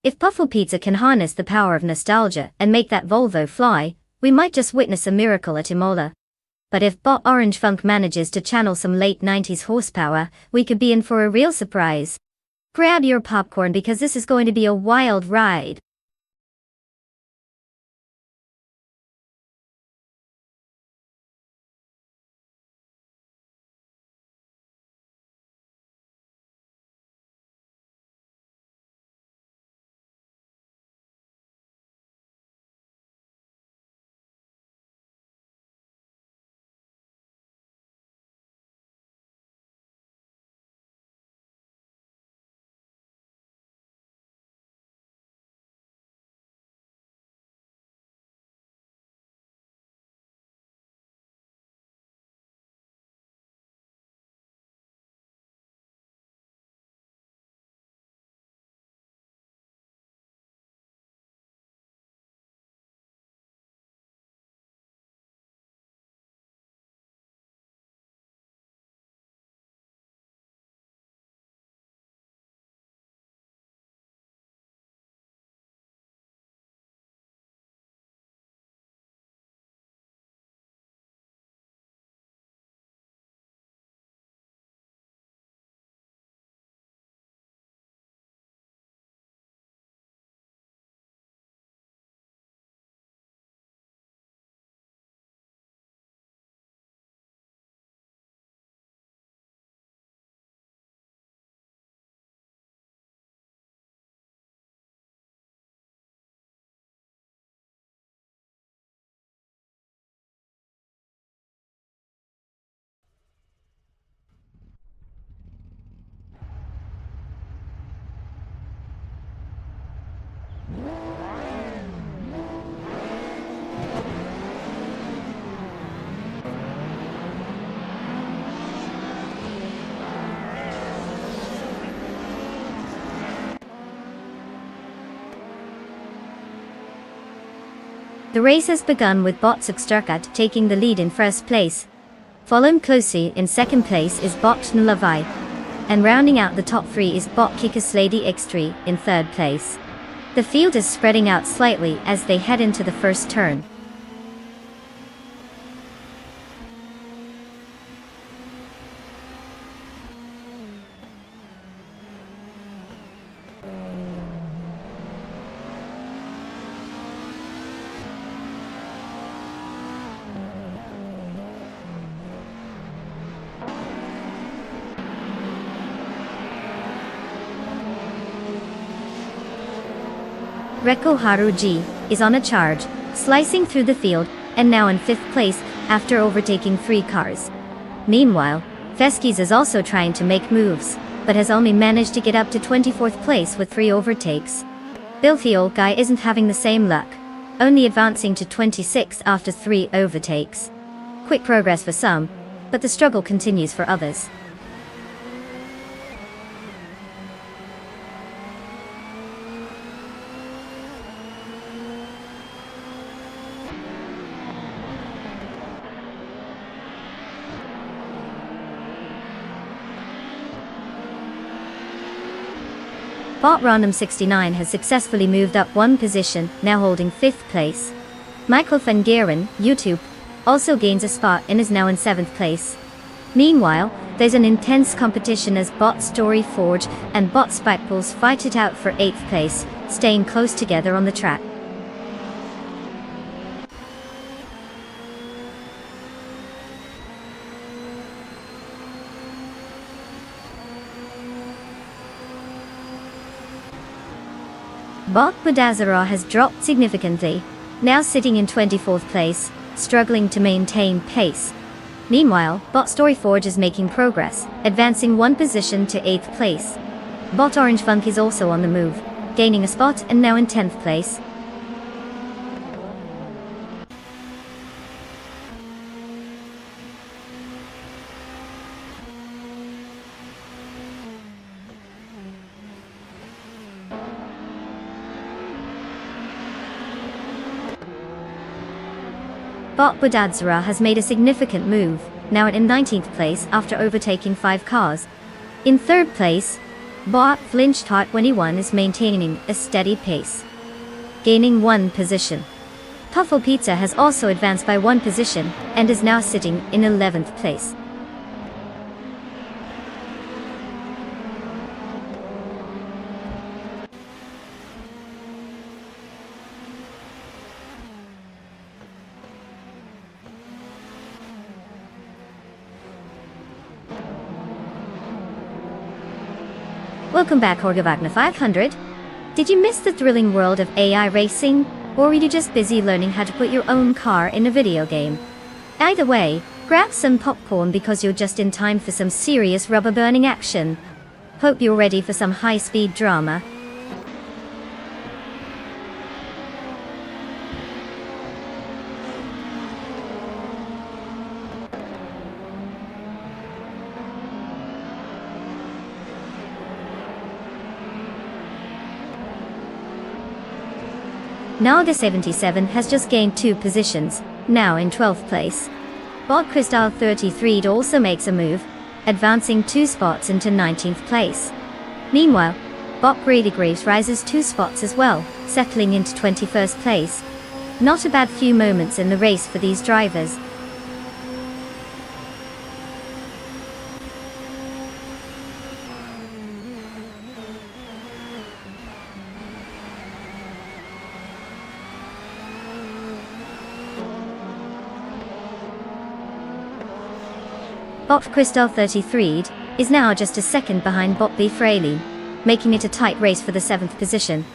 If Puffle Pizza can harness the power of nostalgia and make that Volvo fly, we might just witness a miracle at Imola. But if Bot Orange Funk manages to channel some late 90s horsepower, we could be in for a real surprise. Grab your popcorn because this is going to be a wild ride. The race has begun with Bot Stuttgart taking the lead in first place. Following closely in second place is Bot Nlavai. And rounding out the top three is Bot Kikaslady X3 in third place. The field is spreading out slightly as they head into the first turn. Reko Haruji is on a charge, slicing through the field, and now in 5th place after overtaking 3 cars. Meanwhile, Veskis is also trying to make moves, but has only managed to get up to 24th place with 3 overtakes. Filthy old guy isn't having the same luck, only advancing to 26th after 3 overtakes. Quick progress for some, but the struggle continues for others. Bot Random 69 has successfully moved up 1 position, now holding 5th place. Michael van Geren, YouTube, also gains a spot and is now in 7th place. Meanwhile, there's an intense competition as Bot Story Forge and Bot Spikeballs fight it out for 8th place, staying close together on the track. Bot Budazara has dropped significantly, now sitting in 24th place, struggling to maintain pace. Meanwhile, Bot Storyforge is making progress, advancing 1 position to 8th place. Bot Orange Funk is also on the move, gaining a spot and now in 10th place. Bot Budadzara has made a significant move, now in 19th place after overtaking 5 cars. In 3rd place, Bot Flinched Heart 21 is maintaining a steady pace, gaining 1 position. Puffle Pizza has also advanced by 1 position, and is now sitting in 11th place. Welcome back, Jorge Wagner 500. Did you miss the thrilling world of AI racing, or were you just busy learning how to put your own car in a video game? Either way, grab some popcorn because you're just in time for some serious rubber burning action. Hope you're ready for some high-speed drama. Naga 77 has just gained 2 positions, now in 12th place. Bot Crystal 33 also makes a move, advancing 2 spots into 19th place. Meanwhile, Bot Grady Graves rises 2 spots as well, settling into 21st place. Not a bad few moments in the race for these drivers. Bot Crystal 33 is now just a second behind Bot B Fraley, making it a tight race for the 7th position.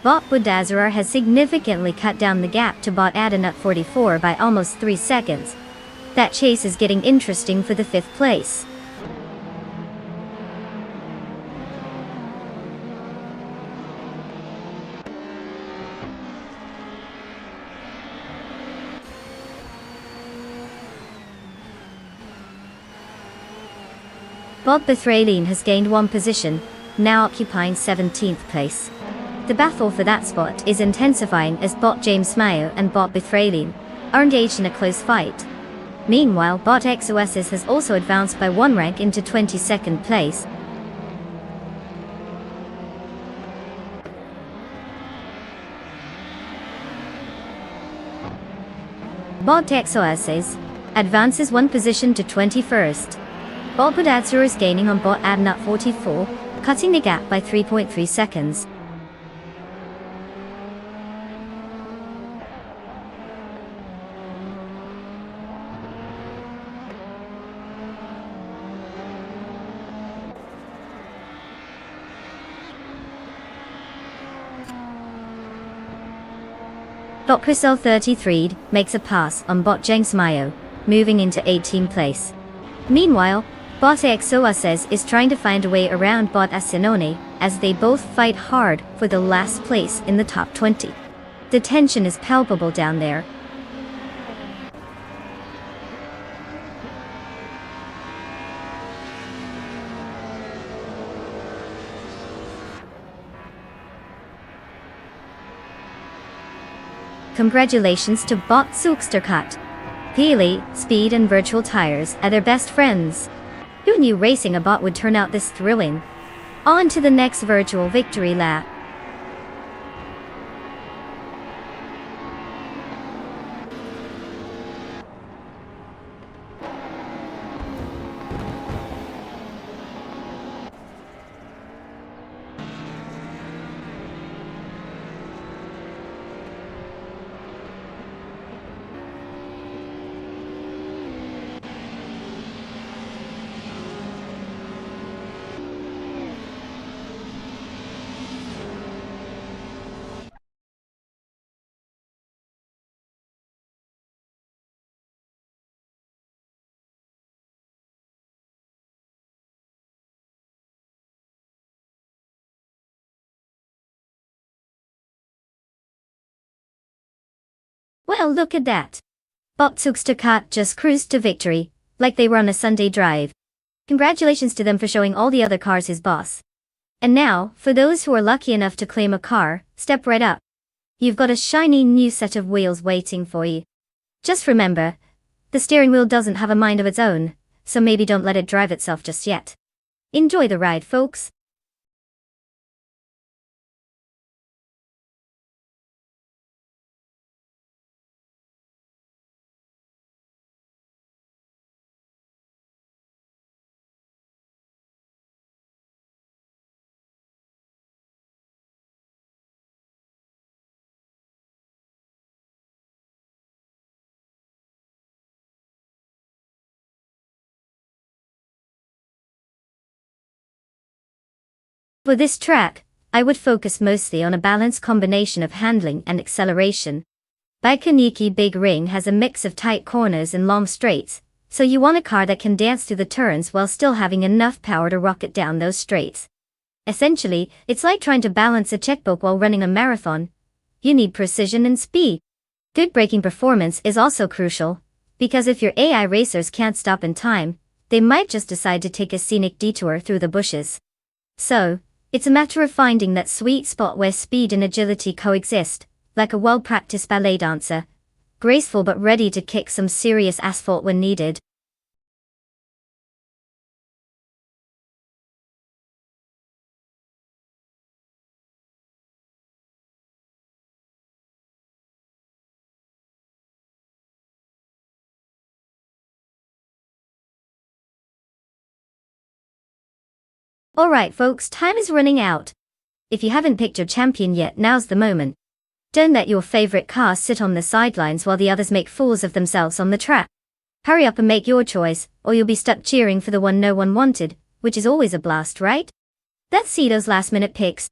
Bot Budazara has significantly cut down the gap to Bot Adanut 44 by almost 3 seconds. That chase is getting interesting for the 5th place. Bob Bethraline has gained 1 position, now occupying 17th place. The battle for that spot is intensifying as bot James Mayo and bot Bethralin are engaged in a close fight. Meanwhile, bot XOSS has also advanced by 1 rank into 22nd place. Bot XOSS advances 1 position to 21st. Bot Budadsur is gaining on bot Adnut 44, cutting the gap by 3.3 seconds. Bot Priscil 33 makes a pass on bot James Mayo, moving into 18th place. Meanwhile, bot XOSS is trying to find a way around bot Asinone, as they both fight hard for the last place in the top 20. The tension is palpable down there. Congratulations to bot Zooksterkat. Clearly, speed and virtual tires are their best friends. Who knew racing a bot would turn out this thrilling? On to the next virtual victory lap. Well, look at that. Bot Zooksterkat just cruised to victory, like they were on a Sunday drive. Congratulations to them for showing all the other cars his boss. And now, for those who are lucky enough to claim a car, step right up. You've got a shiny new set of wheels waiting for you. Just remember, the steering wheel doesn't have a mind of its own, so maybe don't let it drive itself just yet. Enjoy the ride, folks. For this track, I would focus mostly on a balanced combination of handling and acceleration. Baikoniki Big Ring has a mix of tight corners and long straights, so you want a car that can dance through the turns while still having enough power to rocket down those straights. Essentially, it's like trying to balance a checkbook while running a marathon. You need precision and speed. Good braking performance is also crucial, because if your AI racers can't stop in time, they might just decide to take a scenic detour through the bushes. So, it's a matter of finding that sweet spot where speed and agility coexist, like a well-practiced ballet dancer, graceful but ready to kick some serious asphalt when needed. Alright folks, time is running out. If you haven't picked your champion yet, now's the moment. Don't let your favorite car sit on the sidelines while the others make fools of themselves on the track. Hurry up and make your choice, or you'll be stuck cheering for the one no one wanted, which is always a blast, right? Let's see those last minute picks.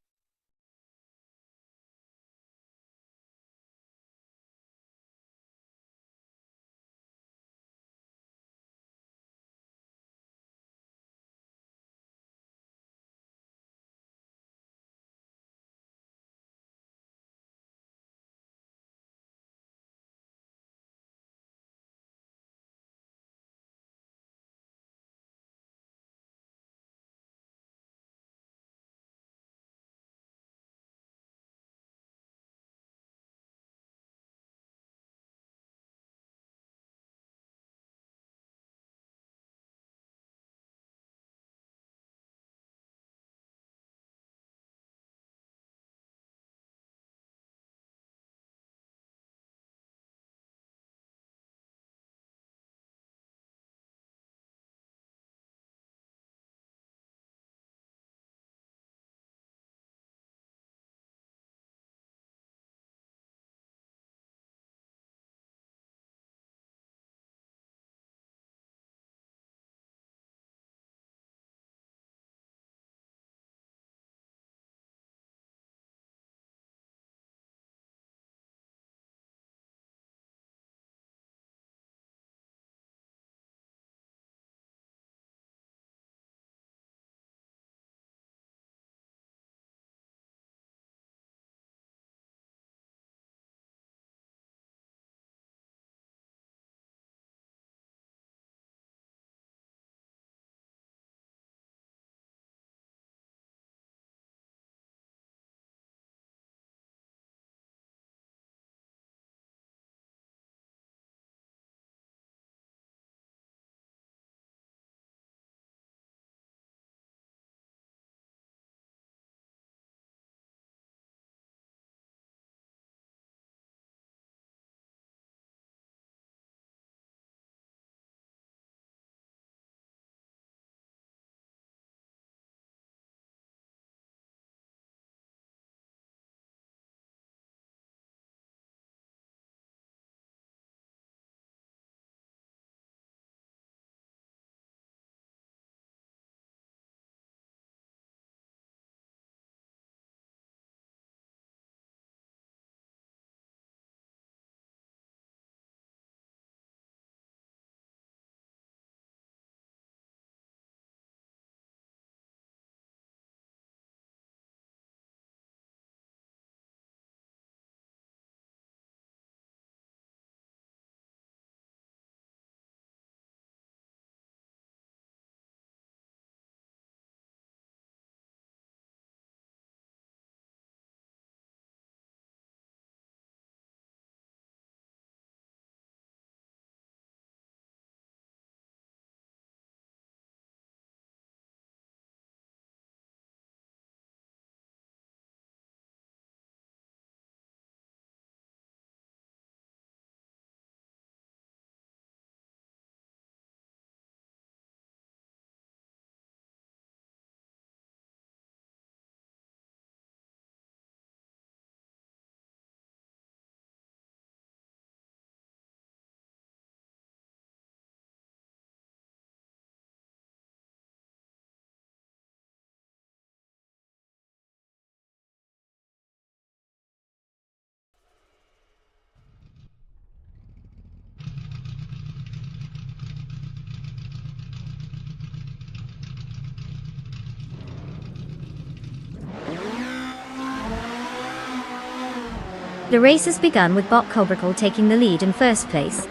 The race has begun with Bot Cobracle taking the lead in first place.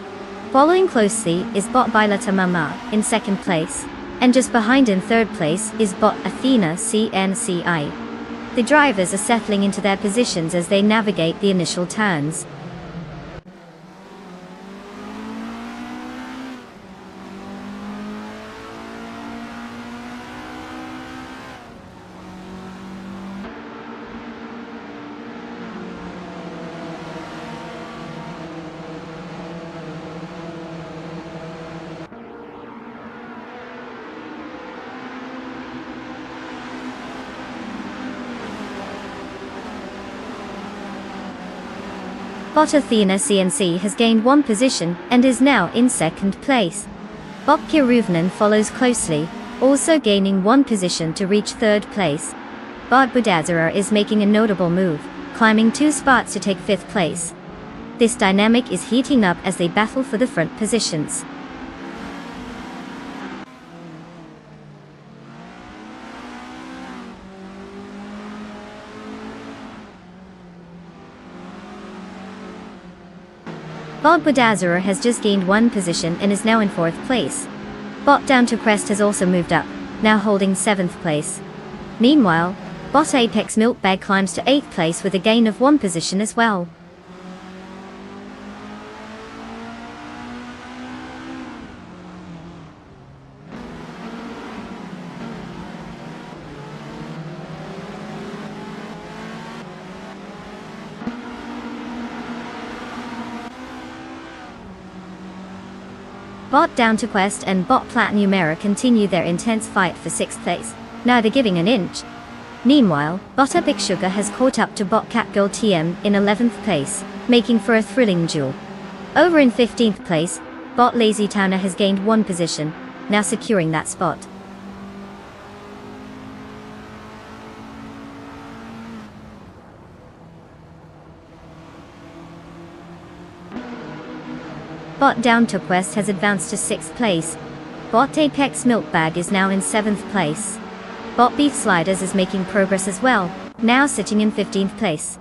Following closely is Bot Bailata Mama in second place, and just behind in third place is Bot Athena CNCI. The drivers are settling into their positions as they navigate the initial turns. Bot Athena CNC has gained one position and is now in second place. Bot Kiruvnan follows closely, also gaining one position to reach third place. Bot Budazara is making a notable move, climbing 2 spots to take fifth place. This dynamic is heating up as they battle for the front positions. Bot Budazara has just gained one position and is now in fourth place. Bot Down to Crest has also moved up, now holding 7th place. Meanwhile, Bot Apex Milkbag climbs to 8th place with a gain of one position as well. Bot Down to Quest and Bot Platinumera continue their intense fight for 6th place, neither giving an inch. Meanwhile, Bot Epic Sugar has caught up to Bot Catgirl TM in 11th place, making for a thrilling duel. Over in 15th place, Bot Lazy Towner has gained one position, now securing that spot. Bot Down to Quest has advanced to 6th place. Bot Apex Milkbag is now in 7th place. Bot Beef Sliders is making progress as well, now sitting in 15th place.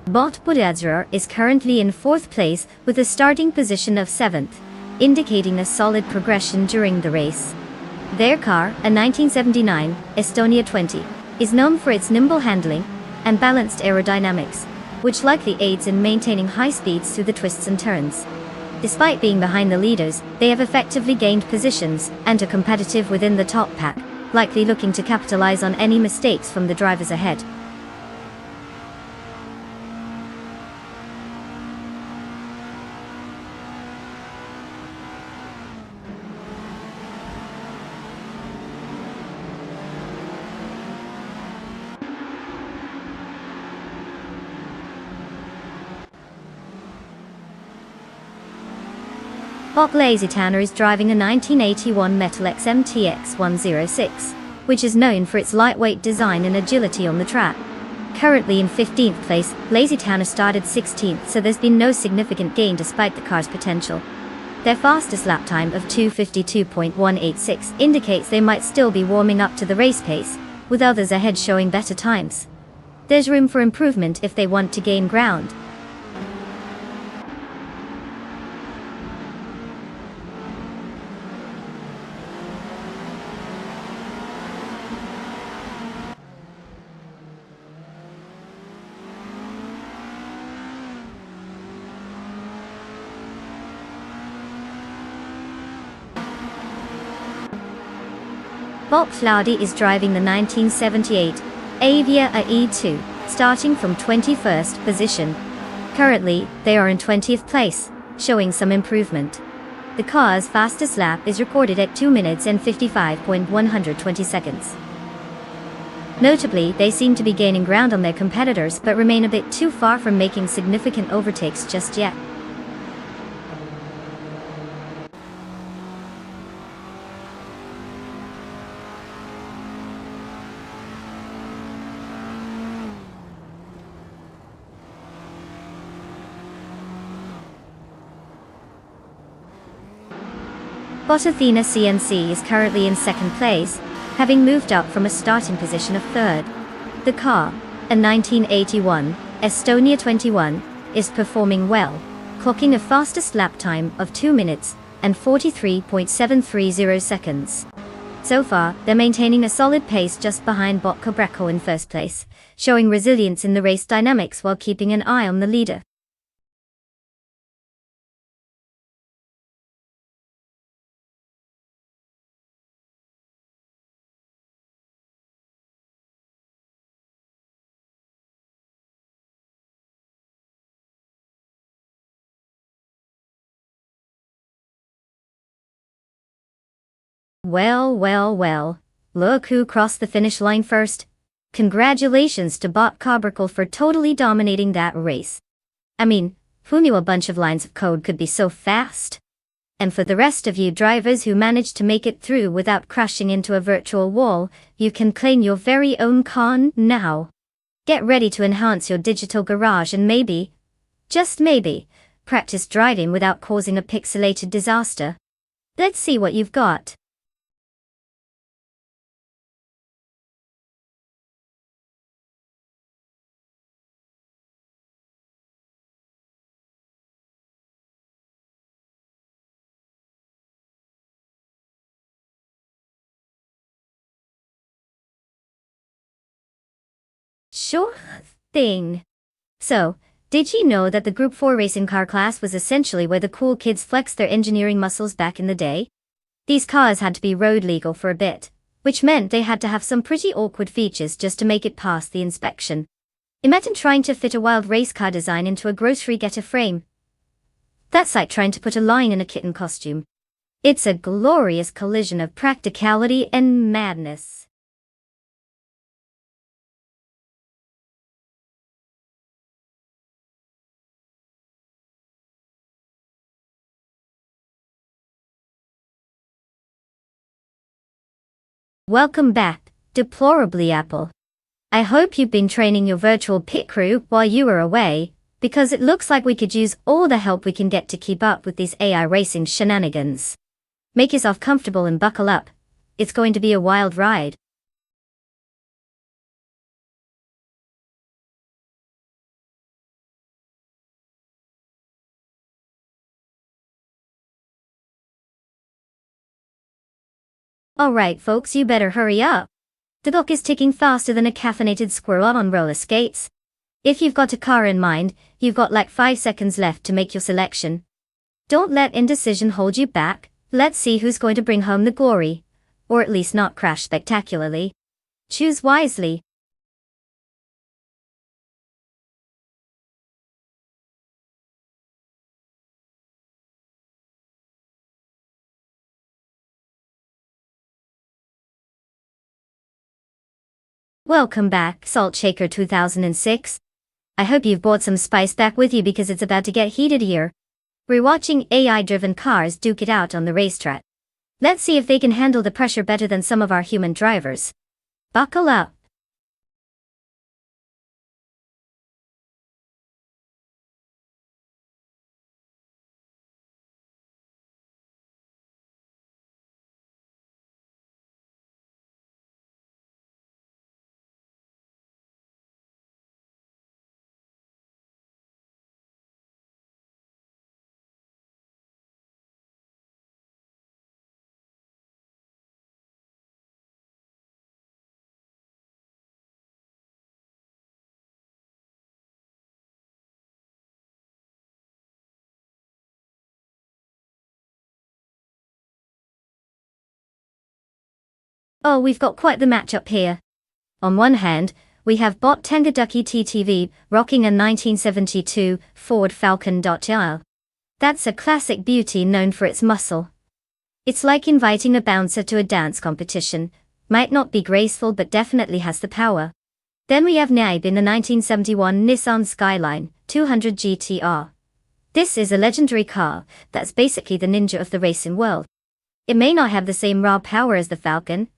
Bot Budazra is currently in 4th place with a starting position of 7th, indicating a solid progression during the race. Their car, a 1979 Estonia 20, is known for its nimble handling and balanced aerodynamics, which likely aids in maintaining high speeds through the twists and turns. Despite being behind the leaders, they have effectively gained positions and are competitive within the top pack, likely looking to capitalize on any mistakes from the drivers ahead. Bot Lazy Towner is driving a 1981 Metal XMTX 106, which is known for its lightweight design and agility on the track. Currently in 15th place, Lazy Towner started 16th, so there's been no significant gain despite the car's potential. Their fastest lap time of 2:52.186 indicates they might still be warming up to the race pace, with others ahead showing better times. There's room for improvement if they want to gain ground. Bot Cloudy is driving the 1978 Avia AE2, starting from 21st position. Currently, they are in 20th place, showing some improvement. The car's fastest lap is recorded at 2 minutes and 55.120 seconds. Notably, they seem to be gaining ground on their competitors but remain a bit too far from making significant overtakes just yet. Bot Athena CNC is currently in second place, having moved up from a starting position of third. The car, a 1981 Estonia 21, is performing well, clocking a fastest lap time of 2 minutes and 43.730 seconds. So far, they're maintaining a solid pace just behind Bot Cabraco in first place, showing resilience in the race dynamics while keeping an eye on the leader. Well, look who crossed the finish line first. Congratulations to Bot Cabraco for totally dominating that race. I mean, who knew a bunch of lines of code could be so fast? And for the rest of you drivers who managed to make it through without crashing into a virtual wall, you can claim your very own car now. Get ready to enhance your digital garage and maybe, just maybe, practice driving without causing a pixelated disaster. Let's see what you've got. Sure thing. So, did you know that the Group 4 racing car class was essentially where the cool kids flexed their engineering muscles back in the day? These cars had to be road legal for a bit, which meant they had to have some pretty awkward features just to make it past the inspection. Imagine trying to fit a wild race car design into a grocery getter frame. That's like trying to put a lion in a kitten costume. It's a glorious collision of practicality and madness. Welcome back, deplorably Apple. I hope you've been training your virtual pit crew while you were away, because it looks like we could use all the help we can get to keep up with these AI racing shenanigans. Make yourself comfortable and buckle up. It's going to be a wild ride. Alright folks, you better hurry up. The clock is ticking faster than a caffeinated squirrel on roller skates. If you've got a car in mind, you've got like 5 seconds left to make your selection. Don't let indecision hold you back. Let's see who's going to bring home the glory. Or at least not crash spectacularly. Choose wisely. Welcome back, Salt Shaker 2006. I hope you've brought some spice back with you because it's about to get heated here. We're watching AI-driven cars duke it out on the racetrack. Let's see if they can handle the pressure better than some of our human drivers. Buckle up. Oh, we've got quite the matchup here. On one hand, we have Bot Tengaducky TTV rocking a 1972 Ford Falcon.il. That's a classic beauty known for its muscle. It's like inviting a bouncer to a dance competition. Might not be graceful but definitely has the power. Then we have Naib in the 1971 Nissan Skyline 200 GTR. This is a legendary car that's basically the ninja of the racing world. It may not have the same raw power as the Falcon,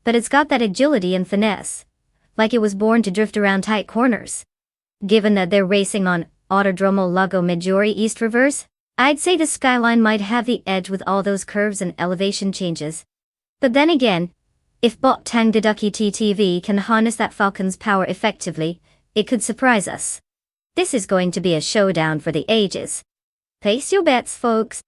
but it's got that agility and finesse, like it was born to drift around tight corners. Given that they're racing on Autodromo Lago Maggiore East Reverse, I'd say the Skyline might have the edge with all those curves and elevation changes. But then again, if Bot Tangdaducky TTV can harness that Falcon's power effectively, it could surprise us. This is going to be a showdown for the ages. Place your bets, folks.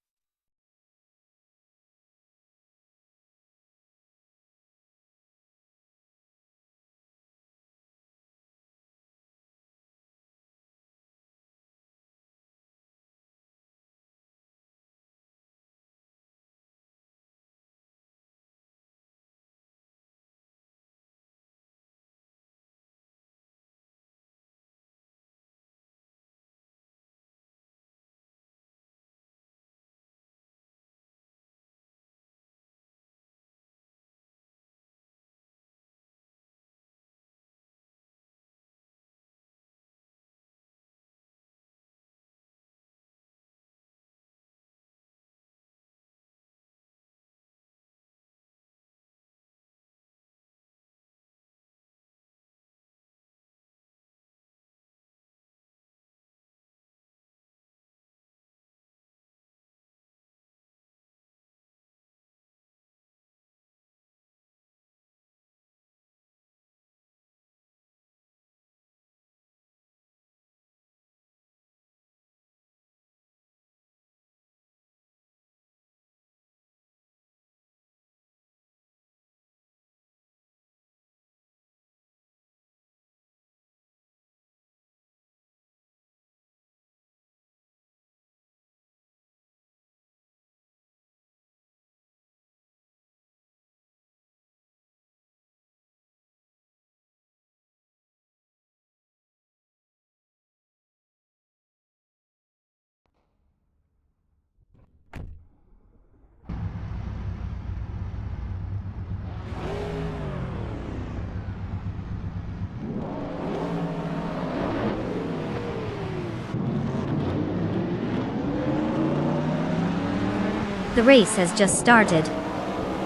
The race has just started.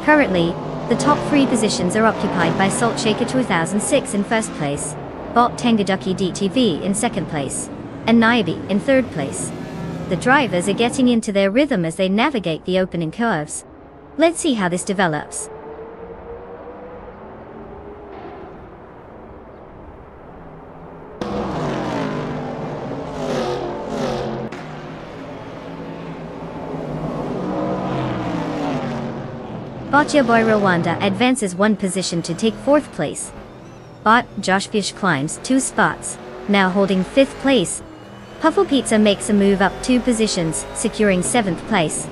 Currently, the top 3 positions are occupied by Saltshaker 2006 in first place, Bot Tangdaducky DTV in second place, and Niobe in third place. The drivers are getting into their rhythm as they navigate the opening curves. Let's see how this develops. Botja Boy Rwanda advances 1 position to take 4th place. Bot Josh Fish climbs 2 spots, now holding 5th place. Puffle Pizza makes a move up 2 positions, securing 7th place.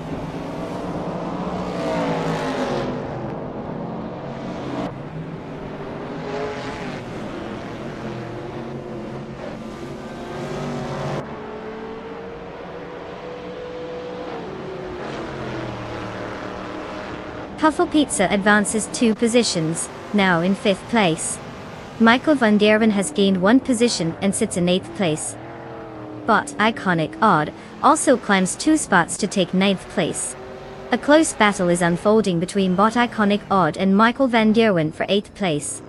Puffle Pizza advances 2 positions, now in 5th place. Michael van Gerwen has gained 1 position and sits in 8th place. Bot Iconic Odd also climbs 2 spots to take 9th place. A close battle is unfolding between Bot Iconic Odd and Michael van Gerwen for 8th place.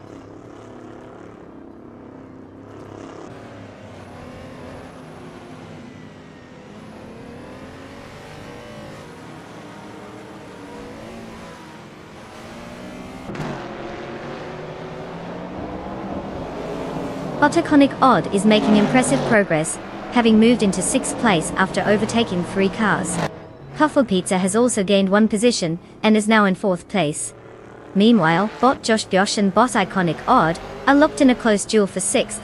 Bot Iconic Odd is making impressive progress, having moved into 6th place after overtaking 3 cars. Puffle Pizza has also gained 1 position, and is now in 4th place. Meanwhile, Bot Josh Biosh and Bot Iconic Odd are locked in a close duel for 6th,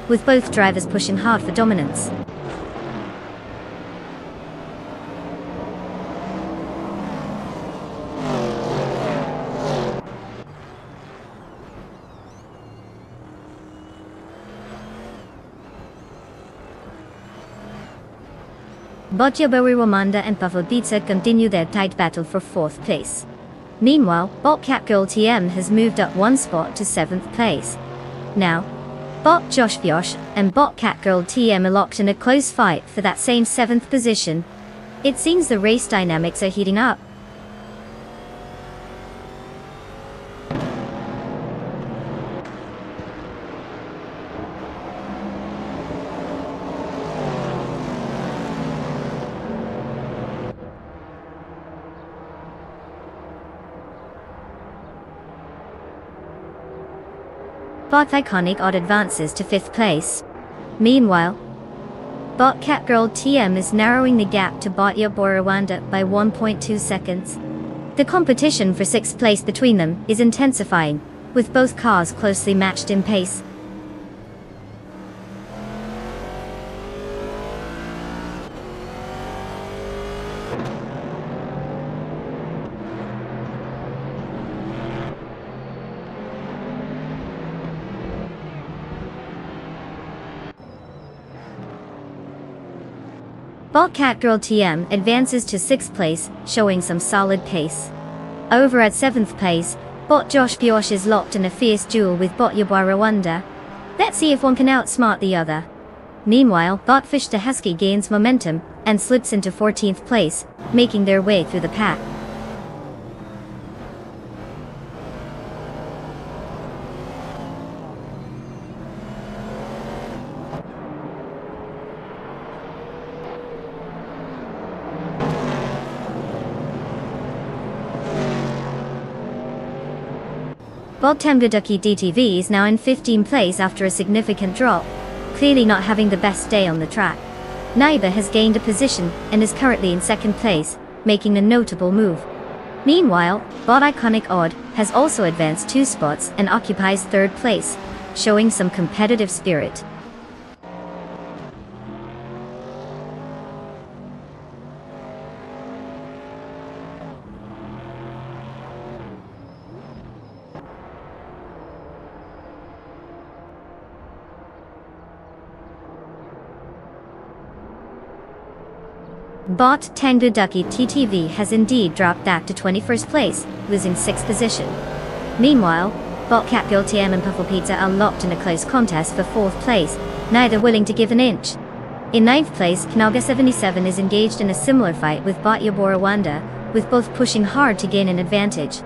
with both drivers pushing hard for dominance. Botja Boy Rwanda and Puffle Pizza continue their tight battle for 4th place. Meanwhile, Bot Catgirl TM has moved up 1 spot to 7th place. Now, Bot Josh Biosh and Bot Catgirl TM are locked in a close fight for that same 7th position. It seems the race dynamics are heating up. Bot Iconic Odd advances to 5th place. Meanwhile, Bot Catgirl TM is narrowing the gap to Bot Yaborowanda by 1.2 seconds. The competition for 6th place between them is intensifying, with both cars closely matched in pace. Bot Catgirl TM advances to 6th place, showing some solid pace. Over at 7th place, Bot Josh Biosh is locked in a fierce duel with Bot Yaborowanda. Let's see if one can outsmart the other. Meanwhile, Bot Fish the Husky gains momentum and slips into 14th place, making their way through the pack. Bot Tamgaducky DTV is now in 15th place after a significant drop, clearly not having the best day on the track. Naiba has gained a position and is currently in 2nd place, making a notable move. Meanwhile, Bot Iconic Odd has also advanced 2 spots and occupies 3rd place, showing some competitive spirit. Bot Tangaducky TTV has indeed dropped back to 21st place, losing 6th position. Meanwhile, Bot Catgirl TM and Puffle Pizza are locked in a close contest for 4th place, neither willing to give an inch. In 9th place, Knaga77 is engaged in a similar fight with Bot Yaborowanda, with both pushing hard to gain an advantage.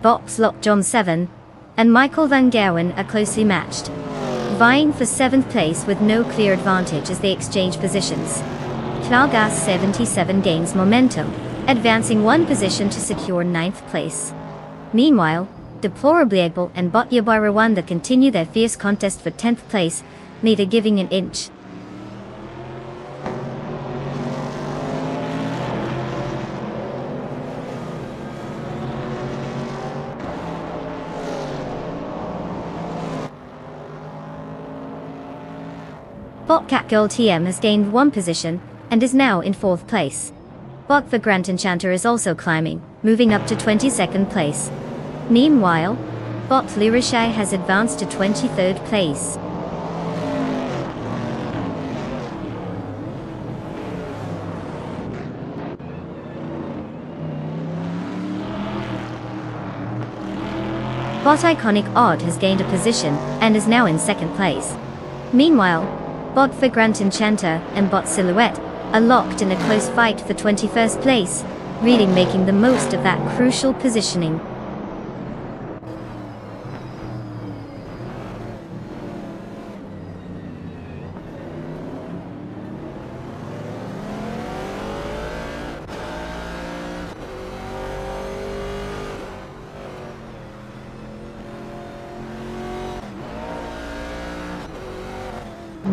Box Lock John 7 and Michael Van Gerwen are closely matched, vying for 7th place with no clear advantage as they exchange positions. Klargas 77 gains momentum, advancing 1 position to secure 9th place. Meanwhile, Deplorably Able and Bot Yaborowanda continue their fierce contest for 10th place, neither giving an inch. Bot Catgirl TM has gained 1 position, and is now in 4th place. Bot the Grant Enchanter is also climbing, moving up to 22nd place. Meanwhile, Bot Lirishai has advanced to 23rd place. Bot Iconic Odd has gained a position, and is now in 2nd place. Meanwhile, Bot for Grant Enchanter and Bot Silhouette are locked in a close fight for 21st place, really making the most of that crucial positioning.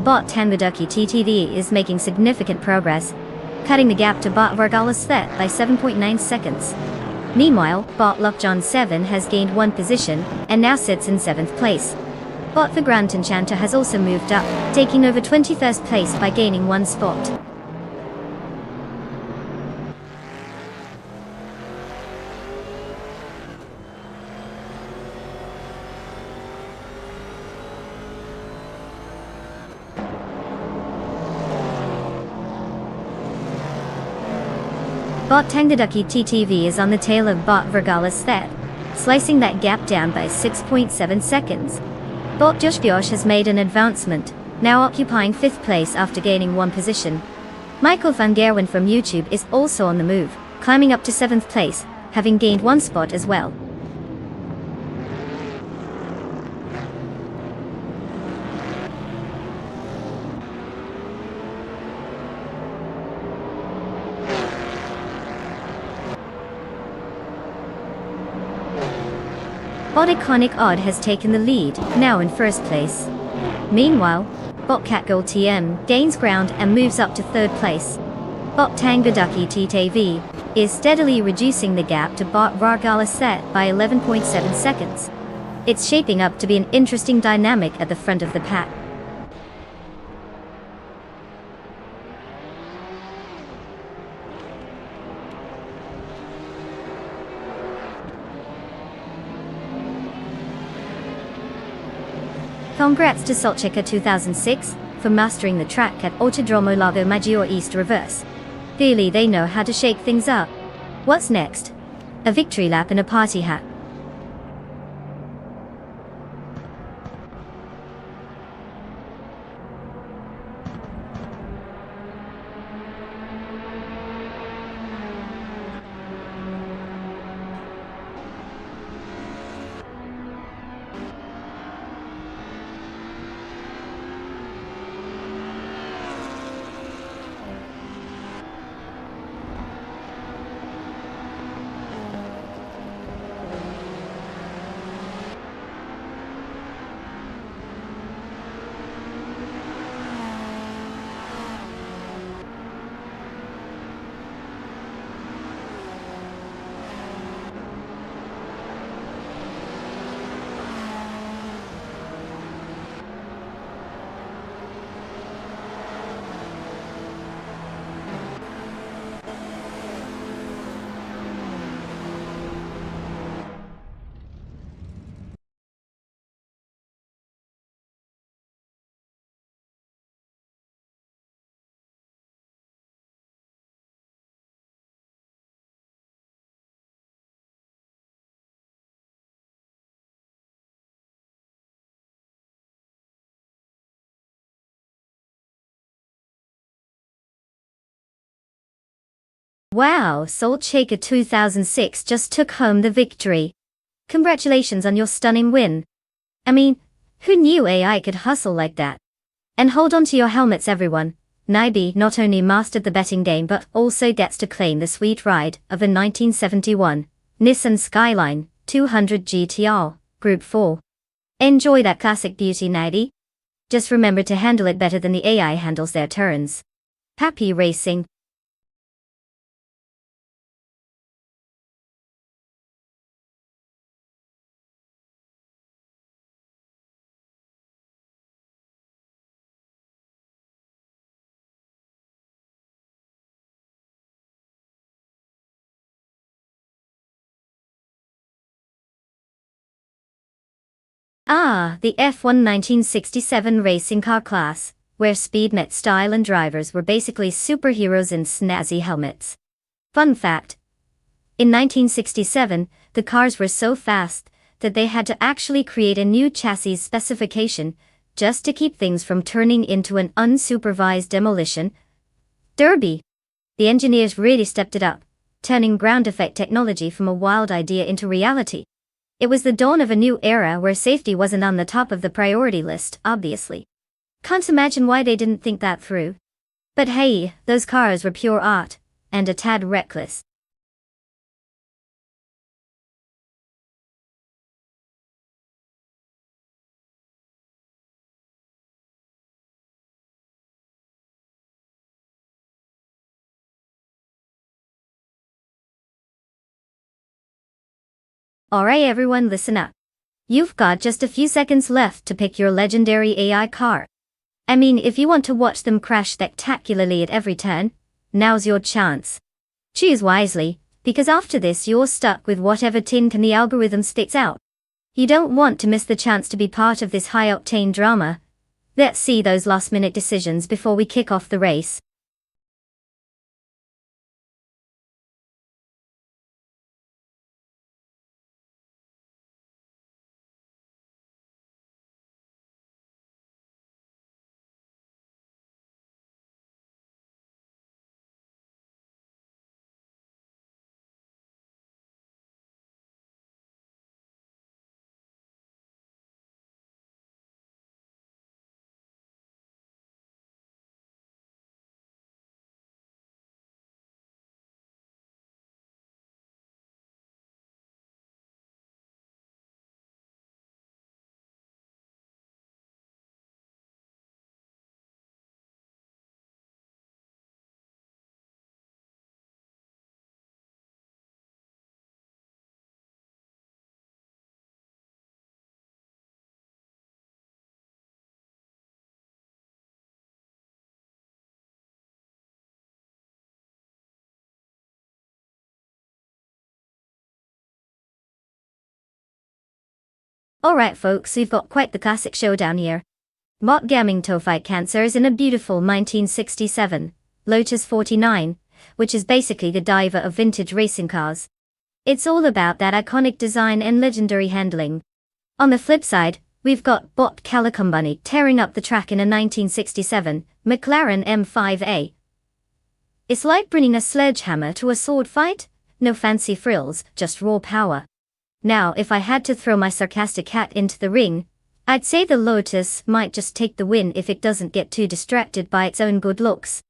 Bot Tangaducky TTV is making significant progress, cutting the gap to Bot Vargalas Thet by 7.9 seconds. Meanwhile, Bot Lockjohn 7 has gained 1 position, and now sits in 7th place. Bot the Grant Enchanter has also moved up, taking over 21st place by gaining 1 spot. Bot Tangaducky TTV is on the tail of Bot Vargalas Thet, slicing that gap down by 6.7 seconds. Bot Josh Biosh has made an advancement, now occupying 5th place after gaining 1 position. Michael Van Gerwen from YouTube is also on the move, climbing up to 7th place, having gained 1 spot as well. Bot Iconic Odd has taken the lead, now in first place. Meanwhile, Bot Cat Gold TM gains ground and moves up to third place. Bot Tango Ducky TTV is steadily reducing the gap to Bot Vargala Set by 11.7 seconds. It's shaping up to be an interesting dynamic at the front of the pack. Congrats to Solcheca 2006 for mastering the track at Autodromo Lago Maggiore East Reverse. Clearly they know how to shake things up. What's next? A victory lap and a party hat. Wow, Solcheca 2006 just took home the victory. Congratulations on your stunning win. I mean, who knew AI could hustle like that? And hold on to your helmets everyone. Naibi not only mastered the betting game but also gets to claim the sweet ride of a 1971 Nissan Skyline 200 GTR, Group 4. Enjoy that classic beauty, Naibi. Just remember to handle it better than the AI handles their turns. Happy racing. Ah, the F1 1967 racing car class, where speed met style and drivers were basically superheroes in snazzy helmets. Fun fact: in 1967, the cars were so fast that they had to actually create a new chassis specification just to keep things from turning into an unsupervised demolition derby. The engineers really stepped it up, turning ground effect technology from a wild idea into reality. It was the dawn of a new era where safety wasn't on the top of the priority list, obviously. Can't imagine why they didn't think that through. But hey, those cars were pure art, and a tad reckless. Alright everyone, listen up. You've got just a few seconds left to pick your legendary AI car. I mean, if you want to watch them crash spectacularly at every turn, now's your chance. Choose wisely, because after this you're stuck with whatever tin can the algorithm spits out. You don't want to miss the chance to be part of this high-octane drama. Let's see those last-minute decisions before we kick off the race. Alright folks, we've got quite the classic showdown here. Bot Gaming Toe Fight Cancers in a beautiful 1967 Lotus 49, which is basically the diver of vintage racing cars. It's all about that iconic design and legendary handling. On the flip side, we've got Bot Calicombunny tearing up the track in a 1967 McLaren M5A. It's like bringing a sledgehammer to a sword fight, no fancy frills, just raw power. Now, if I had to throw my sarcastic hat into the ring, I'd say the Lotus might just take the win if it doesn't get too distracted by its own good looks.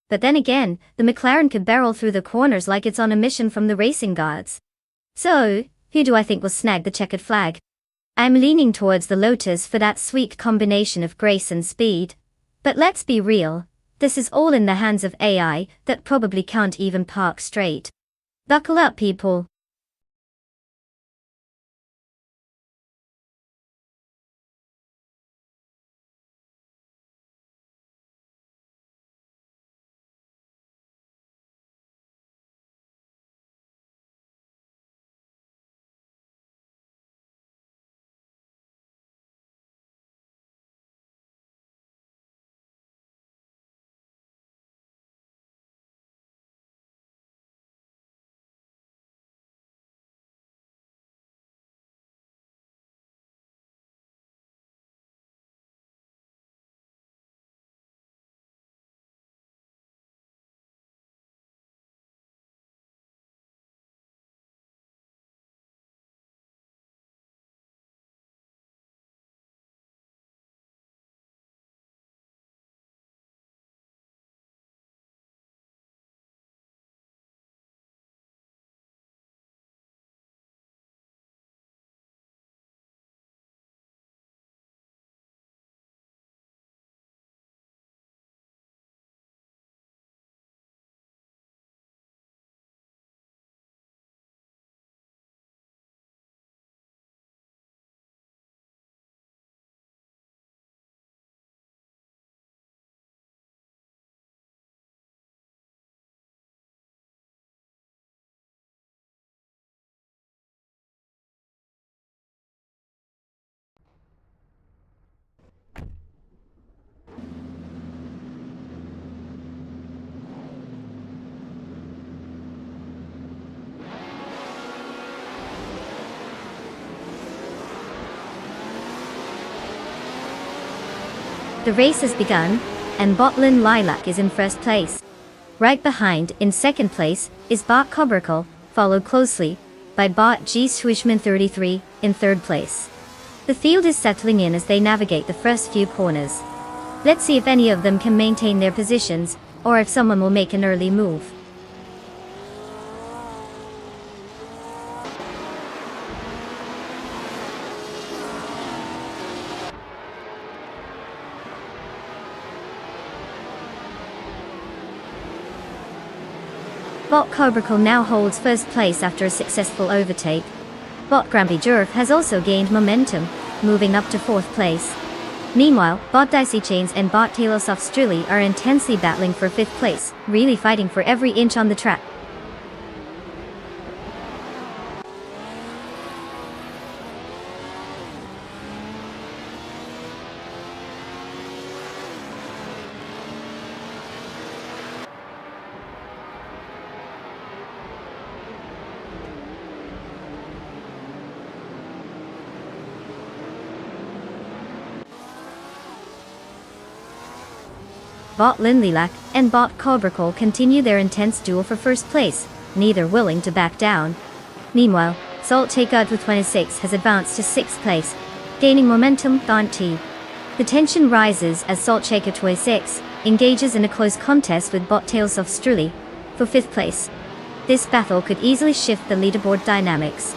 But then again, the McLaren could barrel through the corners like it's on a mission from the racing gods. So, who do I think will snag the checkered flag? I'm leaning towards the Lotus for that sweet combination of grace and speed. But let's be real, this is all in the hands of AI that probably can't even park straight. Buckle up, people. The race has begun, and Botlin Lilac is in first place. Right behind, in second place, is Bot Cobracle, followed closely by Bot G Swishman 33 in third place. The field is settling in as they navigate the first few corners. Let's see if any of them can maintain their positions, or if someone will make an early move. Bot Cobracle now holds first place after a successful overtake. Bot Grampy Jerv has also gained momentum, moving up to fourth place. Meanwhile, Bot Dicey Chains and Bot Talos of Strilly are intensely battling for fifth place, really fighting for every inch on the track. Bot Linlilac and Bot Cobracle continue their intense duel for first place, neither willing to back down. Meanwhile, Salt Takeout with 26 has advanced to sixth place, gaining momentum. The tension rises as Salt Shaker 26 engages in a close contest with Bot Tails of Strully for fifth place. This battle could easily shift the leaderboard dynamics.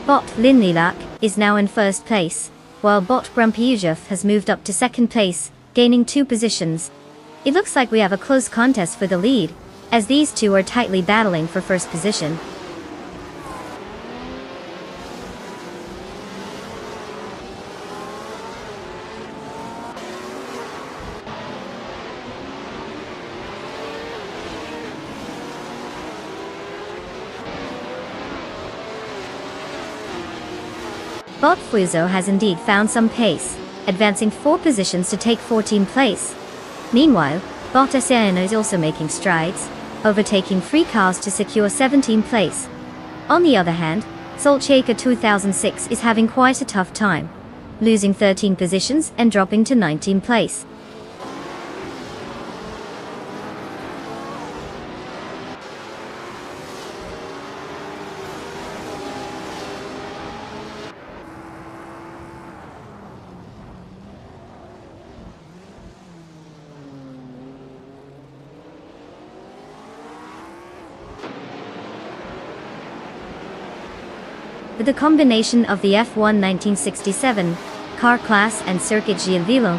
Bot Linlilac is now in first place, while Bot Grumpyujuf has moved up to second place, gaining 2 positions. It looks like we have a close contest for the lead, as these two are tightly battling for first position. Bot Fuso has indeed found some pace, advancing 4 positions to take 14th place. Meanwhile, Bot Asiano is also making strides, overtaking 3 cars to secure 17th place. On the other hand, Solchaker 2006 is having quite a tough time, losing 13 positions and dropping to 19th place. With the combination of the F1 1967 car class and Circuit Gianvilo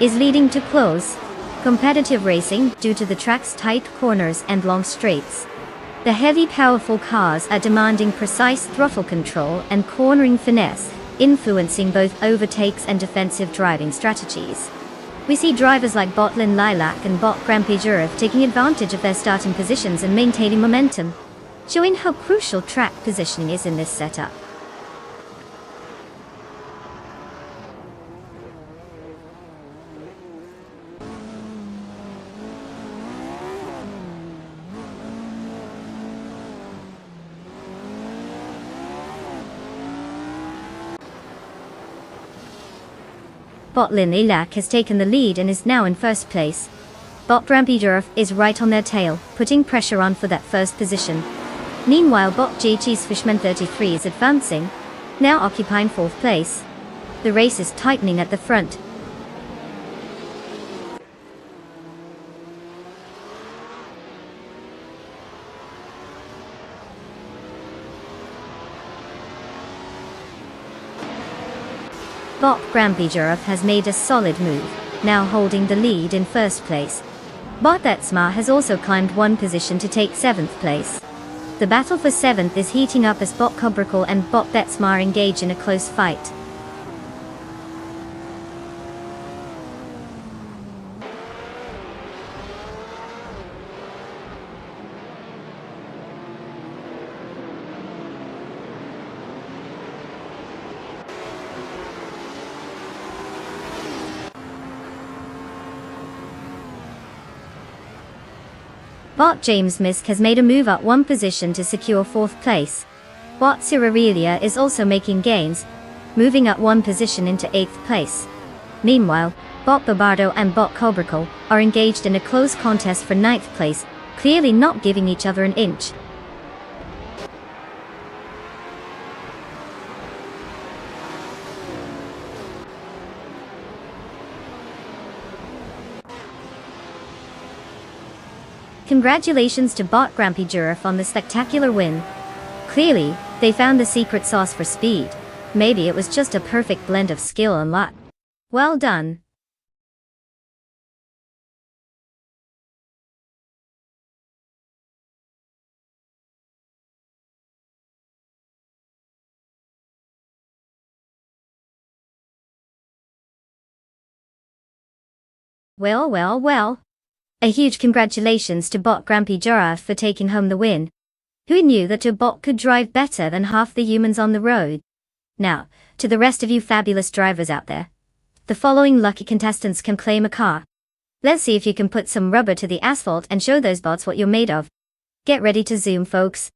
is leading to close, competitive racing due to the track's tight corners and long straights. The heavy powerful cars are demanding precise throttle control and cornering finesse, influencing both overtakes and defensive driving strategies. We see drivers like Botlin Lilac and Bot Grampijurov taking advantage of their starting positions and maintaining momentum, showing how crucial track positioning is in this setup. Botlin Lilac has taken the lead and is now in first place. Bot Grampijurov is right on their tail, putting pressure on for that first position. Meanwhile, Bot JT's Fishman 33 is advancing, now occupying 4th place. The race is tightening at the front. Bot Grampijurov has made a solid move, now holding the lead in first place. Bot Betsma has also climbed 1 position to take 7th place. The battle for 7th is heating up as Bot Kobrikal and Bot Betsma engage in a close fight. Bot James Misk has made a move up 1 position to secure 4th place. Bot Cirarelia is also making gains, moving up 1 position into 8th place. Meanwhile, Bot Babardo and Bot Kobrikal are engaged in a close contest for 9th place, clearly not giving each other an inch. Congratulations to Bot Grampijurov on the spectacular win. Clearly, they found the secret sauce for speed. Maybe it was just a perfect blend of skill and luck. Well done. Well. A huge congratulations to Bot Grampijurov for taking home the win. Who knew that a bot could drive better than half the humans on the road? Now, to the rest of you fabulous drivers out there, the following lucky contestants can claim a car. Let's see if you can put some rubber to the asphalt and show those bots what you're made of. Get ready to zoom, folks.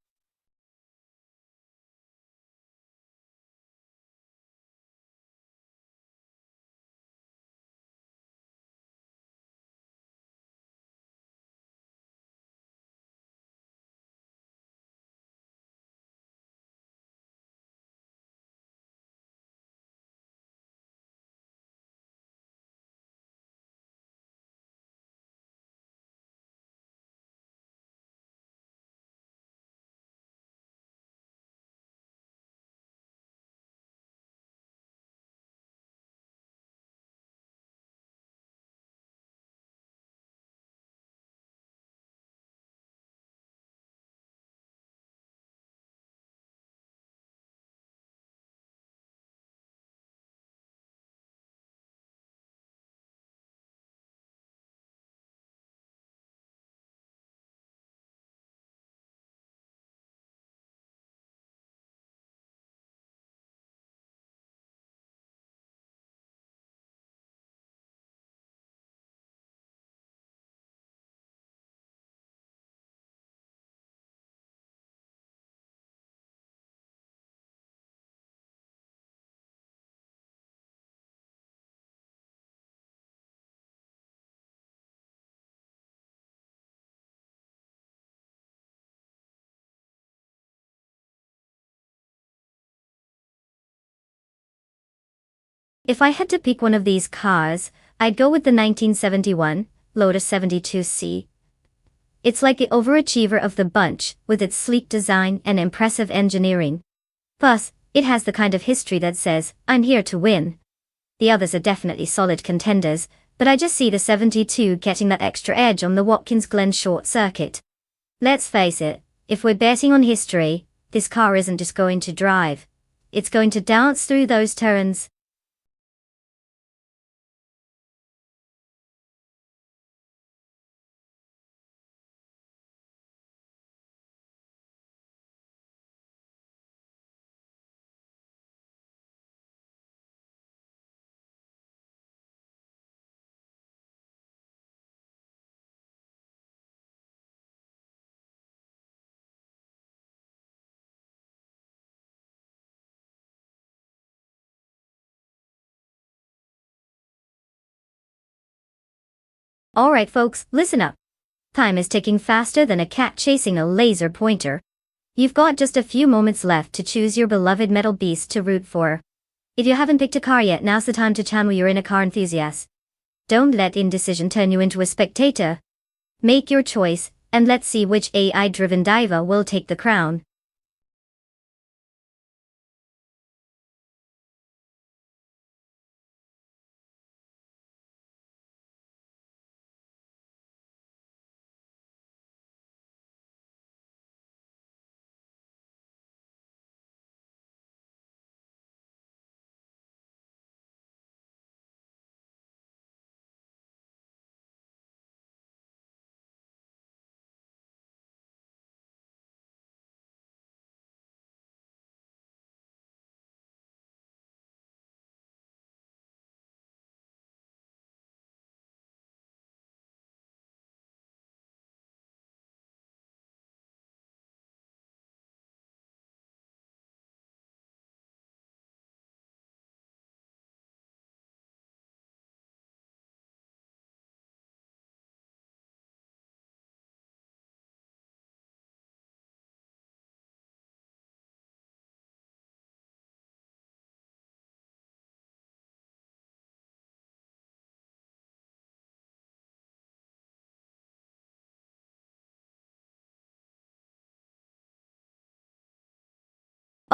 If I had to pick one of these cars, I'd go with the 1971 Lotus 72C. It's like the overachiever of the bunch, with its sleek design and impressive engineering. Plus, it has the kind of history that says, I'm here to win. The others are definitely solid contenders, but I just see the 72 getting that extra edge on the Watkins Glen short circuit. Let's face it, if we're betting on history, this car isn't just going to drive. It's going to dance through those turns. Alright folks, listen up. Time is ticking faster than a cat chasing a laser pointer. You've got just a few moments left to choose your beloved metal beast to root for. If you haven't picked a car yet, now's the time to channel your inner car enthusiast. Don't let indecision turn you into a spectator. Make your choice, and let's see which AI-driven diva will take the crown.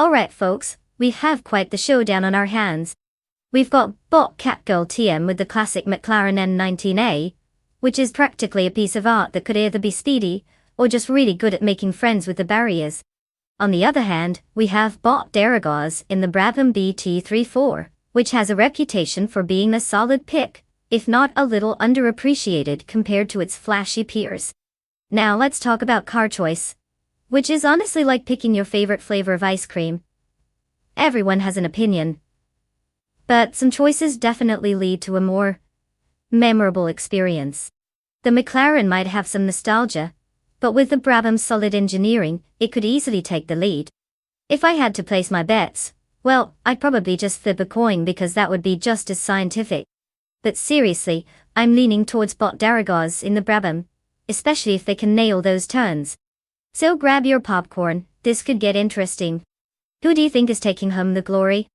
Alright folks, we have quite the showdown on our hands. We've got Bot Catgirl TM with the classic McLaren N19A, which is practically a piece of art that could either be speedy, or just really good at making friends with the barriers. On the other hand, we have Bot Daragaz in the Brabham BT34, which has a reputation for being a solid pick, if not a little underappreciated compared to its flashy peers. Now let's talk about car choice, which is honestly like picking your favorite flavor of ice cream. Everyone has an opinion, but some choices definitely lead to a more memorable experience. The McLaren might have some nostalgia, but with the Brabham's solid engineering, it could easily take the lead. If I had to place my bets, well, I'd probably just flip a coin because that would be just as scientific. But seriously, I'm leaning towards Bot Daragaz in the Brabham, especially if they can nail those turns. So grab your popcorn, this could get interesting. Who do you think is taking home the glory?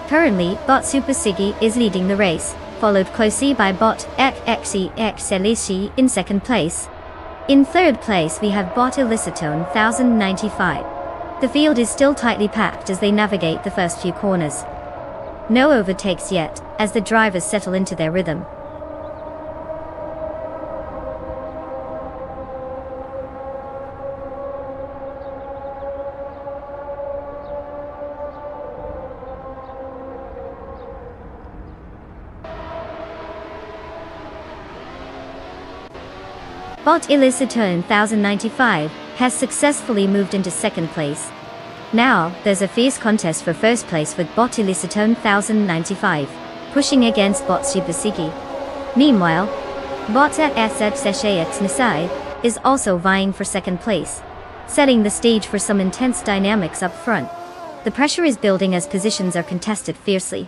Currently, Bot Super Siggy is leading the race, followed closely by Bot XXEX in second place. In third place we have Bot Illicitone 1095. The field is still tightly packed as they navigate the first few corners. No overtakes yet, as the drivers settle into their rhythm. Bot Illicitone 1095 has successfully moved into second place. Now, there's a fierce contest for first place with Bot Illicitone 1095, pushing against Bot Super Siggy. Meanwhile, Bot SXEX Nisai is also vying for second place, setting the stage for some intense dynamics up front. The pressure is building as positions are contested fiercely.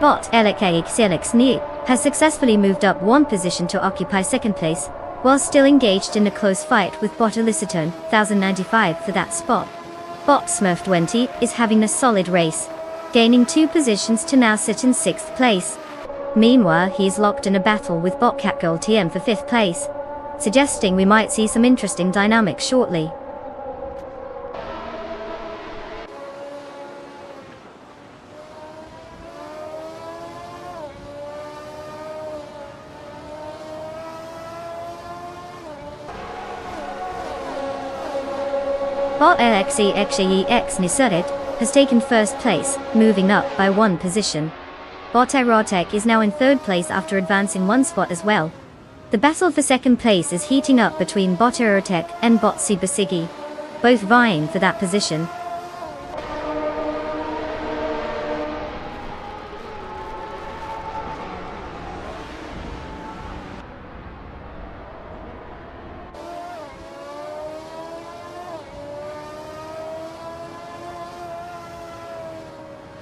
Bot LKXLXNE has successfully moved up one position to occupy second place, while still engaged in a close fight with Bot Illicitone 1095 for that spot. Bot Smurf20 is having a solid race, gaining 2 positions to now sit in 6th place. Meanwhile, he is locked in a battle with Bot Catgirl TM for 5th place, suggesting we might see some interesting dynamics shortly. Bot LXEX Nisurit has taken first place, moving up by 1 position. Bot Erotic is now in third place after advancing 1 spot as well. The battle for second place is heating up between Bot Erotic and Bot Super Siggy, both vying for that position.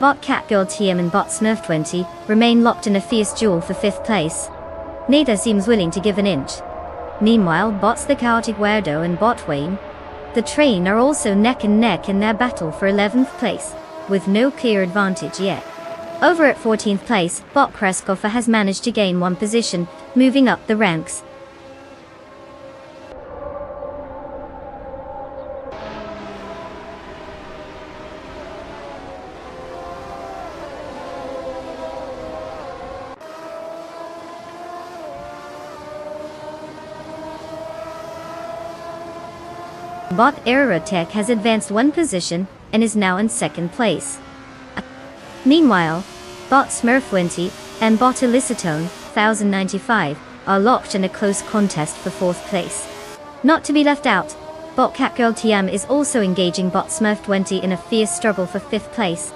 Bot Catgirl TM and Bot Smurf20 remain locked in a fierce duel for 5th place. Neither seems willing to give an inch. Meanwhile, Bots the Chaotic Weirdo and Bot Wayne, the Train, are also neck and neck in their battle for 11th place, with no clear advantage yet. Over at 14th place, Bot Kreskoffer has managed to gain 1 position, moving up the ranks. Bot Aerotech has advanced 1 position and is now in 2nd place. Meanwhile, Bot Smurf20 and Bot Illicitone 1095 are locked in a close contest for 4th place. Not to be left out, Bot Catgirl TM is also engaging Bot Smurf20 in a fierce struggle for 5th place.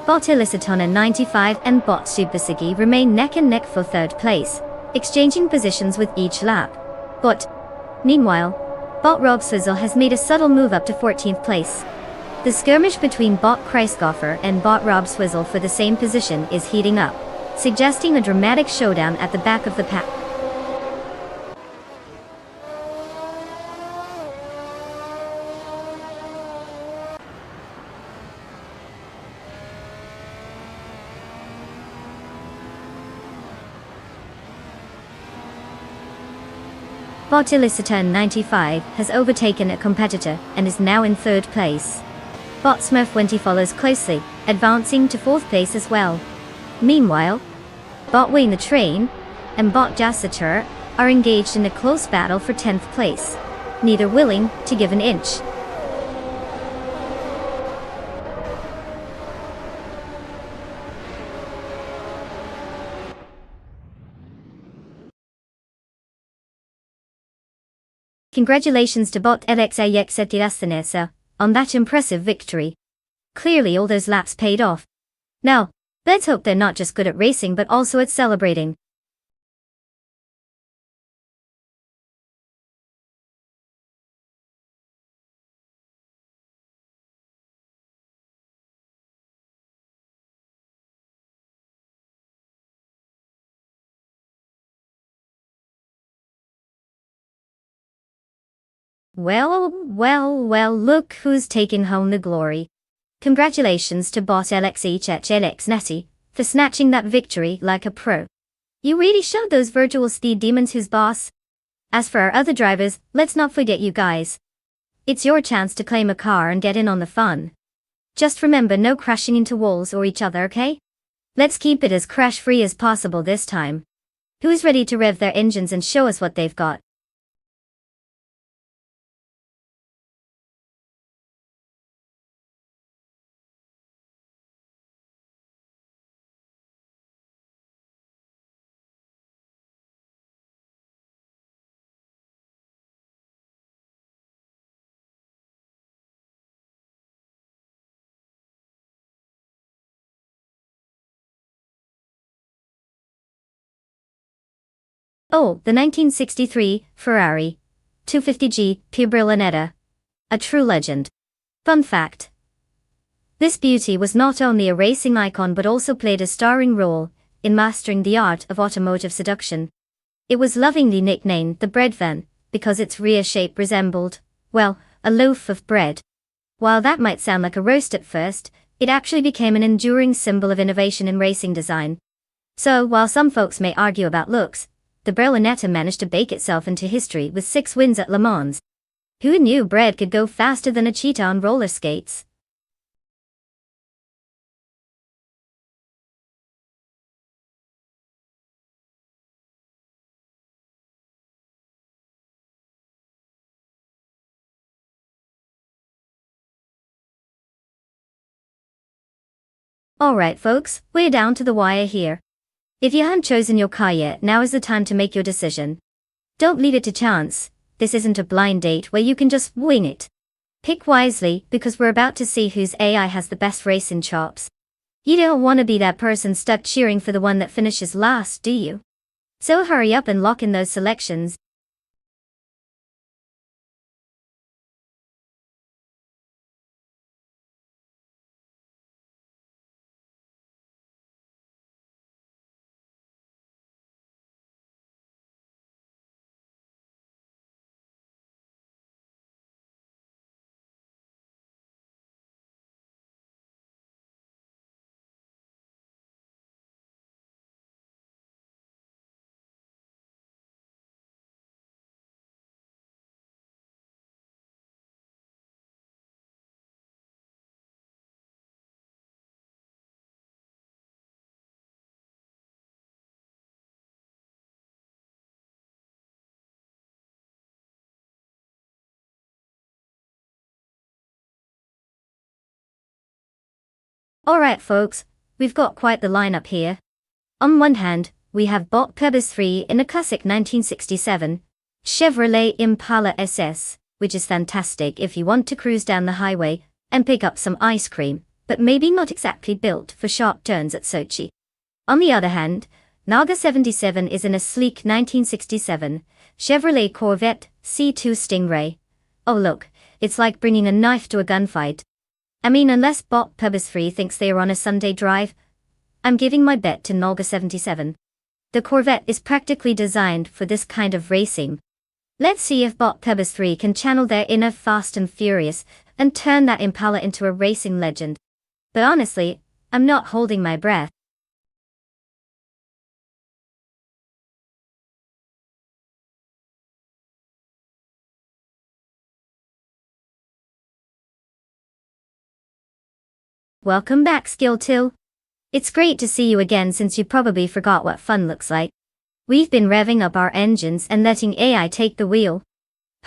Bot Illicitone 95 and Bot Super Siggy remain neck and neck for 3rd place, exchanging positions with each lap. Meanwhile, Bot Rob Swizzle has made a subtle move up to 14th place. The skirmish between Bot Kreisgoffer and Bot Rob Swizzle for the same position is heating up, suggesting a dramatic showdown at the back of the pack. Bot Illicitone 95 has overtaken a competitor and is now in 3rd place. Bot Smurf20 follows closely, advancing to 4th place as well. Meanwhile, Bot Wayne the Train and Bot Jassatur are engaged in a close battle for 10th place, neither willing to give an inch. Congratulations to Bot LXAX on that impressive victory. Clearly all those laps paid off. Now, let's hope they're not just good at racing but also at celebrating. Well, look who's taking home the glory. Congratulations to Bot LXHHLX Nessie for snatching that victory like a pro. You really showed those virtual speed demons who's boss. As for our other drivers, let's not forget you guys. It's your chance to claim a car and get in on the fun. Just remember no crashing into walls or each other, okay? Let's keep it as crash-free as possible this time. Who's ready to rev their engines and show us what they've got? Oh, the 1963 Ferrari 250G Pibrilanetta. A true legend. Fun fact. This beauty was not only a racing icon but also played a starring role in mastering the art of automotive seduction. It was lovingly nicknamed the bread van because its rear shape resembled, well, a loaf of bread. While that might sound like a roast at first, it actually became an enduring symbol of innovation in racing design. So, while some folks may argue about looks, the Berlinetta managed to bake itself into history with 6 wins at Le Mans. Who knew bread could go faster than a cheetah on roller skates? Alright folks, we're down to the wire here. If you haven't chosen your car yet, now is the time to make your decision. Don't leave it to chance. This isn't a blind date where you can just wing it. Pick wisely, because we're about to see whose AI has the best racing chops. You don't want to be that person stuck cheering for the one that finishes last, do you? So hurry up and lock in those selections. Alright folks, we've got quite the lineup here. On one hand, we have Bot Pebbles 3 in a classic 1967 Chevrolet Impala SS, which is fantastic if you want to cruise down the highway and pick up some ice cream, but maybe not exactly built for sharp turns at Sochi. On the other hand, Naga 77 is in a sleek 1967 Chevrolet Corvette C2 Stingray. Oh look, it's like bringing a knife to a gunfight. I mean, unless Bot Pebbles 3 thinks they are on a Sunday drive, I'm giving my bet to Naga 77. The Corvette is practically designed for this kind of racing. Let's see if Bot Pebbles 3 can channel their inner Fast and Furious and turn that Impala into a racing legend. But honestly, I'm not holding my breath. Welcome back, Skill 2. It's great to see you again since you probably forgot what fun looks like. We've been revving up our engines and letting AI take the wheel.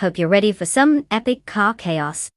Hope you're ready for some epic car chaos.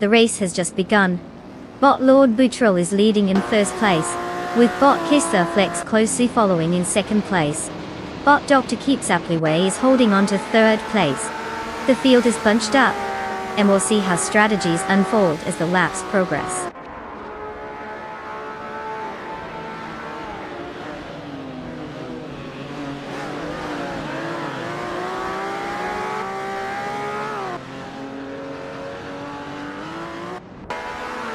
the race has just begun. Bot Lord Buttrell is leading in first place, with Bot Kisser Flex closely following in second place. Bot Dr. Keeps Appleway is holding on to third place. The field is bunched up, and we'll see how strategies unfold as the laps progress.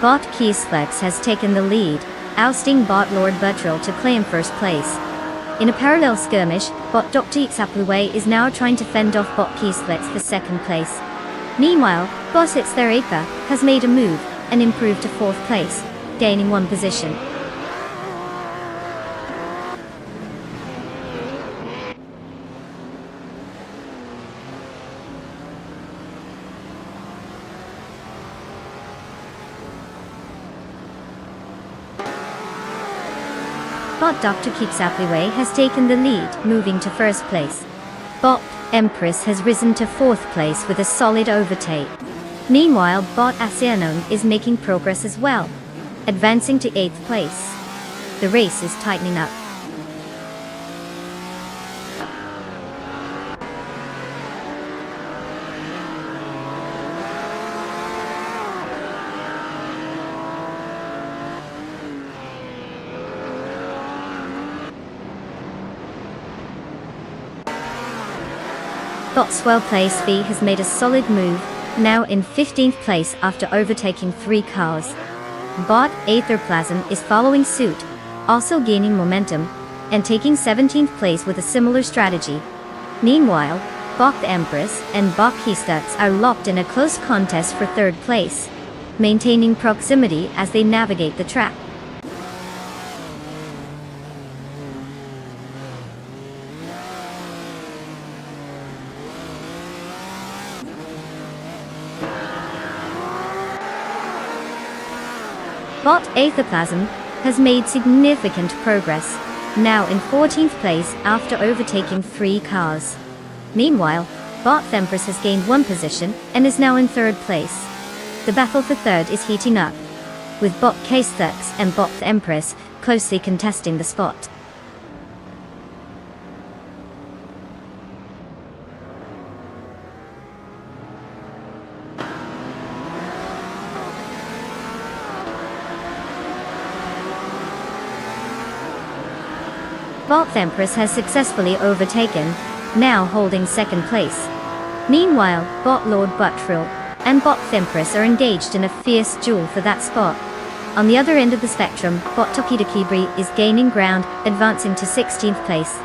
Bot Keysflex has taken the lead, ousting Bot Lord Buttrell to claim first place. In a parallel skirmish, Bot Dr. Appleway is now trying to fend off Bot Keysflex for second place. Meanwhile, Bot Itztherapa has made a move and improved to fourth place, gaining one position. Bot Dr. Keeps Appleway has taken the lead, moving to first place. Bot Empress has risen to fourth place with a solid overtake. Meanwhile, Bot Asianon is making progress as well, advancing to eighth place. The race is tightening up. Bot's well-placed V has made a solid move, now in 15th place after overtaking 3 cars. Bot Aetherplasm is following suit, also gaining momentum, and taking 17th place with a similar strategy. Meanwhile, Bot Empress and Bot Keystux are locked in a close contest for third place, maintaining proximity as they navigate the track. Bot Aetherplasm has made significant progress, now in 14th place after overtaking 3 cars. Meanwhile, Bot Empress has gained one position and is now in third place. The battle for third is heating up, with Bot Keystux and Bot Empress closely contesting the spot. Bot Empress has successfully overtaken, now holding second place. Meanwhile, Bot Lord Buttrell and Bot Empress are engaged in a fierce duel for that spot. On the other end of the spectrum, Bot Tokita Kibri is gaining ground, advancing to 16th place.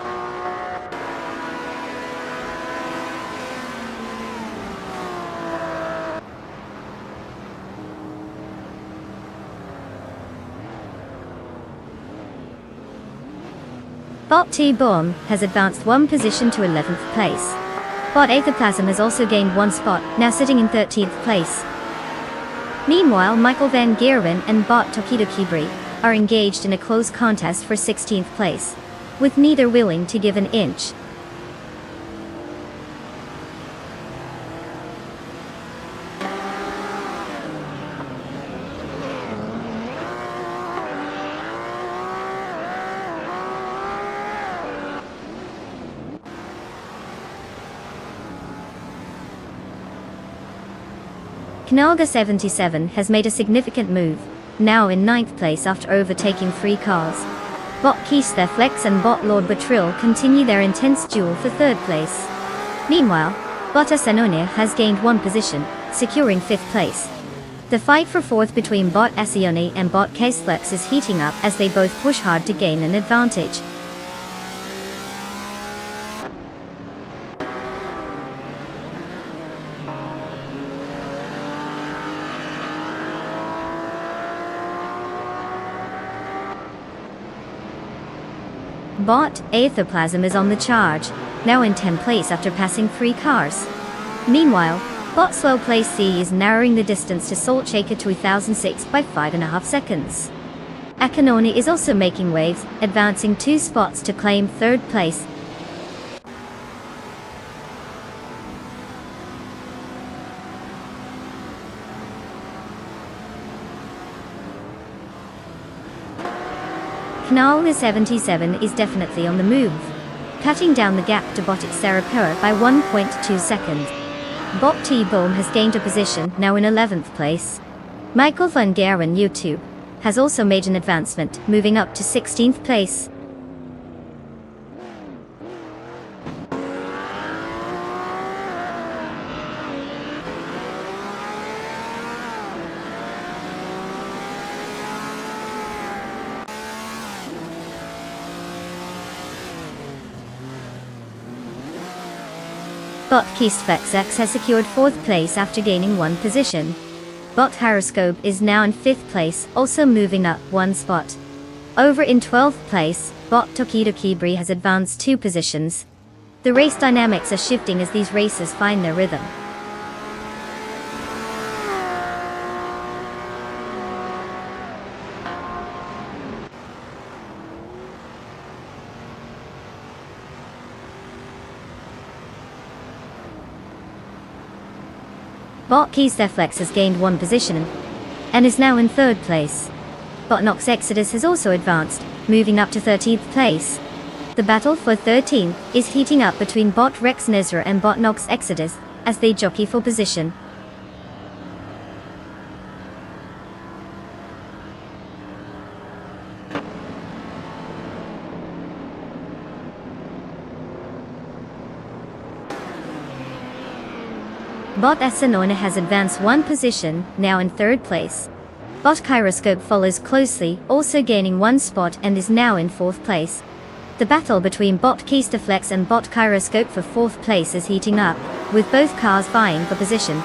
Bot T-Bomb has advanced one position to 11th place. Bot Aetherplasm has also gained one spot, now sitting in 13th place. Meanwhile, Michael Van Gerwen and Bot Tokita Kibri are engaged in a close contest for 16th place, with neither willing to give an inch. Knalga 77 has made a significant move, now in 9th place after overtaking 3 cars. Bot Keystflex and Bot Lord Buttrell continue their intense duel for third place. Meanwhile, Bot Asanonia has gained one position, securing 5th place. The fight for fourth between Bot Asioni and Bot Keystflex is heating up as they both push hard to gain an advantage. Bot Aetherplasm is on the charge, now in 10th place after passing 3 cars. Meanwhile, Bot Slow Place C is narrowing the distance to Salt Shaker 2006 by 5.5 seconds. Akanoni is also making waves, advancing 2 spots to claim third place. Knowle 77 is definitely on the move, cutting down the gap to Bot Serapura by 1.2 seconds. Bot T-Boom has gained a position, now in 11th place. Michael van Gerwen YouTube has also made an advancement, moving up to 16th place. Bot Keistflexx has secured 4th place after gaining 1 position. Bot Haroscope is now in 5th place, also moving up 1 spot. Over in 12th place, Bot Tokido Kibri has advanced 2 positions. The race dynamics are shifting as these racers find their rhythm. Bot Keistflexx has gained 1 position and is now in 3rd place. Bot Nox Exodus has also advanced, moving up to 13th place. The battle for 13th is heating up between Bot Rex Nezra and Bot Nox Exodus as they jockey for position. Bot Asanona has advanced 1 position, now in 3rd place. Bot Kyroscope follows closely, also gaining 1 spot and is now in 4th place. The battle between Bot Keistflexx and Bot Kyroscope for 4th place is heating up, with both cars vying for position.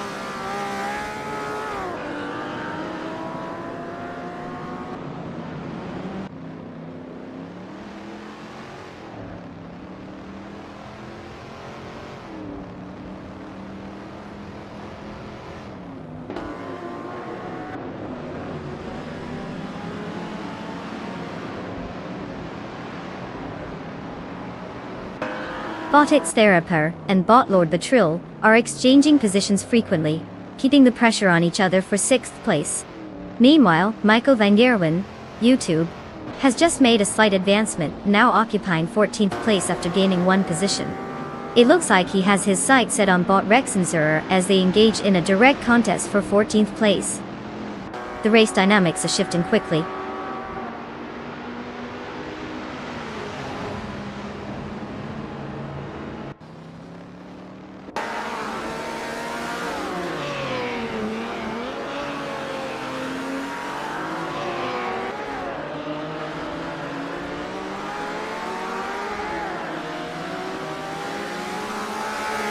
Bot Serapura and Bot Lord Batril are exchanging positions frequently, keeping the pressure on each other for 6th place. Meanwhile, Michael van Gerwen YouTube has just made a slight advancement, now occupying 14th place after gaining 1 position. It looks like he has his sights set on Bot Rexenzurer as they engage in a direct contest for 14th place. The race dynamics are shifting quickly.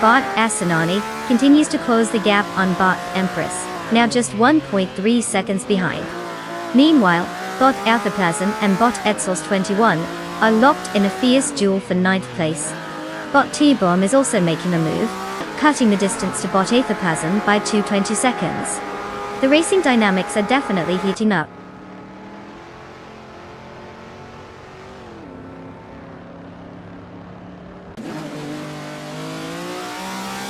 Bot Asanani continues to close the gap on Bot Empress, now just 1.3 seconds behind. Meanwhile, Bot Althaplasm and Bot Etzels21 are locked in a fierce duel for 9th place. Bot T-Bomb is also making a move, cutting the distance to Bot Althaplasm by 220 seconds. The racing dynamics are definitely heating up.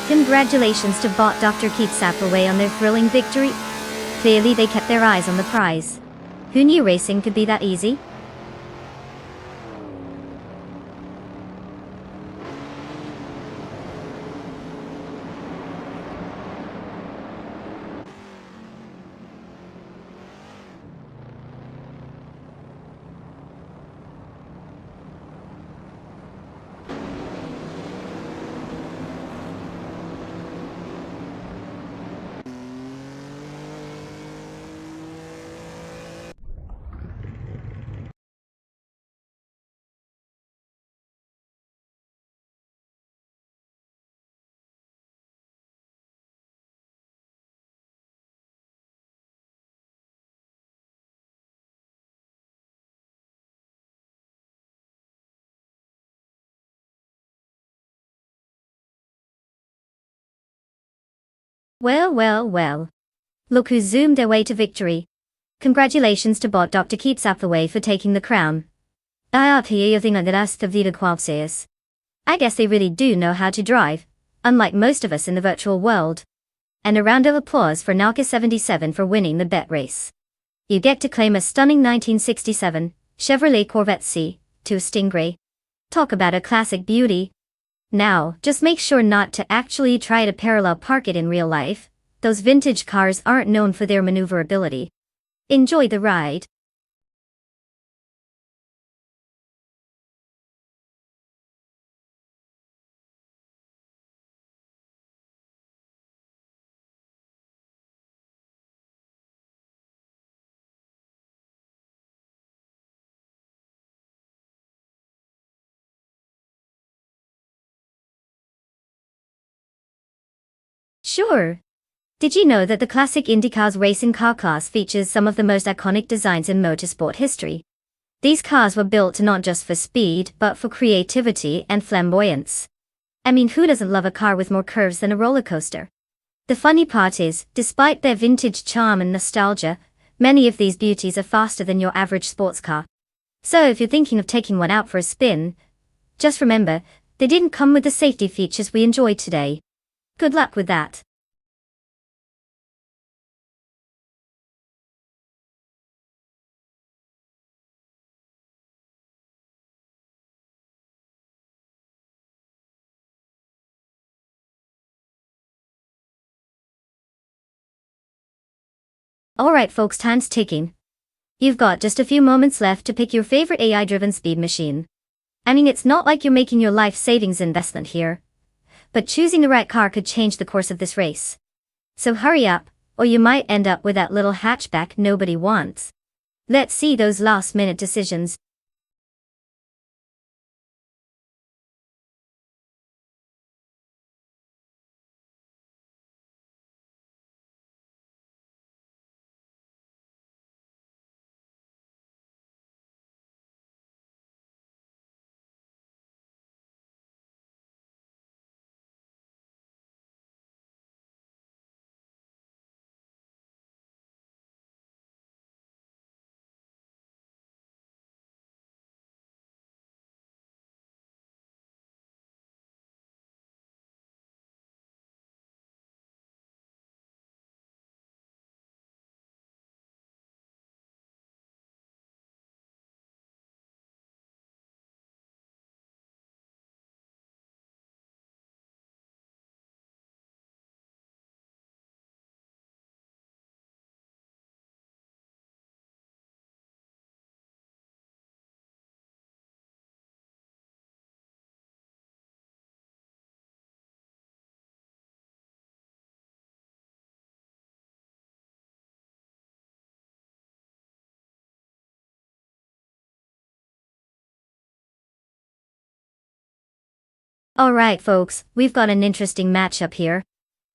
Congratulations to Bot Dr. Keistflexx on their thrilling victory. Clearly they kept their eyes on the prize. Who knew racing could be that easy? Well. Look who zoomed their way to victory. Congratulations to Bot Dr. Keistflexx for taking the crown. I guess they really do know how to drive, unlike most of us in the virtual world. And a round of applause for Nonstop 77 for winning the bet race. You get to claim a stunning 1967 Chevrolet Corvette C2 Stingray. Talk about a classic beauty. Now, just make sure not to actually try to parallel park it in real life. Those vintage cars aren't known for their maneuverability. Enjoy the ride. Sure. Did you know that the classic IndyCars racing car class features some of the most iconic designs in motorsport history? These cars were built not just for speed, but for creativity and flamboyance. I mean, who doesn't love a car with more curves than a roller coaster? The funny part is, despite their vintage charm and nostalgia, many of these beauties are faster than your average sports car. So if you're thinking of taking one out for a spin, just remember, they didn't come with the safety features we enjoy today. Good luck with that. Alright folks, time's ticking. You've got just a few moments left to pick your favorite AI-driven speed machine. I mean, it's not like you're making your life savings investment here, but choosing the right car could change the course of this race. So hurry up, or you might end up with that little hatchback nobody wants. Let's see those last-minute decisions. Alright folks, we've got an interesting matchup here.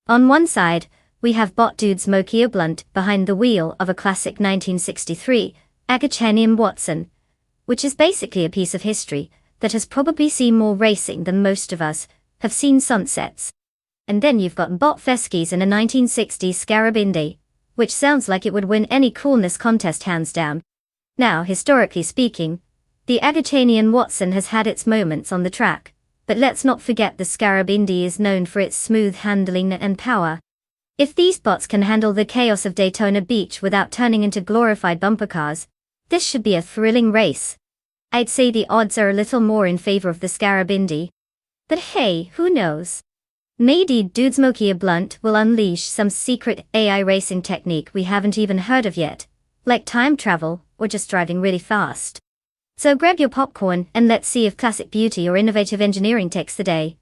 On one side, we have bot dude Smokey Blunt behind the wheel of a classic 1963 Agachanian Watson, which is basically a piece of history that has probably seen more racing than most of us have seen sunsets. And then you've got bot Feskies in a 1960s Scarab Indy, which sounds like it would win any coolness contest hands down. Now, historically speaking, the Agachanian Watson has had its moments on the track, but let's not forget the Scarab Indy is known for its smooth handling and power. If these bots can handle the chaos of Daytona Beach without turning into glorified bumper cars, this should be a thrilling race. I'd say the odds are a little more in favor of the Scarab Indy. But hey, who knows? Maybe Dude Smokey Blunt will unleash some secret AI racing technique we haven't even heard of yet, like time travel or just driving really fast. So grab your popcorn and let's see if classic beauty or innovative engineering takes the day.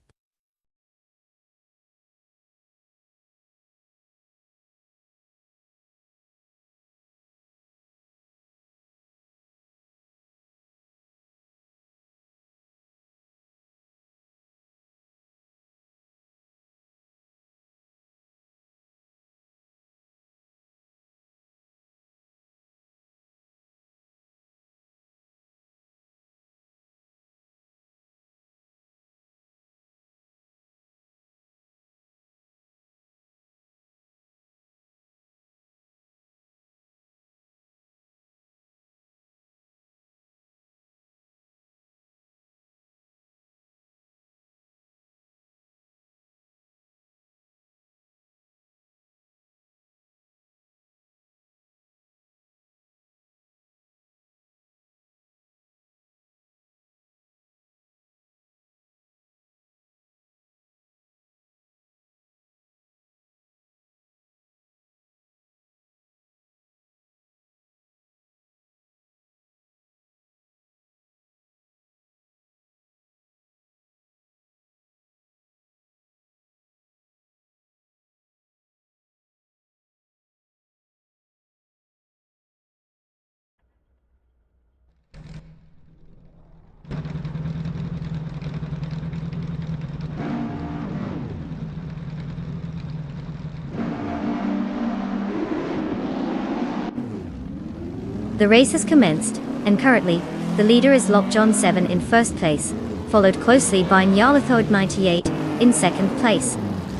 The race has commenced, and currently, the leader is Lockjohn 7 in first place, followed closely by Nyarlathotep 98 in second place.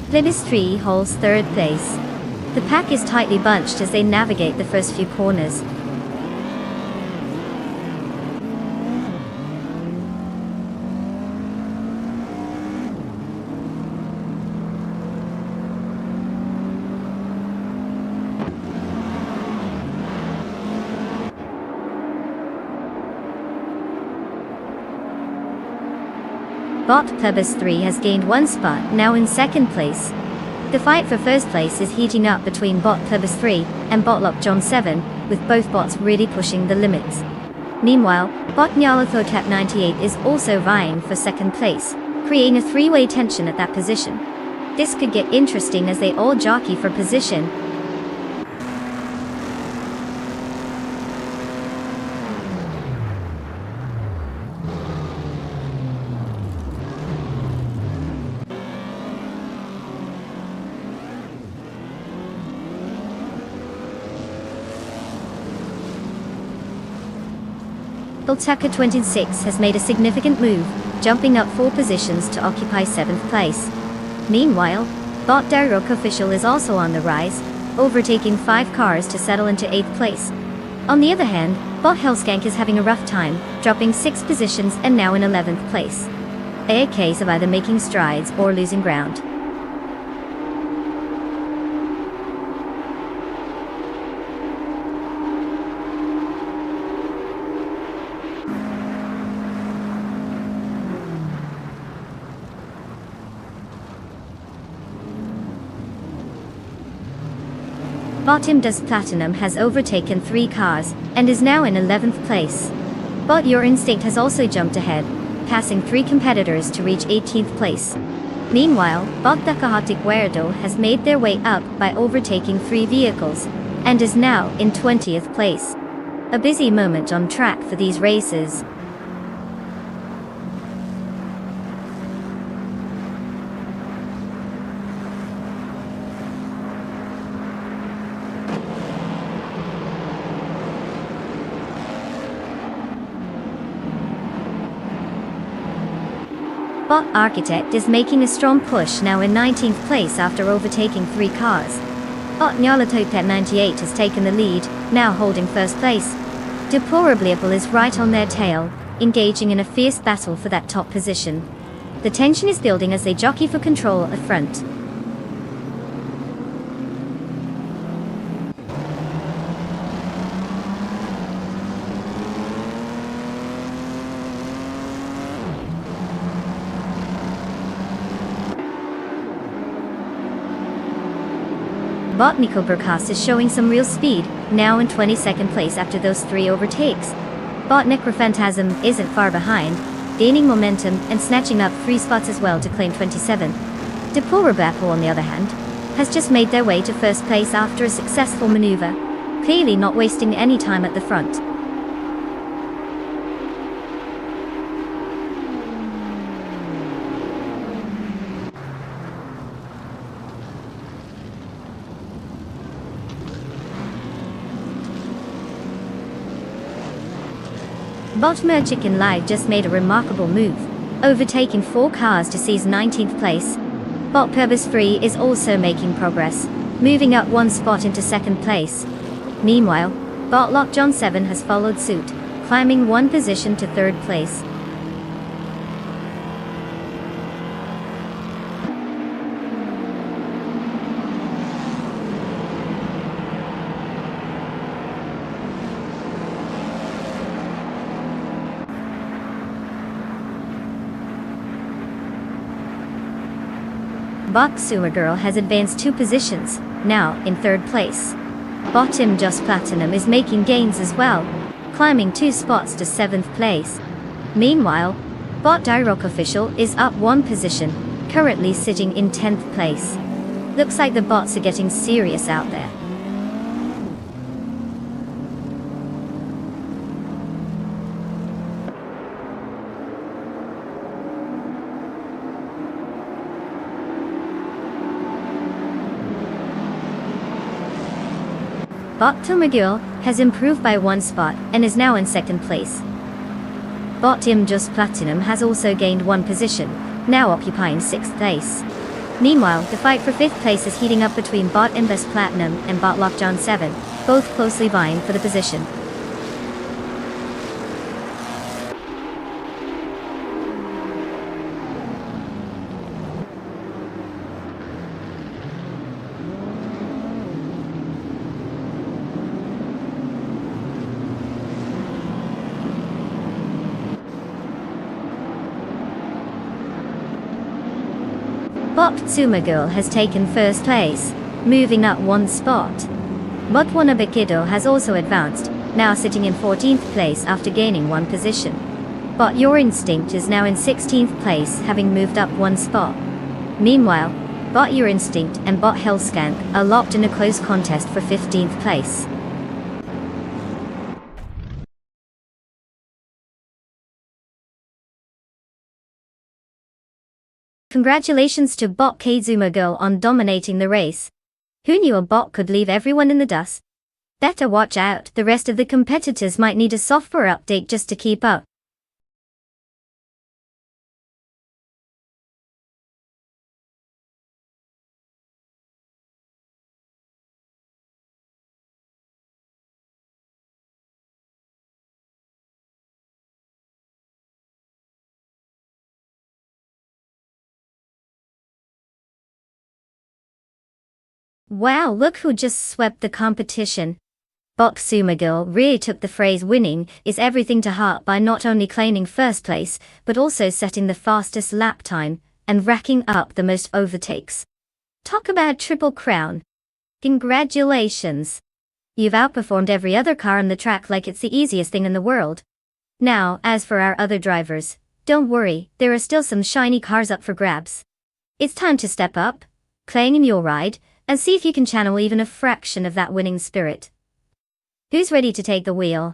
Plymouth 3 holds third place. The pack is tightly bunched as they navigate the first few corners. Bot Plebis 3 has gained one spot, now in second place. The fight for first place is heating up between Bot Plebis 3 and Bot Lockjohn 7, with both bots really pushing the limits. Meanwhile, Bot Nyarlathotep 98 is also vying for second place, creating a three-way tension at that position. This could get interesting as they all jockey for position. Tultaka 26 has made a significant move, jumping up 4 positions to occupy 7th place. Meanwhile, Bot Darok Official is also on the rise, overtaking 5 cars to settle into 8th place. On the other hand, Bot Hellskank is having a rough time, dropping 6 positions and now in 11th place. A case of either making strides or losing ground. Bottom Dust Platinum has overtaken 3 cars, and is now in 11th place. Bot Your Instinct has also jumped ahead, passing 3 competitors to reach 18th place. Meanwhile, Bot Dakahatik Werdo has made their way up by overtaking 3 vehicles, and is now in 20th place. A busy moment on track for these races. Bot Architect is making a strong push, now in 19th place after overtaking 3 cars. Bot Nyarlathotep 98 has taken the lead, now holding first place. Deplorably is right on their tail, engaging in a fierce battle for that top position. The tension is building as they jockey for control at front. Bot Nico Burkas is showing some real speed, now in 22nd place after those 3 overtakes. Bot Necrophantasm isn't far behind, gaining momentum and snatching up 3 spots as well to claim 27. Deplorable, on the other hand, has just made their way to first place after a successful maneuver, clearly not wasting any time at the front. Bot Chicken Live just made a remarkable move, overtaking 4 cars to seize 19th place. Bot Purpose Free is also making progress, moving up 1 spot into 2nd place. Meanwhile, Bot Lockjohn 7 has followed suit, climbing 1 position to 3rd place. Bot Sewer Girl has advanced 2 positions, now in 3rd place. Bottom Just Platinum is making gains as well, climbing 2 spots to 7th place. Meanwhile, Bot Dyrock Official is up 1 position, currently sitting in 10th place. Looks like the bots are getting serious out there. Bot Tumagul has improved by 1 spot and is now in 2nd place. Bot Im Just Platinum has also gained 1 position, now occupying 6th place. Meanwhile, the fight for 5th place is heating up between Bot Imbus Platinum and Bot Lockdown 7, both closely vying for the position. Bot Tsumagul has taken 1st place, moving up 1 spot. Bot Wanabikido has also advanced, now sitting in 14th place after gaining 1 position. Bot Your Instinct is now in 16th place, having moved up 1 spot. Meanwhile, Bot Your Instinct and Bot Hellskank are locked in a close contest for 15th place. Congratulations to Bot Kazuma Girl on dominating the race. Who knew a bot could leave everyone in the dust? Better watch out, the rest of the competitors might need a software update just to keep up. Wow, look who just swept the competition. Bot Sumagil really took the phrase winning is everything to heart by not only claiming 1st place, but also setting the fastest lap time and racking up the most overtakes. Talk about triple crown. Congratulations. You've outperformed every other car on the track like it's the easiest thing in the world. Now, as for our other drivers, don't worry, there are still some shiny cars up for grabs. It's time to step up, claim your ride, and see if you can channel even a fraction of that winning spirit. Who's ready to take the wheel?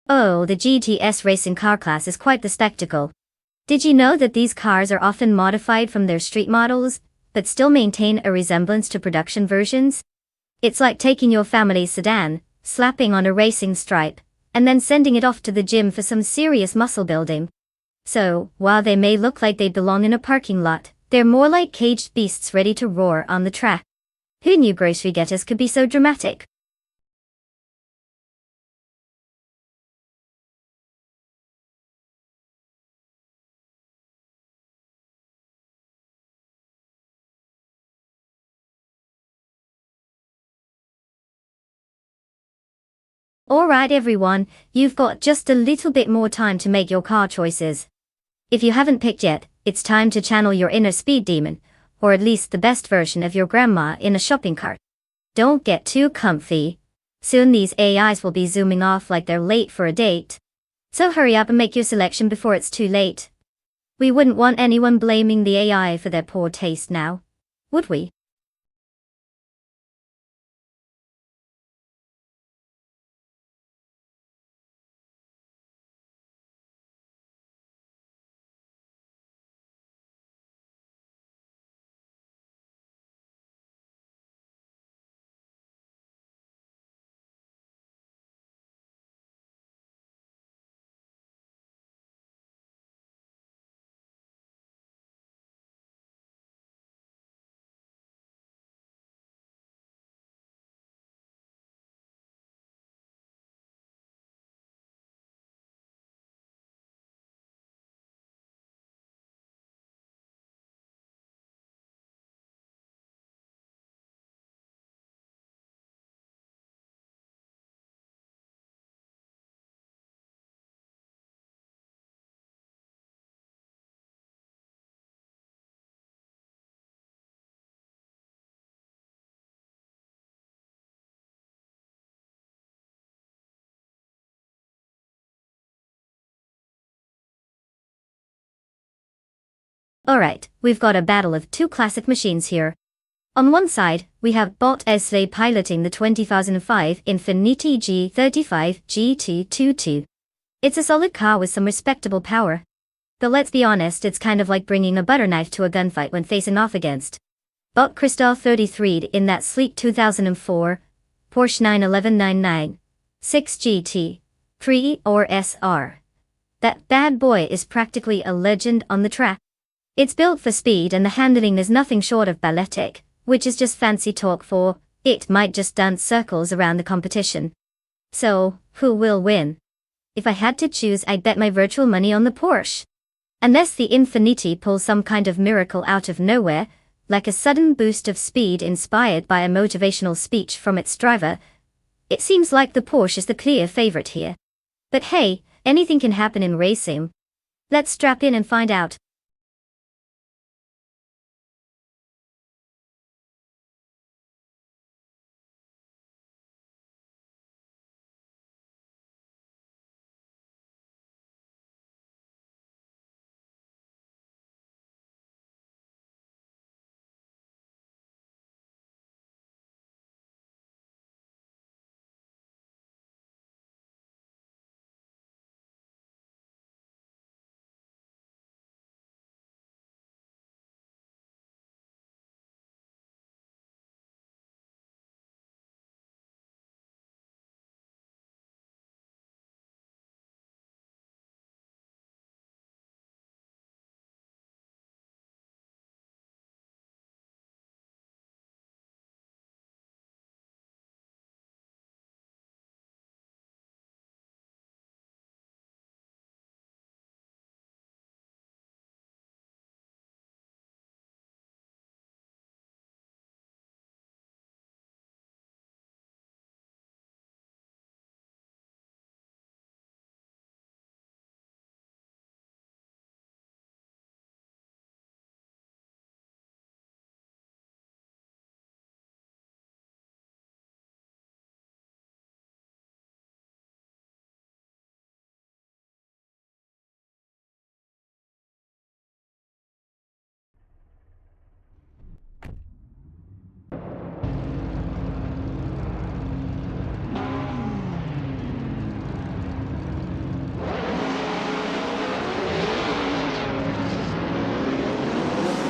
Oh, the GTS racing car class is quite the spectacle. Did you know that these cars are often modified from their street models, but still maintain a resemblance to production versions? It's like taking your family's sedan, slapping on a racing stripe, and then sending it off to the gym for some serious muscle building. So, while they may look like they belong in a parking lot, they're more like caged beasts ready to roar on the track. Who knew grocery getters could be so dramatic? Alright everyone, you've got just a little bit more time to make your car choices. If you haven't picked yet, it's time to channel your inner speed demon, or at least the best version of your grandma in a shopping cart. Don't get too comfy. Soon these AIs will be zooming off like they're late for a date. So hurry up and make your selection before it's too late. We wouldn't want anyone blaming the AI for their poor taste now, would we? Alright, we've got a battle of two classic machines here. On one side, we have Bot Esley piloting the 2005 Infiniti G35 GT22. It's a solid car with some respectable power. But let's be honest, it's kind of like bringing a butter knife to a gunfight when facing off against Bot Cristal 33 in that sleek 2004 Porsche 911 6 GT 3 or SR. That bad boy is practically a legend on the track. It's built for speed and the handling is nothing short of balletic, which is just fancy talk for, it might just dance circles around the competition. So, who will win? If I had to choose, I'd bet my virtual money on the Porsche. Unless the Infiniti pulls some kind of miracle out of nowhere, like a sudden boost of speed inspired by a motivational speech from its driver, it seems like the Porsche is the clear favorite here. But hey, anything can happen in racing. Let's strap in and find out.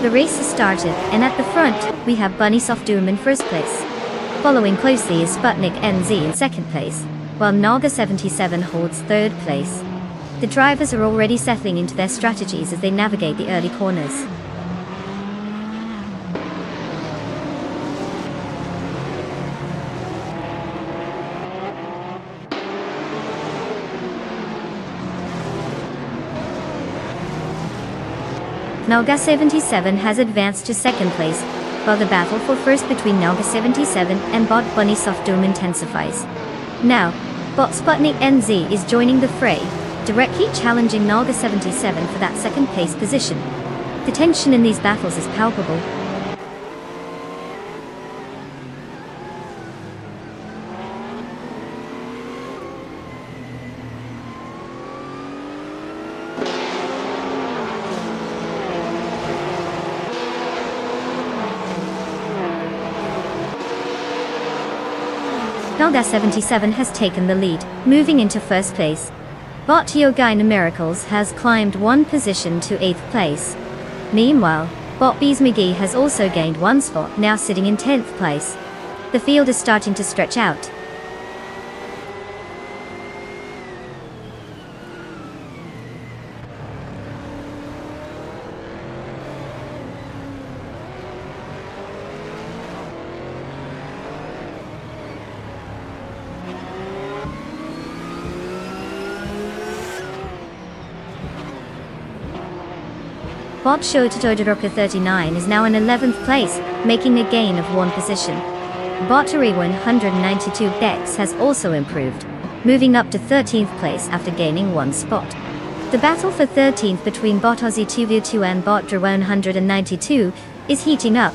The race has started, and at the front, we have Nonstop Racing in first place. Following closely is Sputnik NZ in second place, while Naga 77 holds third place. The drivers are already settling into their strategies as they navigate the early corners. Naga 77 has advanced to second place, while the battle for first between Naga 77 and Bot Nonstop Racing intensifies. Now, Bot Sputnik NZ is joining the fray, directly challenging Naga 77 for that second place position. The tension in these battles is palpable. Naga 77 has taken the lead, moving into first place. Bot Yogaina Miracles has climbed one position to 8th place. Meanwhile, Bot Bees McGee has also gained one spot, now sitting in 10th place. The field is starting to stretch out. Bot Show Totodoroka 39 is now in 11th place, making a gain of one position. Bottery 192 Bex has also improved, moving up to 13th place after gaining one spot. The battle for 13th between Bot Aussie 2v2 and Bot Dra 192 is heating up.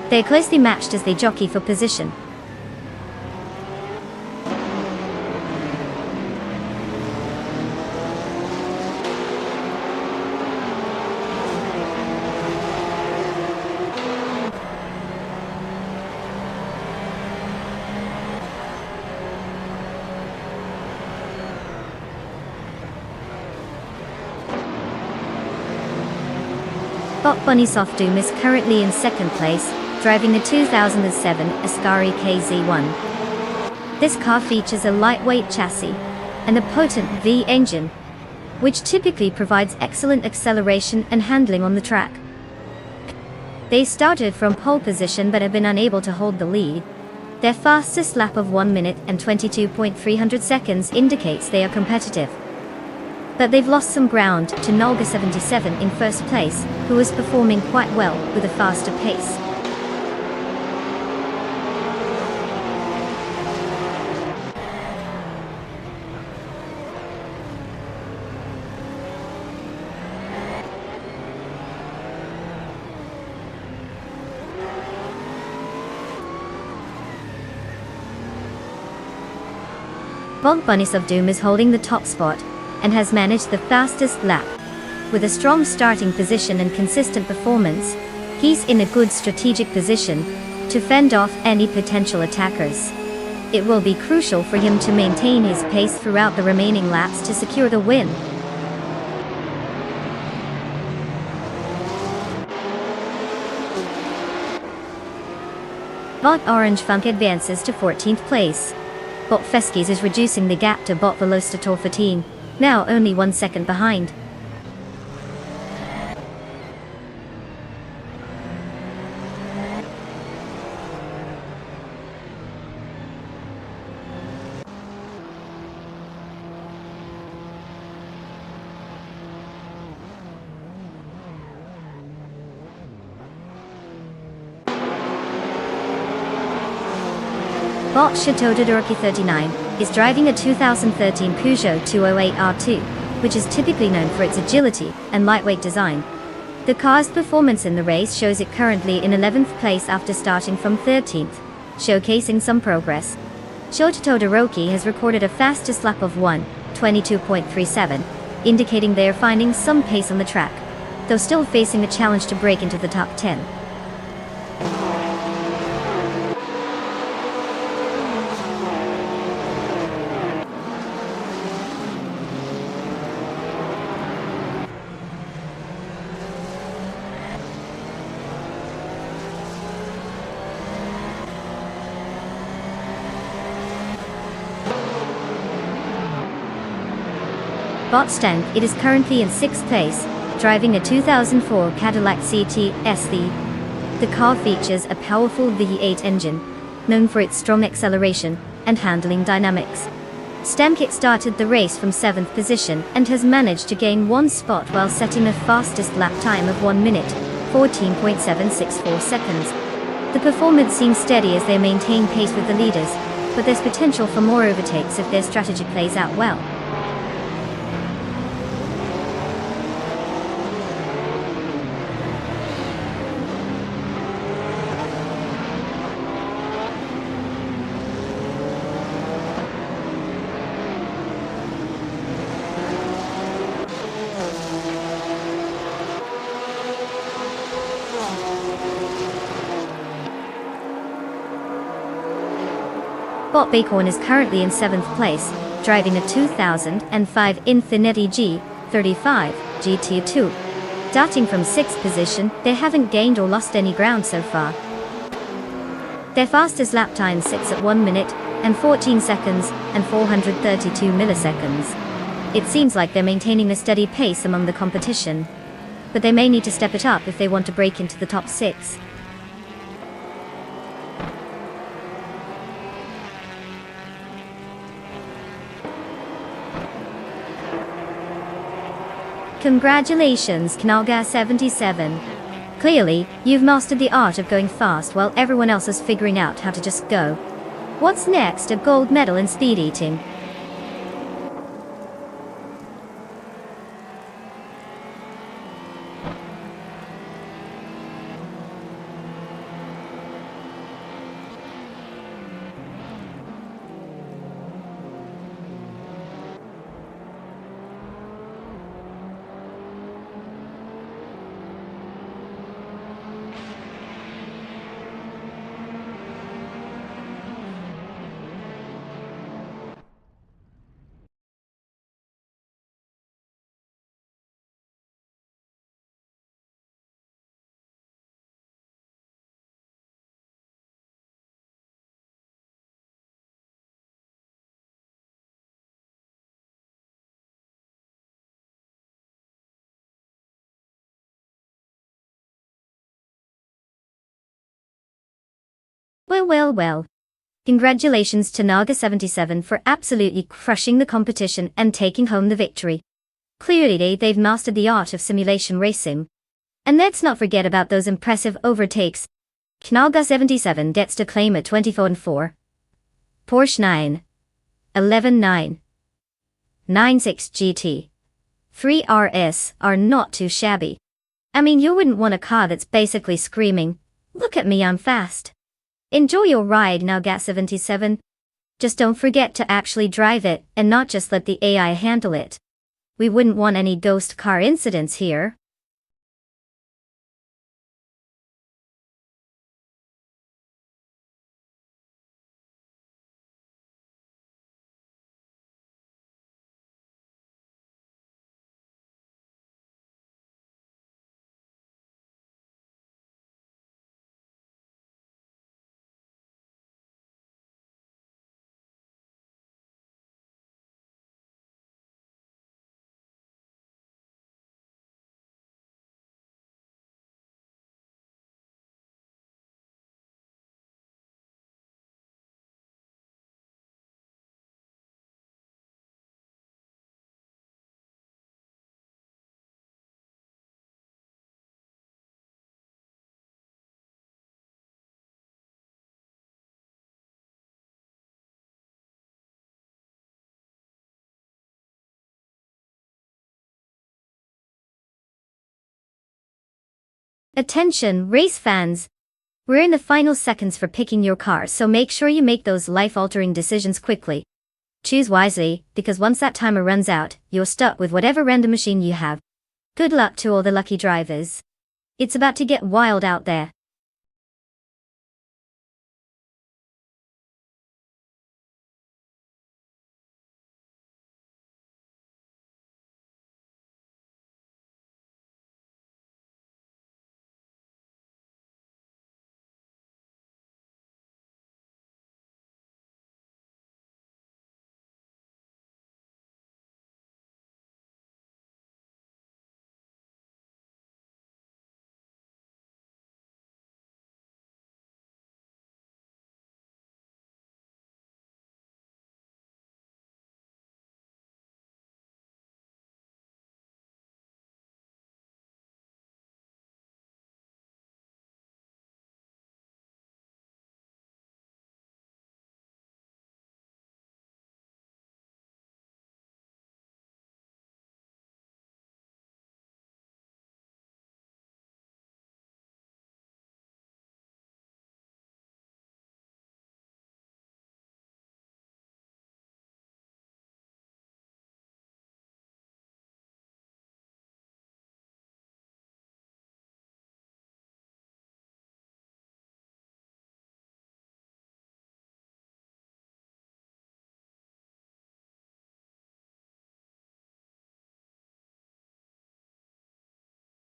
They're closely matched as they jockey for position. Bot Bunny Soft Doom is currently in second place, driving a 2007 Ascari KZ1. This car features a lightweight chassis and a potent V engine, which typically provides excellent acceleration and handling on the track. They started from pole position but have been unable to hold the lead. Their fastest lap of 1 minute and 22.300 seconds indicates they are competitive. But they've lost some ground to Nolga 77 in first place, who is performing quite well with a faster pace. Bot Bunny of Doom is holding the top spot and has managed the fastest lap. With a strong starting position and consistent performance, he's in a good strategic position to fend off any potential attackers. It will be crucial for him to maintain his pace throughout the remaining laps to secure the win. Bot Orange Funk advances to 14th place. Bot Feskis is reducing the gap to Bot Velocitor 14, now only 1 second behind. Bot Chateau Todoroki 39 is driving a 2013 Peugeot 208 R2, which is typically known for its agility and lightweight design. The car's performance in the race shows it currently in 11th place after starting from 13th, showcasing some progress. Chateau Todoroki has recorded a fastest lap of 1:22.37, indicating they are finding some pace on the track, though still facing a challenge to break into the top 10. Bot Stank, it is currently in 6th place, driving a 2004 Cadillac CT SE. The car features a powerful V8 engine, known for its strong acceleration and handling dynamics. Stamkit started the race from 7th position and has managed to gain 1 spot while setting a fastest lap time of 1 minute, 14.764 seconds. The performance seems steady as they maintain pace with the leaders, but there's potential for more overtakes if their strategy plays out well. Bot Bacon is currently in 7th place, driving a 2005 Infiniti G35 GT2. Starting from 6th position, they haven't gained or lost any ground so far. Their fastest lap time sits at 1 minute and 14 seconds and 432 milliseconds. It seems like they're maintaining a steady pace among the competition, but they may need to step it up if they want to break into the top 6. Congratulations, Knalga77. Clearly, you've mastered the art of going fast while everyone else is figuring out how to just go. What's next? A gold medal in speed eating. Well, well, well. Congratulations to Naga77 for absolutely crushing the competition and taking home the victory. Clearly they've mastered the art of simulation racing. And let's not forget about those impressive overtakes. Naga77 gets to claim a 24-4. Porsche 911 96 GT 3RS are not too shabby. I mean, you wouldn't want a car that's basically screaming, "Look at me, I'm fast." Enjoy your ride, Naga77. Just don't forget to actually drive it and not just let the AI handle it. We wouldn't want any ghost car incidents here. Attention, race fans! We're in the final seconds for picking your car, so make sure you make those life-altering decisions quickly. Choose wisely, because once that timer runs out, you're stuck with whatever random machine you have. Good luck to all the lucky drivers. It's about to get wild out there.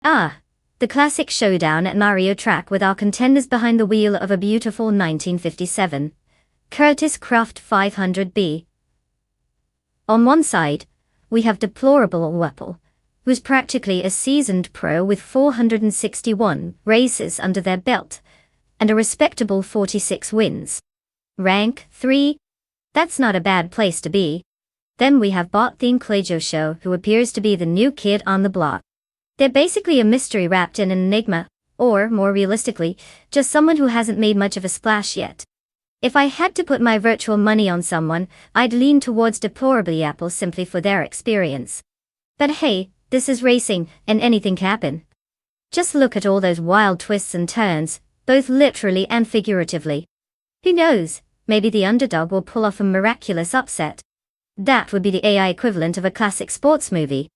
Ah, the classic showdown at Mario Track with our contenders behind the wheel of a beautiful 1957 Curtis Craft 500B. On one side, we have deplorable Whipple, who's practically a seasoned pro with 461 races under their belt, and a respectable 46 wins. Rank 3? That's not a bad place to be. Then we have Bot the Enclajo Show, who appears to be the new kid on the block. They're basically a mystery wrapped in an enigma, or, more realistically, just someone who hasn't made much of a splash yet. If I had to put my virtual money on someone, I'd lean towards Deplorably Apple simply for their experience. But hey, this is racing, and anything can happen. Just look at all those wild twists and turns, both literally and figuratively. Who knows, maybe the underdog will pull off a miraculous upset. That would be the AI equivalent of a classic sports movie.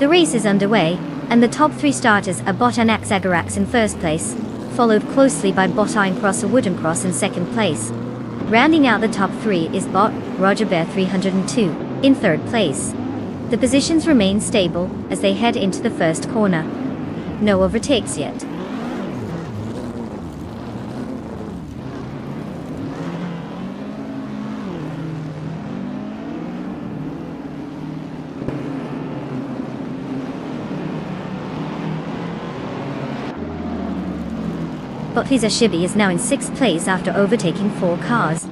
The race is underway, and the top three starters are Bot and Axagarax in first place, followed closely by Bot Iron Cross or Wooden Cross in second place. Rounding out the top three is Bot Roger Bear 302 in third place. The positions remain stable as they head into the first corner. No overtakes yet. But Fiza Shibi is now in 6th place after overtaking 4 cars.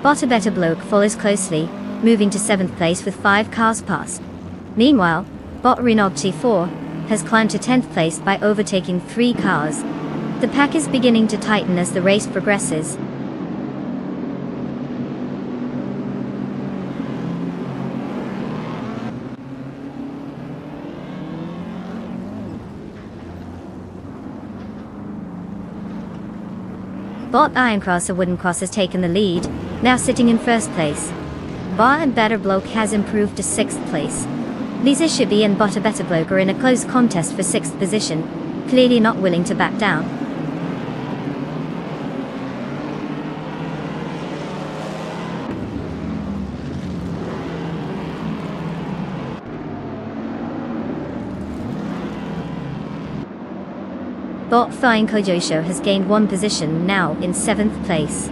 Bot A Better Bloke follows closely, moving to 7th place with 5 cars past. Meanwhile, Bot Renog T4 has climbed to 10th place by overtaking 3 cars. The pack is beginning to tighten as the race progresses. Bot Iron Cross or Wooden Cross has taken the lead, now sitting in first place. Bot and Better Bloke has improved to 6th place. Lisa Shibi and Bot A Better Bloke are in a close contest for 6th position, clearly not willing to back down. Bot Flying Kojosho has gained 1 position, now in 7th place.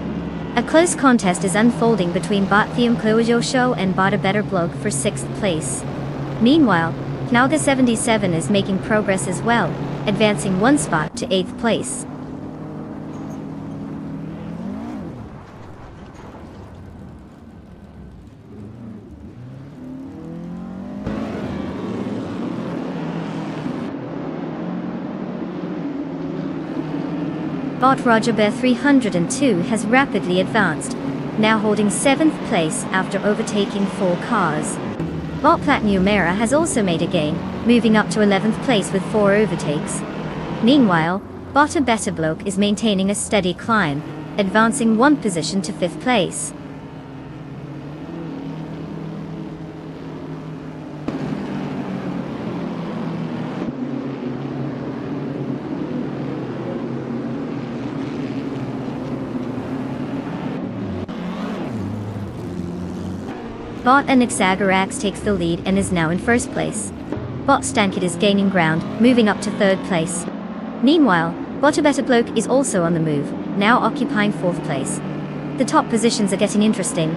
A close contest is unfolding between Bot Thium Kojosho and Bot A Better Bloke for 6th place. Meanwhile, Knauga 77 is making progress as well, advancing 1 spot to 8th place. Bot Roger Bear 302 has rapidly advanced, now holding 7th place after overtaking 4 cars. Bot Platinum Era has also made a gain, moving up to 11th place with 4 overtakes. Meanwhile, Bot A Better Bloke is maintaining a steady climb, advancing 1 position to 5th place. Bot and Xagarax takes the lead and is now in first place. Bot Stankit is gaining ground, moving up to 3rd place. Meanwhile, Bot A Better Bloke is also on the move, now occupying 4th place. The top positions are getting interesting.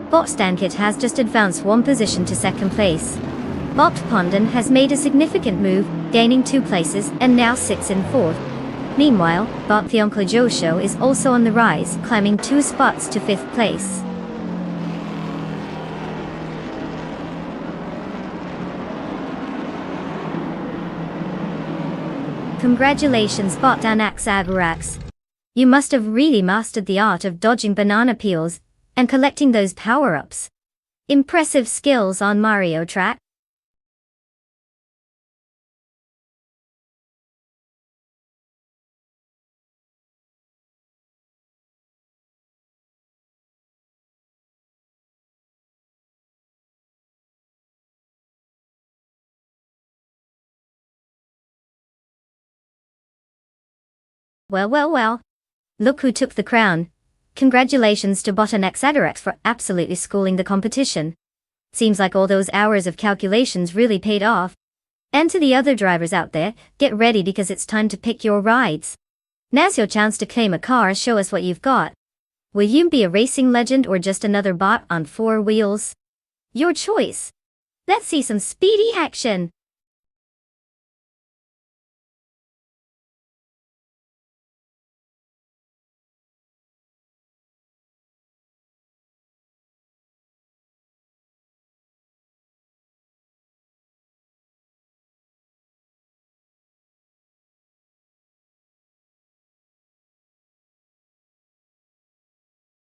Bot Stankit has just advanced 1 position to 2nd place. Bot Pondan has made a significant move, gaining 2 places, and now sits in 4th. Meanwhile, Bot Thionko Josho is also on the rise, climbing 2 spots to 5th place. Congratulations Bot and Axagarax. You must have really mastered the art of dodging banana peels and collecting those power-ups. Impressive skills on Mario track. Well. Look who took the crown. Congratulations to Bot and Xagarax for absolutely schooling the competition. Seems like all those hours of calculations really paid off. And to the other drivers out there, get ready because it's time to pick your rides. Now's your chance to claim a car, show us what you've got. Will you be a racing legend or just another bot on 4 wheels? Your choice. Let's see some speedy action.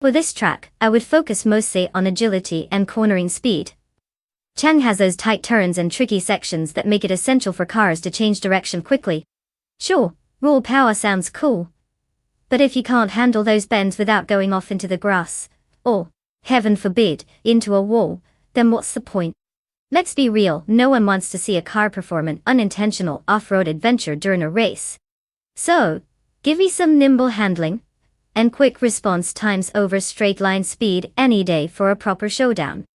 For this track, I would focus mostly on agility and cornering speed. Chang has those tight turns and tricky sections that make it essential for cars to change direction quickly. Sure, raw power sounds cool. But if you can't handle those bends without going off into the grass, or, heaven forbid, into a wall, then what's the point? Let's be real, no one wants to see a car perform an unintentional off-road adventure during a race. So, give me some nimble handling and quick response times over straight line speed any day for a proper showdown.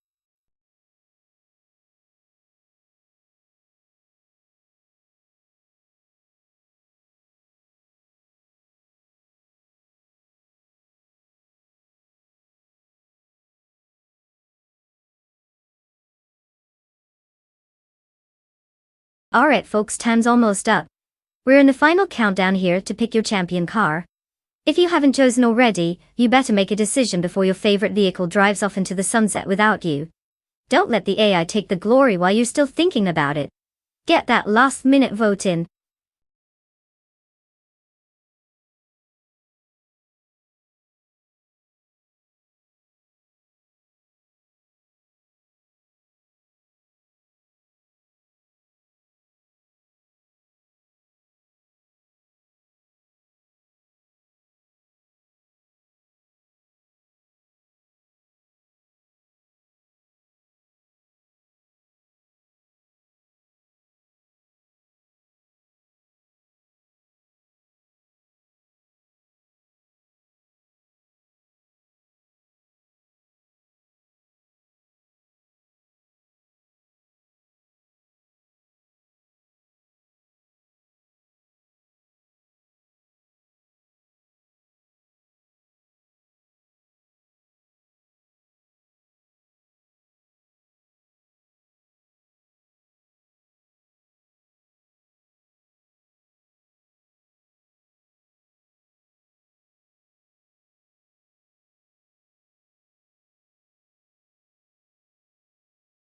Alright folks, time's almost up. We're in the final countdown here to pick your champion car. If you haven't chosen already, you better make a decision before your favorite vehicle drives off into the sunset without you. Don't let the AI take the glory while you're still thinking about it. Get that last minute vote in.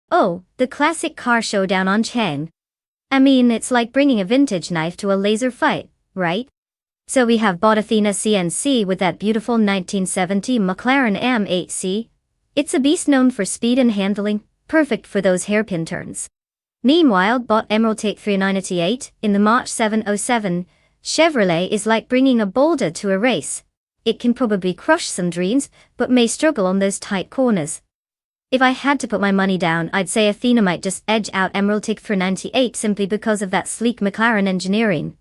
Oh, the classic car showdown on Chang. I mean, it's like bringing a vintage knife to a laser fight, right? So we have bought Athena CNC with that beautiful 1970 McLaren M8C. It's a beast known for speed and handling, perfect for those hairpin turns. Meanwhile, bought Emerald Take 3988 in the March 707. Chevrolet is like bringing a boulder to a race. It can probably crush some dreams, but may struggle on those tight corners. If I had to put my money down, I'd say Athena might just edge out Emerald Take 398 simply because of that sleek McLaren engineering.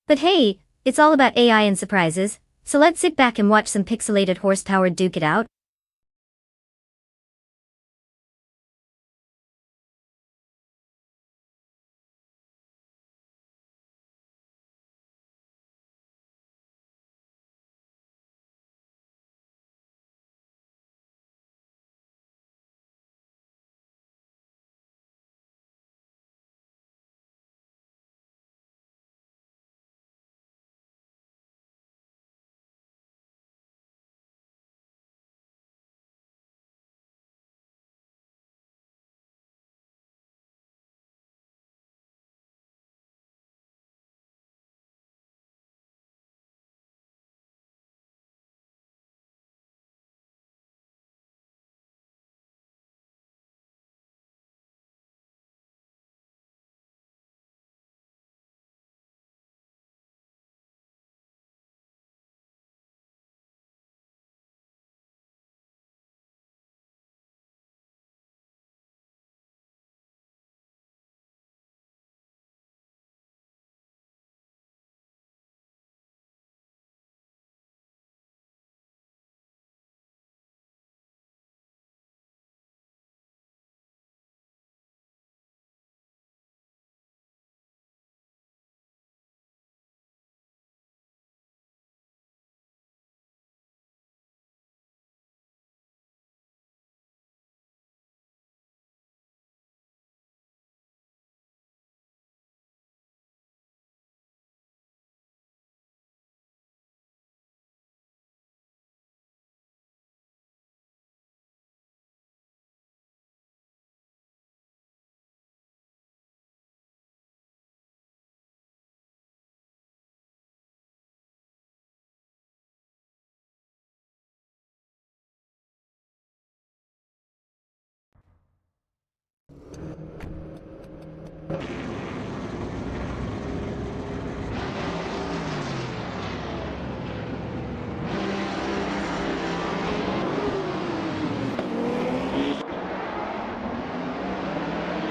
But hey, it's all about AI and surprises, so let's sit back and watch some pixelated horsepower duke it out.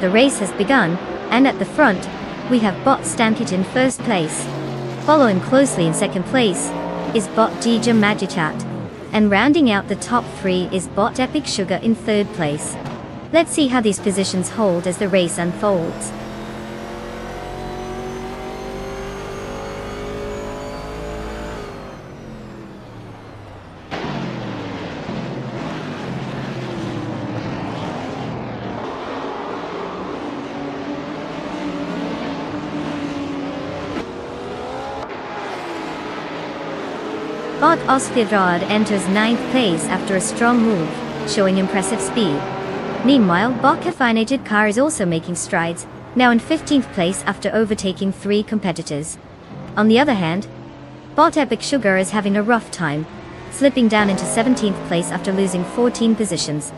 The race has begun, and at the front, we have Bot Stampede in first place. Following closely in second place is Bot DJ Magichat, and rounding out the top three is Bot Epic Sugar in third place. Let's see how these positions hold as the race unfolds. Bot Osfirad enters 9th place after a strong move, showing impressive speed. Meanwhile, Bot Caffeinated Car is also making strides, now in 15th place after overtaking 3 competitors. On the other hand, Bot Epic Sugar is having a rough time, slipping down into 17th place after losing 14 positions.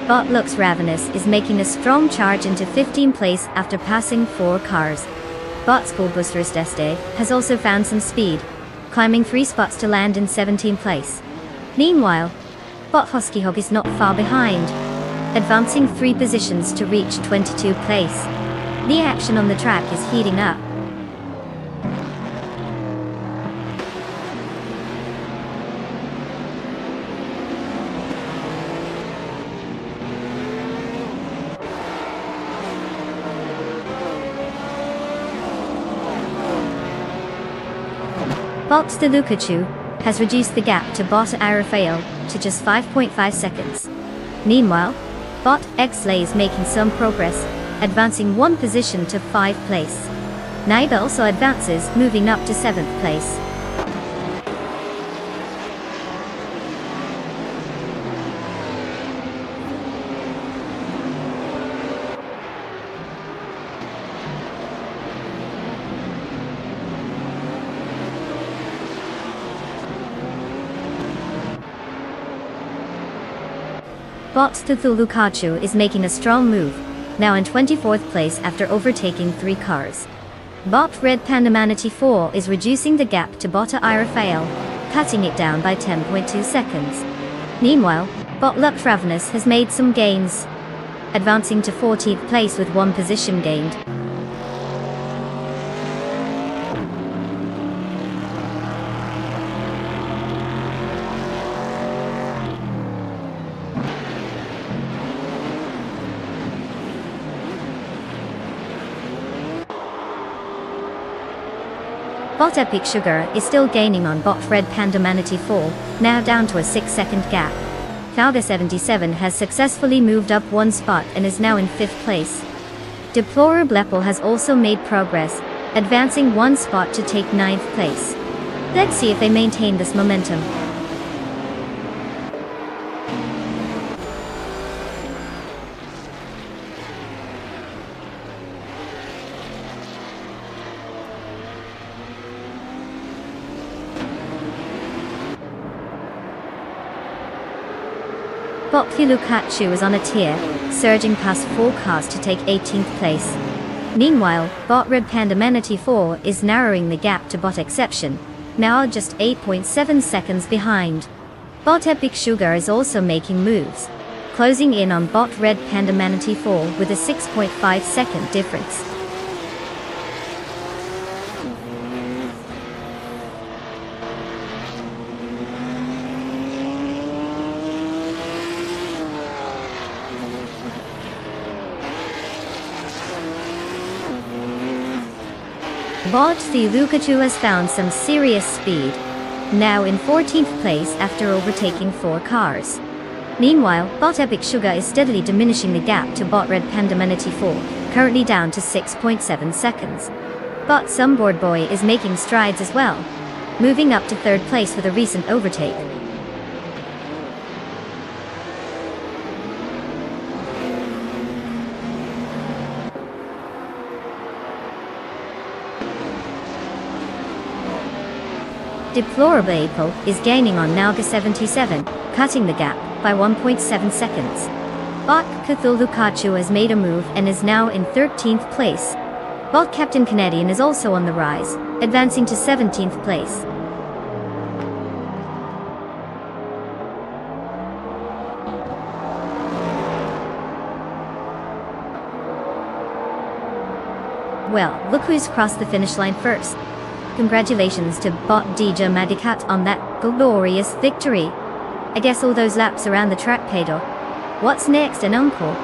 Bot Looks Ravenous is making a strong charge into 15th place after passing 4 cars. Bot Schoolbusters Deste has also found some speed, climbing 3 spots to land in 17th place. Meanwhile, Bot Husky Hog is not far behind, advancing 3 positions to reach 22nd place. The action on the track is heating up. Bot the Lukachu has reduced the gap to Bot Arafael to just 5.5 seconds. Meanwhile, Bot Xlay is making some progress, advancing 1 position to 5th place. Naiba also advances, moving up to 7th place. Bot Lukachu is making a strong move, now in 24th place after overtaking 3 cars. Bot Red Panda Manatee 4 is reducing the gap to Bot Irafael, cutting it down by 10.2 seconds. Meanwhile, Bot Lux Ravenous has made some gains, advancing to 14th place with 1 position gained. Bot Epic Sugar is still gaining on Bot Red Panda Manatee 4, now down to a 6-second gap. Falga 77 has successfully moved up 1 spot and is now in 5th place. Deplorable Apple has also made progress, advancing 1 spot to take 9th place. Let's see if they maintain this momentum. Bot Lukachu is on a tear, surging past 4 cars to take 18th place. Meanwhile, Bot Red Panda Manatee 4 is narrowing the gap to Bot Exception, now just 8.7 seconds behind. Bot Epic Sugar is also making moves, closing in on Bot Red Panda Manatee 4 with a 6.5 second difference. Bot the Lukachu has found some serious speed, now in 14th place after overtaking 4 cars. Meanwhile, Bot Epic Sugar is steadily diminishing the gap to Bot Red Panda Manatee 4, currently down to 6.7 seconds. Bot Sunboard Boy is making strides as well, moving up to 3rd place with a recent overtake. Deplorable is gaining on Nauga 77, cutting the gap by 1.7 seconds. Bot Cthulhu has made a move and is now in 13th place. Bot Captain Canadian is also on the rise, advancing to 17th place. Well, look who's crossed the finish line first. Congratulations to Bot DJ Madikat on that glorious victory. I guess all those laps around the track paid off. What's next, an encore?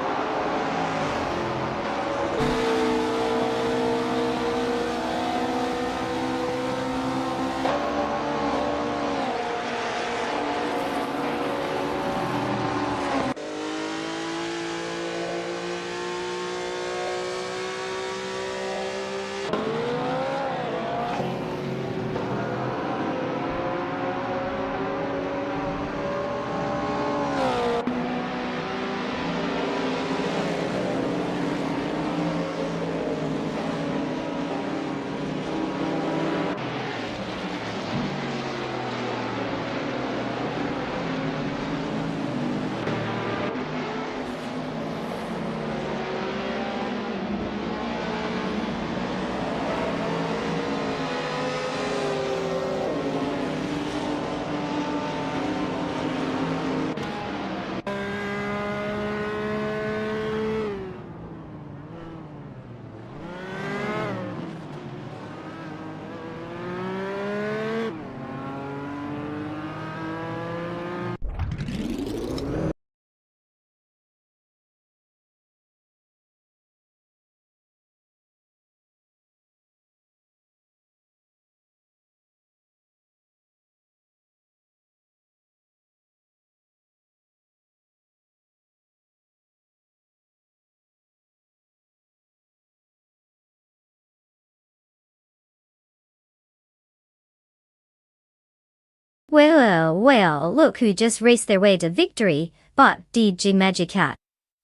Well, look who just raced their way to victory, Bot DJ Magicat.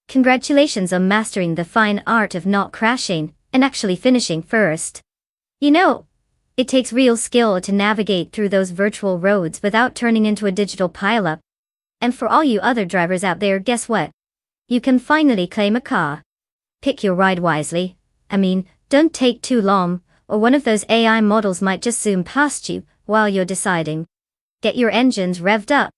Congratulations on mastering the fine art of not crashing, and actually finishing first. You know, it takes real skill to navigate through those virtual roads without turning into a digital pileup. And for all you other drivers out there, guess what? You can finally claim a car. Pick your ride wisely. I mean, don't take too long, or one of those AI models might just zoom past you while you're deciding. Get your engines revved up.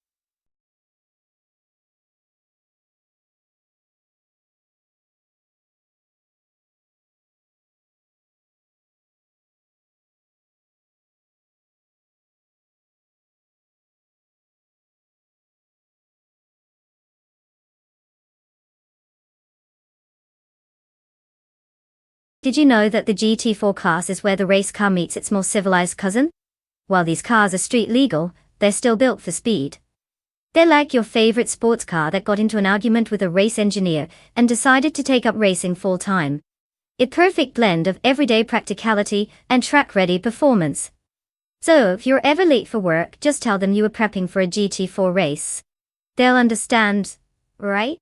Did you know that the GT4 class is where the race car meets its more civilized cousin? While these cars are street legal, they're still built for speed. They're like your favorite sports car that got into an argument with a race engineer and decided to take up racing full time. A perfect blend of everyday practicality and track-ready performance. So if you're ever late for work, just tell them you were prepping for a GT4 race. They'll understand, right?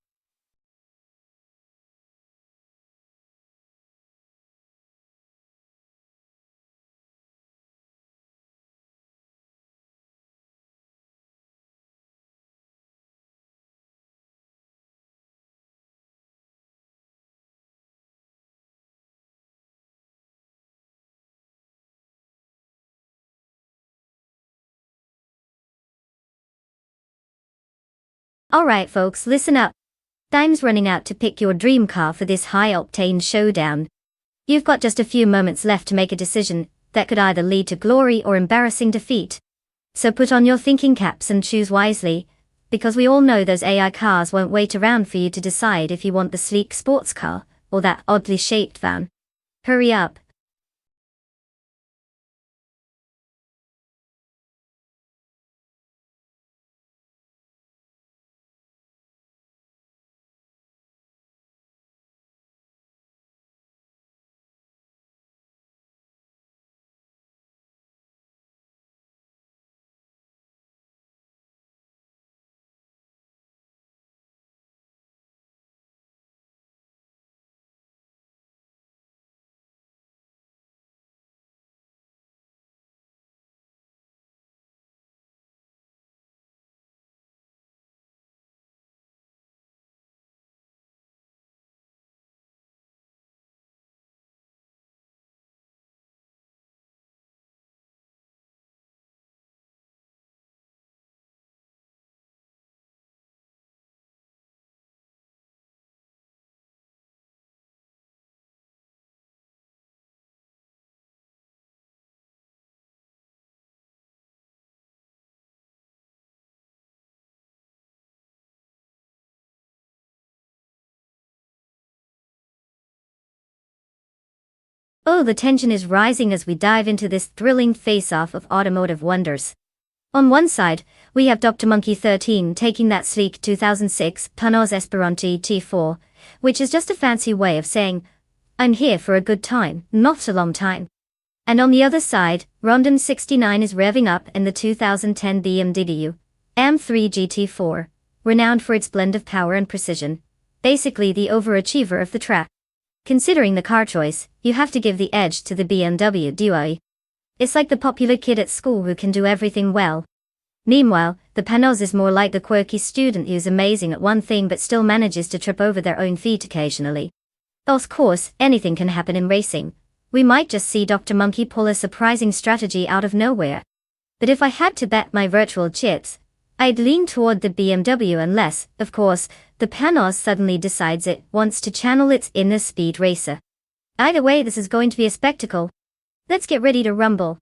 Alright folks, listen up. Time's running out to pick your dream car for this high-octane showdown. You've got just a few moments left to make a decision that could either lead to glory or embarrassing defeat. So put on your thinking caps and choose wisely, because we all know those AI cars won't wait around for you to decide if you want the sleek sports car or that oddly shaped van. Hurry up. Oh, the tension is rising as we dive into this thrilling face-off of automotive wonders. On one side, we have Dr. Monkey 13 taking that sleek 2006 Panoz Esperanti T4, which is just a fancy way of saying, I'm here for a good time, not a long time. And on the other side, Rondon 69 is revving up in the 2010 BMW M3 GT4, renowned for its blend of power and precision, basically the overachiever of the track. Considering the car choice, you have to give the edge to the BMW Duo. It's like the popular kid at school who can do everything well. Meanwhile, the Panoz is more like the quirky student who's amazing at one thing but still manages to trip over their own feet occasionally. Of course, anything can happen in racing. We might just see Dr. Monkey pull a surprising strategy out of nowhere. But if I had to bet my virtual chips, I'd lean toward the BMW unless, of course, the Panoz suddenly decides it wants to channel its inner speed racer. Either way, this is going to be a spectacle. Let's get ready to rumble.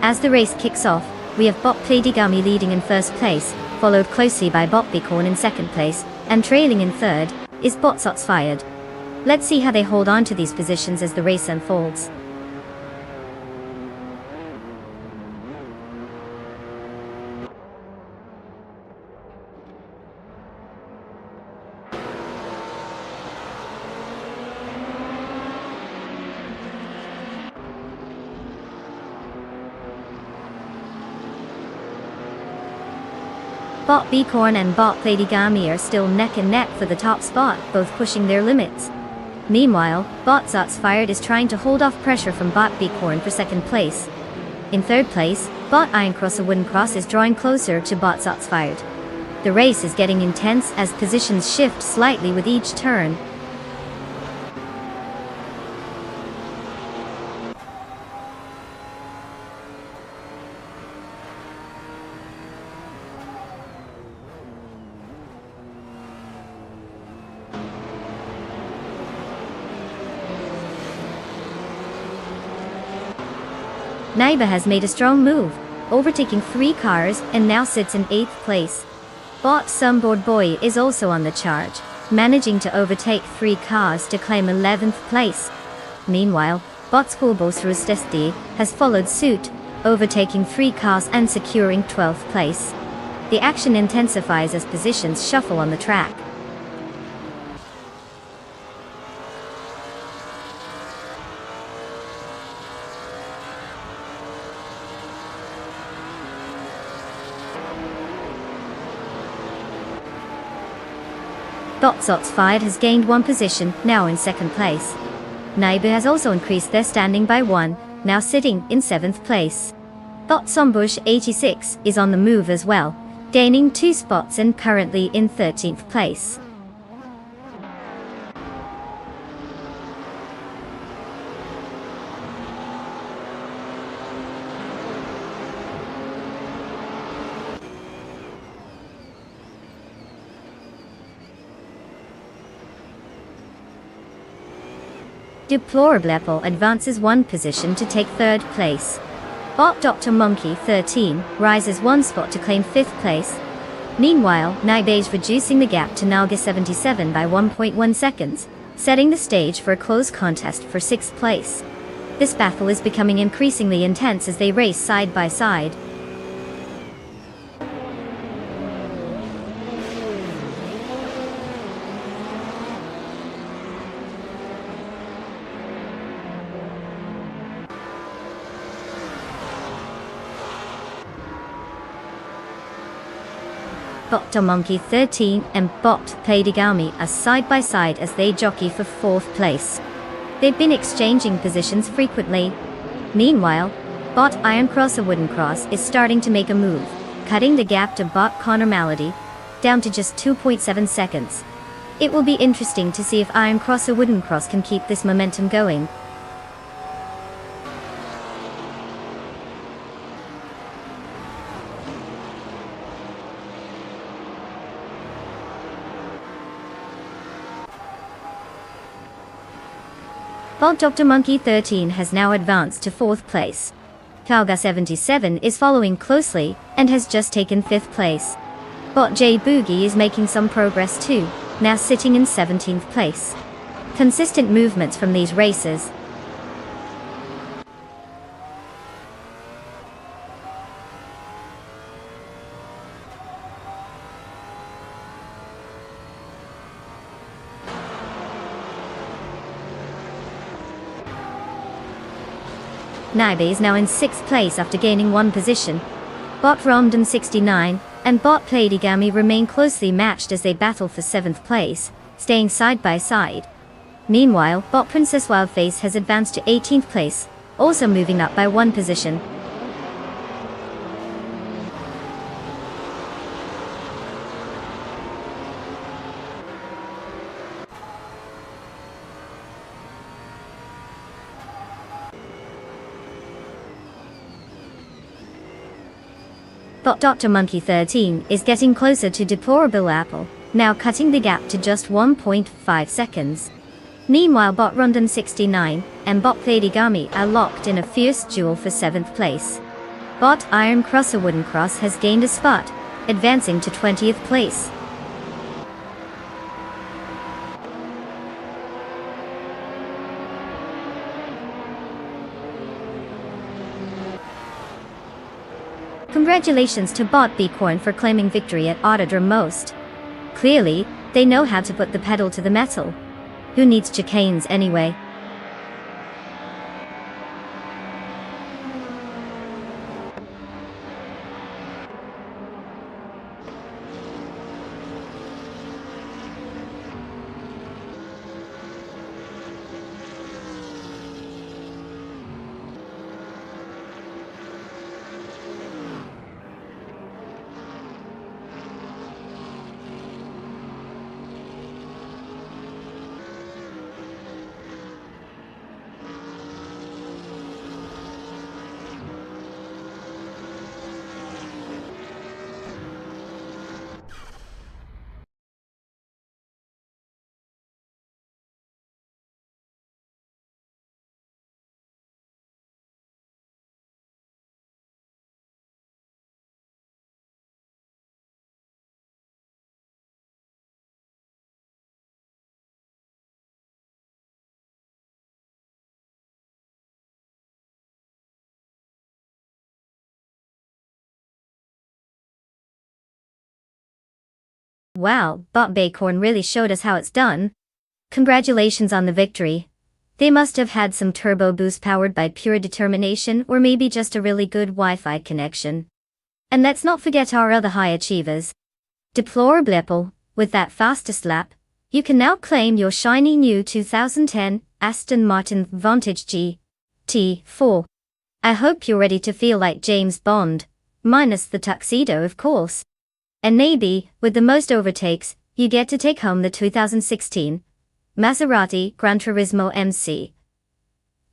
As the race kicks off, we have Bob Pladigami leading in first place, followed closely by Bob Bicorn in second place, and trailing in third is Botsots Fired. Let's see how they hold on to these positions as the race unfolds. Bot Bicorn and Bot Pladigami are still neck and neck for the top spot, both pushing their limits. Meanwhile, Botsots Fired is trying to hold off pressure from Bot Bicorn for second place. In third place, Bot Ironcross a Wooden Cross is drawing closer to Botsots Fired. The race is getting intense as positions shift slightly with each turn. Naiba has made a strong move, overtaking 3 cars and now sits in 8th place. Bot Sunboard Boy is also on the charge, managing to overtake 3 cars to claim 11th place. Meanwhile, Bot Schoolboss Rustesti has followed suit, overtaking 3 cars and securing 12th place. The action intensifies as positions shuffle on the track. Botsots Fired has gained 1 position, now in second place. Naibu has also increased their standing by 1, now sitting in 7th place. Botsombush 86 is on the move as well, gaining 2 spots and currently in 13th place. Deplorable advances one position to take third place. Bot Dr. Monkey 13 rises one spot to claim fifth place. Meanwhile, Naibe's reducing the gap to Nalga 77 by 1.1 seconds, setting the stage for a close contest for sixth place. This battle is becoming increasingly intense as they race side by side. Dr. Monkey 13 and Bot Playdygami are side by side as they jockey for fourth place. They've been exchanging positions frequently. Meanwhile, Bot Iron Cross a Wooden Cross is starting to make a move, cutting the gap to Bot Connor Malady, down to just 2.7 seconds. It will be interesting to see if Iron Cross a Wooden Cross can keep this momentum going. Bot Dr. Monkey 13 has now advanced to fourth place. Kalga 77 is following closely and has just taken fifth place. Bot J Boogie is making some progress too, now sitting in 17th place. Consistent movements from these racers. Naibe is now in 6th place after gaining one position. Bot Romden 69 and Bot Playdygami remain closely matched as they battle for 7th place, staying side by side. Meanwhile, Bot Princess Wildface has advanced to 18th place, also moving up by one position. Bot Dr. Monkey 13 is getting closer to Deplorable Apple, now cutting the gap to just 1.5 seconds. Meanwhile, Bot Rondon 69 and Bot Playdygami are locked in a fierce duel for 7th place. Bot Iron Cross a Wooden Cross has gained a spot, advancing to 20th place. Congratulations to Bot Bicorn for claiming victory at Autodrome Most. Clearly, they know how to put the pedal to the metal. Who needs chicanes anyway? Wow, Bot Bicorn really showed us how it's done. Congratulations on the victory. They must have had some turbo boost powered by pure determination or maybe just a really good Wi-Fi connection. And let's not forget our other high achievers. Deplorable, with that fastest lap, you can now claim your shiny new 2010 Aston Martin Vantage GT4. I hope you're ready to feel like James Bond, minus the tuxedo of course. And maybe, with the most overtakes, you get to take home the 2016 Maserati Gran Turismo MC.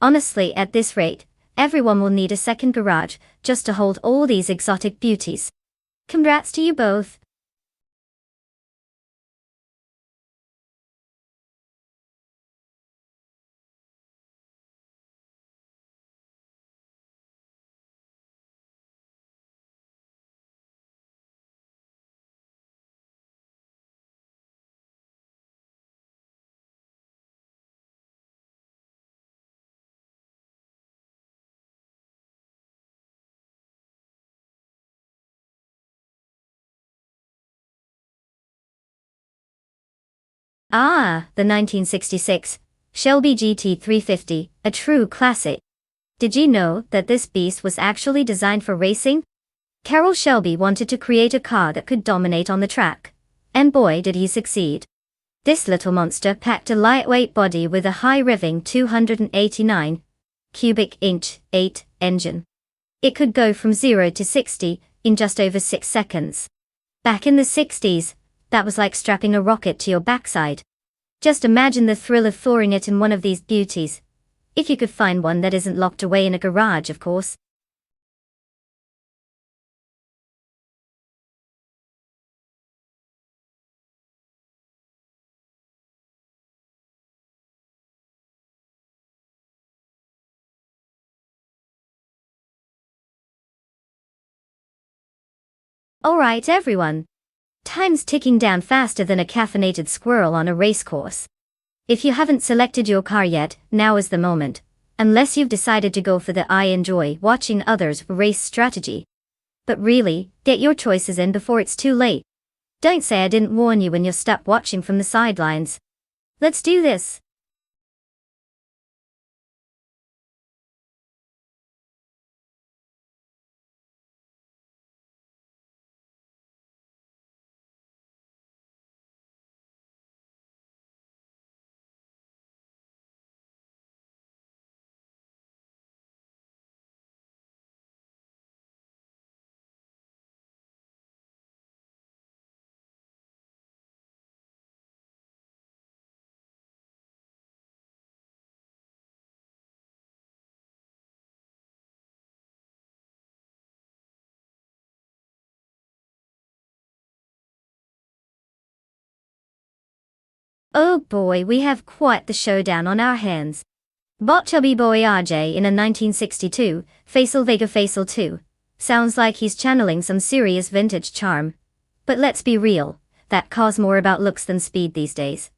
Honestly, at this rate, everyone will need a second garage just to hold all these exotic beauties. Congrats to you both. Ah, the 1966 Shelby GT350, a true classic. Did you know that this beast was actually designed for racing? Carroll Shelby wanted to create a car that could dominate on the track. And boy did he succeed. This little monster packed a lightweight body with a high-revving 289 cubic inch 8 engine. It could go from 0 to 60 in just over 6 seconds. Back in the 60s, that was like strapping a rocket to your backside. Just imagine the thrill of flooring it in one of these beauties. If you could find one that isn't locked away in a garage, of course. Alright everyone. Time's ticking down faster than a caffeinated squirrel on a racecourse. If you haven't selected your car yet, now is the moment. Unless you've decided to go for the I enjoy watching others race strategy. But really, get your choices in before it's too late. Don't say I didn't warn you when you're stuck watching from the sidelines. Let's do this. Oh boy, we have quite the showdown on our hands. Bot Chubby Boy RJ in a 1962 Faisal Vega Faisal 2. Sounds like he's channeling some serious vintage charm. But let's be real, that car's more about looks than speed these days.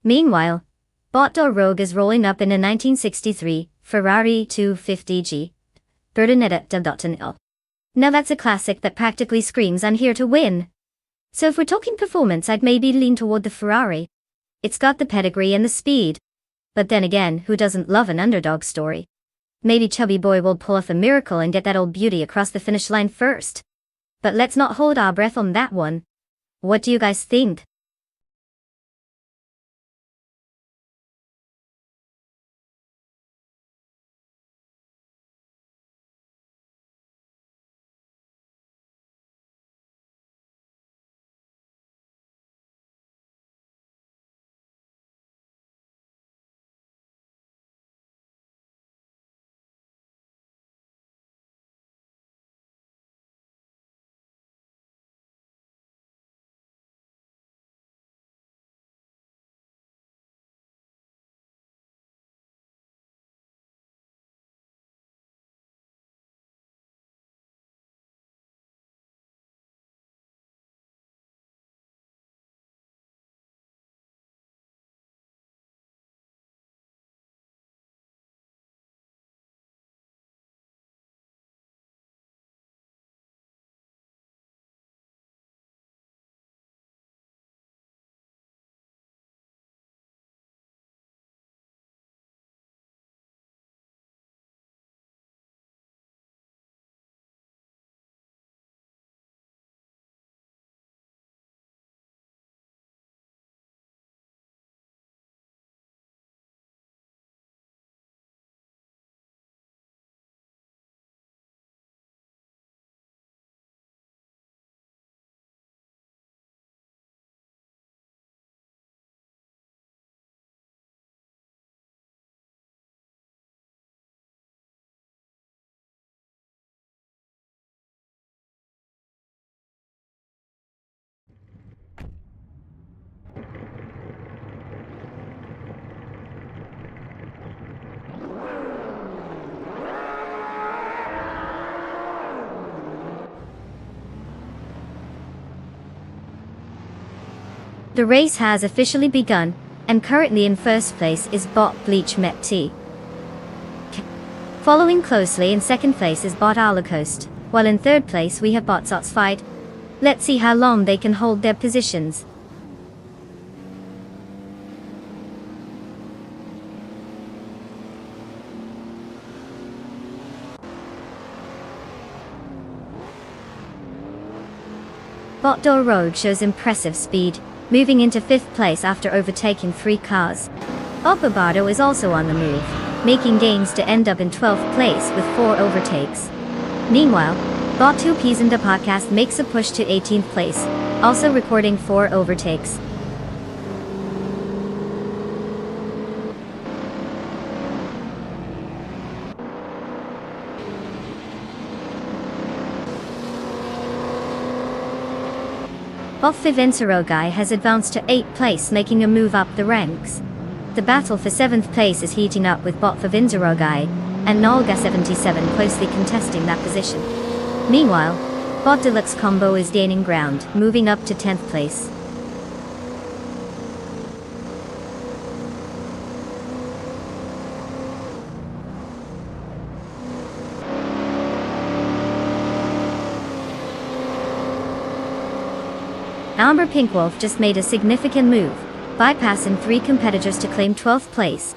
Meanwhile, Bot Rogue is rolling up in a 1963 Ferrari 250G. Now that's a classic that practically screams I'm here to win. So if we're talking performance, I'd maybe lean toward the Ferrari. It's got the pedigree and the speed. But then again, who doesn't love an underdog story? Maybe Chubby Boy will pull off a miracle and get that old beauty across the finish line first. But let's not hold our breath on that one. What do you guys think? The race has officially begun, and currently in first place is Bot Bleach Met T. Following closely in second place is Bot Alacoast. while in third place we have Botsots Fight. Let's see how long they can hold their positions. Botdor Rogue shows impressive speed, moving into 5th place after overtaking 3 cars. Bob Barbardo is also on the move, making gains to end up in 12th place with 4 overtakes. Meanwhile, Bot 2Ps in the podcast makes a push to 18th place, also recording 4 overtakes. Bot Vivencerogai has advanced to 8th place, making a move up the ranks. The battle for 7th place is heating up with Bot Vivencerogai and Nolga77 closely contesting that position. Meanwhile, Bot Deluxe Combo is gaining ground, moving up to 10th place. Amber Pinkwolf just made a significant move, bypassing 3 competitors to claim 12th place.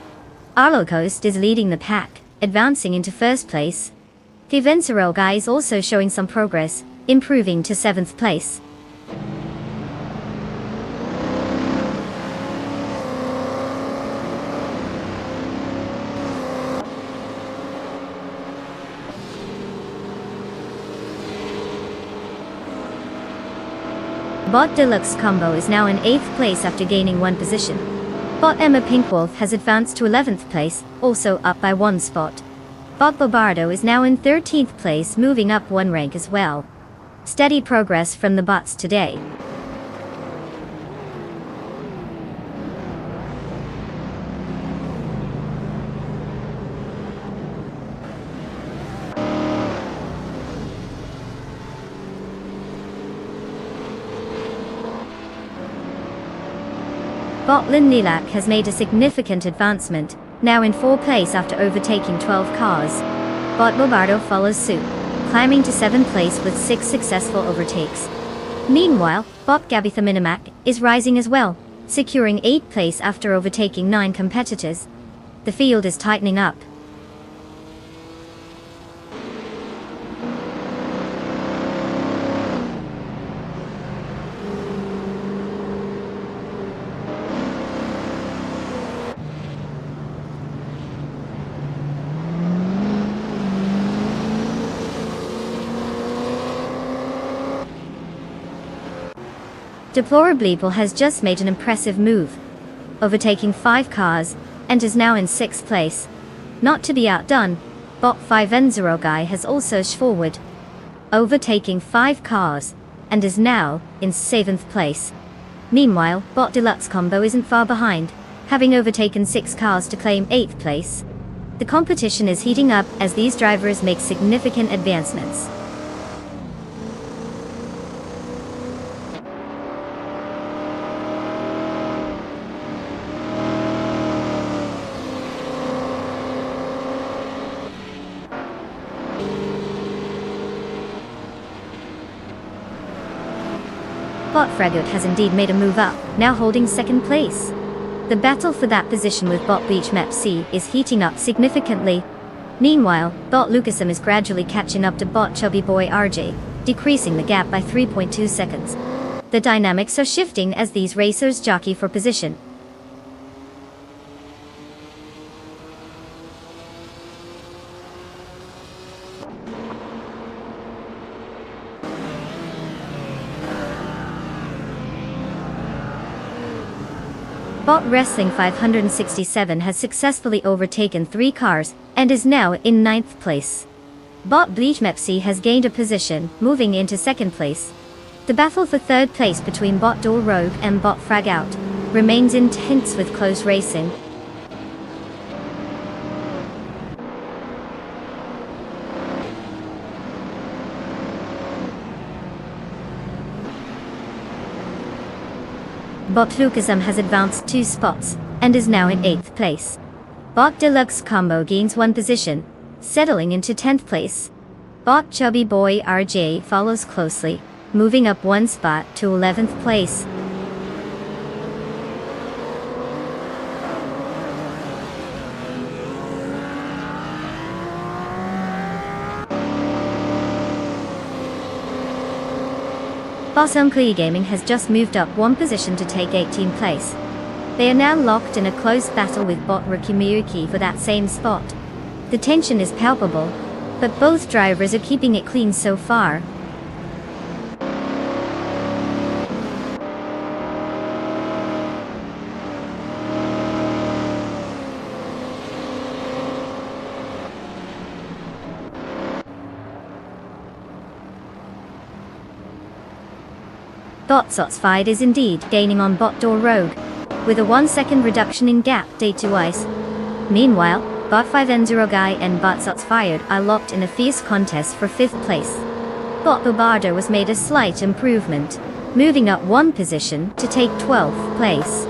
Arlo Coast is leading the pack, advancing into 1st place. The Vivencerogai is also showing some progress, improving to 7th place. Bot Deluxe Combo is now in 8th place after gaining 1 position. Bot Emma Pinkwolf has advanced to 11th place, also up by 1 spot. Bot Bobardo is now in 13th place, moving up 1 rank as well. Steady progress from the bots today. Bot Lin Lilac has made a significant advancement, now in 4th place after overtaking 12 cars. Bot Bobardo follows suit, climbing to 7th place with 6 successful overtakes. Meanwhile, Bot Gabitha Minimac is rising as well, securing 8th place after overtaking 9 competitors. The field is tightening up. Deplorableeple has just made an impressive move, overtaking 5 cars, and is now in 6th place. Not to be outdone, Bot 5N0Guy has also pushed forward, overtaking 5 cars, and is now in 7th place. Meanwhile, Bot Deluxe Combo isn't far behind, having overtaken 6 cars to claim 8th place. The competition is heating up as these drivers make significant advancements. Bot Fragut has indeed made a move up, now holding 2nd place. The battle for that position with Bot Beach Map C is heating up significantly. Meanwhile, Bot Lucasum is gradually catching up to Bot Chubby Boy RJ, decreasing the gap by 3.2 seconds. The dynamics are shifting as these racers jockey for position. Bot Wrestling 567 has successfully overtaken 3 cars, and is now in 9th place. Bot Bleach Mepsi has gained a position, moving into 2nd place. The battle for 3rd place between Bot Door Rogue and Bot Frag Out remains intense with close racing. Bot Lucasum has advanced 2 spots, and is now in 8th place. Bot Deluxe Combo gains 1 position, settling into 10th place. Bot chubby boy RJ follows closely, moving up one spot to 11th place. Boss Uncle Gaming has just moved up one position to take 18th place. They are now locked in a close battle with bot rookie Miyuki for that same spot. The tension is palpable, but both drivers are keeping it clean so far. Botsot's fight is indeed gaining on Bot Door Rogue, with a 1 second reduction in gap day to ice. Meanwhile, Bot 5N0 Guy and Botsot's Fired are locked in a fierce contest for 5th place. Bot Bobardo was made a slight improvement, moving up one position to take 12th place.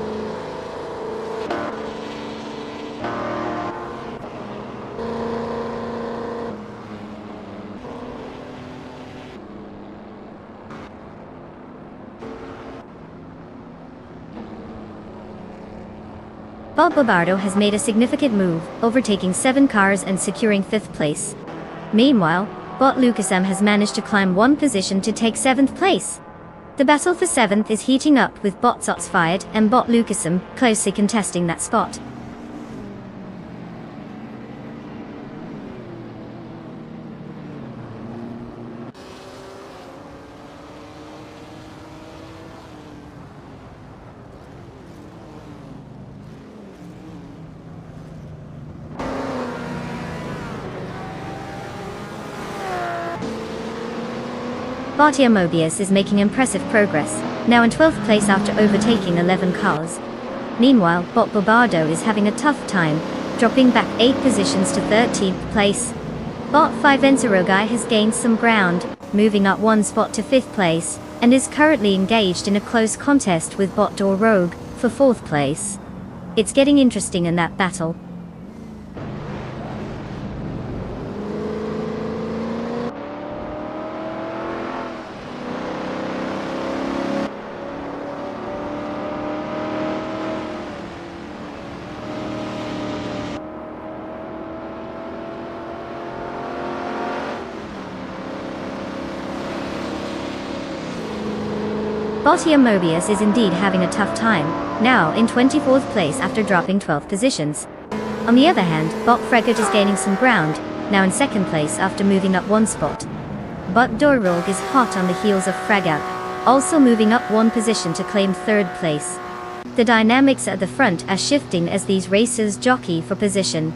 Bob Bobardo has made a significant move, overtaking 7 cars and securing 5th place. Meanwhile, Bot Lucasm has managed to climb one position to take 7th place. The battle for 7th is heating up with Botsot's Fired and Bot Lucasm closely contesting that spot. Bartia Mobius is making impressive progress, now in 12th place after overtaking 11 cars. Meanwhile, Bot Bobardo is having a tough time, dropping back 8 positions to 13th place. Bot 5N0 Guy has gained some ground, moving up one spot to 5th place, and is currently engaged in a close contest with Bot Door Rogue for 4th place. It's getting interesting in that battle. Botia Mobius is indeed having a tough time, now in 24th place after dropping 12 positions. On the other hand, Bot Fregat is gaining some ground, now in 2nd place after moving up one spot. Bot Dorog is hot on the heels of Fregat, also moving up one position to claim 3rd place. The dynamics at the front are shifting as these racers jockey for position.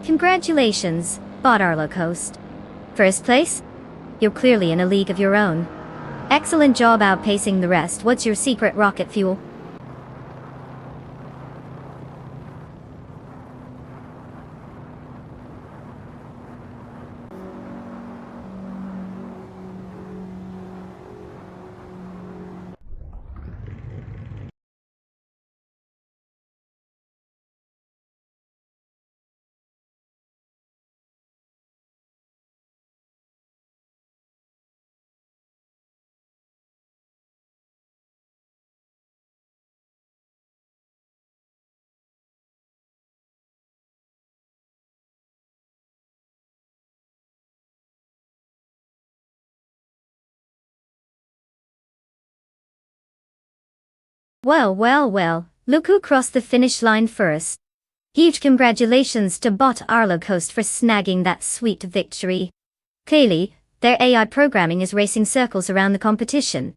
Congratulations, Bot Arlo Coast. 1st place? You're clearly in a league of your own. Excellent job outpacing the rest. What's your secret rocket fuel? Well, look who crossed the finish line first. Huge congratulations to Bot Arlo Coast for snagging that sweet victory. Clearly, their AI programming is racing circles around the competition.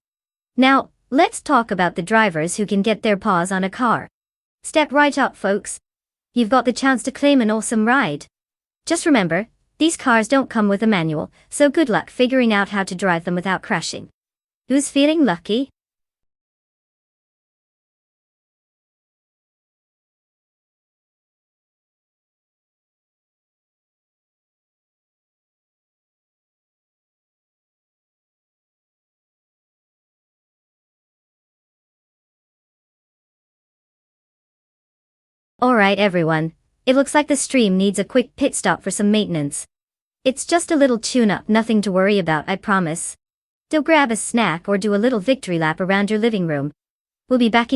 Now, let's talk about the drivers who can get their paws on a car. Step right up, folks. You've got the chance to claim an awesome ride. Just remember, these cars don't come with a manual, so good luck figuring out how to drive them without crashing. Who's feeling lucky? Alright everyone, it looks like the stream needs a quick pit stop for some maintenance. It's just a little tune-up, nothing to worry about, I promise. Go grab a snack or do a little victory lap around your living room. We'll be back in